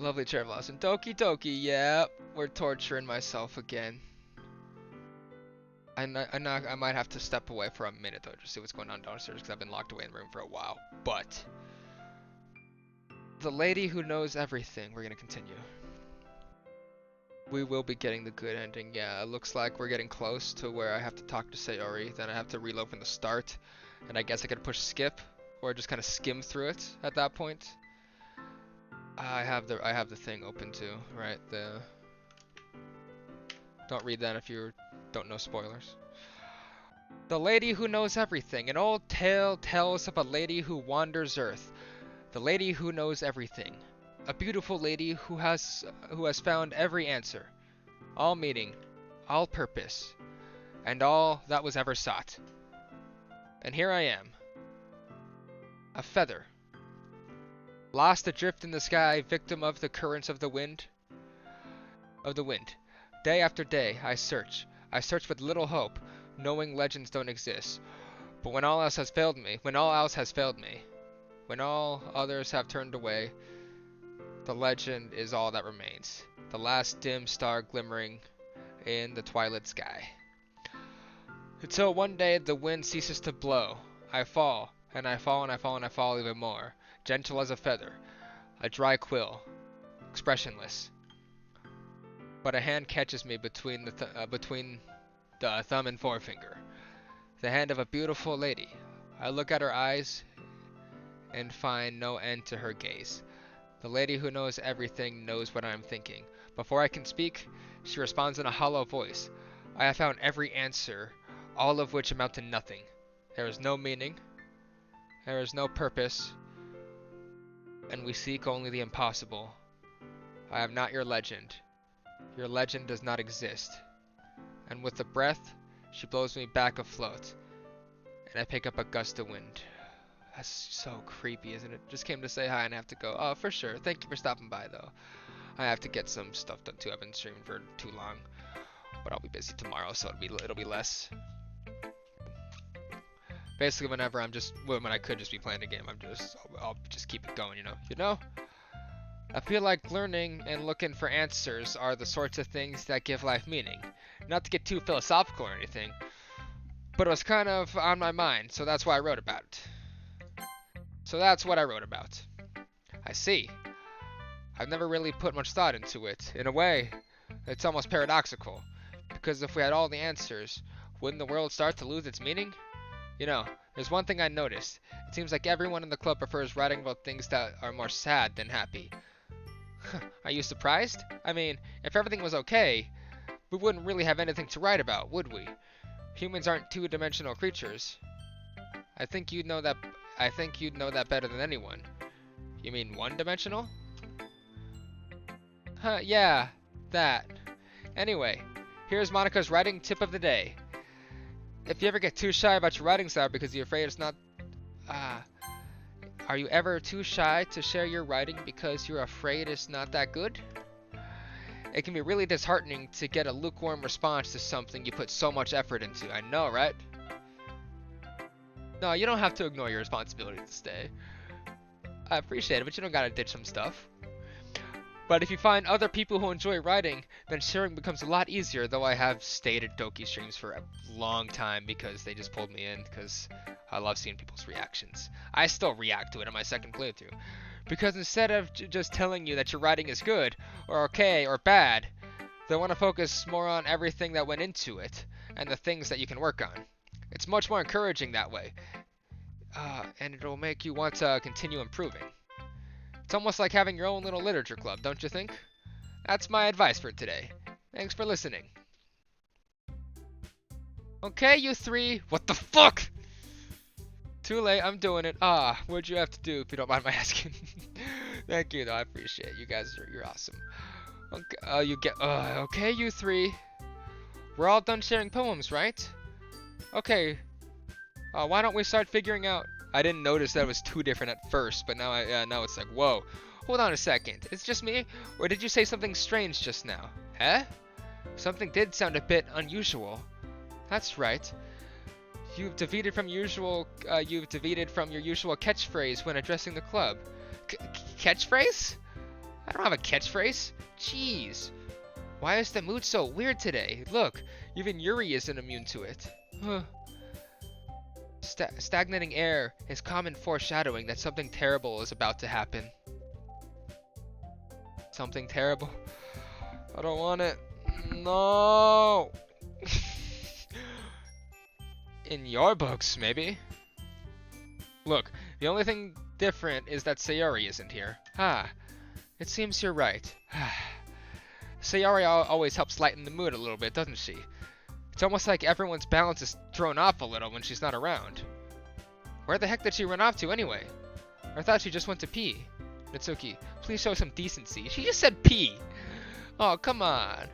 Lovely cherry blossom. Doki doki, yeah. We're torturing myself again. I might have to step away for a minute though, just see what's going on downstairs because I've been locked away in the room for a while. But the lady who knows everything, we're gonna continue. We will be getting the good ending. Yeah, it looks like we're getting close to where I have to talk to Sayori. Then I have to reload from the start, and I guess I could push skip or just kind of skim through it at that point. I have the thing open too, right? Don't read that if you don't know spoilers. The lady who knows everything. An old tale tells of a lady who wanders Earth. The lady who knows everything. A beautiful lady who has found every answer, all meaning, all purpose, and all that was ever sought. And here I am, a feather, lost adrift in the sky, victim of the currents of the wind. Day after day, I search with little hope, knowing legends don't exist. But when all else has failed me, when all others have turned away, the legend is all that remains. The last dim star glimmering in the twilight sky. Until one day the wind ceases to blow. I fall, and I fall, and I fall, and I fall even more. Gentle as a feather, a dry quill, expressionless. But a hand catches me between the thumb and forefinger. The hand of a beautiful lady. I look at her eyes and find no end to her gaze. The lady who knows everything knows what I am thinking. Before I can speak, she responds in a hollow voice. I have found every answer, all of which amount to nothing. There is no meaning, there is no purpose, and we seek only the impossible. I am not your legend. Your legend does not exist. And with a breath, she blows me back afloat, and I pick up a gust of wind. That's so creepy, isn't it? Just came to say hi and I have to go. Oh, for sure. Thank you for stopping by, though. I have to get some stuff done, too. I've been streaming for too long. But I'll be busy tomorrow, so it'll be less. Basically, when I could just be playing a game, I'll just keep it going, you know? I feel like learning and looking for answers are the sorts of things that give life meaning. Not to get too philosophical or anything, but it was kind of on my mind, so that's why I wrote about it. So that's what I wrote about. I see. I've never really put much thought into it. In a way, it's almost paradoxical. Because if we had all the answers, wouldn't the world start to lose its meaning? You know, there's one thing I noticed. It seems like everyone in the club prefers writing about things that are more sad than happy. Are you surprised? I mean, if everything was okay, we wouldn't really have anything to write about, would we? Humans aren't two-dimensional creatures. I think you'd know that better than anyone. You mean one-dimensional? Huh, yeah, that. Anyway, here's Monica's writing tip of the day. If you ever get too shy about your writing style because you're afraid it's not... Are you ever too shy to share your writing because you're afraid it's not that good? It can be really disheartening to get a lukewarm response to something you put so much effort into. I know, right? No, you don't have to ignore your responsibility to stay. I appreciate it, but you don't gotta ditch some stuff. But if you find other people who enjoy writing, then sharing becomes a lot easier, though I have stayed at Doki streams for a long time because they just pulled me in because I love seeing people's reactions. I still react to it on my second playthrough. Because instead of just telling you that your writing is good, or okay, or bad, they want to focus more on everything that went into it, and the things that you can work on. It's much more encouraging that way, and it'll make you want to continue improving. It's almost like having your own little literature club, don't you think? That's my advice for today. Thanks for listening. Okay, you three. What the fuck? Too late, I'm doing it. What'd you have to do if you don't mind my asking? Thank you though, I appreciate it. You guys you're awesome. Okay, okay, you three. We're all done sharing poems, right? Okay. Why don't we start figuring out... I didn't notice that it was two different at first, but now now it's like, whoa. Hold on a second. It's just me? Or did you say something strange just now? Huh? Something did sound a bit unusual. That's right. You've deviated from your usual catchphrase when addressing the club. Catchphrase? I don't have a catchphrase. Jeez. Why is the mood so weird today? Look, even Yuri isn't immune to it. Stagnating air is common foreshadowing that something terrible is about to happen. Something terrible? I don't want it. No! In your books, maybe? Look, the only thing different is that Sayori isn't here. It seems you're right. Sayori always helps lighten the mood a little bit, doesn't she? It's almost like everyone's balance is thrown off a little when she's not around. Where the heck did she run off to anyway? I thought she just went to pee. Natsuki, please show some decency. She just said pee! Oh, come on.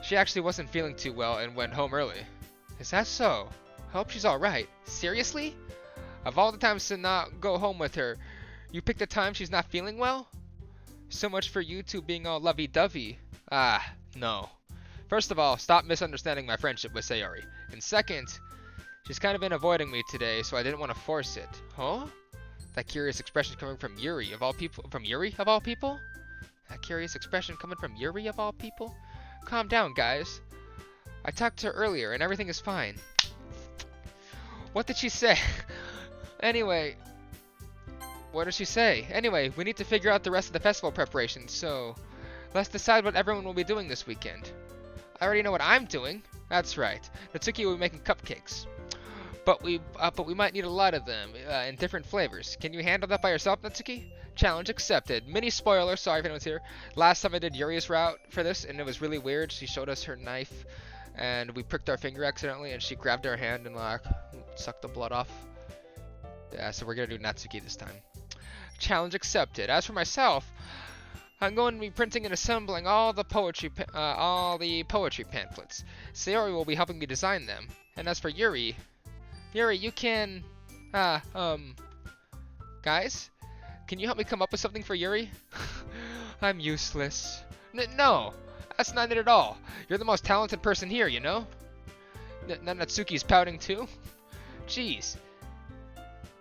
She actually wasn't feeling too well and went home early. Is that so? I hope she's alright. Seriously? Of all the times to not go home with her, you picked a time she's not feeling well? So much for you two being all lovey-dovey. No. First of all, stop misunderstanding my friendship with Sayori. And second, she's kind of been avoiding me today, so I didn't want to force it. Huh? That curious expression coming from Yuri of all people. From Yuri of all people? That curious expression coming from Yuri of all people? Calm down, guys. I talked to her earlier, and everything is fine. What did she say? Anyway, what did she say? Anyway, we need to figure out the rest of the festival preparations, so let's decide what everyone will be doing this weekend. I already know what I'm doing. That's right. Natsuki will be making cupcakes. But we might need a lot of them in different flavors. Can you handle that by yourself, Natsuki? Challenge accepted. Mini spoiler, sorry if anyone's here. Last time I did Yuri's route for this, and it was really weird. She showed us her knife, and we pricked our finger accidentally, and she grabbed our hand and like sucked the blood off. Yeah, so we're gonna do Natsuki this time. Challenge accepted. As for myself, I'm going to be printing and assembling all the poetry pamphlets. Sayori will be helping me design them. And as for Yuri, you can, guys, can you help me come up with something for Yuri? I'm useless. No, that's not it at all. You're the most talented person here, you know? Natsuki's pouting too? Jeez.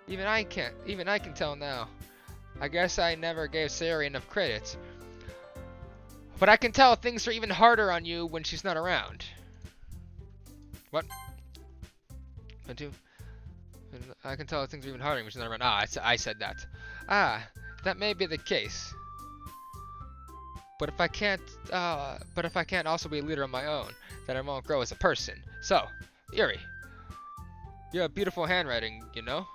Even I can tell now. I guess I never gave Sayori enough credit. But I can tell things are even harder on you when she's not around. What? I can tell things are even harder when she's not around. I said that. That may be the case. But if I can't also be a leader on my own, then I won't grow as a person. So, Yuri, you have beautiful handwriting, you know?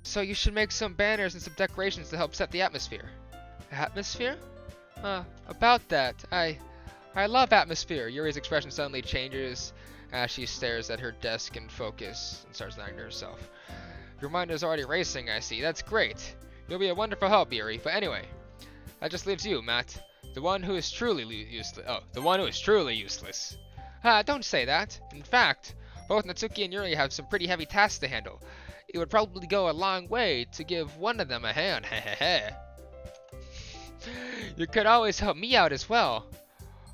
So you should make some banners and some decorations to help set the atmosphere. Atmosphere? About that, I love atmosphere. Yuri's expression suddenly changes as she stares at her desk in focus and starts lying to herself. Your mind is already racing, I see. That's great. You'll be a wonderful help, Yuri. But anyway, that just leaves you, Matt. The one who is truly useless. Oh, the one who is truly useless. Don't say that. In fact, both Natsuki and Yuri have some pretty heavy tasks to handle. It would probably go a long way to give one of them a hand. You could always help me out as well.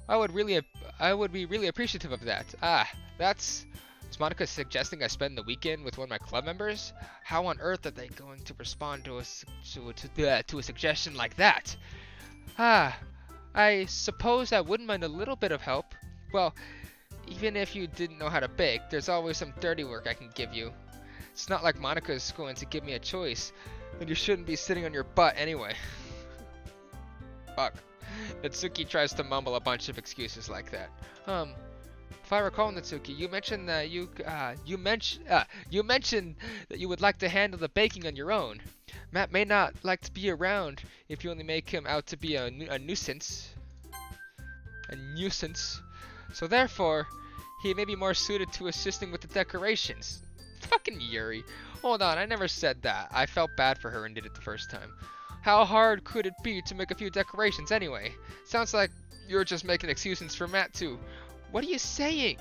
I would be really appreciative of that. Is Monica suggesting I spend the weekend with one of my club members? How on earth are they going to respond to a suggestion like that? I suppose I wouldn't mind a little bit of help. Well, even if you didn't know how to bake, there's always some dirty work I can give you. It's not like Monica's going to give me a choice, and you shouldn't be sitting on your butt anyway. Fuck. Natsuki tries to mumble a bunch of excuses like that. If I recall, Natsuki, you mentioned that you mentioned that you would like to handle the baking on your own. Matt may not like to be around if you only make him out to be a nuisance. A nuisance. So therefore, he may be more suited to assisting with the decorations. Fucking Yuri. Hold on, I never said that. I felt bad for her and did it the first time. How hard could it be to make a few decorations anyway? Sounds like you're just making excuses for Matt too. What are you saying?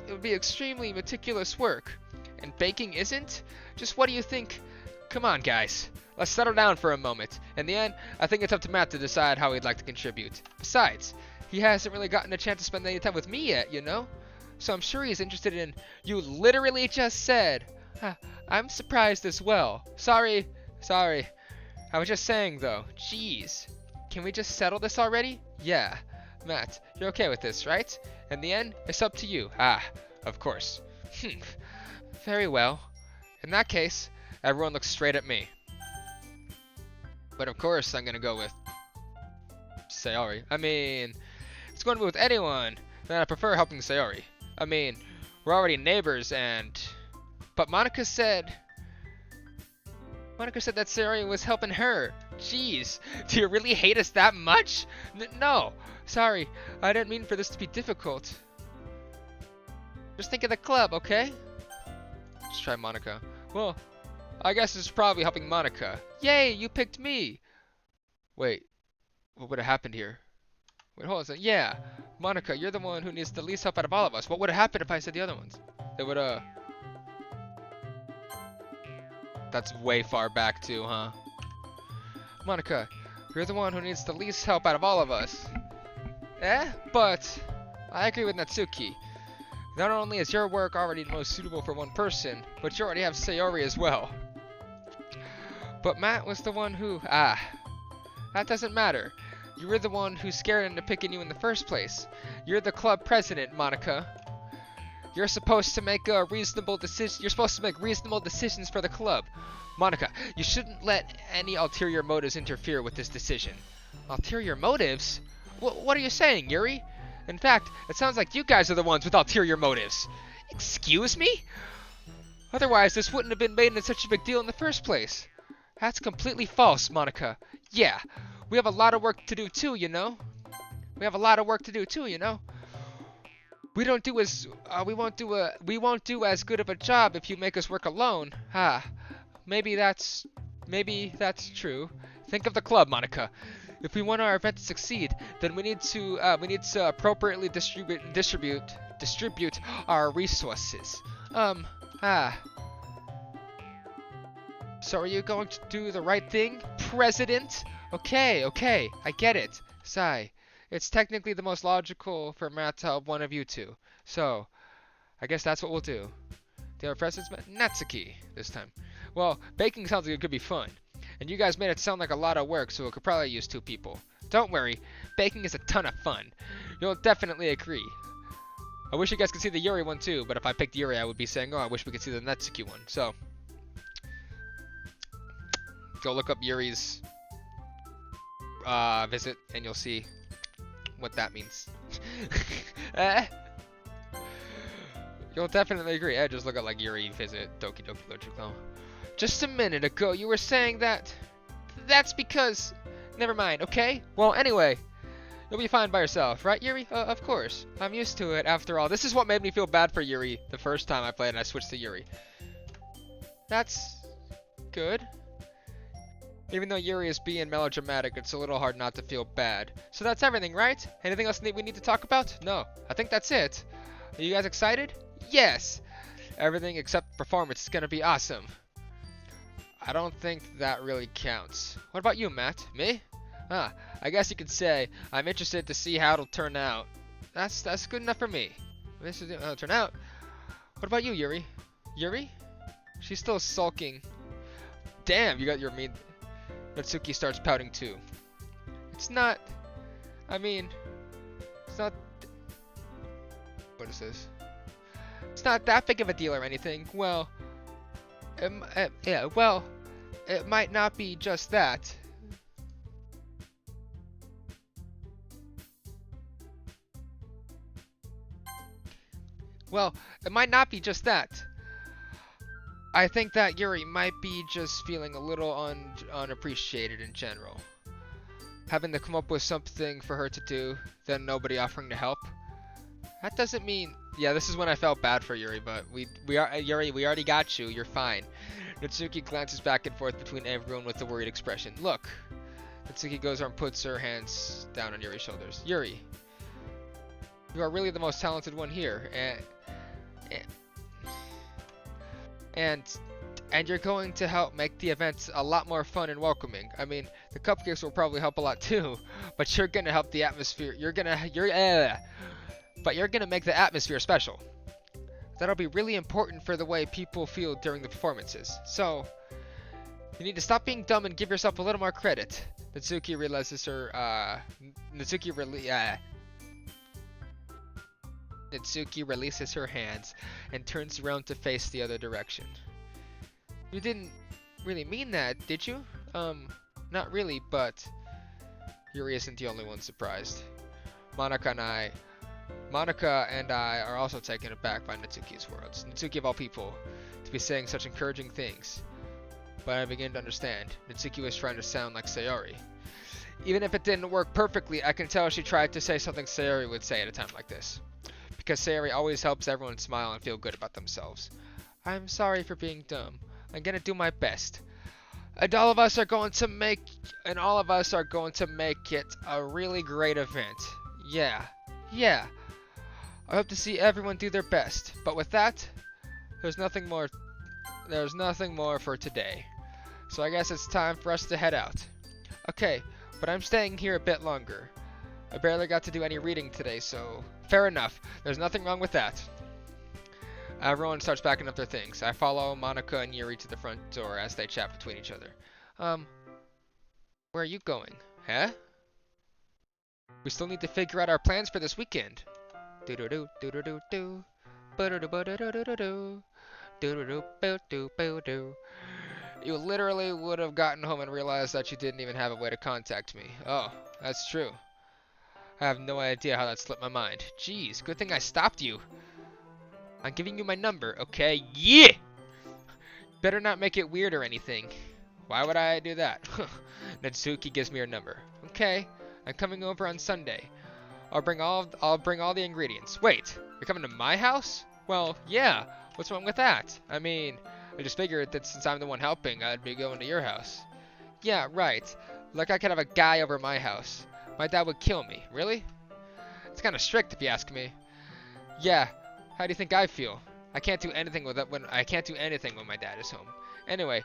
It would be extremely meticulous work. And baking isn't? Just what do you think? Come on, guys. Let's settle down for a moment. In the end, I think it's up to Matt to decide how he'd like to contribute. Besides, he hasn't really gotten a chance to spend any time with me yet, you know? So I'm sure he's interested in... You literally just said... I'm surprised as well. Sorry. I was just saying though, jeez. Can we just settle this already? Yeah. Matt, you're okay with this, right? In the end, it's up to you. Ah, of course. Very well. In that case, everyone looks straight at me. But of course, I'm gonna go with Sayori. I mean, it's going to be with anyone. Then I prefer helping Sayori. I mean, we're already neighbors and... But Monica said that Sayori was helping her. Jeez, do you really hate us that much? No, sorry, I didn't mean for this to be difficult. Just think of the club, okay? Let's try Monica. Well, I guess it's probably helping Monica. Yay, you picked me! Wait, what would have happened here? Wait, hold on a second. Yeah, Monica, you're the one who needs the least help out of all of us. What would have happened if I said the other ones? They would, That's way far back too, huh? Monica, you're the one who needs the least help out of all of us. But I agree with Natsuki. Not only is your work already most suitable for one person, but you already have Sayori as well. But Matt was the one who... that doesn't matter. You were the one who scared him into picking you in the first place. You're the club president, Monica. You're supposed to make a reasonable decision. You're supposed to make reasonable decisions for the club. Monica, you shouldn't let any ulterior motives interfere with this decision. Ulterior motives? What are you saying, Yuri? In fact, it sounds like you guys are the ones with ulterior motives. Excuse me? Otherwise, this wouldn't have been made into such a big deal in the first place. That's completely false, Monica. Yeah, we have a lot of work to do too, you know. We won't do as good of a job if you make us work alone. Maybe that's true. Think of the club, Monica. If we want our event to succeed, then we need to appropriately distribute our resources. So are you going to do the right thing, President? Okay, I get it. Sigh. It's technically the most logical for Matt to help one of you two. So, I guess that's what we'll do. The other president's Natsuki this time. Well, baking sounds like it could be fun. And you guys made it sound like a lot of work, so it could probably use 2 people. Don't worry, baking is a ton of fun. You'll definitely agree. I wish you guys could see the Yuri one too, but if I picked Yuri, I would be saying, oh, I wish we could see the Natsuki one. So, go look up Yuri's visit, and you'll see what that means. You'll definitely agree. Just look at like Yuri visit Doki Doki Literature. Just a minute ago, you were saying that. That's because. Never mind. Okay. Well, anyway, you'll be fine by yourself, right, Yuri? Of course. I'm used to it. After all, this is what made me feel bad for Yuri the first time I played, and I switched to Yuri. That's good. Even though Yuri is being melodramatic, it's a little hard not to feel bad. So that's everything, right? Anything else we need to talk about? No, I think that's it. Are you guys excited? Yes! Everything except performance is gonna be awesome. I don't think that really counts. What about you, Matt? Me? I guess you could say I'm interested to see how it'll turn out. That's good enough for me. This is how it'll turn out. What about you, Yuri? Yuri? She's still sulking. Damn, you got your mean... Natsuki starts pouting too. It's not... It's not... What is this? It's not that big of a deal or anything. Well... it might not be just that. Well, it might not be just that. I think that Yuri might be just feeling a little unappreciated in general. Having to come up with something for her to do, then nobody offering to help. That doesn't mean... Yeah, this is when I felt bad for Yuri, but Yuri, we already got you. You're fine. Natsuki glances back and forth between everyone with a worried expression. Look. Natsuki goes over and puts her hands down on Yuri's shoulders. Yuri, you are really the most talented one here, and you're going to help make the events a lot more fun and welcoming. I mean, the cupcakes will probably help a lot too, but you're gonna help the atmosphere. But you're gonna make the atmosphere special. That'll be really important for the way people feel during the performances. So, You need to stop being dumb and give yourself a little more credit. Natsuki realizes her, Natsuki releases her hands and turns around to face the other direction. You didn't really mean that, did you? Not really, but Yuri isn't the only one surprised. Monica and I are also taken aback by Natsuki's words. Natsuki of all people, to be saying such encouraging things. But I begin to understand. Natsuki was trying to sound like Sayori. Even if it didn't work perfectly, I can tell she tried to say something Sayori would say at a time like this. Because Sayori always helps everyone smile and feel good about themselves. I'm sorry for being dumb. I'm gonna do my best. And all of us are going to make it a really great event. Yeah. I hope to see everyone do their best. But with that, there's nothing more for today. So I guess it's time for us to head out. Okay, but I'm staying here a bit longer. I barely got to do any reading today, so fair enough. There's nothing wrong with that. Everyone starts packing up their things. I follow Monica and Yuri to the front door as they chat between each other. Where are you going? Huh? We still need to figure out our plans for this weekend. Do-do-do, do-do-do-do. Ba-do-do-ba-do-do-do-do. Do-do-do-do-do-do. You literally would have gotten home and realized that you didn't even have a way to contact me. Oh, that's true. I have no idea how that slipped my mind. Jeez, good thing I stopped you. I'm giving you my number, okay? Yeah! Better not make it weird or anything. Why would I do that? Natsuki gives me her number. Okay, I'm coming over on Sunday. I'll bring all the ingredients. Wait, you're coming to my house? Well, yeah. What's wrong with that? I mean, I just figured that since I'm the one helping, I'd be going to your house. Yeah, right. Like I could have a guy over my house. My dad would kill me. Really? It's kind of strict if you ask me. Yeah. How do you think I feel? I can't do anything when my dad is home. Anyway,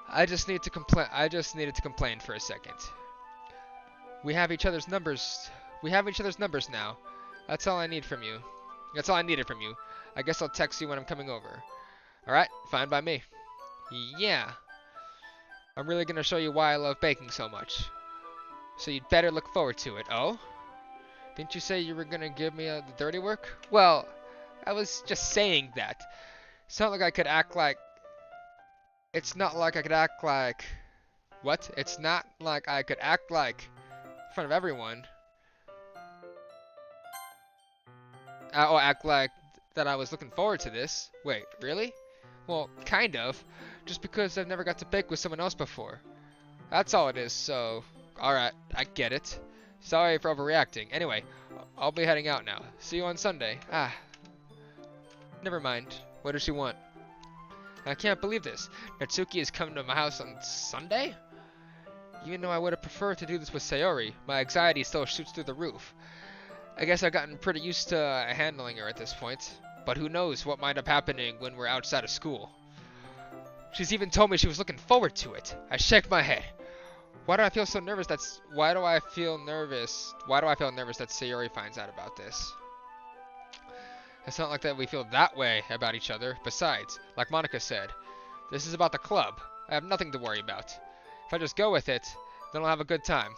I just needed to complain for a second. We have each other's numbers. Now. That's all I need from you. That's all I needed from you. I guess I'll text you when I'm coming over. Alright, fine by me. Yeah. I'm really gonna show you why I love baking so much. So you'd better look forward to it. Oh? Didn't you say you were gonna give me the dirty work? Well, I was just saying that. It's not like I could act like... What? It's not like I could act like... in front of everyone. Act like that I was looking forward to this. Wait, really? Well, kind of. Just because I've never got to bake with someone else before. That's all it is, so... Alright, I get it. Sorry for overreacting. Anyway, I'll be heading out now. See you on Sunday. Never mind. What does she want? I can't believe this. Natsuki is coming to my house on Sunday? Even though I would have preferred to do this with Sayori, my anxiety still shoots through the roof. I guess I've gotten pretty used to handling her at this point. But who knows what might up happening when we're outside of school. She's even told me she was looking forward to it. I shake my head. Why do I feel nervous that Sayori finds out about this? It's not like that we feel that way about each other. Besides, like Monica said, this is about the club. I have nothing to worry about. If I just go with it, then I'll have a good time.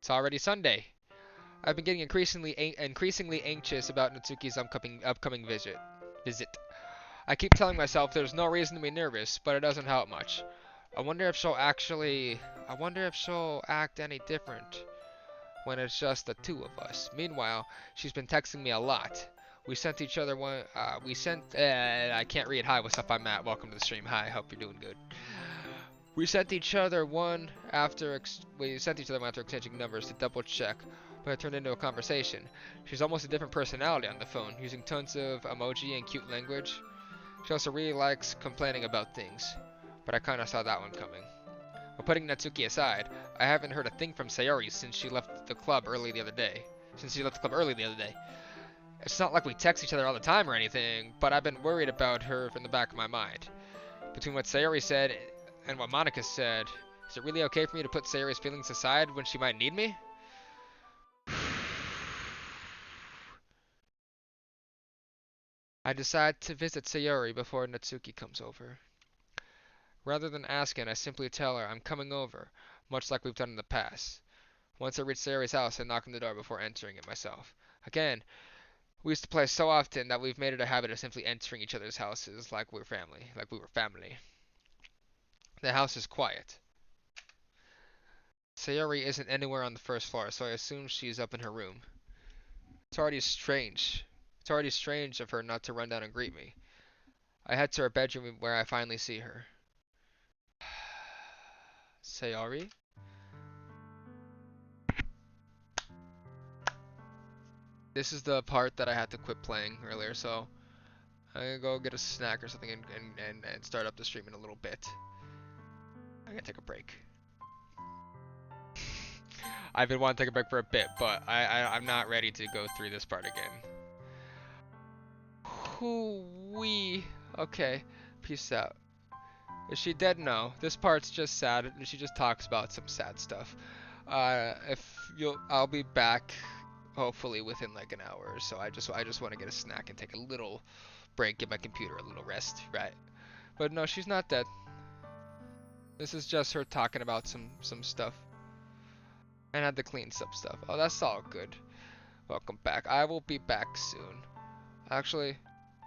It's already Sunday. I've been getting increasingly anxious about Natsuki's upcoming visit. I keep telling myself there's no reason to be nervous, but it doesn't help much. I wonder if she'll act any different when it's just the two of us. Meanwhile, she's been texting me a lot. We sent each other one. I can't read. Hi, what's up? I'm Matt. Welcome to the stream. Hi, hope you're doing good. We sent each other one after exchanging numbers to double check, but it turned into a conversation. She's almost a different personality on the phone, using tons of emoji and cute language. She also really likes complaining about things, but I kinda saw that one coming. But putting Natsuki aside, I haven't heard a thing from Sayori since she left the club early the other day. It's not like we text each other all the time or anything, but I've been worried about her from the back of my mind. Between what Sayori said and what Monica said, is it really okay for me to put Sayori's feelings aside when she might need me? I decide to visit Sayori before Natsuki comes over. Rather than asking, I simply tell her I'm coming over, much like we've done in the past. Once I reach Sayori's house, I knock on the door before entering it myself. Again, we used to play so often that we've made it a habit of simply entering each other's houses like we're family, like we were family. The house is quiet. Sayori isn't anywhere on the first floor, so I assume she's up in her room. It's already strange. It's already strange of her not to run down and greet me. I head to her bedroom where I finally see her. Sayori? This is the part that I had to quit playing earlier, so I'm gonna go get a snack or something and start up the stream in a little bit. I'm gonna take a break. I've been wanting to take a break for a bit, but I'm not ready to go through this part again. Hoo-wee. Okay, peace out. Is she dead? No. This part's just sad. She just talks about some sad stuff. I'll be back hopefully within like an hour or so. I just want to get a snack and take a little break, give my computer a little rest, right? But no, she's not dead. This is just her talking about some stuff. And had to clean some stuff. Oh, that's all good. Welcome back. I will be back soon. Actually,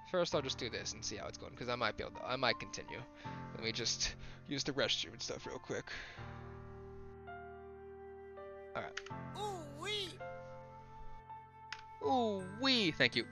first I'll just do this and see how it's going, because I might continue. Let me just use the restroom and stuff real quick. Alright. Ooh wee! Thank you.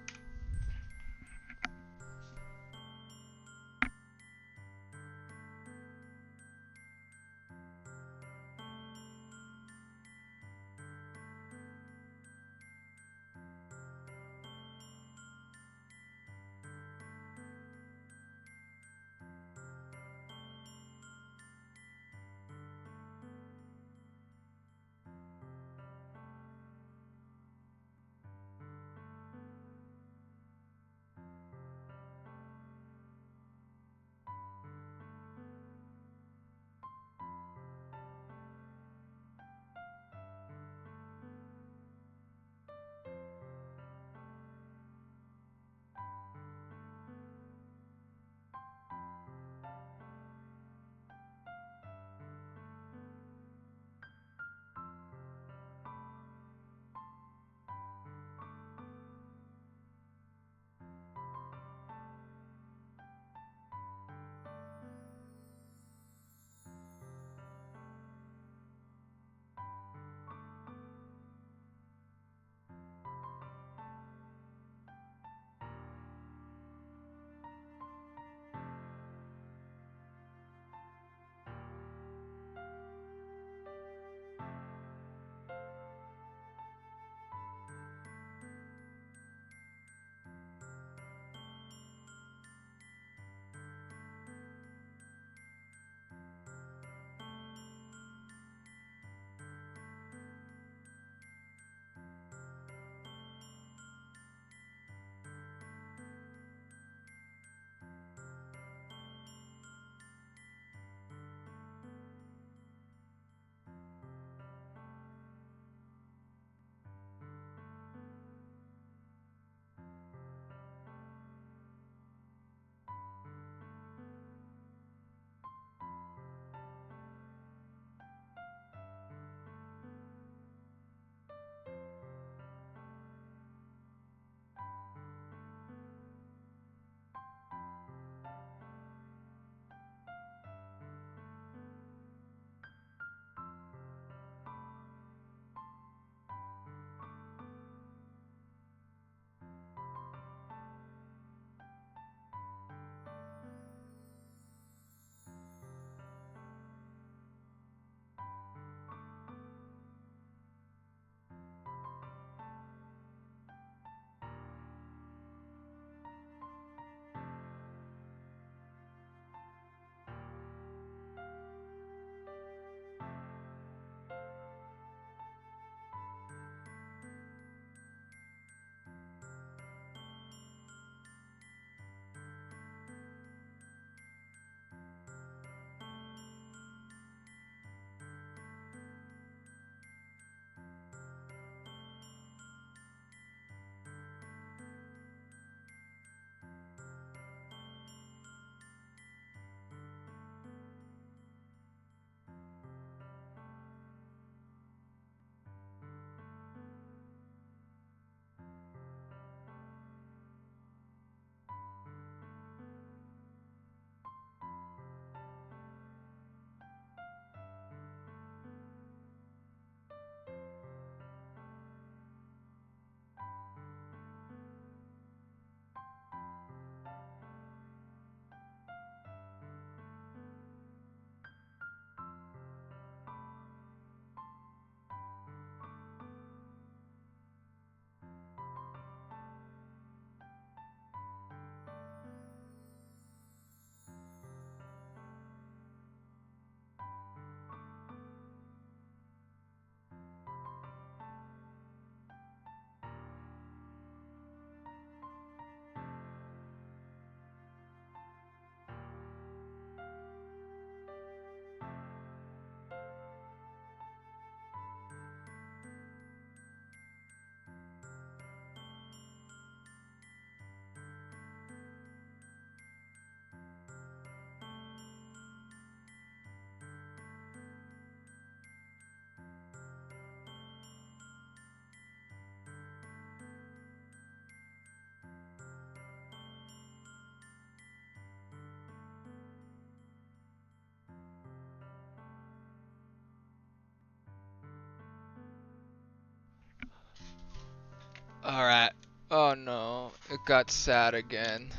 Alright. Oh no, it got sad again.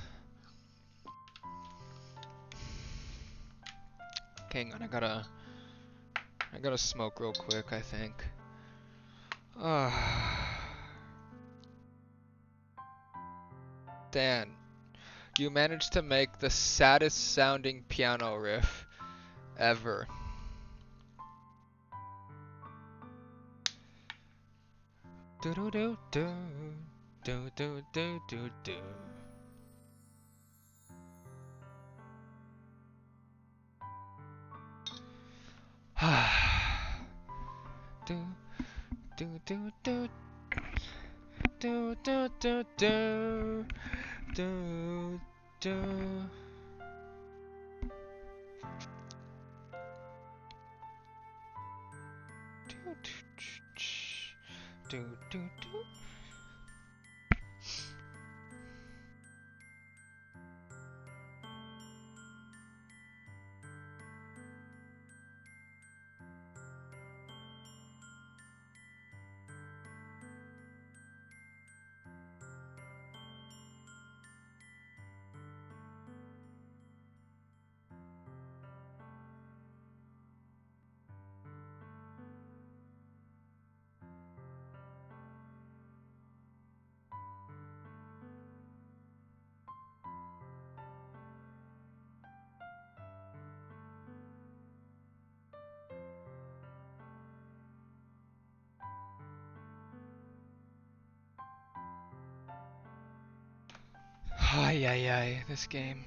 Hang on, I gotta smoke real quick, I think. Dan, you managed to make the saddest sounding piano riff ever. Do do do do do do do do do. Do do do do do do do do do do. Do do do. Ay ay ay, this game.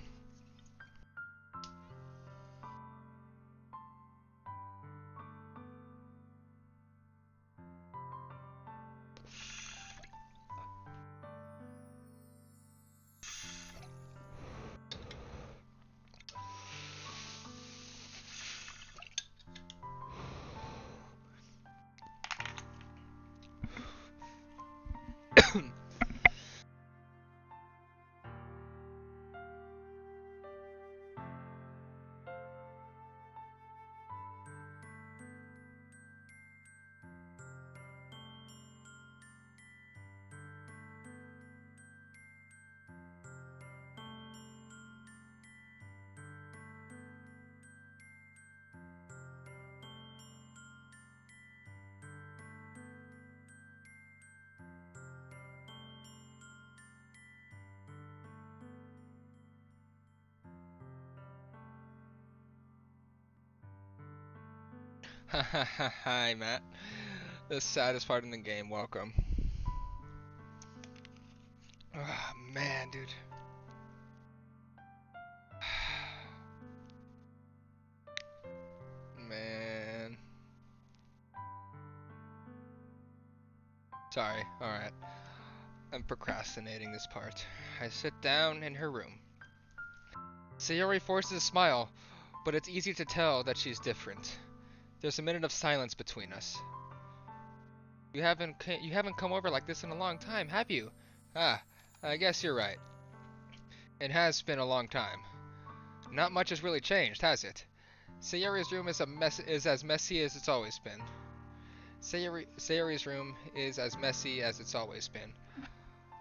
Hi, Matt. The saddest part in the game. Welcome. Oh, man, dude. Man. Sorry. Alright. I'm procrastinating this part. I sit down in her room. Sayori forces a smile, but it's easy to tell that she's different. There's a minute of silence between us. You haven't come over like this in a long time, have you? Ah, I guess you're right. It has been a long time. Not much has really changed, has it? Sayori's room is as messy as it's always been. Sayori's room is as messy as it's always been.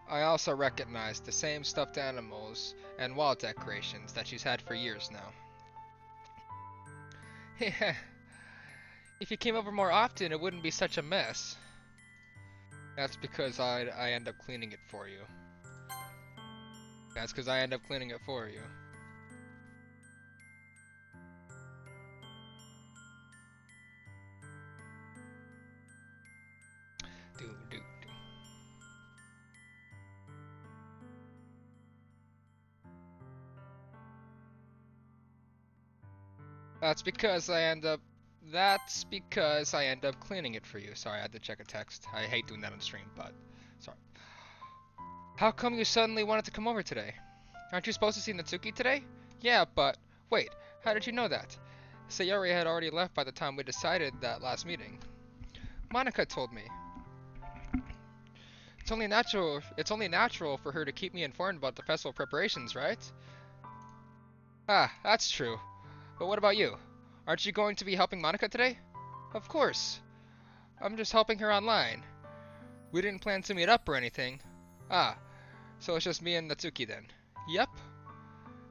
I also recognize the same stuffed animals and wall decorations that she's had for years now. Yeah. If you came over more often, it wouldn't be such a mess. That's because I end up cleaning it for you. That's because I end up cleaning it for you. Do do do. That's because I end up cleaning it for you. Sorry, I had to check a text. I hate doing that on stream, but sorry. How come you suddenly wanted to come over today? Aren't you supposed to see Natsuki today? Yeah, but wait, how did you know that? Sayori had already left by the time we decided that last meeting. Monica told me. It's only natural for her to keep me informed about the festival preparations, right? Ah, that's true. But what about you? Aren't you going to be helping Monica today? Of course. I'm just helping her online. We didn't plan to meet up or anything. Ah, so it's just me and Natsuki then. Yep.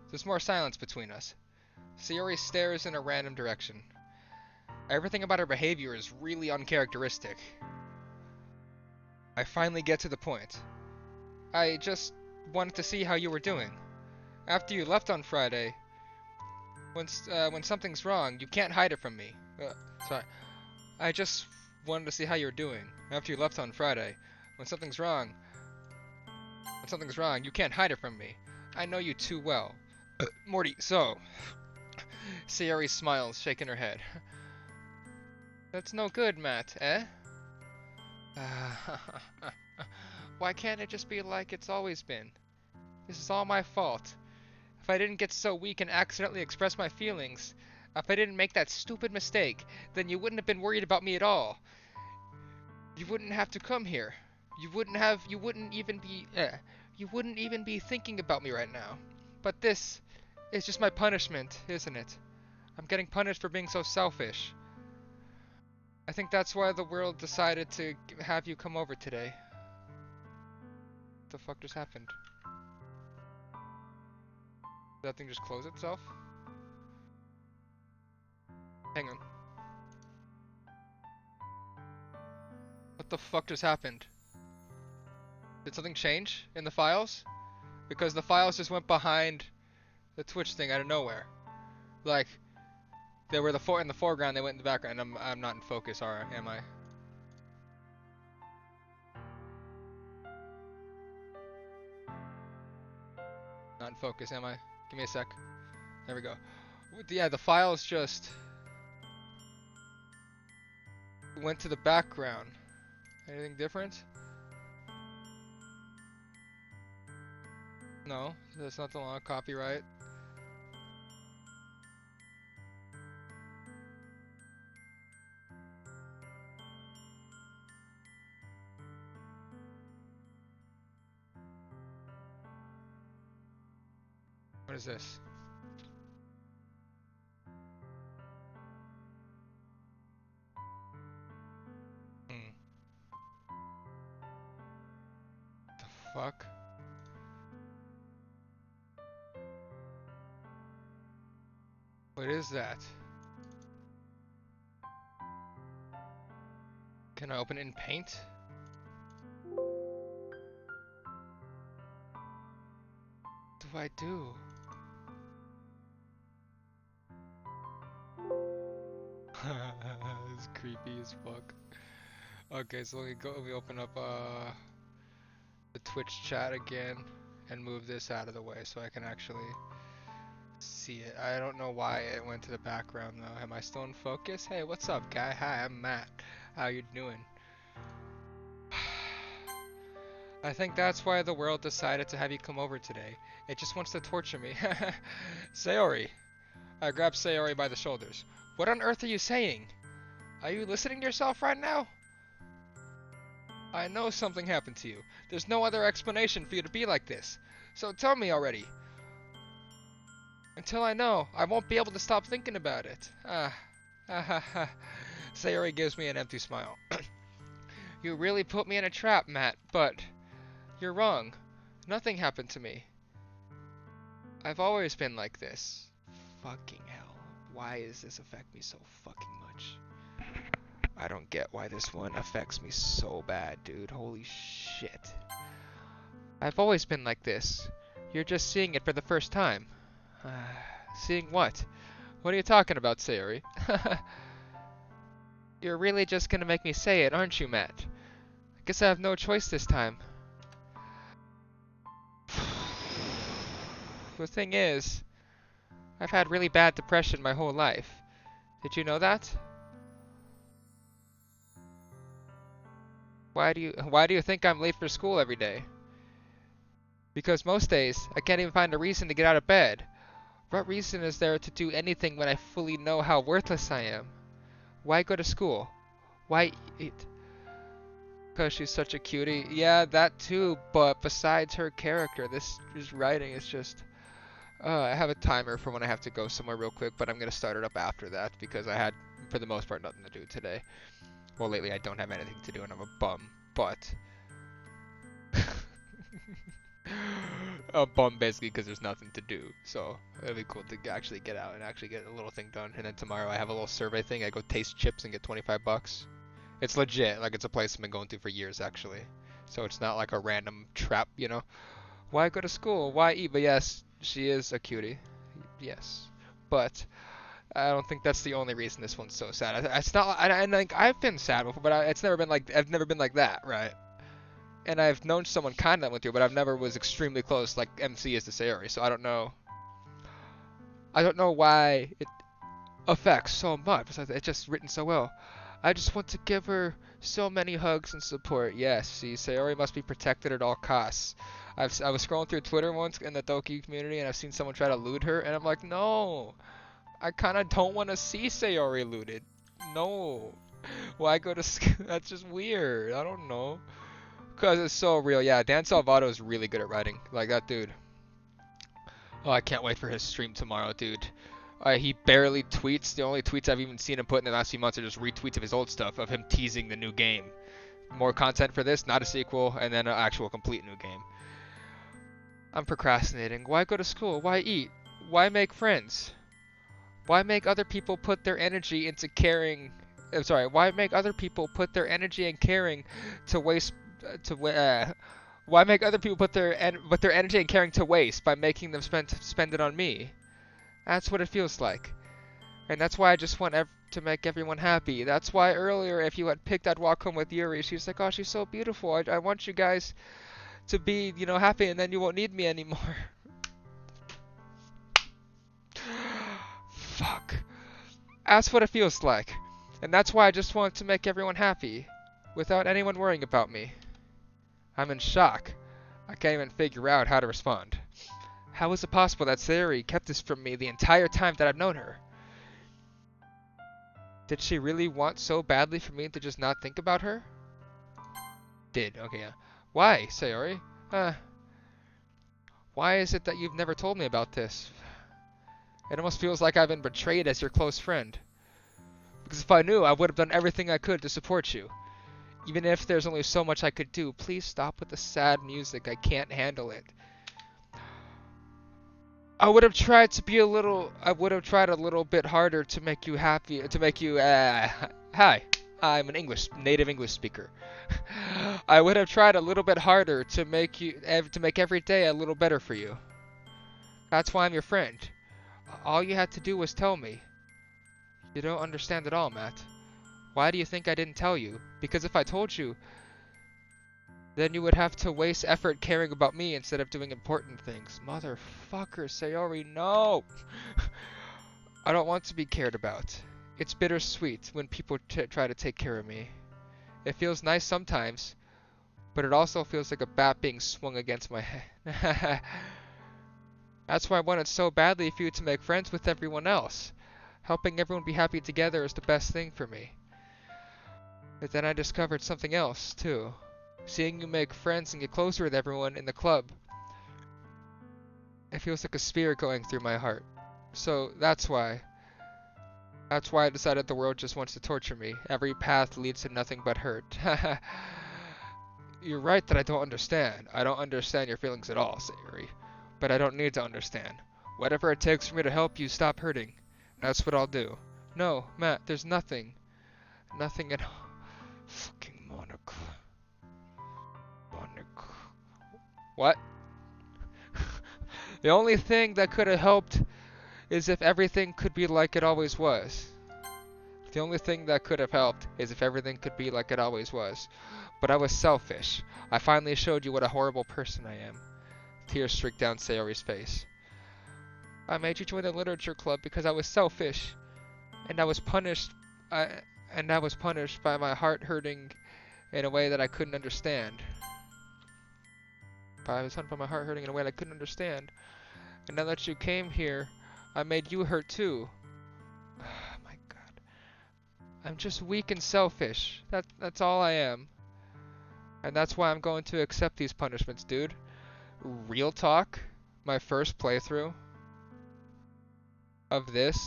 There's more silence between us. Sayori stares in a random direction. Everything about her behavior is really uncharacteristic. I finally get to the point. I just wanted to see how you were doing. After you left on Friday, when something's wrong, you can't hide it from me. Sorry. I just wanted to see how you're doing. After you left on Friday, when something's wrong, you can't hide it from me. I know you too well. Morty, so... Sayori smiles, shaking her head. That's no good, Matt, eh? Why can't it just be like it's always been? This is all my fault. If I didn't get so weak and accidentally express my feelings, if I didn't make that stupid mistake, then you wouldn't have been worried about me at all. You wouldn't have to come here. You wouldn't even be thinking about me right now. But this is just my punishment, isn't it? I'm getting punished for being so selfish. I think that's why the world decided to have you come over today. What the fuck just happened? Did that thing just close itself? Hang on. What the fuck just happened? Did something change in the files? Because the files just went behind the Twitch thing out of nowhere. Like, they were in the foreground, they went in the background. I'm not in focus, am I? Not in focus, am I? Give me a sec. There we go. Yeah, the files just went to the background. Anything different? No, that's not the law. Copyright. What is this? The fuck? What is that? Can I open it in Paint? What do I do? It's creepy as fuck. Okay, so let me open up the Twitch chat again and move this out of the way so I can actually see it. I don't know why it went to the background though. Am I still in focus? Hey, what's up, guy? Hi, I'm Matt. How you doing? I think that's why the world decided to have you come over today. It just wants to torture me. Sayori. I grabbed Sayori by the shoulders. What on earth are you saying? Are you listening to yourself right now? I know something happened to you. There's no other explanation for you to be like this. So tell me already. Until I know, I won't be able to stop thinking about it. Sayori gives me an empty smile. You really put me in a trap, Matt, but you're wrong. Nothing happened to me. I've always been like this. Fucking hell. Why does this affect me so fucking much? I don't get why this one affects me so bad, dude. Holy shit. I've always been like this. You're just seeing it for the first time. Seeing what? What are you talking about, Sayori? You're really just gonna make me say it, aren't you, Matt? I guess I have no choice this time. The thing is, I've had really bad depression my whole life. Did you know that? Why do you think I'm late for school every day? Because most days, I can't even find a reason to get out of bed. What reason is there to do anything when I fully know how worthless I am? Why go to school? Why eat? Because she's such a cutie. Yeah, that too, but besides her character, this writing is just... I have a timer for when I have to go somewhere real quick, but I'm going to start it up after that because I had, for the most part, nothing to do today. Well, lately I don't have anything to do and I'm a bum, but I'm bummed basically because there's nothing to do. So it'd be cool to actually get out and actually get a little thing done. And then tomorrow I have a little survey thing. I go taste chips and get 25 bucks. It's legit. Like, it's a place I've been going to for years actually. So it's not like a random trap, you know. Why go to school? Why eat? But yes, she is a cutie. Yes, but I don't think that's the only reason this one's so sad. It's not. And like, I've been sad before, but it's never been like, I've never been like that, right? And I've known someone kind of that went through, but I've never was extremely close like MC is to Sayori. So I don't know. I don't know why it affects so much. It's just written so well. I just want to give her so many hugs and support. Yes, see, Sayori must be protected at all costs. I was scrolling through Twitter once in the Doki community, and I've seen someone try to loot her, and I'm like, no, I kind of don't want to see Sayori looted. No, why go to school? That's just weird. I don't know, cause it's so real. Yeah, Dan Salvato is really good at writing. Like, that dude. Oh, I can't wait for his stream tomorrow, dude. He barely tweets. The only tweets I've even seen him put in the last few months are just retweets of his old stuff, of him teasing the new game. More content for this, not a sequel, and then an actual complete new game. I'm procrastinating. Why go to school? Why eat? Why make friends? Why make other people put their energy into caring? I'm sorry. Why make other people put their energy and caring to waste? Why make other people put their energy and caring to waste by making them spend it on me? That's what it feels like. And that's why I just want to make everyone happy. That's why earlier, if you had picked I'd Walk Home with Yuri, she's like, oh, she's so beautiful. I want you guys to be, you know, happy, and then you won't need me anymore. Fuck. That's what it feels like. And that's why I just want to make everyone happy, without anyone worrying about me. I'm in shock. I can't even figure out how to respond. How is it possible that Sayori kept this from me the entire time that I've known her? Did she really want so badly for me to just not think about her? Did. Okay, yeah. Why, Sayori? Why is it that you've never told me about this? It almost feels like I've been betrayed as your close friend. Because if I knew, I would have done everything I could to support you. Even if there's only so much I could do, please stop with the sad music. I can't handle it. I would have tried a little bit harder to make you happy, hi, I'm an native English speaker. I would have tried a little bit harder to make every day a little better for you. That's why I'm your friend. All you had to do was tell me. You don't understand at all, Matt. Why do you think I didn't tell you? Because if I told you, then you would have to waste effort caring about me instead of doing important things. Motherfucker, Sayori, no! I don't want to be cared about. It's bittersweet when people try to take care of me. It feels nice sometimes, but it also feels like a bat being swung against my head. That's why I wanted so badly for you to make friends with everyone else. Helping everyone be happy together is the best thing for me. But then I discovered something else, too. Seeing you make friends and get closer with everyone in the club. It feels like a spear going through my heart. So that's why I decided the world just wants to torture me. Every path leads to nothing but hurt. You're right that I don't understand. I don't understand your feelings at all, Sayori. But I don't need to understand. Whatever it takes for me to help you stop hurting. That's what I'll do. No, Matt, there's nothing. Nothing at all. Fucking Monica. What? The only thing that could have helped is if everything could be like it always was. The only thing that could have helped is if everything could be like it always was. But I was selfish. I finally showed you what a horrible person I am. Tears streaked down Sayori's face. I made you join the literature club because I was selfish. And I was punished by my heart hurting in a way that I couldn't understand. I was hurt by my heart hurting in a way that I couldn't understand. And now that you came here, I made you hurt too. Oh my god. I'm just weak and selfish. That's all I am. And that's why I'm going to accept these punishments, dude. Real talk, my first playthrough of this,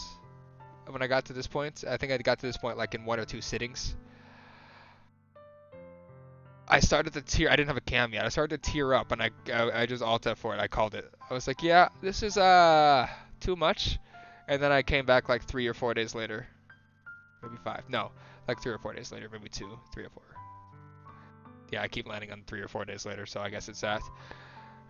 when I got to this point, I think I got to this point like in 1 or 2 sittings. I started to tear. I didn't have a cam yet. I started to tear up, and I just alt F4 it. I called it. I was like, yeah, this is too much. And then I came back like 3 or 4 days later, maybe 5. No, like 3 or 4 days later, maybe 2, 3 or 4. Yeah, I keep landing on 3 or 4 days later, so I guess it's that.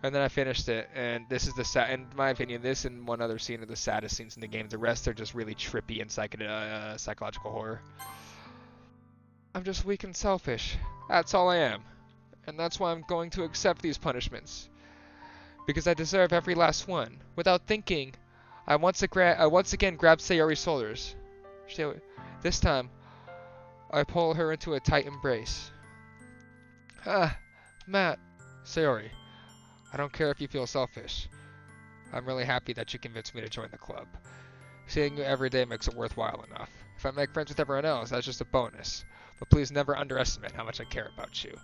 And then I finished it, and this is in my opinion, this and one other scene are the saddest scenes in the game. The rest are just really trippy and psychological horror. I'm just weak and selfish. That's all I am. And that's why I'm going to accept these punishments. Because I deserve every last one. Without thinking, I once again grab Sayori's shoulders. This time, I pull her into a tight embrace. Ah, Matt. Sayori, I don't care if you feel selfish. I'm really happy that you convinced me to join the club. Seeing you every day makes it worthwhile enough. If I make friends with everyone else, that's just a bonus. But please never underestimate how much I care about you.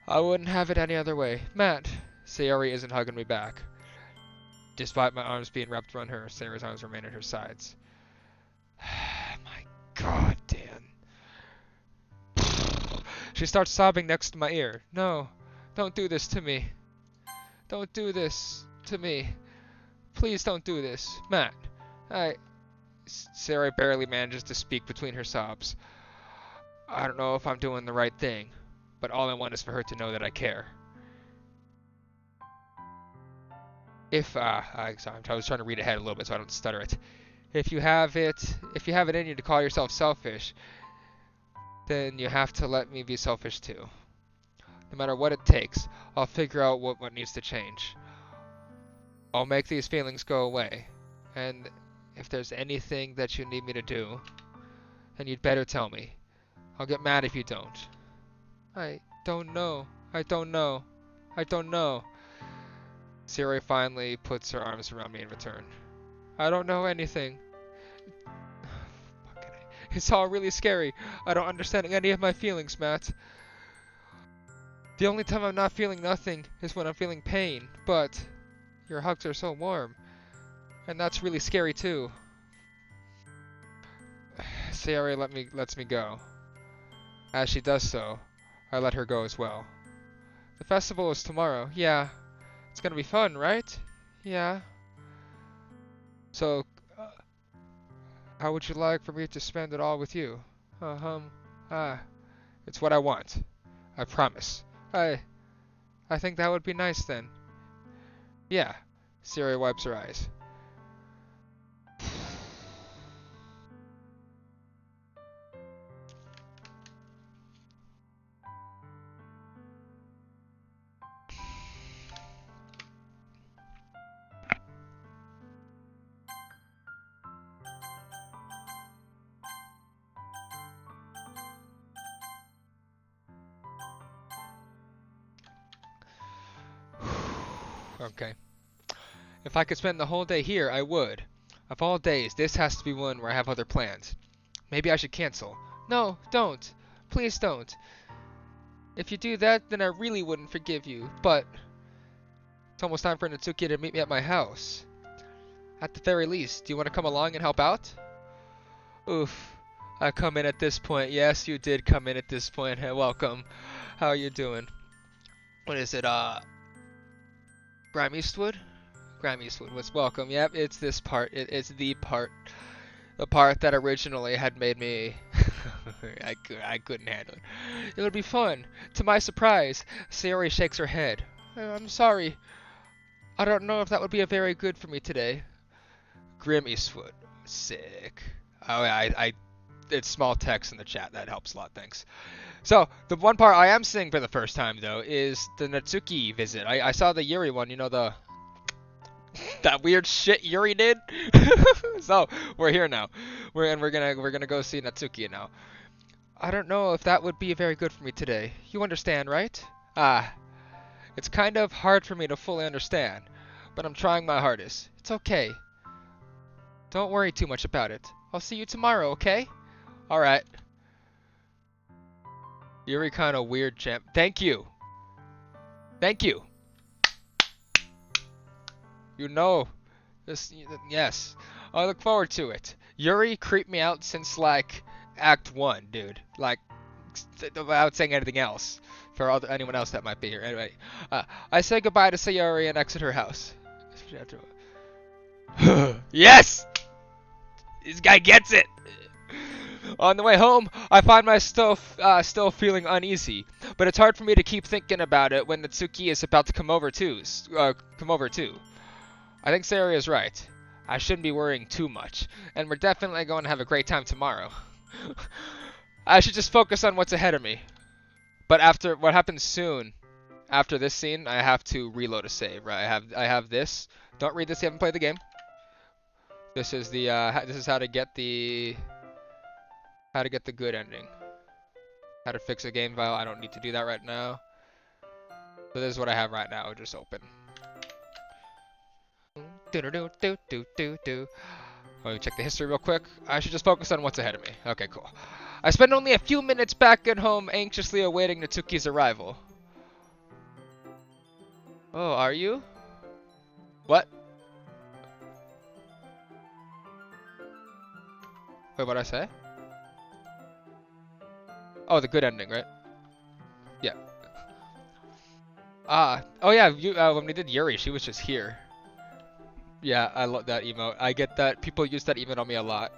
I wouldn't have it any other way. Matt. Sayori isn't hugging me back. Despite my arms being wrapped around her, Sayori's arms remain at her sides. My god, Dan. She starts sobbing next to my ear. No, don't do this to me. Don't do this to me. Please don't do this. Matt, Sayori barely manages to speak between her sobs. I don't know if I'm doing the right thing, but all I want is for her to know that I care. Sorry, I was trying to read ahead a little bit so I don't stutter it. If you have it in you to call yourself selfish, then you have to let me be selfish too. No matter what it takes, I'll figure out what needs to change. I'll make these feelings go away. And if there's anything that you need me to do, then you'd better tell me. I'll get mad if you don't. I don't know. Sayori finally puts her arms around me in return. I don't know anything. It's all really scary. I don't understand any of my feelings, Matt. The only time I'm not feeling nothing is when I'm feeling pain, but your hugs are so warm. And that's really scary too. Sayori lets me go. As she does so, I let her go as well. The festival is tomorrow. Yeah. It's gonna be fun, right? Yeah. So, how would you like for me to spend it all with you? It's what I want. I promise. I think that would be nice then. Yeah. Sayori wipes her eyes. Okay. If I could spend the whole day here, I would. Of all days, this has to be one where I have other plans. Maybe I should cancel. No, don't. Please don't. If you do that, then I really wouldn't forgive you. But it's almost time for Natsuki to meet me at my house. At the very least, do you want to come along and help out? Oof. I come in at this point. Yes, you did come in at this point. Hey, welcome. How are you doing? What is it, Grime Eastwood? Grime Eastwood was welcome. Yep, it's this part. It's the part. The part that originally had made me... I couldn't handle it. It would be fun. To my surprise, Sayori shakes her head. I'm sorry. I don't know if that would be a very good for me today. Grim Eastwood. Sick. Oh, it's small text in the chat. That helps a lot. Thanks. So, the one part I am seeing for the first time, though, is the Natsuki visit. I saw the Yuri one, you know, that weird shit Yuri did. So, we're here now. We're gonna go see Natsuki now. I don't know if that would be very good for me today. You understand, right? It's kind of hard for me to fully understand, but I'm trying my hardest. It's okay. Don't worry too much about it. I'll see you tomorrow, okay? Alright. Yuri kinda weird champ. Thank you. Thank you. You know. This, yes. I look forward to it. Yuri creeped me out since, like, Act 1, dude. Like, without saying anything else for anyone else that might be here. Anyway, I say goodbye to Sayori and exit her house. Yes! This guy gets it! On the way home, I find myself still feeling uneasy, but it's hard for me to keep thinking about it when Natsuki is about to come over too. I think Sayori is right. I shouldn't be worrying too much, and we're definitely going to have a great time tomorrow. I should just focus on what's ahead of me. But after what happens soon, after this scene, I have to reload a save. Right? I have this. Don't read this if you haven't played the game. This is the this is how to get the good ending. How to fix a game file. I don't need to do that right now. So this is what I have right now. Just open. Let me check the history real quick. I should just focus on what's ahead of me. Okay, cool. I spend only a few minutes back at home anxiously awaiting Natsuki's arrival. Oh, are you? What? Wait, what'd I say? Oh, the good ending, right? Yeah. Oh yeah, when we did Yuri, she was just here. Yeah, I love that emote. I get that. People use that emote on me a lot.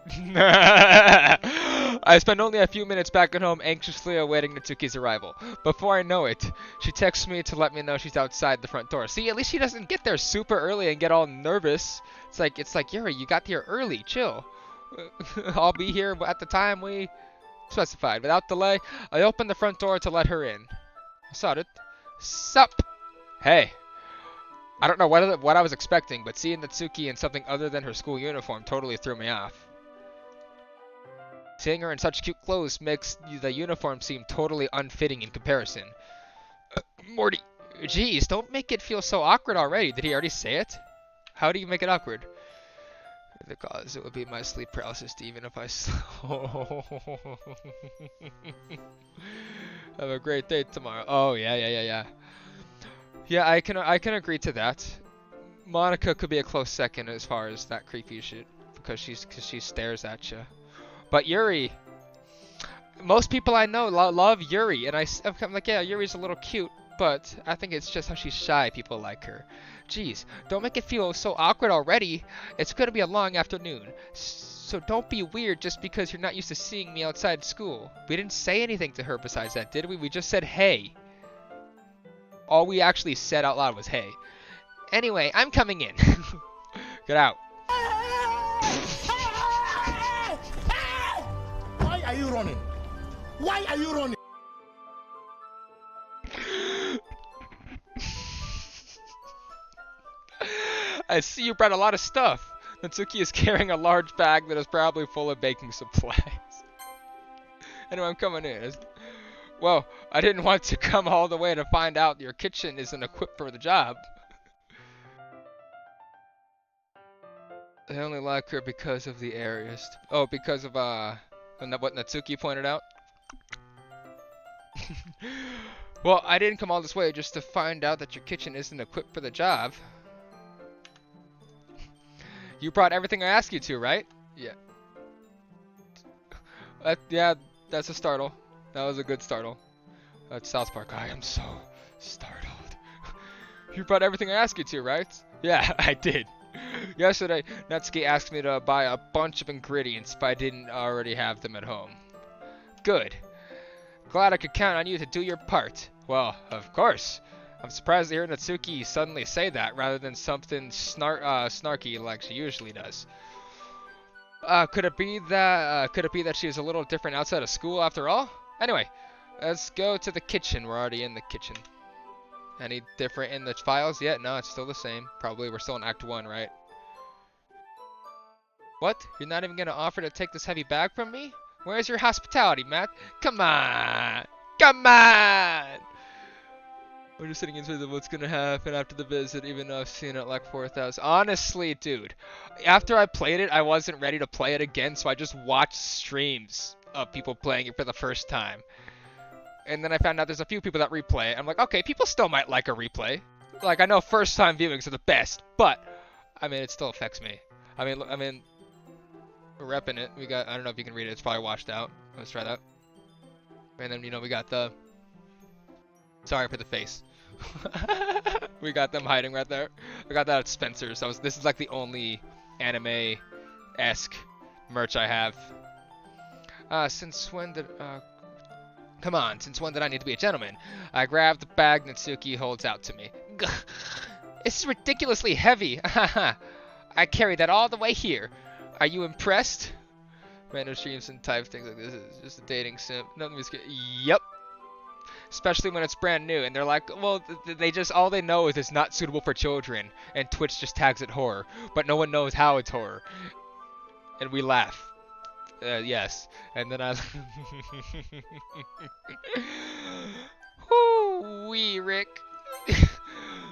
I spend only a few minutes back at home anxiously awaiting Natsuki's arrival. Before I know it, she texts me to let me know she's outside the front door. See, at least she doesn't get there super early and get all nervous. It's like Yuri, you got here early. Chill. I'll be here at the time we specified. Without delay, I open the front door to let her in. Sorry. Sup? Hey. I don't know what I was expecting, but seeing Natsuki in something other than her school uniform totally threw me off. Seeing her in such cute clothes makes the uniform seem totally unfitting in comparison. Morty, geez, don't make it feel so awkward already. Did he already say it? How do you make it awkward? Because it would be my sleep paralysis even if I have a great day tomorrow. Oh, yeah. Yeah, I can agree to that. Monica could be a close second as far as that creepy shit because she stares at you. But Yuri, most people I know love Yuri, and I'm like, yeah, Yuri's a little cute, but I think it's just how she's shy. People like her. Jeez, don't make it feel so awkward already. It's gonna be a long afternoon, so don't be weird just because you're not used to seeing me outside school. We didn't say anything to her besides that, did we? We just said hey. All we actually said out loud was hey. Anyway, I'm coming in. Get out. Why are you running? Why are you running? I see you brought a lot of stuff. Natsuki is carrying a large bag that is probably full of baking supplies. Anyway, I'm coming in. Well, I didn't want to come all the way to find out your kitchen isn't equipped for the job. I only like her because of the areas. Oh, because of what Natsuki pointed out. Well, I didn't come all this way just to find out that your kitchen isn't equipped for the job. You brought everything I asked you to, right? Yeah. Yeah, that's a startle. That was a good startle. That's South Park. I am so startled. You brought everything I asked you to, right? Yeah, I did. Yesterday, Natsuki asked me to buy a bunch of ingredients if I didn't already have them at home. Good. Glad I could count on you to do your part. Well, of course. I'm surprised to hear Natsuki suddenly say that rather than something snarky like she usually does. Could it be that she was a little different outside of school after all? Anyway, let's go to the kitchen. We're already in the kitchen. Any different in the files yet? No, it's still the same. Probably we're still in Act 1, right? What? You're not even gonna offer to take this heavy bag from me? Where's your hospitality, Matt? Come on! Come on! We're just sitting into what's gonna happen after the visit, even though I've seen it like 4,000. Honestly, dude, after I played it, I wasn't ready to play it again, so I just watched streams of people playing it for the first time. And then I found out there's a few people that replay it. I'm like, okay, people still might like a replay. Like, I know first-time viewings are the best, but I mean, it still affects me. I mean, we're repping it. We got, I don't know if you can read it. It's probably washed out. Let's try that. And then, you know, we got the... Sorry for the face. We got them hiding right there. I got that at Spencer's. So this is like the only anime-esque merch I have. Since when did... Come on, since when did I need to be a gentleman? I grab the bag Natsuki holds out to me. It's ridiculously heavy. I carried that all the way here. Are you impressed? Random streams and type things like this is just a dating sim. Nothing is good. Yep. Especially when it's brand new and they're like, well, they just, all they know is it's not suitable for children and Twitch just tags it horror, but no one knows how it's horror. And we laugh. Yes. And then I... Woo-wee, Rick.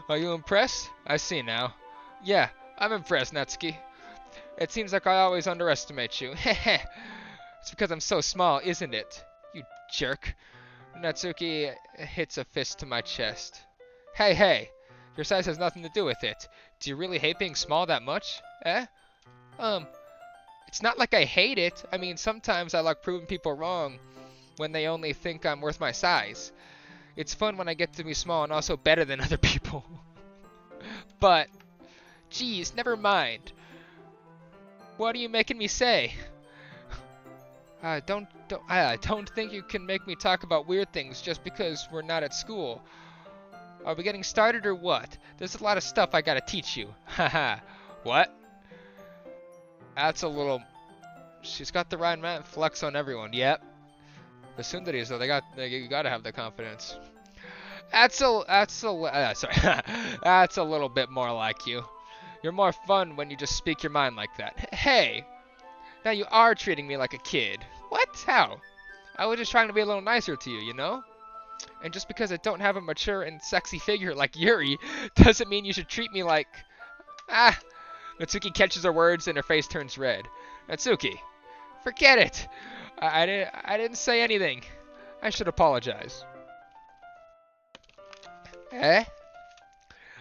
Are you impressed? I see now. Yeah, I'm impressed, Natsuki. It seems like I always underestimate you. Heh. It's because I'm so small, isn't it? You jerk. Natsuki hits a fist to my chest. Hey, your size has nothing to do with it. Do you really hate being small that much? Eh? It's not like I hate it. I mean, sometimes I like proving people wrong when they only think I'm worth my size. It's fun when I get to be small and also better than other people. But, geez, never mind. What are you making me say? I don't think you can make me talk about weird things just because we're not at school. Are we getting started or what? There's a lot of stuff I gotta teach you. Haha. What? That's a little... She's got the right man flex on everyone. Yep. The Sundaris though, you gotta have the confidence. That's a little bit more like you. You're more fun when you just speak your mind like that. Hey! Now you are treating me like a kid. What? How? I was just trying to be a little nicer to you, you know? And just because I don't have a mature and sexy figure like Yuri, doesn't mean you should treat me like... Ah! Natsuki catches her words and her face turns red. Natsuki, forget it! I didn't say anything. I should apologize. Eh?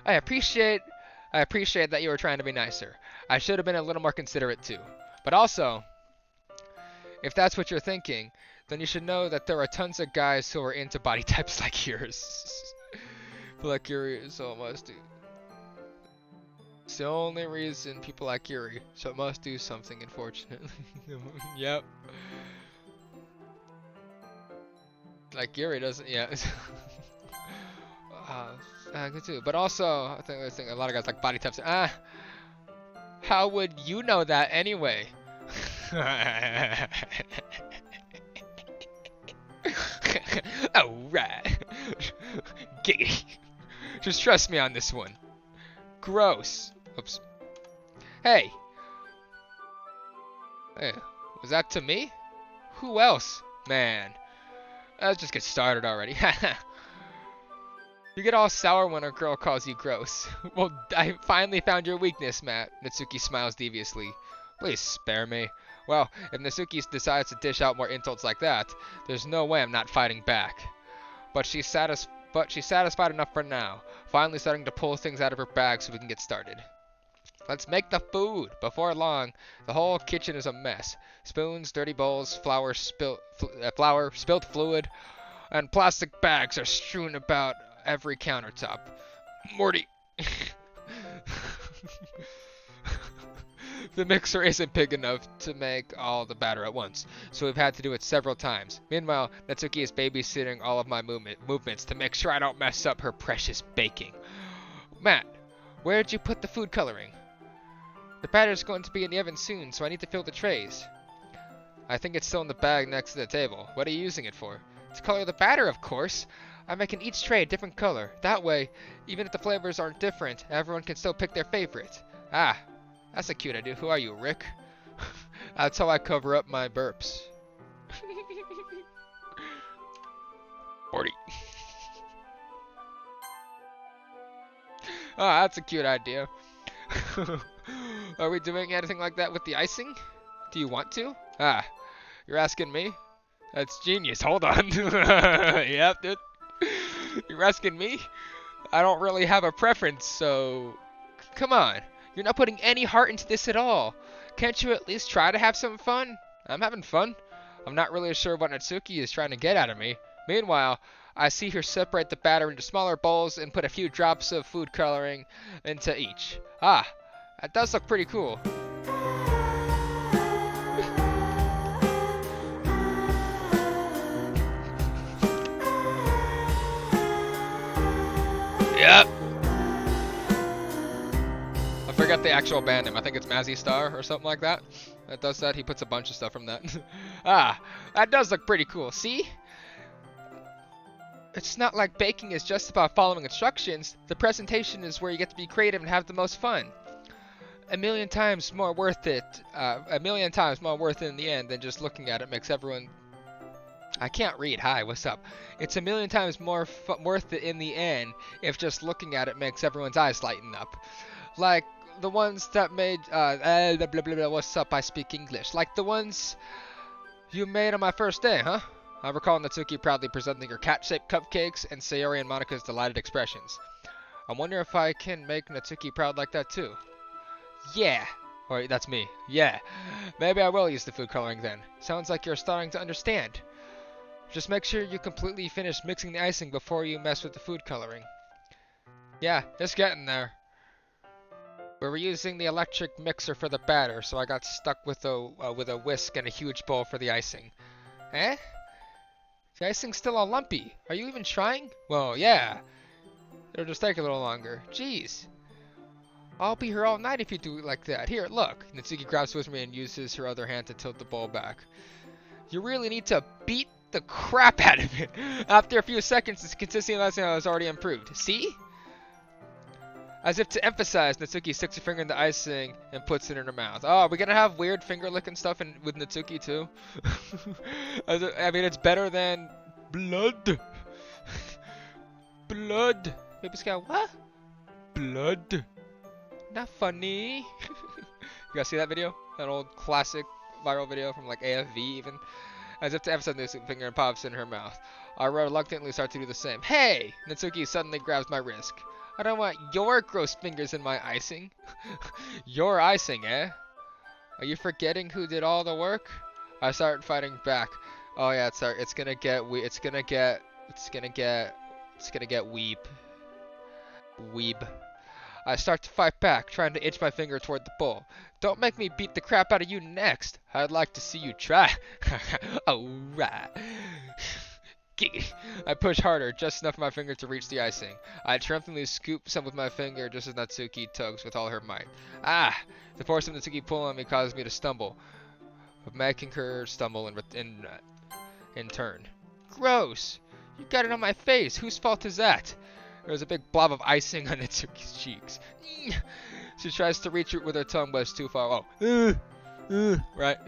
I appreciate that you were trying to be nicer. I should have been a little more considerate too. But also, if that's what you're thinking, then you should know that there are tons of guys who are into body types like yours. Like Yuri, so it must do. It's the only reason people like Yuri, so it must do something, unfortunately. Yep. Like Yuri doesn't, yeah. Good too. But also, I think a lot of guys like body types. How would you know that anyway? Alright. Giggity. Just trust me on this one. Gross. Oops. Hey. Hey, was that to me? Who else? Man. Let's just get started already. You get all sour when a girl calls you gross. Well, I finally found your weakness, Matt. Natsuki smiles deviously. Please spare me. Well, if Natsuki decides to dish out more insults like that, there's no way I'm not fighting back. But she's satisfied enough for now. Finally starting to pull things out of her bag so we can get started. Let's make the food. Before long, the whole kitchen is a mess. Spoons, dirty bowls, flour, spilled fluid, and plastic bags are strewn about every countertop. Morty. The mixer isn't big enough to make all the batter at once, so we've had to do it several times. Meanwhile, Natsuki is babysitting all of my movements to make sure I don't mess up her precious baking. Matt, where did you put the food coloring? The batter's going to be in the oven soon, so I need to fill the trays. I think it's still in the bag next to the table. What are you using it for? To color the batter, of course. I'm making each tray a different color. That way, even if the flavors aren't different, everyone can still pick their favorite. Ah, that's a cute idea. Who are you, Rick? That's how I cover up my burps. Morty. Oh, that's a cute idea. Are we doing anything like that with the icing? Do you want to? Ah, you're asking me? That's genius. Hold on. Yep, dude. You're asking me? I don't really have a preference, so... Come on. You're not putting any heart into this at all. Can't you at least try to have some fun? I'm having fun. I'm not really sure what Natsuki is trying to get out of me. Meanwhile, I see her separate the batter into smaller bowls and put a few drops of food coloring into each. Ah, that does look pretty cool. Yep. I forgot the actual band name. I think it's Mazzy Star or something like that. That does that. He puts a bunch of stuff from that. Ah, that does look pretty cool. See? It's not like baking is just about following instructions. The presentation is where you get to be creative and have the most fun. A million times more worth it in the end than just looking at it makes everyone... I can't read. Hi, what's up? It's a million times more worth it in the end if just looking at it makes everyone's eyes lighten up. Like the ones that made... blah, blah, blah, what's up? I speak English. Like the ones you made on my first day, huh? I recall Natsuki proudly presenting her cat-shaped cupcakes and Sayori and Monika's delighted expressions. I wonder if I can make Natsuki proud like that too. Yeah. Or that's me. Yeah. Maybe I will use the food coloring then. Sounds like you're starting to understand. Just make sure you completely finish mixing the icing before you mess with the food coloring. Yeah, it's getting there. We were using the electric mixer for the batter, so I got stuck with a whisk and a huge bowl for the icing. Eh? The icing's still all lumpy. Are you even trying? Well, yeah. It'll just take a little longer. Jeez. I'll be here all night if you do it like that. Here, look. Natsuki grabs with me and uses her other hand to tilt the bowl back. You really need to beat the crap out of it. After a few seconds, the consistency of the icing has already improved. See? As if to emphasize, Natsuki sticks her finger in the icing and puts it in her mouth. Oh, are we gonna have weird finger licking stuff with Natsuki too? I mean, it's better than blood. Blood. Baby Scout, what? Blood. Not funny. You guys see that video? That old classic viral video from like AFV even? As if to emphasize, Natsuki's finger and pops in her mouth. I reluctantly start to do the same. Hey! Natsuki suddenly grabs my wrist. I don't want your gross fingers in my icing. Your icing, eh? Are you forgetting who did all the work? I start fighting back. Oh yeah, it's gonna get weeb. Weeb. I start to fight back, trying to inch my finger toward the bowl. Don't make me beat the crap out of you next. I'd like to see you try. Alright. I push harder, just enough for my finger to reach the icing. I triumphantly scoop some with my finger just as Natsuki tugs with all her might. Ah! The force of Natsuki pulling on me causes me to stumble, making her stumble in turn. Gross! You got it on my face. Whose fault is that? There was a big blob of icing on Natsuki's cheeks. She tries to reach it with her tongue, but it's too far. Oh. Right?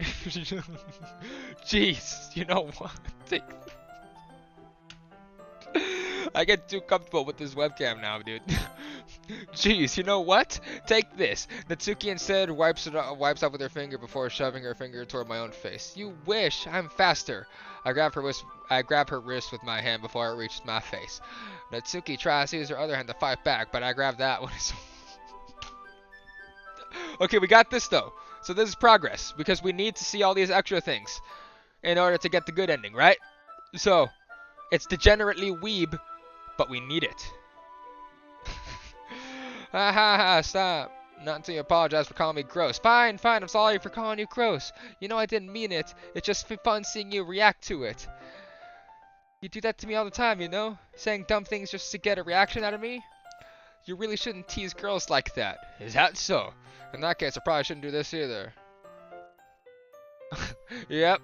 Jeez, you know what? I get too comfortable with this webcam now, dude. Jeez, you know what? Take this. Natsuki instead wipes off with her finger before shoving her finger toward my own face. You wish. I'm faster. I grab her wrist with my hand before it reaches my face. Natsuki tries to use her other hand to fight back, but I grab that one. Okay, we got this though. So this is progress because we need to see all these extra things in order to get the good ending, right? So it's degenerately weeb, but we need it. Ha ha ha, stop. Not until you apologize for calling me gross. Fine, I'm sorry for calling you gross. You know I didn't mean it. It's just fun seeing you react to it. You do that to me all the time, you know? Saying dumb things just to get a reaction out of me? You really shouldn't tease girls like that. Is that so? In that case, I probably shouldn't do this either. Yep.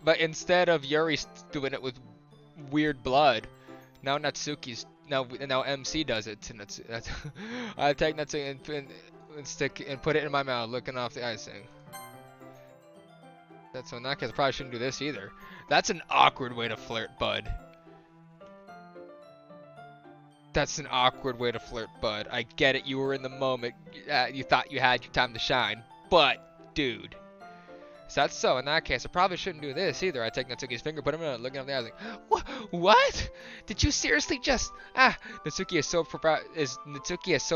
But instead of Yuri doing it with weird blood, now Natsuki's now MC does it to Natsuki. I take Natsuki and put it in my mouth, licking off the icing. So in that case, I probably shouldn't do this either. That's an awkward way to flirt, bud. That's an awkward way to flirt, bud. I get it, you were in the moment. You thought you had your time to shine. But, dude, Is that so? In that case, I probably shouldn't do this either. I take Natsuki's finger, put him in, looking up the eyes like, what? Did you seriously just... Natsuki is so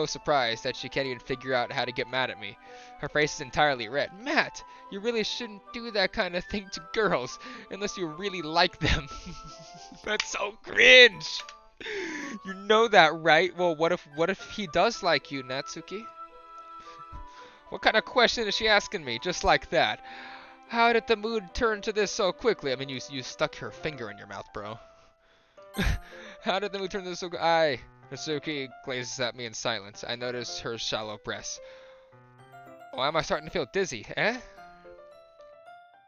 surprised that she can't even figure out how to get mad at me. Her face is entirely red. Matt, you really shouldn't do that kind of thing to girls, unless you really like them. That's so cringe. You know that, right? Well, what if he does like you, Natsuki? What kind of question is she asking me, just like that? How did the mood turn to this so quickly? I mean, you stuck your finger in your mouth, bro. How did the mood turn to this so quickly? Natsuki glazes at me in silence. I notice her shallow breaths. Why am I starting to feel dizzy, eh?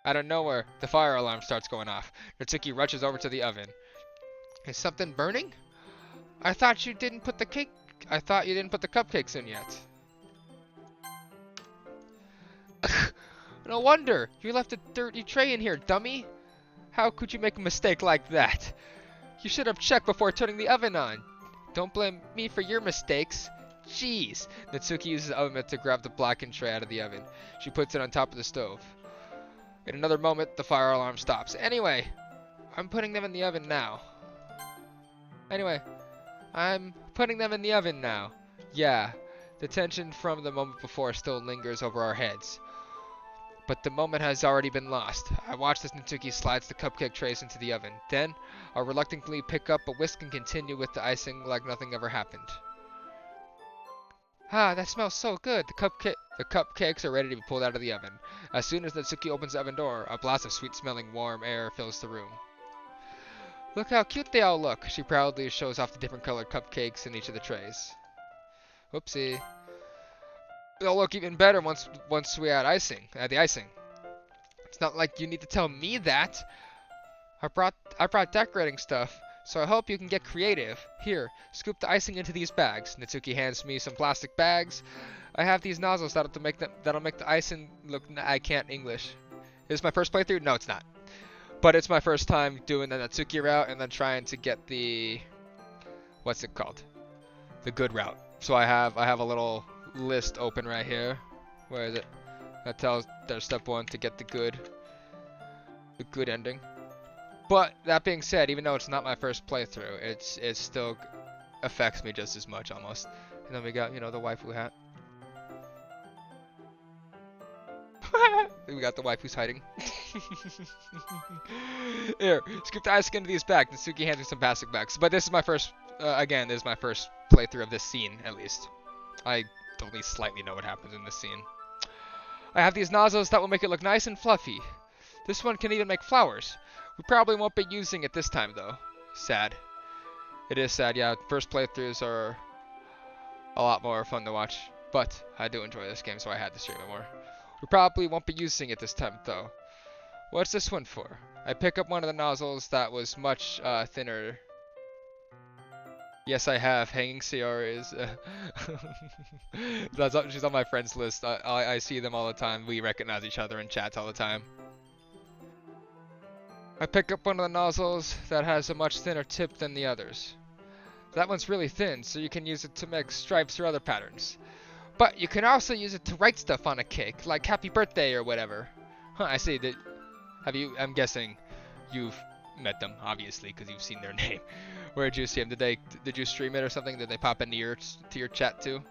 Out of nowhere, the fire alarm starts going off. Natsuki rushes over to the oven. Is something burning? I thought you didn't put the cupcakes in yet. No wonder! You left a dirty tray in here, dummy! How could you make a mistake like that? You should have checked before turning the oven on. Don't blame me for your mistakes. Jeez! Natsuki uses the oven mitt to grab the blackened tray out of the oven. She puts it on top of the stove. In another moment, the fire alarm stops. Anyway, I'm putting them in the oven now. Yeah, the tension from the moment before still lingers over our heads. But the moment has already been lost. I watch as Natsuki slides the cupcake trays into the oven. Then, I'll reluctantly pick up a whisk and continue with the icing like nothing ever happened. Ah, that smells so good. The cupcakes are ready to be pulled out of the oven. As soon as Natsuki opens the oven door, a blast of sweet-smelling warm air fills the room. Look how cute they all look. She proudly shows off the different colored cupcakes in each of the trays. Whoopsie. They'll look even better once we add the icing. It's not like you need to tell me that. I brought decorating stuff, so I hope you can get creative. Here, scoop the icing into these bags. Natsuki hands me some plastic bags. I have these nozzles that'll make the icing look. I can't English. Is this my first playthrough? No, it's not. But it's my first time doing the Natsuki route and then trying to get the what's it called? The good route. So I have a little list open right here. Where is it? That tells there's step 1 to get the good ending. But that being said, even though it's not my first playthrough, it still affects me just as much almost. And then we got, the waifu hat. We got the waifu's hiding. Here, scoop the icing into these bags. Natsuki hands me some plastic bags. But this is my first, this is my first playthrough of this scene, at least. I only slightly know what happens in this scene. I have these nozzles that will make it look nice and fluffy. This one can even make flowers. We probably won't be using it this time, though. Sad. It is sad, yeah. First playthroughs are a lot more fun to watch. But I do enjoy this game, so I had to stream it more. We probably won't be using it this time, though. What's this one for? I pick up one of the nozzles that was much thinner. Yes, I have. Hanging CR is... she's on my friends list. I see them all the time. We recognize each other in chats all the time. I pick up one of the nozzles that has a much thinner tip than the others. That one's really thin, so you can use it to make stripes or other patterns. But you can also use it to write stuff on a cake, like happy birthday or whatever. Huh, I see. I'm guessing you've met them, obviously, because you've seen their name. Where did you see them? Did you stream it or something? Did they pop into your chat too?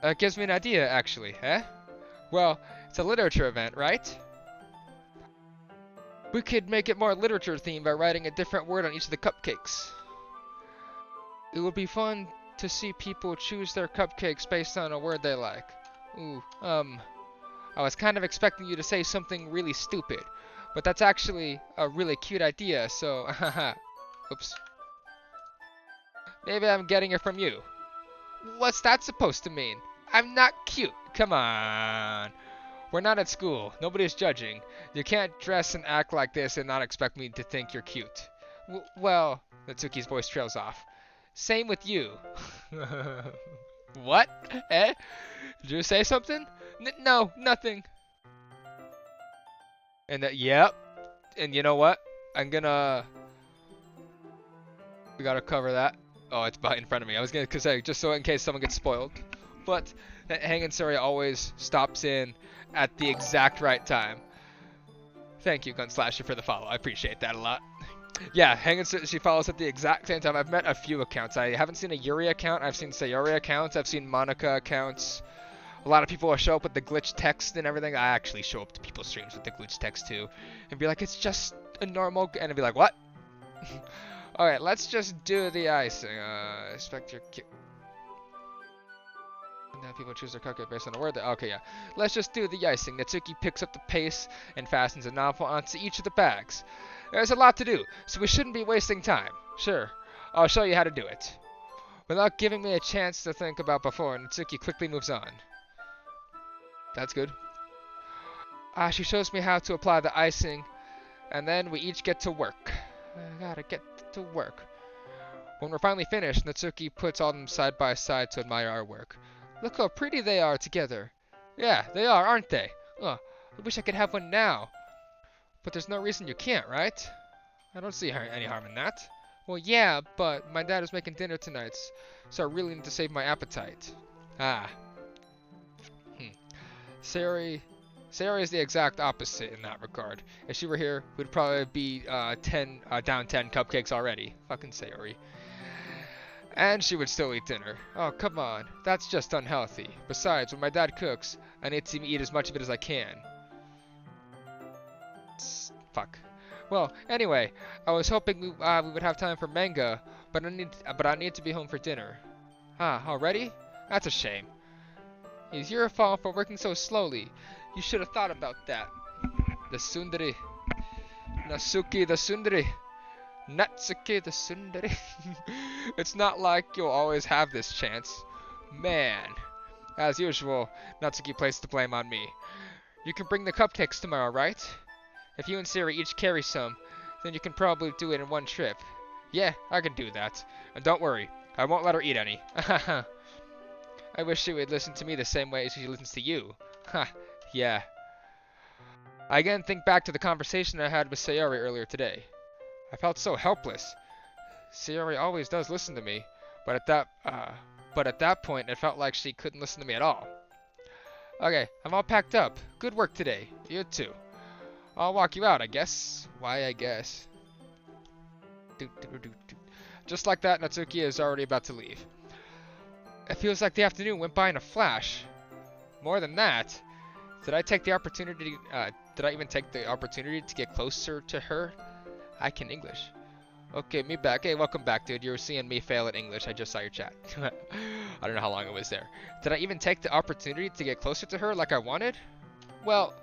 It gives me an idea, actually, eh? Well, it's a literature event, right? We could make it more literature themed by writing a different word on each of the cupcakes. It would be fun to see people choose their cupcakes based on a word they like. Ooh, I was kind of expecting you to say something really stupid, but that's actually a really cute idea, so haha. Oops. Maybe I'm getting it from you. What's that supposed to mean? I'm not cute. Come on. We're not at school. Nobody's judging. You can't dress and act like this and not expect me to think you're cute. Well, Natsuki's voice trails off. Same with you. What? Eh? Did you say something? No, nothing. And yep. And you know what? We gotta cover that. Oh, it's in front of me. I was gonna say, just so in case someone gets spoiled. But Hanging Suri always stops in at the exact right time. Thank you, Gunslasher, for the follow. I appreciate that a lot. Yeah, Hanging Suri, she follows at the exact same time. I've met a few accounts. I haven't seen a Yuri account. I've seen Sayori accounts. I've seen Monica accounts. A lot of people will show up with the glitch text and everything. I actually show up to people's streams with the glitch text too. And be like, it's just a normal... And I'd be like, what? Alright, let's just do the icing. Expect your... Now people choose their cupcake based on the word. Okay, yeah. Let's just do the icing. Natsuki picks up the pace and fastens a novel onto each of the bags. There's a lot to do, so we shouldn't be wasting time. Sure, I'll show you how to do it. Without giving me a chance to think about before, Natsuki quickly moves on. That's good. She shows me how to apply the icing, and then we each get to work. I gotta get to work. When we're finally finished, Natsuki puts all of them side by side to admire our work. Look how pretty they are together. Yeah, they are, aren't they? I wish I could have one now. But there's no reason you can't, right? I don't see any harm in that. Well, yeah, but my dad is making dinner tonight, so I really need to save my appetite. Sayori is the exact opposite in that regard. If she were here, we'd probably be down 10 cupcakes already. Fucking Sayori. And she would still eat dinner. Oh, come on. That's just unhealthy. Besides, when my dad cooks, I need to eat as much of it as I can. Fuck. Well, anyway, I was hoping we would have time for manga, but I need to be home for dinner. Already? That's a shame. It's your fault for working so slowly. You should have thought about that. The tsundere. Natsuki the tsundere. Natsuki the tsundere. It's not like you'll always have this chance. Man. As usual, Natsuki placed the blame on me. You can bring the cupcakes tomorrow, right? If you and Siri each carry some, then you can probably do it in one trip. Yeah, I can do that. And don't worry, I won't let her eat any. I wish she would listen to me the same way as she listens to you. Yeah. I again think back to the conversation I had with Sayori earlier today. I felt so helpless. Sayori always does listen to me, but at that point it felt like she couldn't listen to me at all. Okay, I'm all packed up. Good work today. You too. I'll walk you out, I guess. Why, I guess. Just like that, Natsuki is already about to leave. It feels like the afternoon went by in a flash. More than that, did I even take the opportunity to get closer to her? I can English. Okay, me back. Hey, welcome back, dude. You're seeing me fail at English. I just saw your chat. I don't know how long it was there. Did I even take the opportunity to get closer to her like I wanted? Well,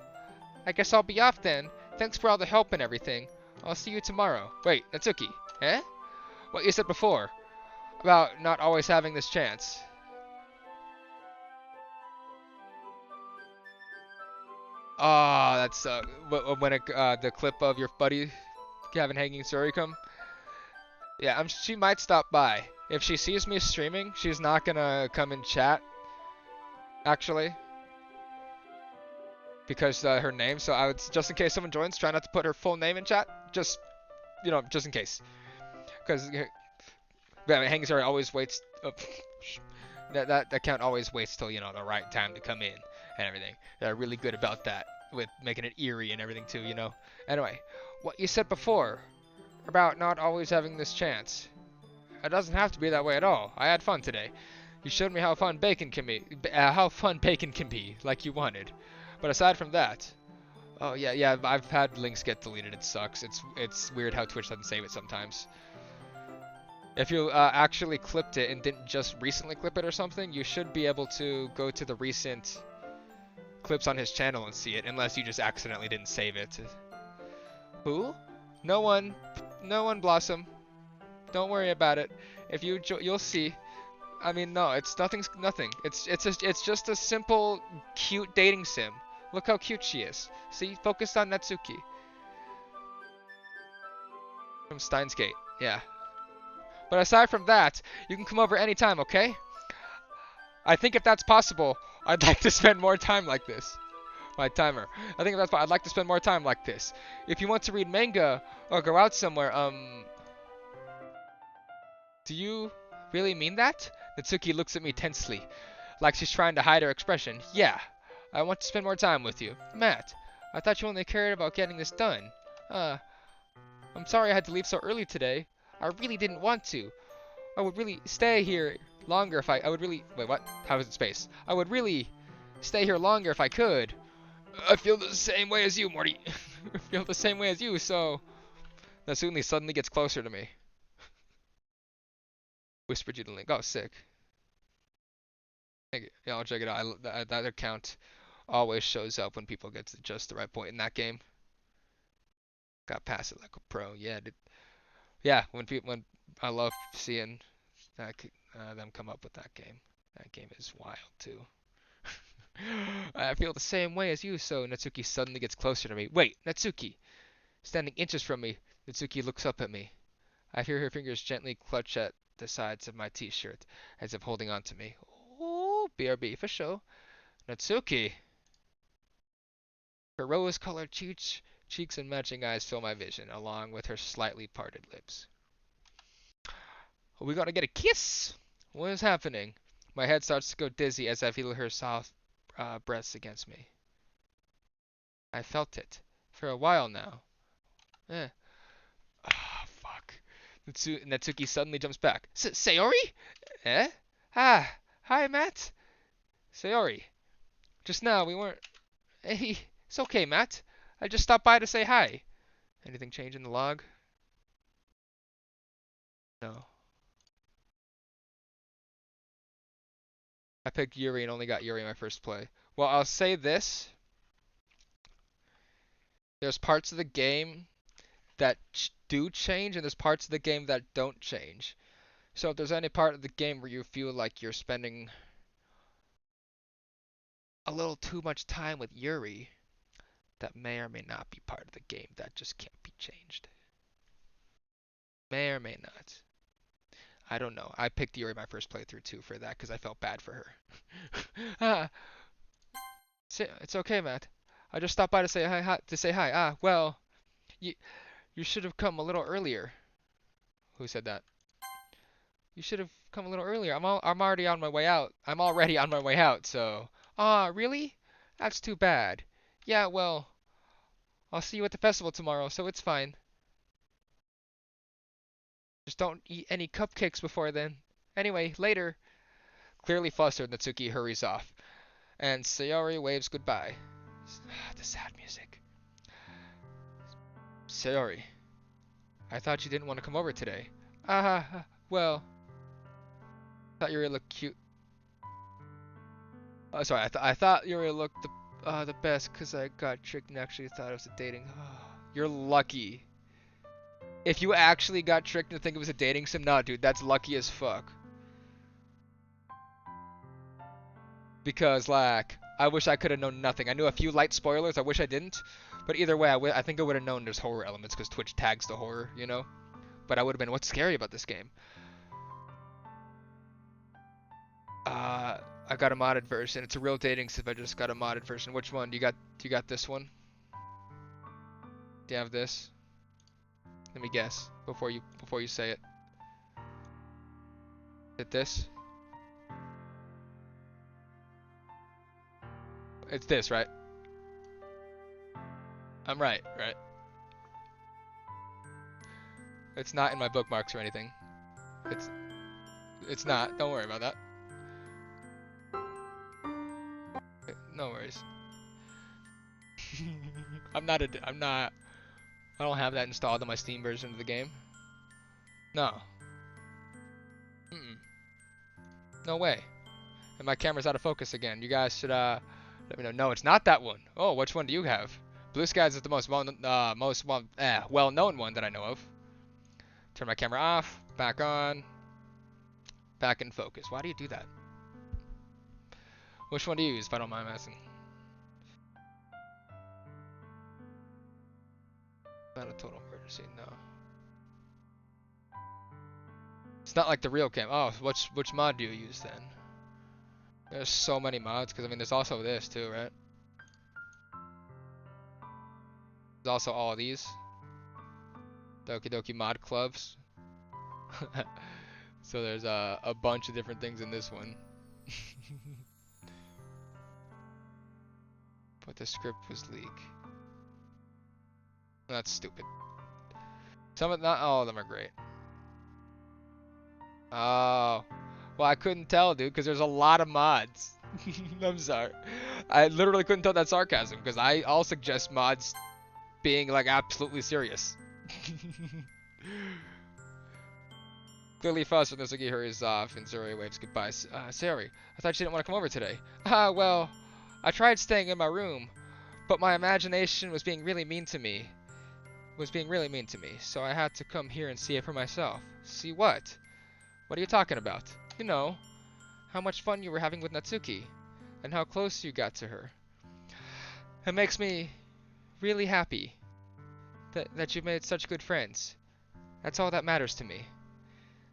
I guess I'll be off then. Thanks for all the help and everything. I'll see you tomorrow. Wait, Natsuki. Eh? What you said before. About not always having this chance. That's when the clip of your buddy having Hanging Suri come. Yeah, she might stop by. If she sees me streaming, she's not gonna come in chat. Actually, because her name. So I would, just in case someone joins, try not to put her full name in chat. Just in case. Because Hanging Suri always waits. That account always waits till the right time to come in and everything. They're really good about that, with making it eerie and everything too. Anyway, what you said before about not always having this chance. It doesn't have to be that way at all. I had fun today. You showed me how fun bacon can be, like you wanted. But aside from that, oh yeah, I've had links get deleted. It sucks. It's weird how Twitch doesn't save it sometimes. If you actually clipped it and didn't just recently clip it or something, you should be able to go to the recent clips on his channel and see it, unless you just accidentally didn't save it. Who? No one, Blossom. Don't worry about it. If you'll see. I mean, no, it's nothing. It's just a simple, cute dating sim. Look how cute she is. See, focused on Natsuki from Steins Gate. Yeah. But aside from that, you can come over anytime, okay? I think if that's possible, I'd like to spend more time like this. My timer. I think if that's possible, I'd like to spend more time like this. If you want to read manga or go out somewhere, do you really mean that? Natsuki looks at me tensely. like she's trying to hide her expression. Yeah, I want to spend more time with you. Matt, I thought you only cared about getting this done. I'm sorry I had to leave so early today. I really didn't want to. I would really stay here longer if I would really, wait, what? How is it space? I would really stay here longer if I could. I feel the same way as you, Morty. I feel the same way as you, so... Natsumi suddenly gets closer to me. Whispered you to Link. Oh, sick. Thank you. Yeah, I'll check it out. That account always shows up when people get to just the right point in that game. Got past it like a pro. Yeah, yeah. When I love seeing that them come up with that game. That game is wild too. I feel the same way as you. So Natsuki suddenly gets closer to me. Wait, Natsuki, standing inches from me. Natsuki looks up at me. I hear her fingers gently clutch at the sides of my t-shirt, as if holding on to me. Oh, BRB for sure. Natsuki. Her rose-colored cheeks and matching eyes fill my vision, along with her slightly parted lips. Are we gonna get a kiss? What is happening? My head starts to go dizzy as I feel her soft breaths against me. I felt it. For a while now. Ah, fuck. Natsuki suddenly jumps back. Sayori? Eh? Ah, hi, Matt. Sayori. Just now, we weren't... Hey, it's okay, Matt. I just stopped by to say hi. Anything change in the log? No. I picked Yuri and only got Yuri in my first play. Well, I'll say this. There's parts of the game that do change, and there's parts of the game that don't change. So if there's any part of the game where you feel like you're spending a little too much time with Yuri, that may or may not be part of the game that just can't be changed. May or may not. I don't know. I picked Yuri my first playthrough too for that because I felt bad for her. It's okay, Matt. I just stopped by to say hi. Well, you should have come a little earlier. Who said that? You should have come a little earlier. I'm already on my way out. I'm already on my way out. So, really? That's too bad. Yeah, well, I'll see you at the festival tomorrow, so it's fine. Just don't eat any cupcakes before then. Anyway, later. Clearly flustered, Natsuki hurries off, and Sayori waves goodbye. The sad music. Sayori, I thought you didn't want to come over today. Well, thought Yuri looked cute. Sorry, I thought Yuri looked the best because I got tricked and actually thought it was a dating. You're lucky. If you actually got tricked and think it was a dating sim, nah, dude, that's lucky as fuck. Because, like, I wish I could have known nothing. I knew a few light spoilers. I wish I didn't. But either way, I think I would have known there's horror elements because Twitch tags the horror, you know? But I would have been, what's scary about this game? I got a modded version. It's a real dating sim. I just got a modded version. Which one? You got this one? Do you have this? Let me guess before you say it. Is it this? It's this, right? I'm right? It's not in my bookmarks or anything. It's not. Don't worry about that. No worries. I don't have that installed on my Steam version of the game. No. No way. And my camera's out of focus again. You guys should let me know. No, it's not that one. Oh, which one do you have? Blue Skies is the most well-known one that I know of. Turn my camera off. Back on. Back in focus. Why do you do that? Which one do you use, if I don't mind asking? Not a total emergency, no. It's not like the real cam. Oh, which mod do you use then? There's so many mods, because I mean there's also this too, right? There's also all of these. Doki Doki mod clubs. So there's a bunch of different things in this one. the script was leaked. That's stupid. Some of not all of them are great. Oh, well, I couldn't tell, dude, because there's a lot of mods. I'm sorry. I literally couldn't tell that sarcasm because I'll suggest mods being like absolutely serious. Clearly fussed when Nozuki hurries off and Zuri waves goodbye. Sayori, I thought you didn't want to come over today. Well, I tried staying in my room, but my imagination was being really mean to me. So I had to come here and see it for myself. See what? What are you talking about? You know, how much fun you were having with Natsuki, and how close you got to her. It makes me really happy that you've made such good friends. That's all that matters to me.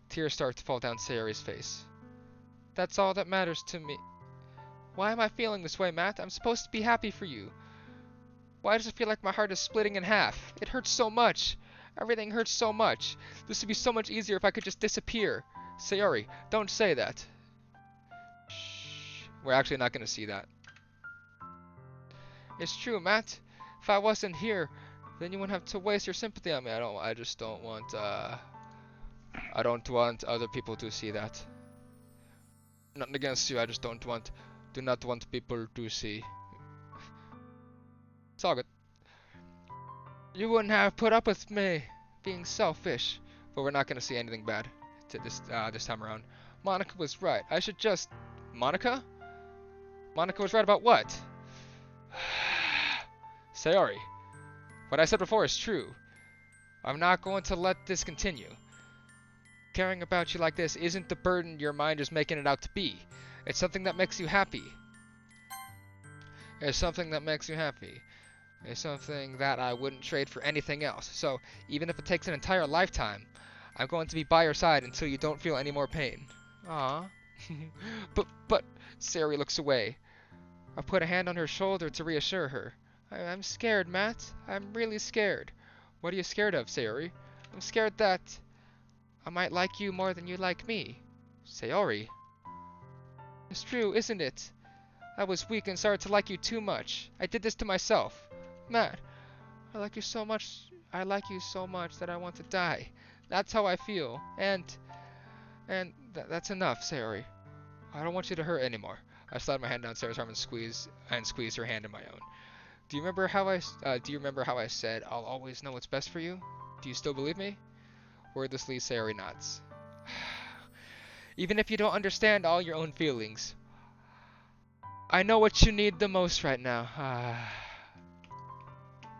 Tears start to fall down Sayori's face. That's all that matters to me. Why am I feeling this way, Matt? I'm supposed to be happy for you. Why does it feel like my heart is splitting in half? It hurts so much. Everything hurts so much. This would be so much easier if I could just disappear. Sayori, don't say that. Shh. We're actually not going to see that. It's true, Matt. If I wasn't here, then you wouldn't have to waste your sympathy on me. I just don't want, I don't want other people to see that. Nothing against you, I just do not want people to see. It's all good. You wouldn't have put up with me being selfish. But we're not going to see anything bad to this time around. Monica was right. I should just... Monica? Monica was right about what? Sayori. What I said before is true. I'm not going to let this continue. Caring about you like this isn't the burden your mind is making it out to be. It's something that makes you happy. It's something that makes you happy. It's something that I wouldn't trade for anything else. So, even if it takes an entire lifetime, I'm going to be by your side until you don't feel any more pain. Aww. but, Sayori looks away. I put a hand on her shoulder to reassure her. I'm scared, Matt. I'm really scared. What are you scared of, Sayori? I'm scared that I might like you more than you like me. Sayori. It's true, isn't it? I was weak and started to like you too much. I did this to myself. Matt, I like you so much that I want to die. That's how I feel. And that's enough, Sayori. I don't want you to hurt anymore. I slide my hand down Sayori's arm and squeeze her hand in my own. Do you remember how I said I'll always know what's best for you? Do you still believe me? Wordlessly, Sayori nods. Even if you don't understand all your own feelings, I know what you need the most right now.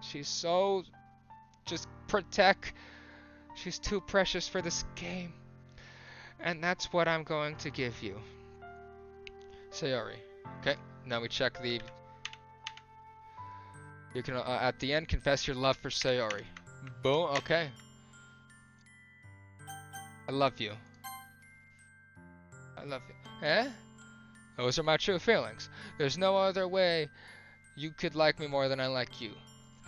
She's so... Just protect. She's too precious for this game. And that's what I'm going to give you. Sayori. Okay, now we check the... You can, at the end, confess your love for Sayori. Boom, okay. I love you. I love you. Eh? Those are my true feelings. There's no other way you could like me more than I like you.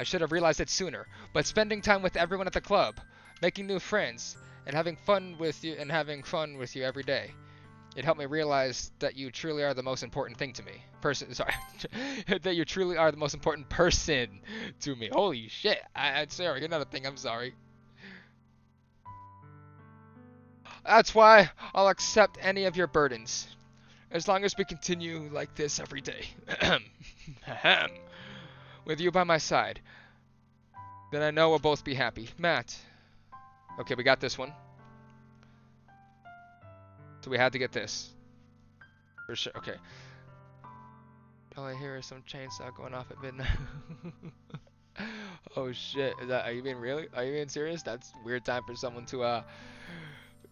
I should have realized it sooner, but spending time with everyone at the club, making new friends, and having fun with you every day, it helped me realize that you truly are the most important thing to me. That you truly are the most important person to me. Holy shit. I'm sorry, another thing, I'm sorry. That's why I'll accept any of your burdens. As long as we continue like this every day. With you by my side. Then I know we'll both be happy. Matt. Okay, we got this one. So we had to get this. For sure. Okay. All I hear is some chainsaw going off at midnight. Oh shit. Are you being serious? That's a weird time for someone to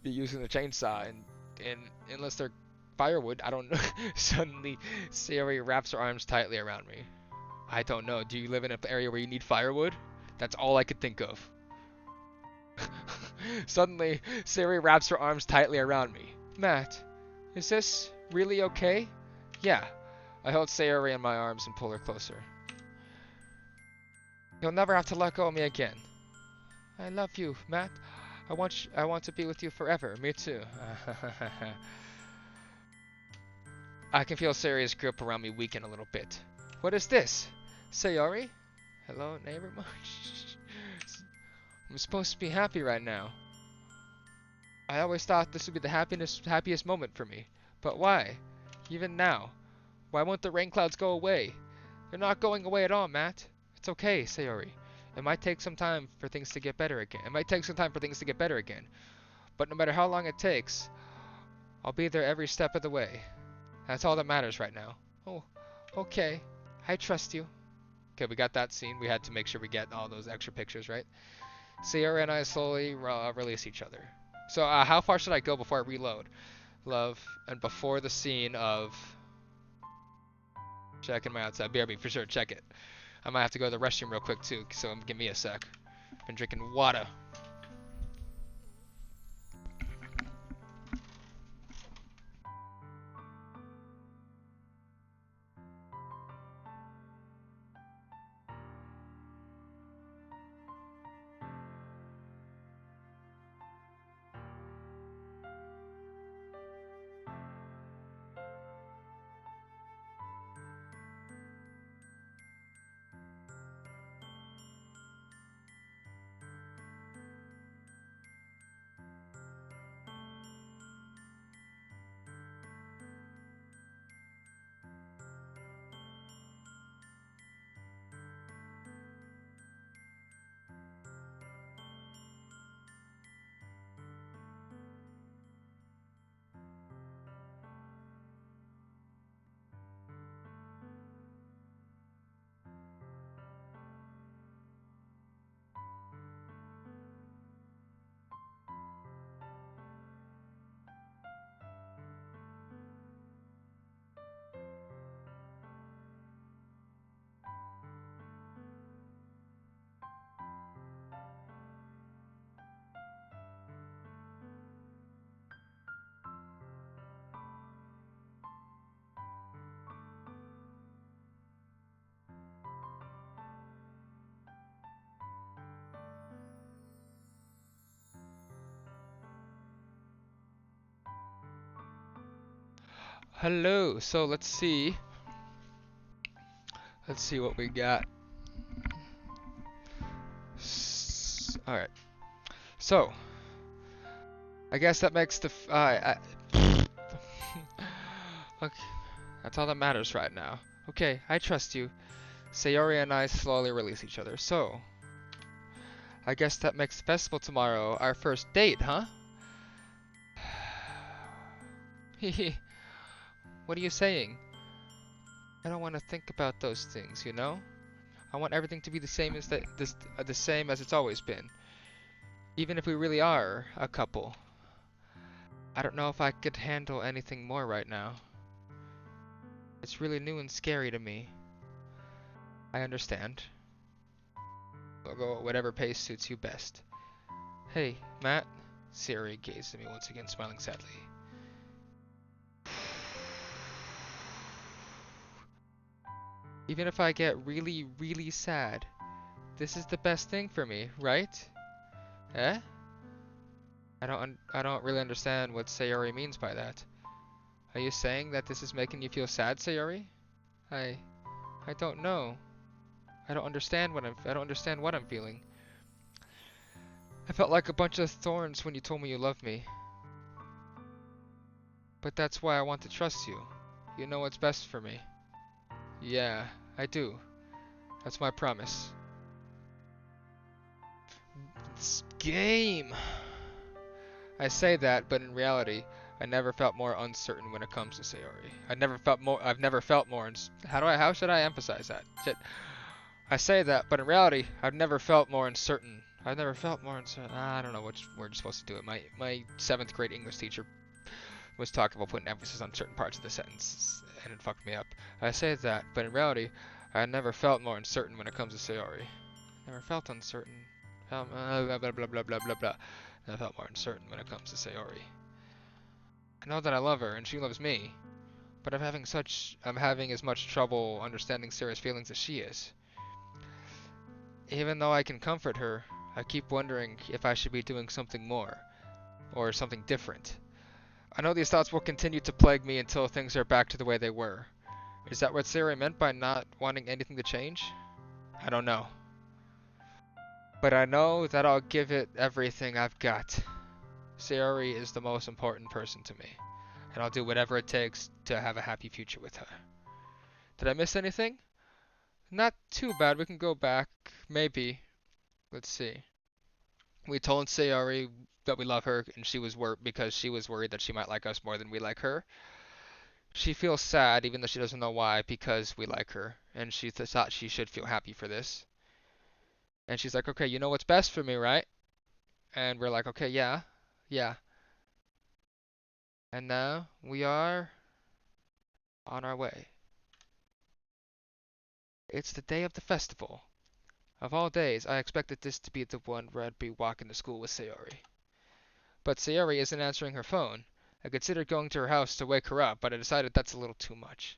be using a chainsaw and unless they're firewood, I don't know. Suddenly Sayori wraps her arms tightly around me. I don't know. Do you live in an area where you need firewood? That's all I could think of. Suddenly, Sayori wraps her arms tightly around me. Matt, is this really okay? Yeah. I hold Sayori in my arms and pull her closer. You'll never have to let go of me again. I love you, Matt. I want to be with you forever. Me too. I can feel Sayori's grip around me weaken a little bit. What is this? Sayori? Hello, neighbor? I'm supposed to be happy right now. I always thought this would be the happiest moment for me. But why? Even now. Why won't the rain clouds go away? They're not going away at all, Matt. It's okay, Sayori. It might take some time for things to get better again. But no matter how long it takes, I'll be there every step of the way. That's all that matters right now. Oh, okay. I trust you. Okay, we got that scene. We had to make sure we get all those extra pictures, right? Sayori and I slowly release each other. So, how far should I go before I reload? Love, and before the scene of... Checking my outside. BRB, for sure, check it. I might have to go to the restroom real quick, too, so give me a sec. Been drinking water. Hello, so let's see. Let's see what we got. Alright. So, I guess that makes the... okay, that's all that matters right now. Okay, I trust you. Sayori and I slowly release each other. So, I guess that makes the festival tomorrow our first date, huh? Hehe. What are you saying? I don't want to think about those things, you know? I want everything to be the same as the same as it's always been. Even if we really are a couple. I don't know if I could handle anything more right now. It's really new and scary to me. I understand. We'll go at whatever pace suits you best. Hey, Matt. Sayori gazed at me once again, smiling sadly. Even if I get really, really sad, this is the best thing for me, right? Eh? I don't really understand what Sayori means by that. Are you saying that this is making you feel sad, Sayori? I don't know. I don't understand what I'm feeling. I felt like a bunch of thorns when you told me you loved me. But that's why I want to trust you. You know what's best for me. Yeah, I do. That's my promise. This game. I say that, but in reality, I never felt more uncertain when it comes to Sayori. I've never felt more how should I emphasize that? Shit. I say that, but in reality, I've never felt more uncertain. I don't know which word you're supposed to do it. My 7th grade English teacher was talking about putting emphasis on certain parts of the sentence, and it fucked me up. I say that, but in reality, I never felt more uncertain when it comes to Sayori. Never felt uncertain. Blah blah blah blah blah blah blah. Never felt more uncertain when it comes to Sayori. I know that I love her, and she loves me, but I'm having as much trouble understanding Sarah's feelings as she is. Even though I can comfort her, I keep wondering if I should be doing something more, or something different. I know these thoughts will continue to plague me until things are back to the way they were. Is that what Sayori meant by not wanting anything to change? I don't know. But I know that I'll give it everything I've got. Sayori is the most important person to me, and I'll do whatever it takes to have a happy future with her. Did I miss anything? Not too bad. We can go back. Maybe. Let's see. We told Sayori that we love her, and she was because she was worried that she might like us more than we like her. She feels sad, even though she doesn't know why, because we like her, and she thought she should feel happy for this. And she's like, okay, you know what's best for me, right? And we're like, okay, yeah, yeah. And now we are on our way. It's the day of the festival. Of all days, I expected this to be the one where I'd be walking to school with Sayori. But Sayori isn't answering her phone. I considered going to her house to wake her up, but I decided that's a little too much.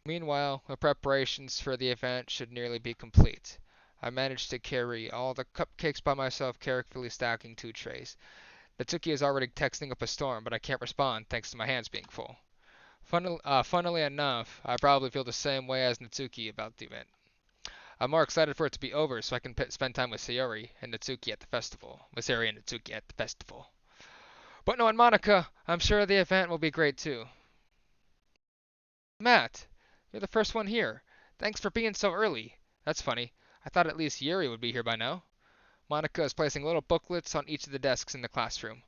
Meanwhile, the preparations for the event should nearly be complete. I managed to carry all the cupcakes by myself, carefully stacking 2 trays. Natsuki is already texting up a storm, but I can't respond thanks to my hands being full. Funnily enough, I probably feel the same way as Natsuki about the event. I'm more excited for it to be over so I can spend time with Sayori and Natsuki at the festival. With Sayori and Natsuki at the festival. But knowing Monica, I'm sure the event will be great too. Matt, you're the first one here. Thanks for being so early. That's funny. I thought at least Yuri would be here by now. Monica is placing little booklets on each of the desks in the classroom.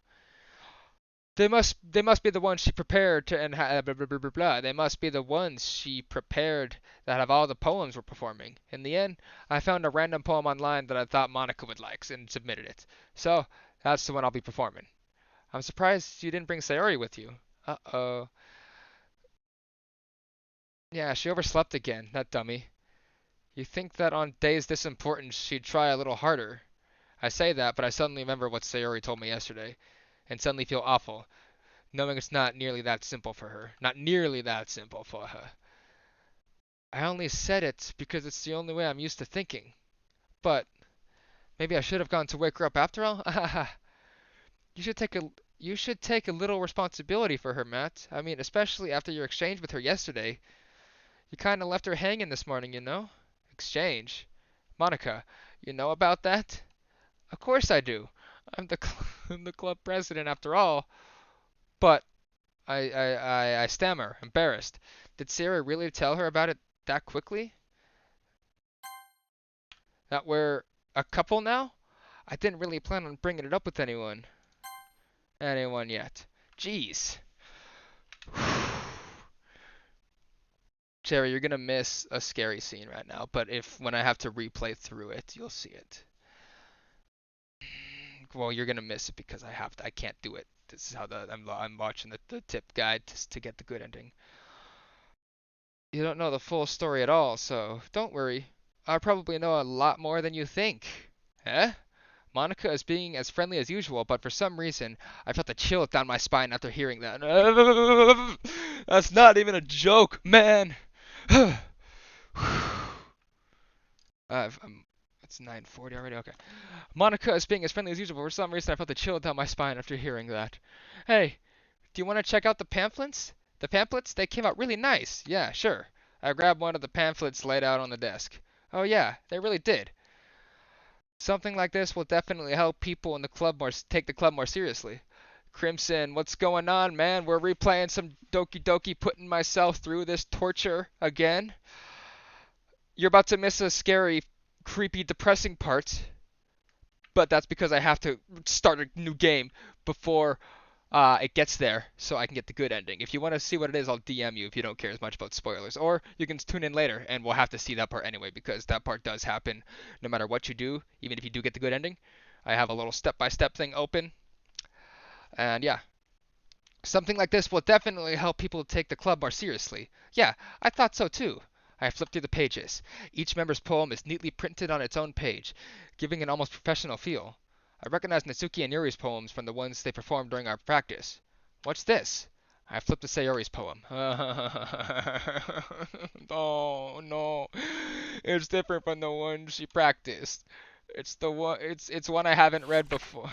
They must be the ones she prepared to and blah, blah, blah, blah, blah. They must be the ones she prepared that have all the poems we're performing. In the end, I found a random poem online that I thought Monica would like and submitted it. So that's the one I'll be performing. I'm surprised you didn't bring Sayori with you. Uh-oh. Yeah, she overslept again, that dummy. You think that on days this important she'd try a little harder. I say that, but I suddenly remember what Sayori told me yesterday, and suddenly feel awful, knowing it's not nearly that simple for her. Not nearly that simple for her. I only said it because it's the only way I'm used to thinking. But maybe I should have gone to wake her up after all? You should take a you should take a little responsibility for her, Matt. I mean, especially after your exchange with her yesterday. You kind of left her hanging this morning, you know? Exchange? Monica, you know about that? Of course I do. I'm the club president after all. But I stammer, embarrassed. Did Sarah really tell her about it that quickly? That we're a couple now? I didn't really plan on bringing it up with anyone. Anyone yet. Jeez. Jerry, you're gonna miss a scary scene right now, but when I have to replay through it, you'll see it. Well, you're gonna miss it because I can't do it. This is how I'm watching the tip guide to get the good ending. You don't know the full story at all, so don't worry. I probably know a lot more than you think. Eh? Monica is being as friendly as usual, but for some reason, I felt a chill down my spine after hearing that. That's not even a joke, man. It's 9:40 already. Okay. Monica is being as friendly as usual. For some reason, I felt a chill down my spine after hearing that. Hey, do you want to check out the pamphlets? The pamphlets? They came out really nice. Yeah, sure. I grabbed one of the pamphlets laid out on the desk. Oh yeah, they really did. Something like this will definitely help people in the club take the club more seriously. Crimson, what's going on, man? We're replaying some Doki Doki, putting myself through this torture again. You're about to miss a scary, creepy, depressing part, but that's because I have to start a new game before it gets there so I can get the good ending. If you want to see what it is, I'll DM you if you don't care as much about spoilers. Or you can tune in later and we'll have to see that part anyway because that part does happen no matter what you do, even if you do get the good ending. I have a little step-by-step thing open. And yeah, something like this will definitely help people take the club more seriously. Yeah, I thought so too. I flipped through the pages. Each member's poem is neatly printed on its own page, giving an almost professional feel. I recognize Natsuki and Yuri's poems from the ones they performed during our practice. What's this? I flipped to Sayori's poem. Oh no, it's different from the one she practiced. It's one I haven't read before.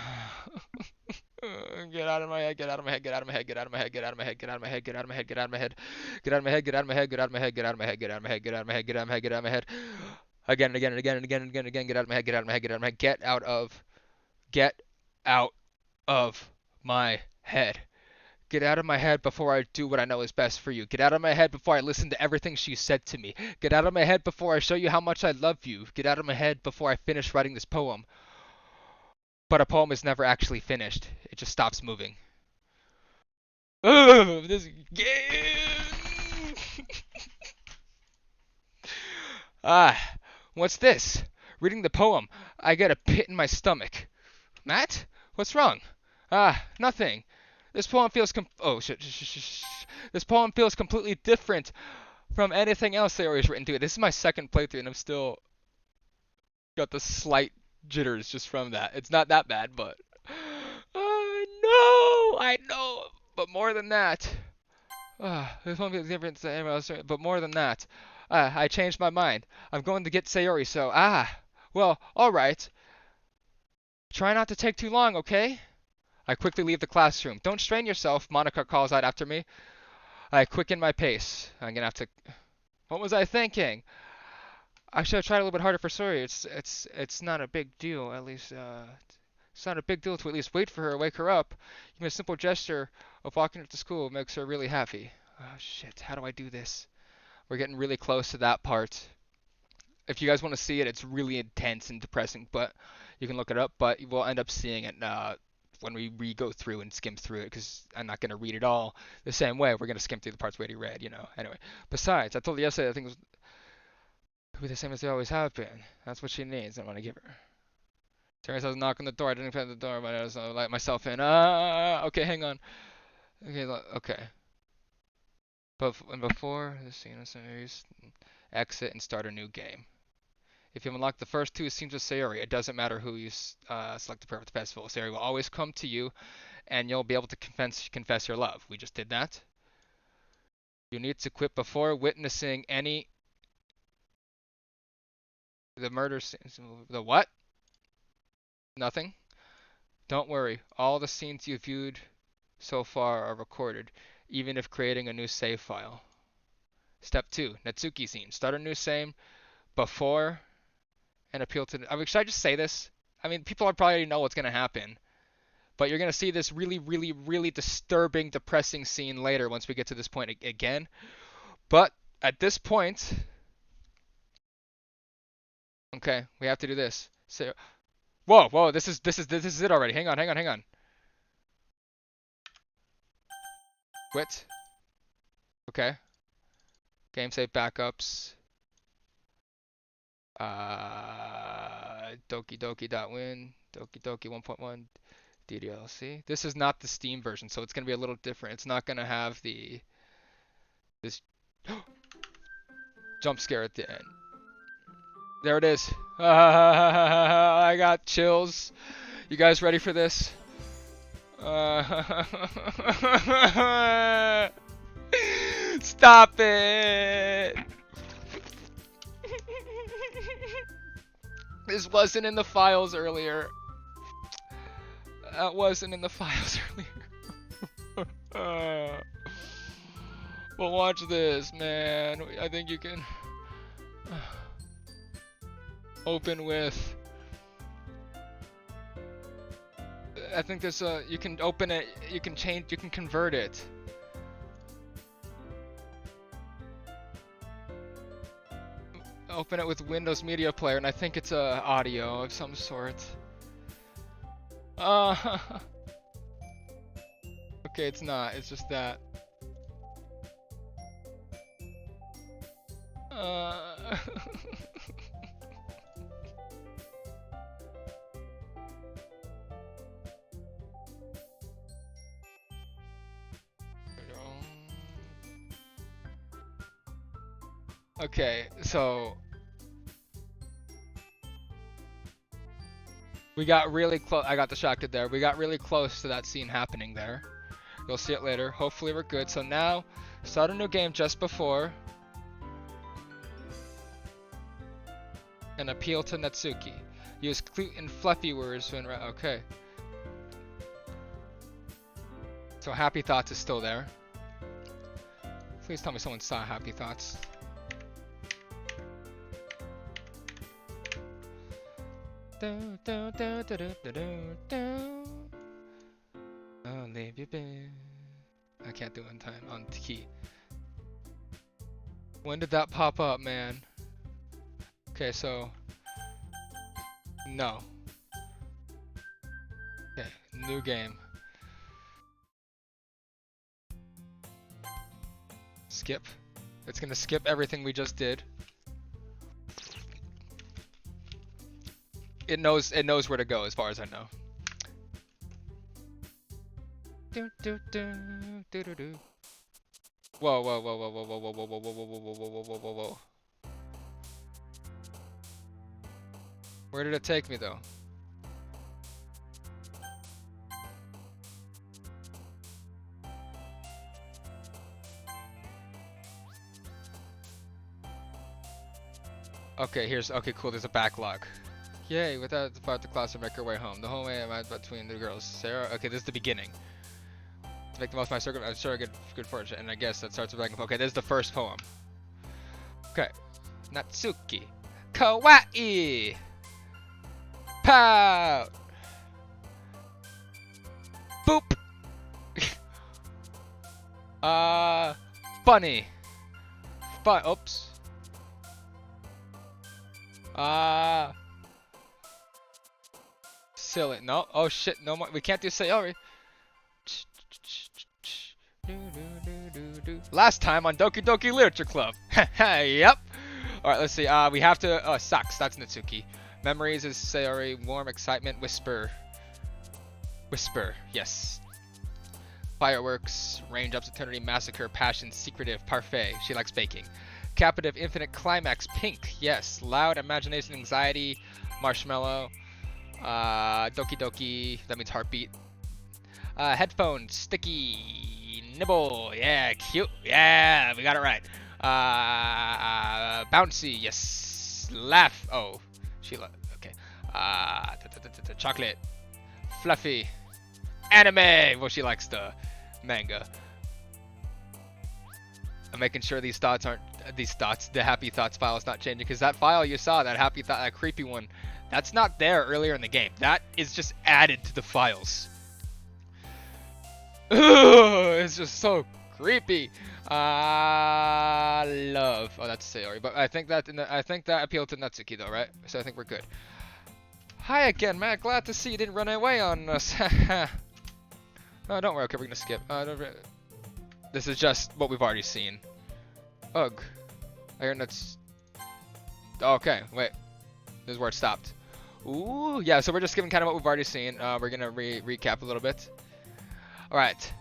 Get out of my head, get out of my head, get out of my head, get out of my head, get out of my head, get out of my head, get out of my head, get out of my head, get out of my head, get out of my head, get out of my head, get out of my head, get out of my head, get out of my head, get out of my head, get out of my head. Again and again and again and again and again and again, get out of my head, get out of my head, get out of my head, get out of my head. Get out of my head before I do what I know is best for you. Get out of my head before I listen to everything she said to me. Get out of my head before I show you how much I love you. Get out of my head before I finish writing this poem. But a poem is never actually finished. It just stops moving. Ugh, this game. What's this? Reading the poem, I get a pit in my stomach. Matt? What's wrong? Nothing. This poem feels This poem feels completely different from anything else they always written to it. This is my second playthrough and I'm still got the slight jitters just from that. It's not that bad, but no, I know. But more than that, this poem feels different than anyone else. But more than that, I changed my mind. I'm going to get Sayori. So well, all right. Try not to take too long, okay? I quickly leave the classroom. Don't strain yourself, Monica calls out after me. I quicken my pace. I'm gonna have to... What was I thinking? I should have tried a little bit harder for Sori. It's not a big deal, at least, it's not a big deal to at least wait for her, wake her up. Even a simple gesture of walking her to school makes her really happy. Oh, shit. How do I do this? We're getting really close to that part. If you guys want to see it, it's really intense and depressing, but you can look it up, but we'll end up seeing it, when we go through and skim through it, because I'm not going to read it all the same way. We're going to skim through the parts we already read, you know. Anyway, besides, I told you yesterday I think it was be the same as they always have been. That's what she needs. I want to give her. Terrence has a knock on the door. I didn't open the door, but I was let myself in. Okay, hang on. Okay. But before the scene of series, exit and start a new game. If you unlock the first two scenes with Sayori, it doesn't matter who you select to prepare for the festival. Sayori will always come to you, and you'll be able to confess your love. We just did that. You need to quit before witnessing any... The murder scenes... The what? Nothing? Don't worry. All the scenes you viewed so far are recorded, even if creating a new save file. Step 2. Natsuki scene. Start a new save before... and appeal to... I mean, should I just say this? I mean, people probably already know what's going to happen. But you're going to see this really, really, really disturbing, depressing scene later once we get to this point again. But at this point... Okay, we have to do this. So, whoa, this is it already. Hang on. Quit. Okay. Game save backups. Doki Doki.win, Doki Doki 1.1 DDLC. This is not the Steam version, so it's gonna be a little different. It's not gonna have this jump scare at the end. There it is. I got chills. You guys ready for this? Stop it! This wasn't in the files earlier. That wasn't in the files earlier. But watch this, man. I think you can open with... I think there's a... You can open it, you can change, you can convert it. Open it with Windows Media Player, and I think it's a audio of some sort. Okay, it's not. It's just that. Okay, so we got really close. I got distracted there. We got really close to that scene happening there. You'll see it later. Hopefully we're good. So now, start a new game just before. And appeal to Natsuki. Use cute and fluffy words when... Okay. So Happy Thoughts is still there. Please tell me someone saw Happy Thoughts. I'll leave you be. I can't do it in time on key. When did that pop up, man? Okay, so no. Okay, new game. Skip. It's gonna skip everything we just did. It knows where to go as far as I know. Do do do do do do. Whoa whoa whoa whoa whoa whoa whoa whoa whoa whoa whoa whoa whoa whoa whoa whoa. Where did it take me though? Okay, okay, cool, there's a backlog. Yay, without the part the class will make her way home. The whole way I'm between the girls. Sarah, okay, this is the beginning. To make the most of my circle, I'm sure I get good fortune, and I guess that starts with like, okay, this is the first poem. Okay. Natsuki. Kawaii! Pout! Boop! Funny. Oops. Silly. No. Oh shit. No more. We can't do Sayori. Last time on Doki Doki Literature Club. Yep. Alright, let's see. We have to. Sucks. That's Natsuki. Memories is Sayori. Warm excitement. Whisper. Whisper. Yes. Fireworks. Range ups. Eternity. Massacre. Passion. Secretive. Parfait. She likes baking. Captive. Infinite. Climax. Pink. Yes. Loud. Imagination. Anxiety. Marshmallow. Doki Doki. That means heartbeat. Headphones. Sticky. Nibble. Yeah. Cute. Yeah. We got it right. Bouncy. Yes. Laugh. Oh. Sheila. Okay. Chocolate. Fluffy. Anime. Well, she likes the manga. I'm making sure the happy thoughts file is not changing, because that file you saw, that happy thought, that creepy one, that's not there earlier in the game. That is just added to the files. Ugh, it's just so creepy. Love. Oh, that's Sayori, but I think that appealed to Natsuki though, right? So I think we're good. Hi again, Matt. Glad to see you didn't run away on us. No, don't worry. Okay, we're gonna skip. This is just what we've already seen. Ugh. I hear that's. Okay, wait. This is where it stopped. Ooh, yeah. So we're just skipping kind of what we've already seen. We're gonna recap a little bit. All right.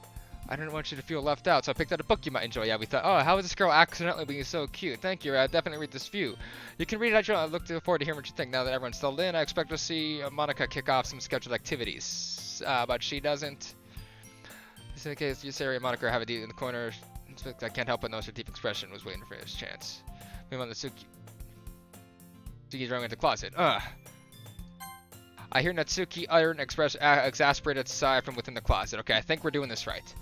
I didn't want you to feel left out, so I picked out a book you might enjoy. Yeah, we thought, oh, how is this girl accidentally being so cute? Thank you. I'll definitely read this view. You can read it at your own. I look forward to hearing what you think. Now that everyone's settled in, I expect to see Monica kick off some scheduled activities. But she doesn't. In the case, you, Sarah, and Monica have a deal in the corner. I can't help but notice her deep expression was waiting for his chance. Meanwhile, Natsuki's running into the closet. Ugh. I hear Natsuki utter an exasperated sigh from within the closet. Okay, I think we're doing this right.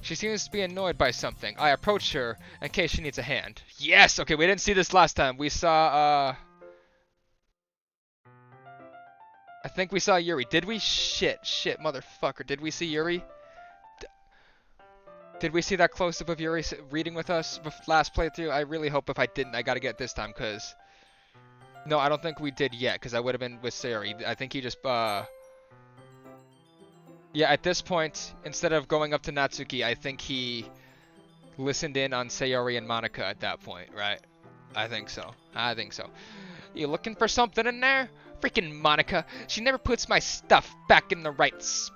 She seems to be annoyed by something. I approach her in case she needs a hand. Yes! Okay, we didn't see this last time. We saw, I think we saw Yuri. Did we? Shit, motherfucker. Did we see Yuri? Did we see that close-up of Yuri reading with us last playthrough? I really hope if I didn't, I gotta get it this time, because... No, I don't think we did yet, because I would have been with Sayori. I think he just, Yeah, at this point, instead of going up to Natsuki, I think he listened in on Sayori and Monica at that point, right? I think so. You looking for something in there? Freaking Monica. She never puts my stuff back in the right spot.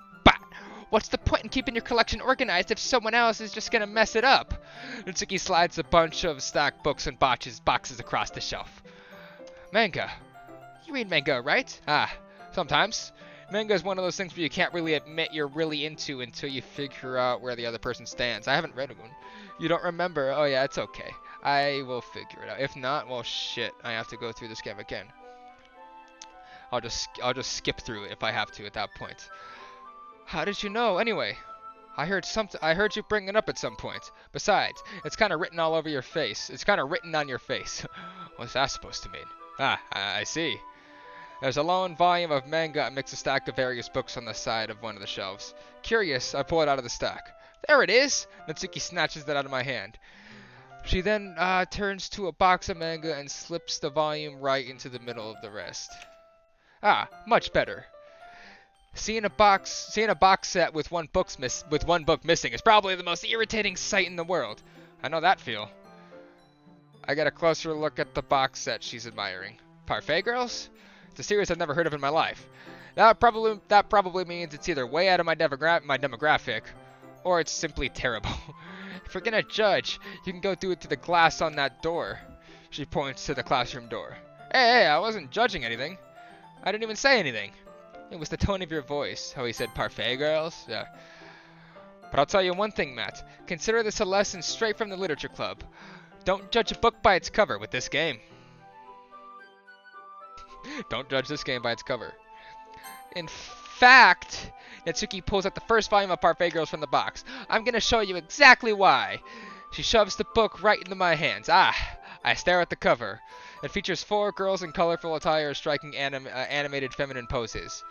What's the point in keeping your collection organized if someone else is just gonna mess it up? Natsuki slides a bunch of stacked books and boxes across the shelf. Manga. You read manga, right? Sometimes. Manga is one of those things where you can't really admit you're really into until you figure out where the other person stands. I haven't read one. You don't remember? Oh yeah, it's okay. I will figure it out. If not, well shit, I have to go through this game again. I'll just skip through it if I have to at that point. How did you know? Anyway, I heard you bring it up at some point. Besides, it's kind of written all over your face. It's kind of written on your face. What's that supposed to mean? Ah, I see. There's a lone volume of manga amidst a stack of various books on the side of one of the shelves. Curious, I pull it out of the stack. There it is! Natsuki snatches it out of my hand. She then turns to a box of manga and slips the volume right into the middle of the rest. Ah, much better. Seeing a box set with one book missing is probably the most irritating sight in the world. I know that feel. I get a closer look at the box set she's admiring. Parfait Girls? It's a series I've never heard of in my life. That probably means it's either way out of my demographic, or it's simply terrible. If you're gonna judge, you can go through it to the glass on that door. She points to the classroom door. Hey, I wasn't judging anything. I didn't even say anything. It was the tone of your voice, how he said Parfait Girls. Yeah. But I'll tell you one thing, Matt. Consider this a lesson straight from the literature club. Don't judge a book by its cover with this game. Don't judge this game by its cover. In fact, Natsuki pulls out the first volume of Parfait Girls from the box. I'm gonna show you exactly why. She shoves the book right into my hands. I stare at the cover. It features 4 girls in colorful attire striking animated feminine poses.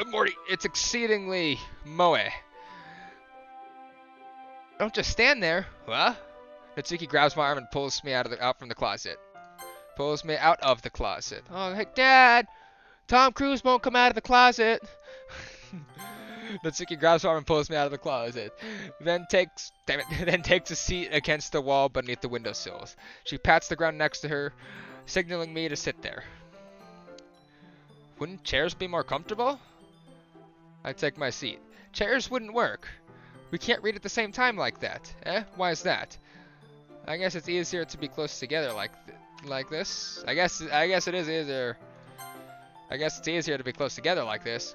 Morty, it's exceedingly moe. Don't just stand there. What? Natsuki grabs my arm and pulls me out from the closet. Pulls me out of the closet. Oh, hey, Dad! Tom Cruise won't come out of the closet. Natsuki grabs my arm and pulls me out of the closet. Then takes a seat against the wall beneath the windowsills. She pats the ground next to her, signaling me to sit there. Wouldn't chairs be more comfortable? I take my seat. Chairs wouldn't work. We can't read at the same time like that. Why is that? I guess it's easier to be close together like this. I guess it is easier. I guess it's easier to be close together like this.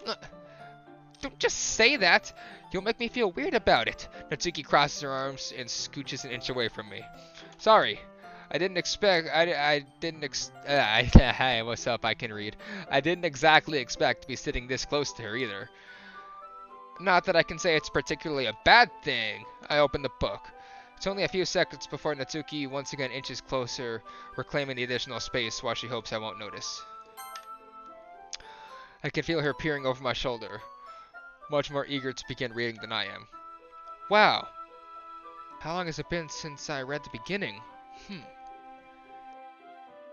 Don't just say that. You'll make me feel weird about it. Natsuki crosses her arms and scooches an inch away from me. Sorry. Hey, what's up? I can read. I didn't exactly expect to be sitting this close to her either. Not that I can say it's particularly a bad thing. I open the book. It's only a few seconds before Natsuki once again inches closer, reclaiming the additional space while she hopes I won't notice. I can feel her peering over my shoulder, much more eager to begin reading than I am. Wow. How long has it been since I read the beginning?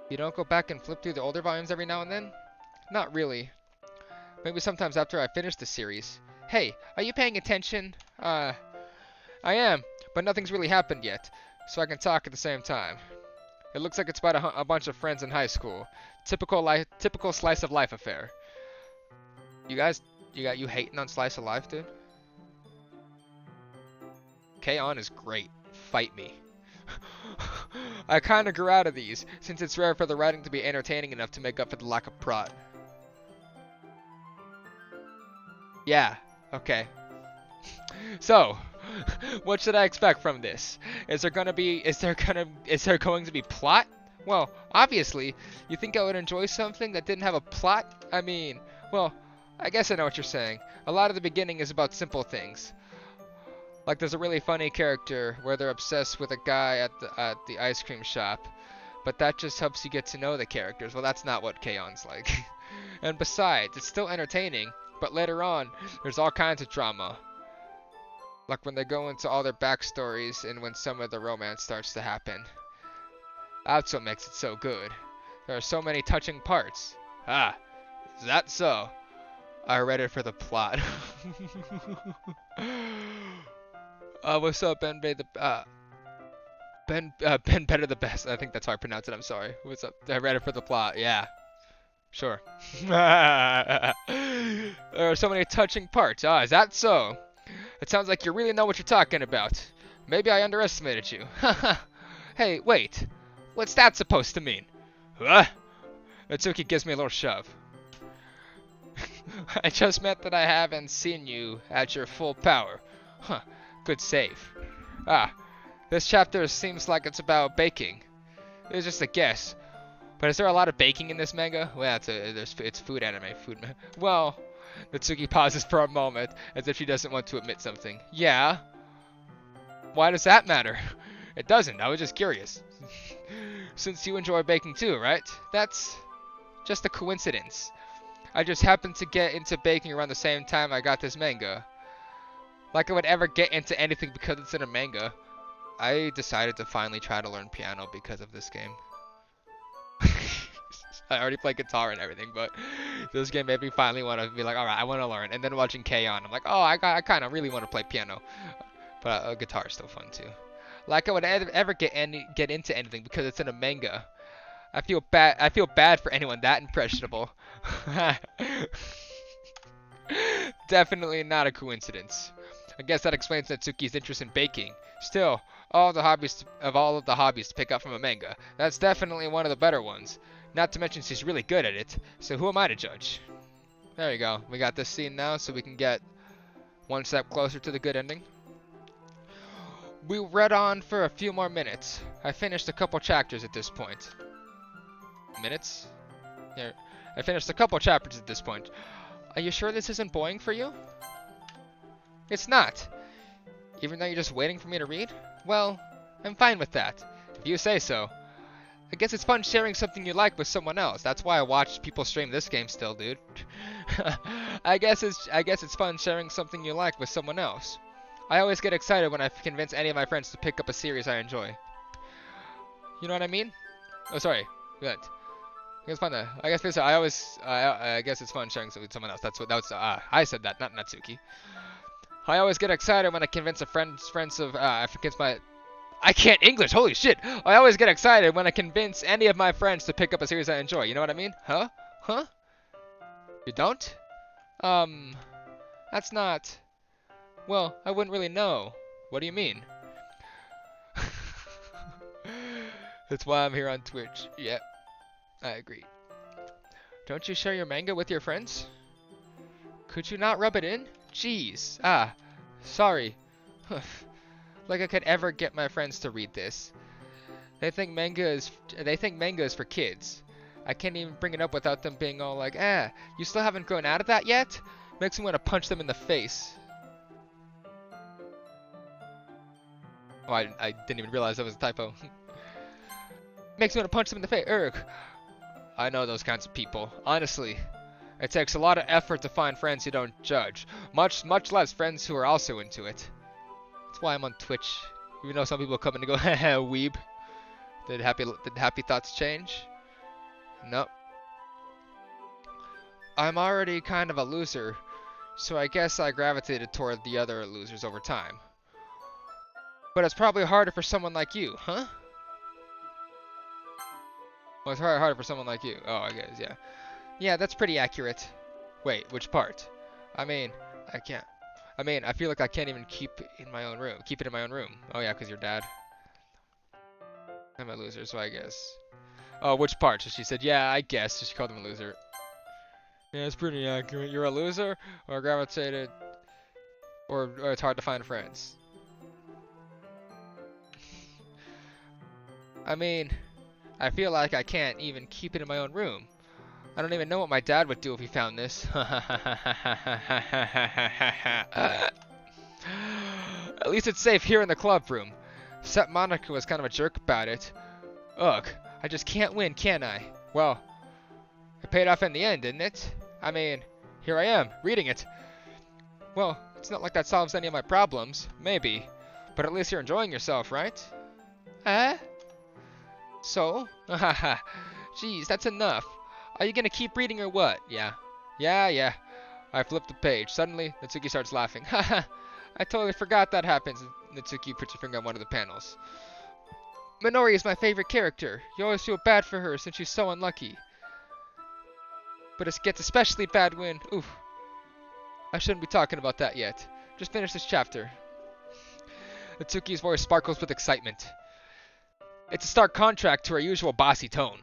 You don't go back and flip through the older volumes every now and then? Not really. Maybe sometimes after I finish the series. Hey, are you paying attention? I am, but nothing's really happened yet, so I can talk at the same time. It looks like it's about a bunch of friends in high school. Typical slice of life affair. You hating on slice of life, dude? K-On is great. Fight me. I kinda grew out of these, since it's rare for the writing to be entertaining enough to make up for the lack of plot. Yeah, okay. So, what should I expect from this? Is there going to be plot? Well, obviously, you think I would enjoy something that didn't have a plot? I mean, well, I guess I know what you're saying. A lot of the beginning is about simple things. Like there's a really funny character where they're obsessed with a guy at the ice cream shop, but that just helps you get to know the characters. Well, that's not what K-On's like. And besides, it's still entertaining, but later on, there's all kinds of drama. Like when they go into all their backstories and when some of the romance starts to happen. That's what makes it so good. There are so many touching parts. Ah, is that so? I read it for the plot. What's up, Ben Better the best. I think that's how I pronounce it. I'm sorry. What's up? I read it for the plot. Yeah. Sure. There are so many touching parts. Ah, is that so? It sounds like you really know what you're talking about. Maybe I underestimated you. Hey, wait. What's that supposed to mean? Huh? Natsuki gives me a little shove. I just meant that I haven't seen you at your full power. Huh. Good save. Ah, this chapter seems like it's about baking. It was just a guess. But is there a lot of baking in this manga? Well, it's food anime. Well, Natsuki pauses for a moment, as if she doesn't want to admit something. Yeah? Why does that matter? It doesn't, I was just curious. Since you enjoy baking too, right? That's just a coincidence. I just happened to get into baking around the same time I got this manga. Like I would ever get into anything because it's in a manga. I decided to finally try to learn piano because of this game. I already play guitar and everything, but this game made me finally want to be like, alright, I want to learn. And then watching K-On! I'm like, oh, I kind of really want to play piano. But guitar is still fun too. Like I would ever get into anything because it's in a manga. I feel bad for anyone that impressionable. Definitely not a coincidence. I guess that explains Natsuki's interest in baking. Still, all of the hobbies to pick up from a manga, that's definitely one of the better ones. Not to mention she's really good at it, so who am I to judge? There you go. We got this scene now, so we can get one step closer to the good ending. We read on for a few more minutes. I finished a couple chapters at this point. Minutes? Here. I finished a couple chapters at this point. Are you sure this isn't boring for you? It's not. Even though you're just waiting for me to read? Well, I'm fine with that. If you say so. I guess it's fun sharing something you like with someone else. That's why I watch people stream this game still, dude. I guess it's fun sharing something you like with someone else. I always get excited when I convince any of my friends to pick up a series I enjoy. You know what I mean? Oh, sorry. Good. It's fun to, I guess basically I guess it's fun sharing something with someone else. I said that, not Natsuki. I always get excited when I convince I can't English, holy shit! I always get excited when I convince any of my friends to pick up a series I enjoy. You know what I mean? Huh? Huh? You don't? That's not... Well, I wouldn't really know. What do you mean? That's why I'm here on Twitch. Yep. I agree. Don't you share your manga with your friends? Could you not rub it in? Jeez. Sorry. Like I could ever get my friends to read this. They think manga is for kids. I can't even bring it up without them being all like, you still haven't grown out of that yet? Makes me want to punch them in the face. Oh, I didn't even realize that was a typo. Makes me want to punch them in the face. Ugh. I know those kinds of people. Honestly, it takes a lot of effort to find friends who don't judge. Much less friends who are also into it. That's why I'm on Twitch. Even though some people come in and go, haha, weeb. Did happy thoughts change? Nope. I'm already kind of a loser, so I guess I gravitated toward the other losers over time. But it's probably harder for someone like you, huh? Well, it's harder for someone like you. Oh, I guess, yeah. Yeah, that's pretty accurate. Wait, which part? I mean, I feel like I can't even keep it in my own room. Oh yeah, because you're dad. I'm a loser, so I guess. Oh, which part? So she said, yeah, I guess. So she called him a loser. Yeah, it's pretty accurate. You're a loser, or gravitated, or it's hard to find friends. I mean, I feel like I can't even keep it in my own room. I don't even know what my dad would do if he found this. At least it's safe here in the club room. Except Monica was kind of a jerk about it. Ugh, I just can't win, can I? Well, it paid off in the end, didn't it? I mean, here I am, reading it. Well, it's not like that solves any of my problems. Maybe. But at least you're enjoying yourself, right? So? Haha. Jeez, that's enough. Are you gonna keep reading or what? Yeah. Yeah. I flipped the page. Suddenly, Natsuki starts laughing. Haha. I totally forgot that happens. Natsuki puts her finger on one of the panels. Minori is my favorite character. You always feel bad for her since she's so unlucky. But it gets especially bad when... Oof. I shouldn't be talking about that yet. Just finish this chapter. Natsuki's voice sparkles with excitement. It's a stark contrast to her usual bossy tone.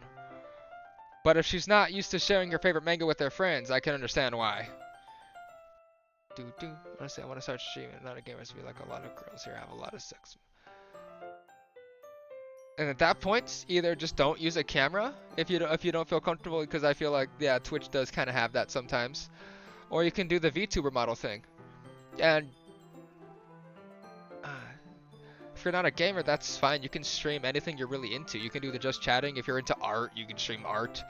But if she's not used to sharing her favorite manga with her friends, I can understand why. Honestly, I want to start streaming. Not a gamer to be like a lot of girls here have a lot of sex. And at that point, either just don't use a camera if you don't feel comfortable, because I feel like Twitch does kind of have that sometimes. Or you can do the VTuber model thing. And if you're not a gamer, that's fine. You can stream anything you're really into. You can do the just chatting. If you're into art, you can stream art.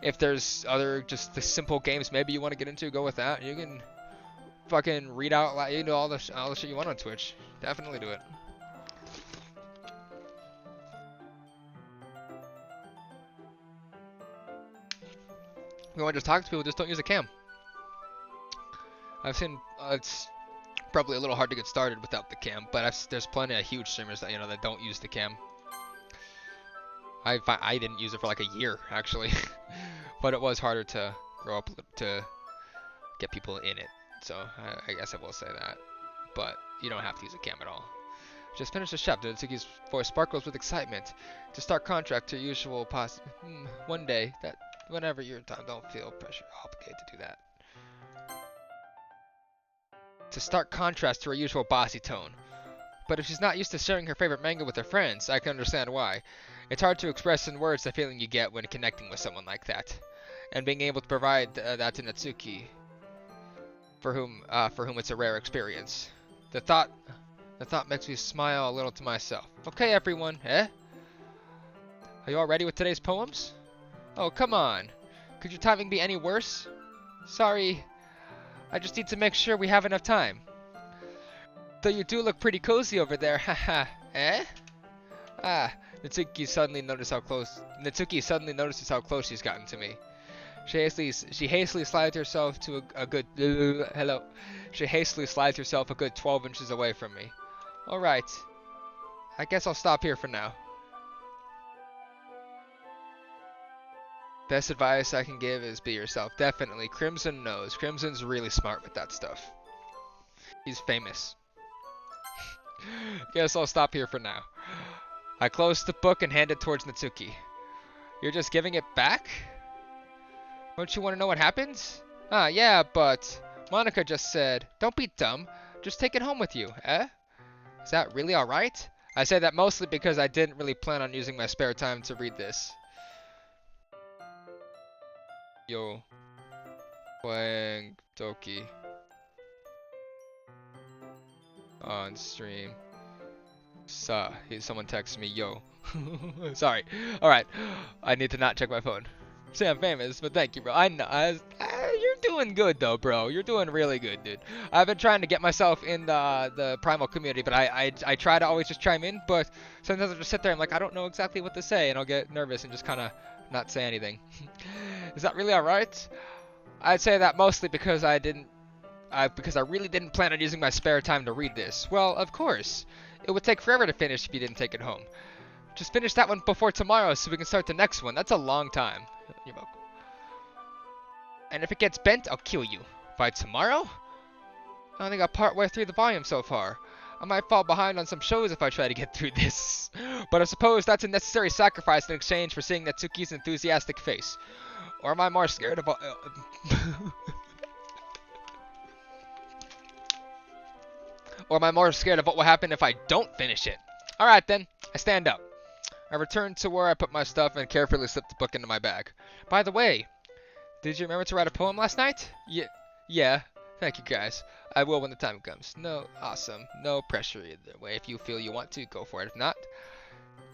If there's other just the simple games maybe you want to get into, go with that. You can fucking read out loud, you know, all the shit you want on Twitch. Definitely do it. If you want to just talk to people, just don't use a cam. I've seen it's probably a little hard to get started without the cam, but there's plenty of huge streamers that that don't use the cam. I didn't use it for like a year actually, but it was harder to grow up to get people in it. So I guess I will say that, but you don't have to use a cam at all. Just finished the chef. Natsuki's voice sparkles with excitement. To start contract to usual one day. That whenever you're done, don't feel pressure obligated to do that. To start contrast to her usual bossy tone. But if she's not used to sharing her favorite manga with her friends, I can understand why. It's hard to express in words the feeling you get when connecting with someone like that, and being able to provide that to Natsuki, for whom it's a rare experience. The thought makes me smile a little to myself. Okay, everyone, eh? Are you all ready with today's poems? Oh, come on. Could your timing be any worse? Sorry, I just need to make sure we have enough time. Though you do look pretty cozy over there, haha. Eh? Ah, Natsuki suddenly notices how close she's gotten to me. She hastily slides herself to a good hello. She hastily slides herself a good 12 inches away from me. All right, I guess I'll stop here for now. Best advice I can give is be yourself. Definitely. Crimson knows. Crimson's really smart with that stuff. He's famous. Guess I'll stop here for now. I close the book and hand it towards Natsuki. You're just giving it back? Don't you want to know what happens? Ah, yeah, but Monica just said, don't be dumb. Just take it home with you, eh? Is that really alright? I say that mostly because I didn't really plan on using my spare time to read this. Yo. Playing Doki. On stream. Someone texted me, yo. Sorry. Alright. I need to not check my phone. Say I'm famous, but thank you, bro. I know. You're doing good, though, bro. You're doing really good, dude. I've been trying to get myself in the Primal community, but I try to always just chime in, but sometimes I just sit there and I'm like, I don't know exactly what to say, and I'll get nervous and just kind of not say anything. Is that really alright? I'd say that mostly because I really didn't plan on using my spare time to read this. Well, of course. It would take forever to finish if you didn't take it home. Just finish that one before tomorrow so we can start the next one. That's a long time. You're welcome. And if it gets bent, I'll kill you. By tomorrow? I only got part way through the volume so far. I might fall behind on some shows if I try to get through this. But I suppose that's a necessary sacrifice in exchange for seeing Natsuki's enthusiastic face. Or am I more scared of... Or am I more scared of what will happen if I don't finish it? Alright then, I stand up. I return to where I put my stuff and carefully slip the book into my bag. By the way, did you remember to write a poem last night? Yeah. Thank you guys. I will when the time comes. No, awesome. No pressure either way. If you feel you want to, go for it. If not,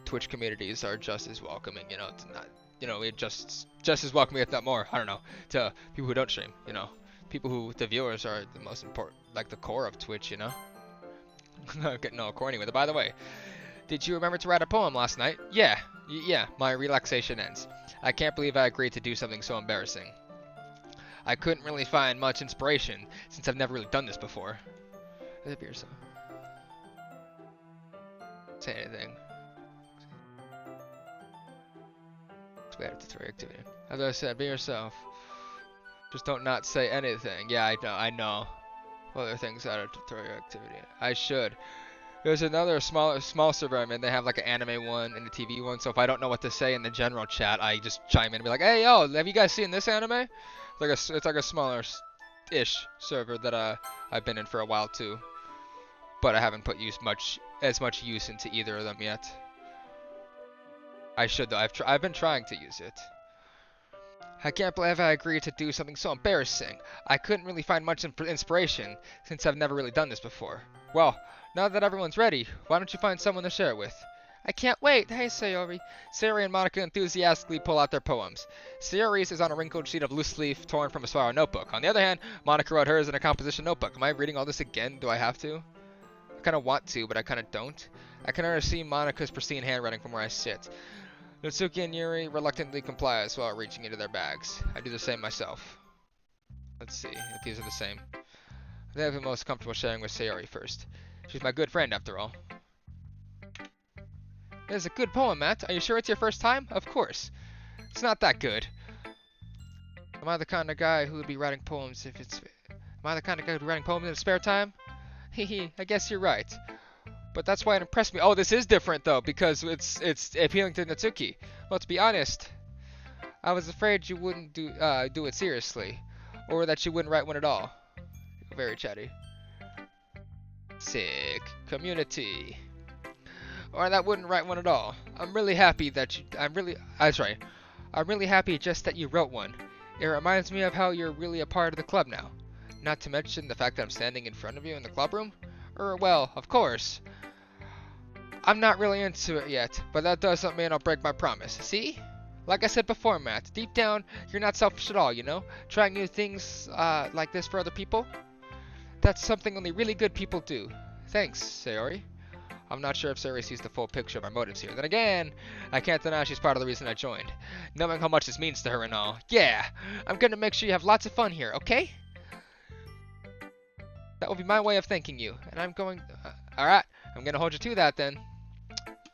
Twitch communities are just as welcoming, it's not, it just as welcoming, if not more, I don't know, to people who don't stream, people who, the viewers are the most important, like the core of Twitch, Getting all corny with it. By the way, did you remember to write a poem last night? Yeah, my relaxation ends. I can't believe I agreed to do something so embarrassing. I couldn't really find much inspiration, since I've never really done this before. Say anything. Tutorial activity. As I said, be yourself. Just don't not say anything. Yeah, I know. Other things out of tutorial activity. I should. There's another small server I'm in. They have like an anime one and a TV one. So if I don't know what to say in the general chat, I just chime in and be like, "Hey, yo, have you guys seen this anime?" It's like a smaller-ish server that I've been in for a while too. But I haven't put as much use into either of them yet. I should though. I've been trying to use it. I can't believe I agreed to do something so embarrassing. I couldn't really find much inspiration, since I've never really done this before. Well, now that everyone's ready, why don't you find someone to share it with? I can't wait! Hey, Sayori. Sayori and Monica enthusiastically pull out their poems. Sayori's is on a wrinkled sheet of loose leaf torn from a spiral notebook. On the other hand, Monica wrote hers in a composition notebook. Am I reading all this again? Do I have to? I kind of want to, but I kind of don't. I can already see Monica's pristine handwriting from where I sit. Natsuki and Yuri reluctantly comply as well, reaching into their bags. I do the same myself. Let's see if these are the same. I think I'd be most comfortable sharing with Sayori first. She's my good friend, after all. It is a good poem, Matt. Are you sure it's your first time? Of course. It's not that good. Am I the kind of guy who would be writing poems if it's... Am I the kind of guy who'd be writing poems in his spare time? Hehe, I guess you're right. But that's why it impressed me. Oh, this is different, though, because it's appealing to Natsuki. Well, to be honest, I was afraid you wouldn't do it seriously. Or that you wouldn't write one at all. Very chatty. Sick. Community. Or that wouldn't write one at all. I'm really happy that you... I'm really happy just that you wrote one. It reminds me of how you're really a part of the club now. Not to mention the fact that I'm standing in front of you in the club room. Well, of course. I'm not really into it yet, but that doesn't mean I'll break my promise. See? Like I said before, Matt, deep down, you're not selfish at all, you know? Trying new things like this for other people. That's something only really good people do. Thanks, Sayori. I'm not sure if Sayori sees the full picture of our motives here. Then again, I can't deny she's part of the reason I joined. Knowing how much this means to her and all. Yeah, I'm gonna make sure you have lots of fun here, okay? That will be my way of thanking you. And I'm going... Alright, I'm gonna hold you to that then.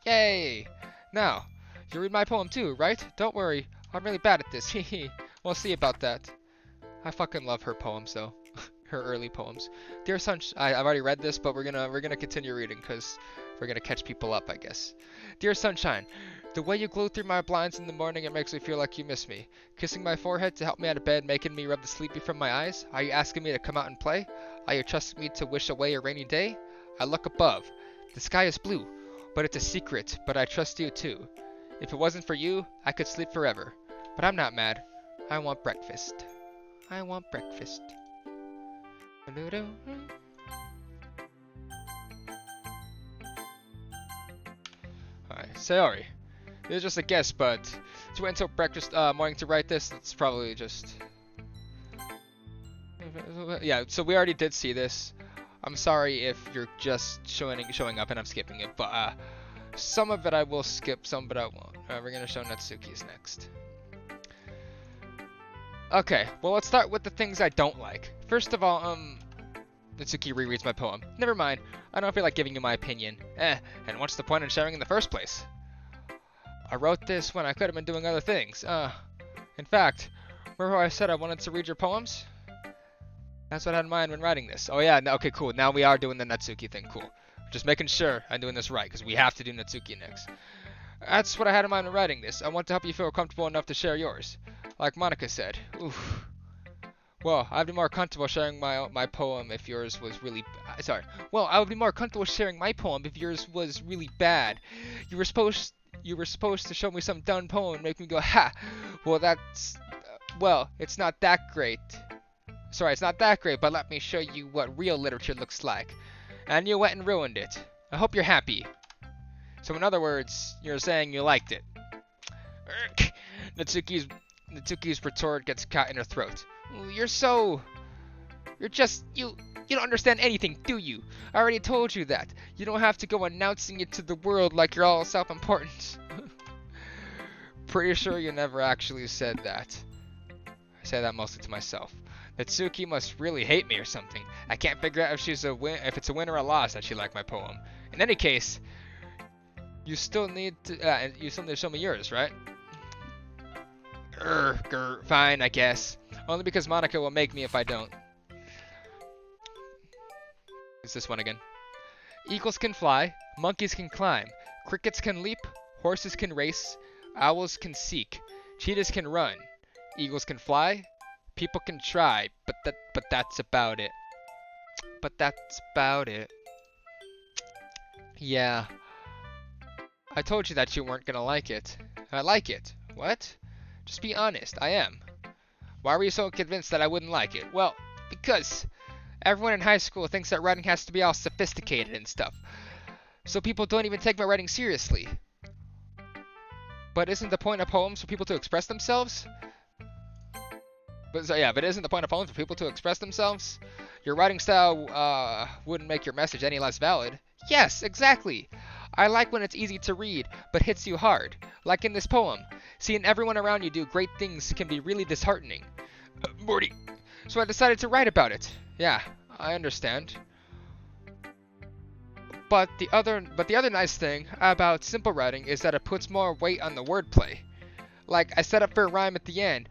Yay! Now, you read my poem too, right? Don't worry, I'm really bad at this. Hehe. We'll see about that. I fucking love her poems though. Her early poems. Dear Sunshine, I've already read this, but we're gonna continue reading because we're gonna catch people up, I guess. Dear Sunshine, the way you glow through my blinds in the morning, it makes me feel like you miss me. Kissing my forehead to help me out of bed, making me rub the sleepy from my eyes. Are you asking me to come out and play? Are you trusting me to wish away a rainy day? I look above. The sky is blue, but it's a secret. But I trust you too. If it wasn't for you, I could sleep forever. But I'm not mad. I want breakfast. I want breakfast. Alright, Sayori. This is just a guess, but to wait until breakfast morning to write this, it's probably just... Yeah, so we already did see this. I'm sorry if you're just showing up and I'm skipping it, but some of it I will skip, some of it I won't. We're gonna show Natsuki's next. Okay, well let's start with the things I don't like. First of all, Natsuki rereads my poem. Never mind, I don't feel like giving you my opinion. And what's the point in sharing in the first place? I wrote this when I could have been doing other things. In fact, remember how I said I wanted to read your poems? That's what I had in mind when writing this. Oh yeah, okay, cool. Now we are doing the Natsuki thing, cool. Just making sure I'm doing this right, because we have to do Natsuki next. That's what I had in mind when writing this. I want to help you feel comfortable enough to share yours. Like Monica said. Oof. Well, I'd be more comfortable sharing my poem if yours was really... Sorry. Well, I would be more comfortable sharing my poem if yours was really bad. You were supposed to show me some done poem and make me go, ha! Well, that's... well, it's not that great. Sorry, it's not that great, but let me show you what real literature looks like. And you went and ruined it. I hope you're happy. So in other words, you're saying you liked it. Natsuki's retort gets caught in her throat. You don't understand anything, do you? I already told you that. You don't have to go announcing it to the world like you're all self-important. Pretty sure you never actually said that. I say that mostly to myself. Natsuki must really hate me or something. I can't figure out if it's a win or a loss that she liked my poem. In any case, you still need to show me yours, right? Fine, I guess. Only because Monica will make me if I don't. It's this one again. Eagles can fly, monkeys can climb, crickets can leap, horses can race, owls can seek, cheetahs can run, eagles can fly, people can try, but that's about it. But that's about it. Yeah. I told you that you weren't gonna like it. I like it. What? Just be honest, I am. Why were you so convinced that I wouldn't like it? Well, because everyone in high school thinks that writing has to be all sophisticated and stuff. So people don't even take my writing seriously. But isn't the point of poems for people to express themselves? But isn't the point of poems for people to express themselves? Your writing style wouldn't make your message any less valid. Yes, exactly. I like when it's easy to read, but hits you hard. Like in this poem. Seeing everyone around you do great things can be really disheartening. Morty. So I decided to write about it. Yeah, I understand. But the other nice thing about simple writing is that it puts more weight on the wordplay. Like, I set up for a rhyme at the end,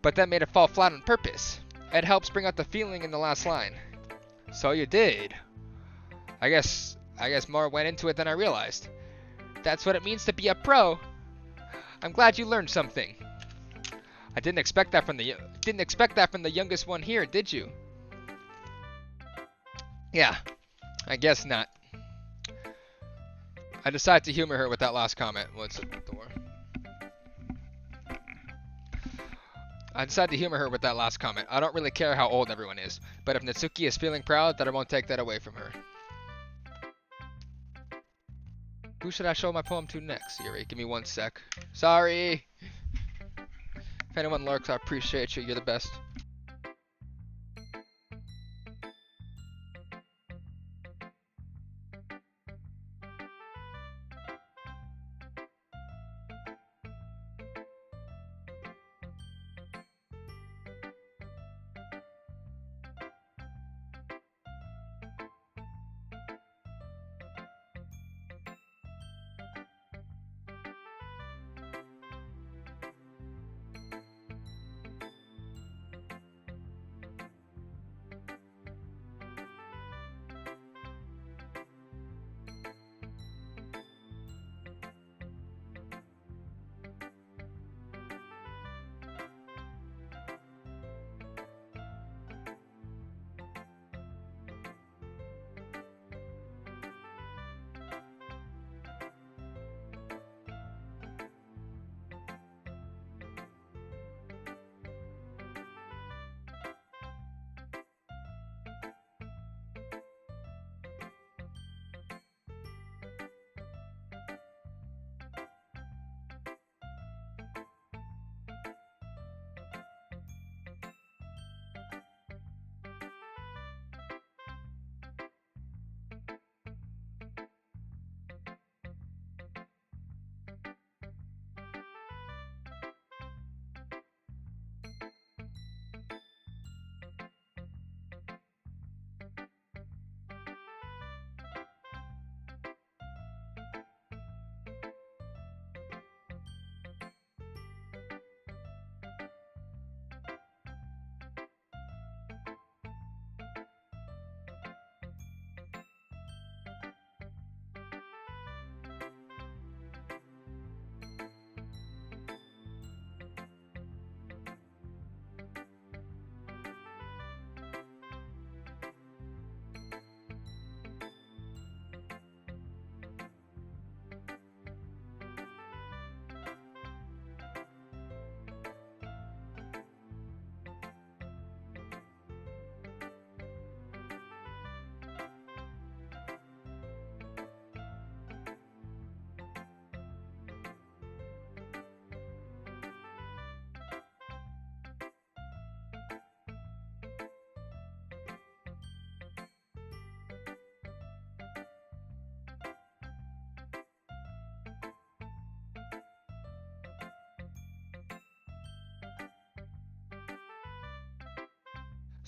but then made it fall flat on purpose. It helps bring out the feeling in the last line. So you did. I guess more went into it than I realized. That's what it means to be a pro. I'm glad you learned something. I didn't expect that from the youngest one here, did you? Yeah, I guess not. I decided to humor her with that last comment. What's at the door? I decided to humor her with that last comment. I don't really care how old everyone is, but if Natsuki is feeling proud, then I won't take that away from her. Who should I show my poem to next, Yuri? Give me 1 sec. Sorry! If anyone lurks, I appreciate you. You're the best.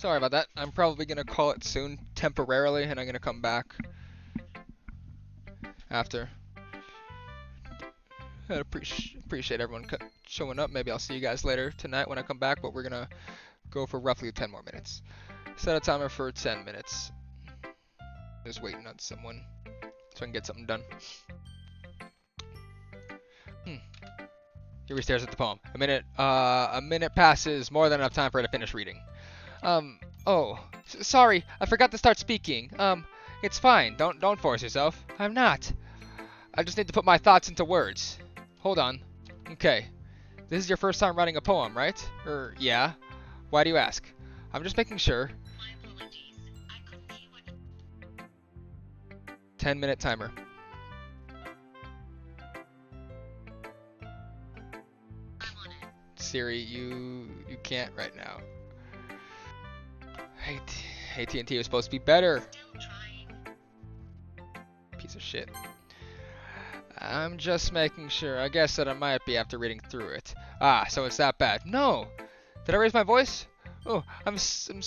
Sorry about that. I'm probably going to call it soon, temporarily, and I'm going to come back after. I appreciate everyone showing up. Maybe I'll see you guys later tonight when I come back, but we're going to go for roughly 10 more minutes. Set a timer for 10 minutes. Just waiting on someone so I can get something done. Yuri stares at the poem. A minute passes, more than enough time for her to finish reading. Sorry, I forgot to start speaking. It's fine. Don't force yourself. I'm not. I just need to put my thoughts into words. Hold on. Okay. This is your first time writing a poem, right? Yeah. Why do you ask? I'm just making sure. 10-minute timer. Siri, you can't right now. AT&T was supposed to be better. Piece of shit. I'm just making sure. I guess that I might be after reading through it. Ah, so it's that bad. No! Did I raise my voice? Oh, I'm so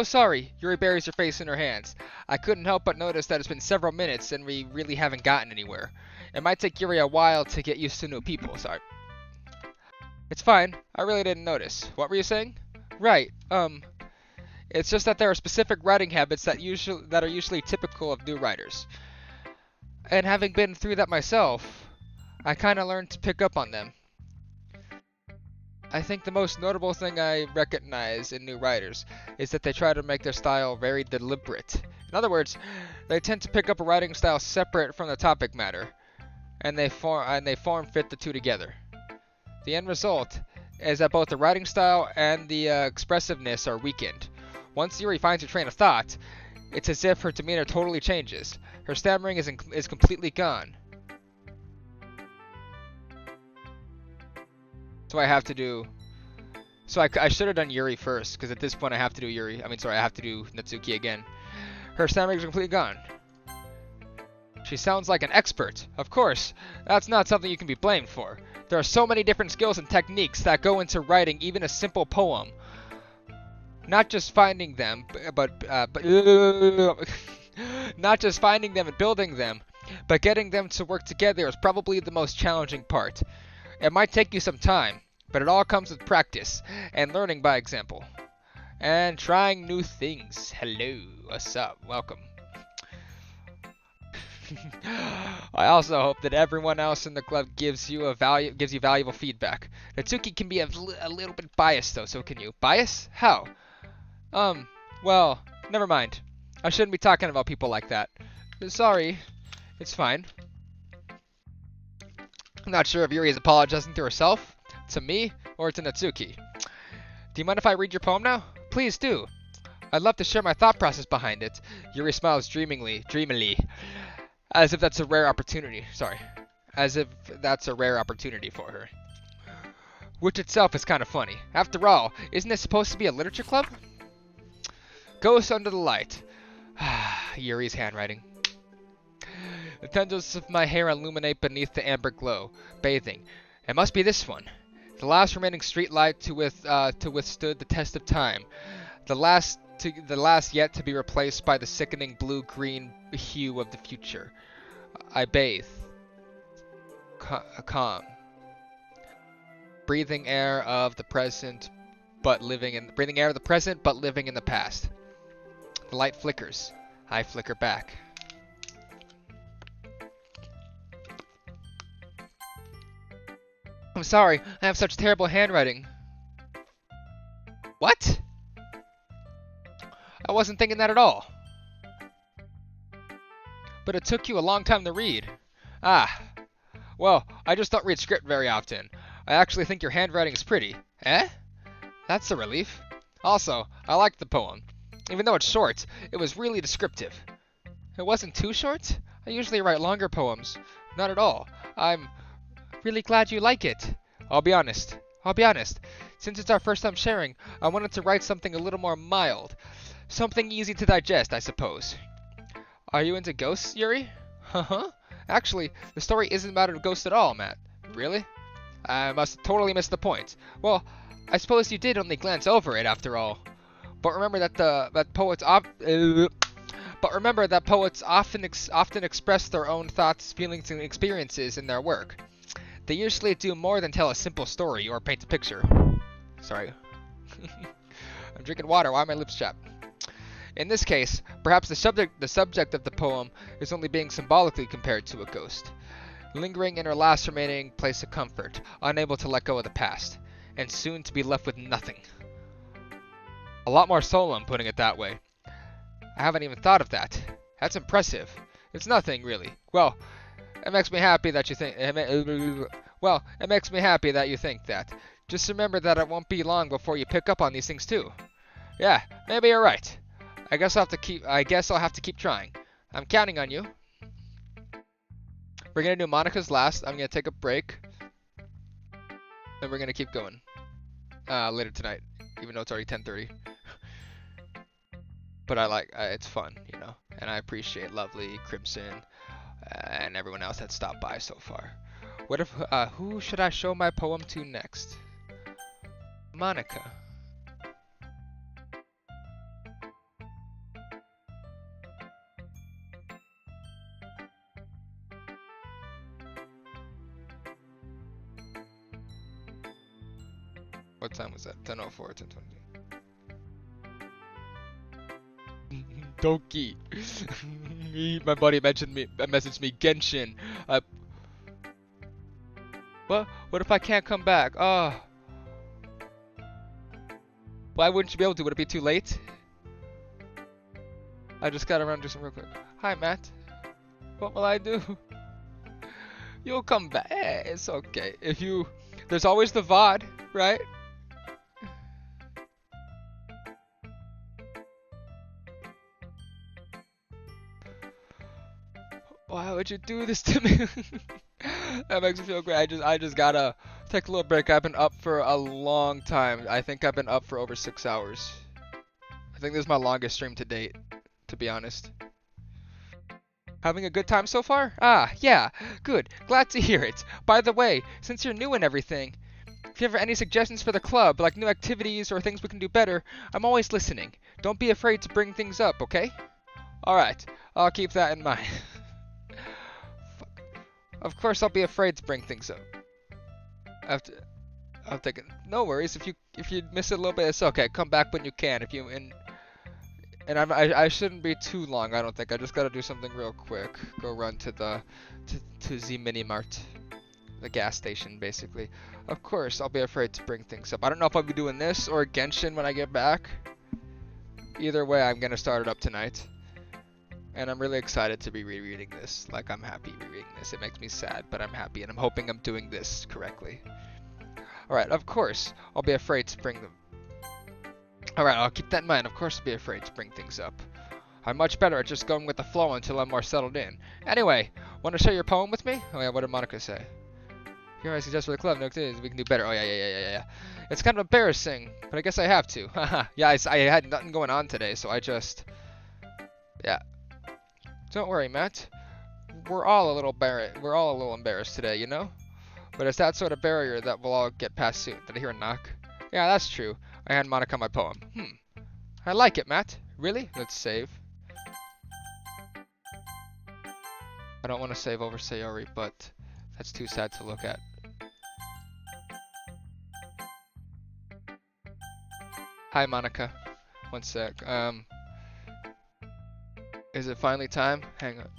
sorry. Yuri buries her face in her hands. I couldn't help but notice that it's been several minutes and we really haven't gotten anywhere. It might take Yuri a while to get used to new people. Sorry. It's fine. I really didn't notice. What were you saying? Right. It's just that there are specific writing habits that are usually typical of new writers. And having been through that myself, I kind of learned to pick up on them. I think the most notable thing I recognize in new writers is that they try to make their style very deliberate. In other words, they tend to pick up a writing style separate from the topic matter, and they form fit the two together. The end result is that both the writing style and the expressiveness are weakened. Once Yuri finds her train of thought, it's as if her demeanor totally changes. Her stammering is completely gone. So I have to do... So I should have done Yuri first, because at this point I have to do Yuri. I have to do Natsuki again. Her stammering is completely gone. She sounds like an expert. Of course, that's not something you can be blamed for. There are so many different skills and techniques that go into writing even a simple poem. Not just finding them, but not just finding them and building them, but getting them to work together is probably the most challenging part. It might take you some time, but it all comes with practice and learning by example. And trying new things. Hello, what's up? Welcome. I also hope that everyone else in the club gives you valuable feedback. Natsuki can be a little bit biased though, so can you? Bias? How? Well, never mind. I shouldn't be talking about people like that. Sorry. It's fine. I'm not sure if Yuri is apologizing to herself, to me, or to Natsuki. Do you mind if I read your poem now? Please do. I'd love to share my thought process behind it. Yuri smiles dreamily, as if that's a rare opportunity. As if that's a rare opportunity for her. Which itself is kind of funny. After all, isn't this supposed to be a literature club? Ghost under the light. Yuri's handwriting. The tendrils of my hair illuminate beneath the amber glow, bathing. It must be this one. The last remaining street light to withstood the test of time. The last yet to be replaced by the sickening blue-green hue of the future. I bathe. Calm. Breathing air of the present, but living in the past. The light flickers. I flicker back. I'm sorry, I have such terrible handwriting. What? I wasn't thinking that at all. But it took you a long time to read. Ah. Well, I just don't read script very often. I actually think your handwriting is pretty. Eh? That's a relief. Also, I liked the poem. Even though it's short, it was really descriptive. It wasn't too short? I usually write longer poems. Not at all. I'm really glad you like it. I'll be honest. Since it's our first time sharing, I wanted to write something a little more mild. Something easy to digest, I suppose. Are you into ghosts, Yuri? Huh? Actually, the story isn't about a ghost at all, Matt. Really? I must have totally missed the point. Well, I suppose you did only glance over it after all. But remember that poets often express their own thoughts, feelings, and experiences in their work. They usually do more than tell a simple story or paint a picture. Sorry. I'm drinking water. Why are my lips chapped? In this case, perhaps the subject of the poem is only being symbolically compared to a ghost, lingering in her last remaining place of comfort, unable to let go of the past, and soon to be left with nothing. A lot more solemn, putting it that way. I haven't even thought of that. That's impressive. It's nothing, really. Well, it makes me happy that you think that. Just remember that it won't be long before you pick up on these things too. Yeah, maybe you're right. I guess I'll have to keep trying. I'm counting on you. We're gonna do Monica's last. I'm gonna take a break. And we're gonna keep going. Later tonight, even though it's already 10:30. But it's fun, you know, and I appreciate Lovely, Crimson, and everyone else that stopped by so far. What if, who should I show my poem to next? Monica. What time was that? 10:04, 10:20. Doki. My buddy messaged me Genshin. What if I can't come back? Oh. Why wouldn't you be able to? Would it be too late? I just gotta run do some real quick. Hi, Matt. What will I do? You'll come back. It's okay. There's always the VOD, right? Why would you do this to me? That makes me feel great. I just gotta take a little break. I've been up for a long time. I think I've been up for over 6 hours. I think this is my longest stream to date, to be honest. Having a good time so far? Ah, yeah, good. Glad to hear it. By the way, since you're new and everything, if you have any suggestions for the club, like new activities or things we can do better, I'm always listening. Don't be afraid to bring things up, okay? Alright, I'll keep that in mind. Of course, I'll be afraid to bring things up. I'll take it. No worries. If you miss it a little bit, it's okay. Come back when you can. I shouldn't be too long. I don't think. I just gotta do something real quick. Go run to the mini mart, the gas station, basically. Of course, I'll be afraid to bring things up. I don't know if I'll be doing this or Genshin when I get back. Either way, I'm gonna start it up tonight. And I'm really excited to be rereading this. Like, I'm happy rereading this. It makes me sad, but I'm happy, and I'm hoping I'm doing this correctly. Alright, of course, I'll be afraid to bring them. Alright, I'll keep that in mind. Of course I'll be afraid to bring things up. I'm much better at just going with the flow until I'm more settled in. Anyway, want to share your poem with me? Oh yeah, what did Monica say? Here I suggest for the club, no activities, we can do better. Oh yeah. It's kind of embarrassing, but I guess I have to. Haha, yeah, I had nothing going on today, so I just... Yeah. Don't worry, Matt. We're all a little embarrassed today, you know? But it's that sort of barrier that we'll all get past soon. Did I hear a knock? Yeah, that's true. I hand Monica my poem. I like it, Matt. Really? Let's save. I don't want to save over Sayori, but that's too sad to look at. Hi, Monica. One sec. Is it finally time? Hang on.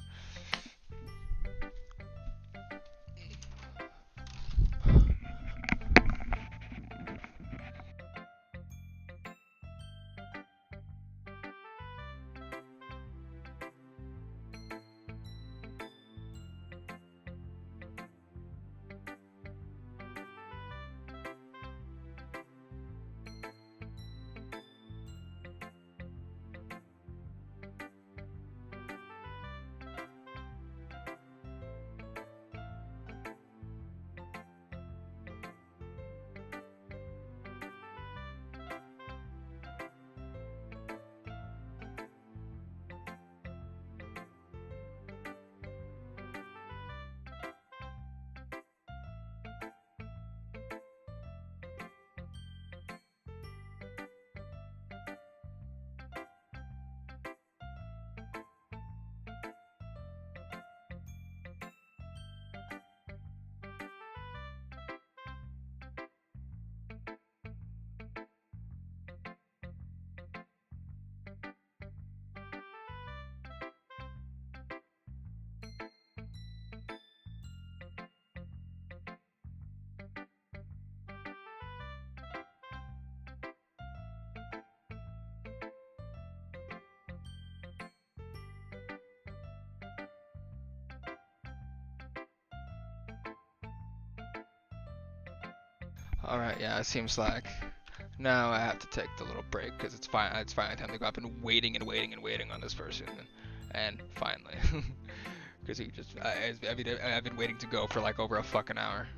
Alright, yeah, it seems like now I have to take the little break because it's finally time to go. I've been waiting and waiting and waiting on this person, and finally, because he just I've been waiting to go for like over a fucking hour.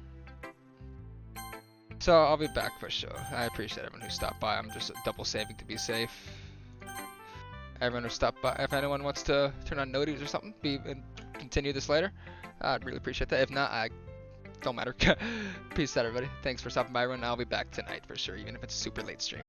So I'll be back for sure. I appreciate everyone who stopped by. I'm just double saving to be safe. Everyone who stopped by, if anyone wants to turn on noties or something, and continue this later, I'd really appreciate that. If not, don't matter. Peace out, everybody. Thanks for stopping by, everyone. I'll be back tonight for sure, even if it's a super late stream.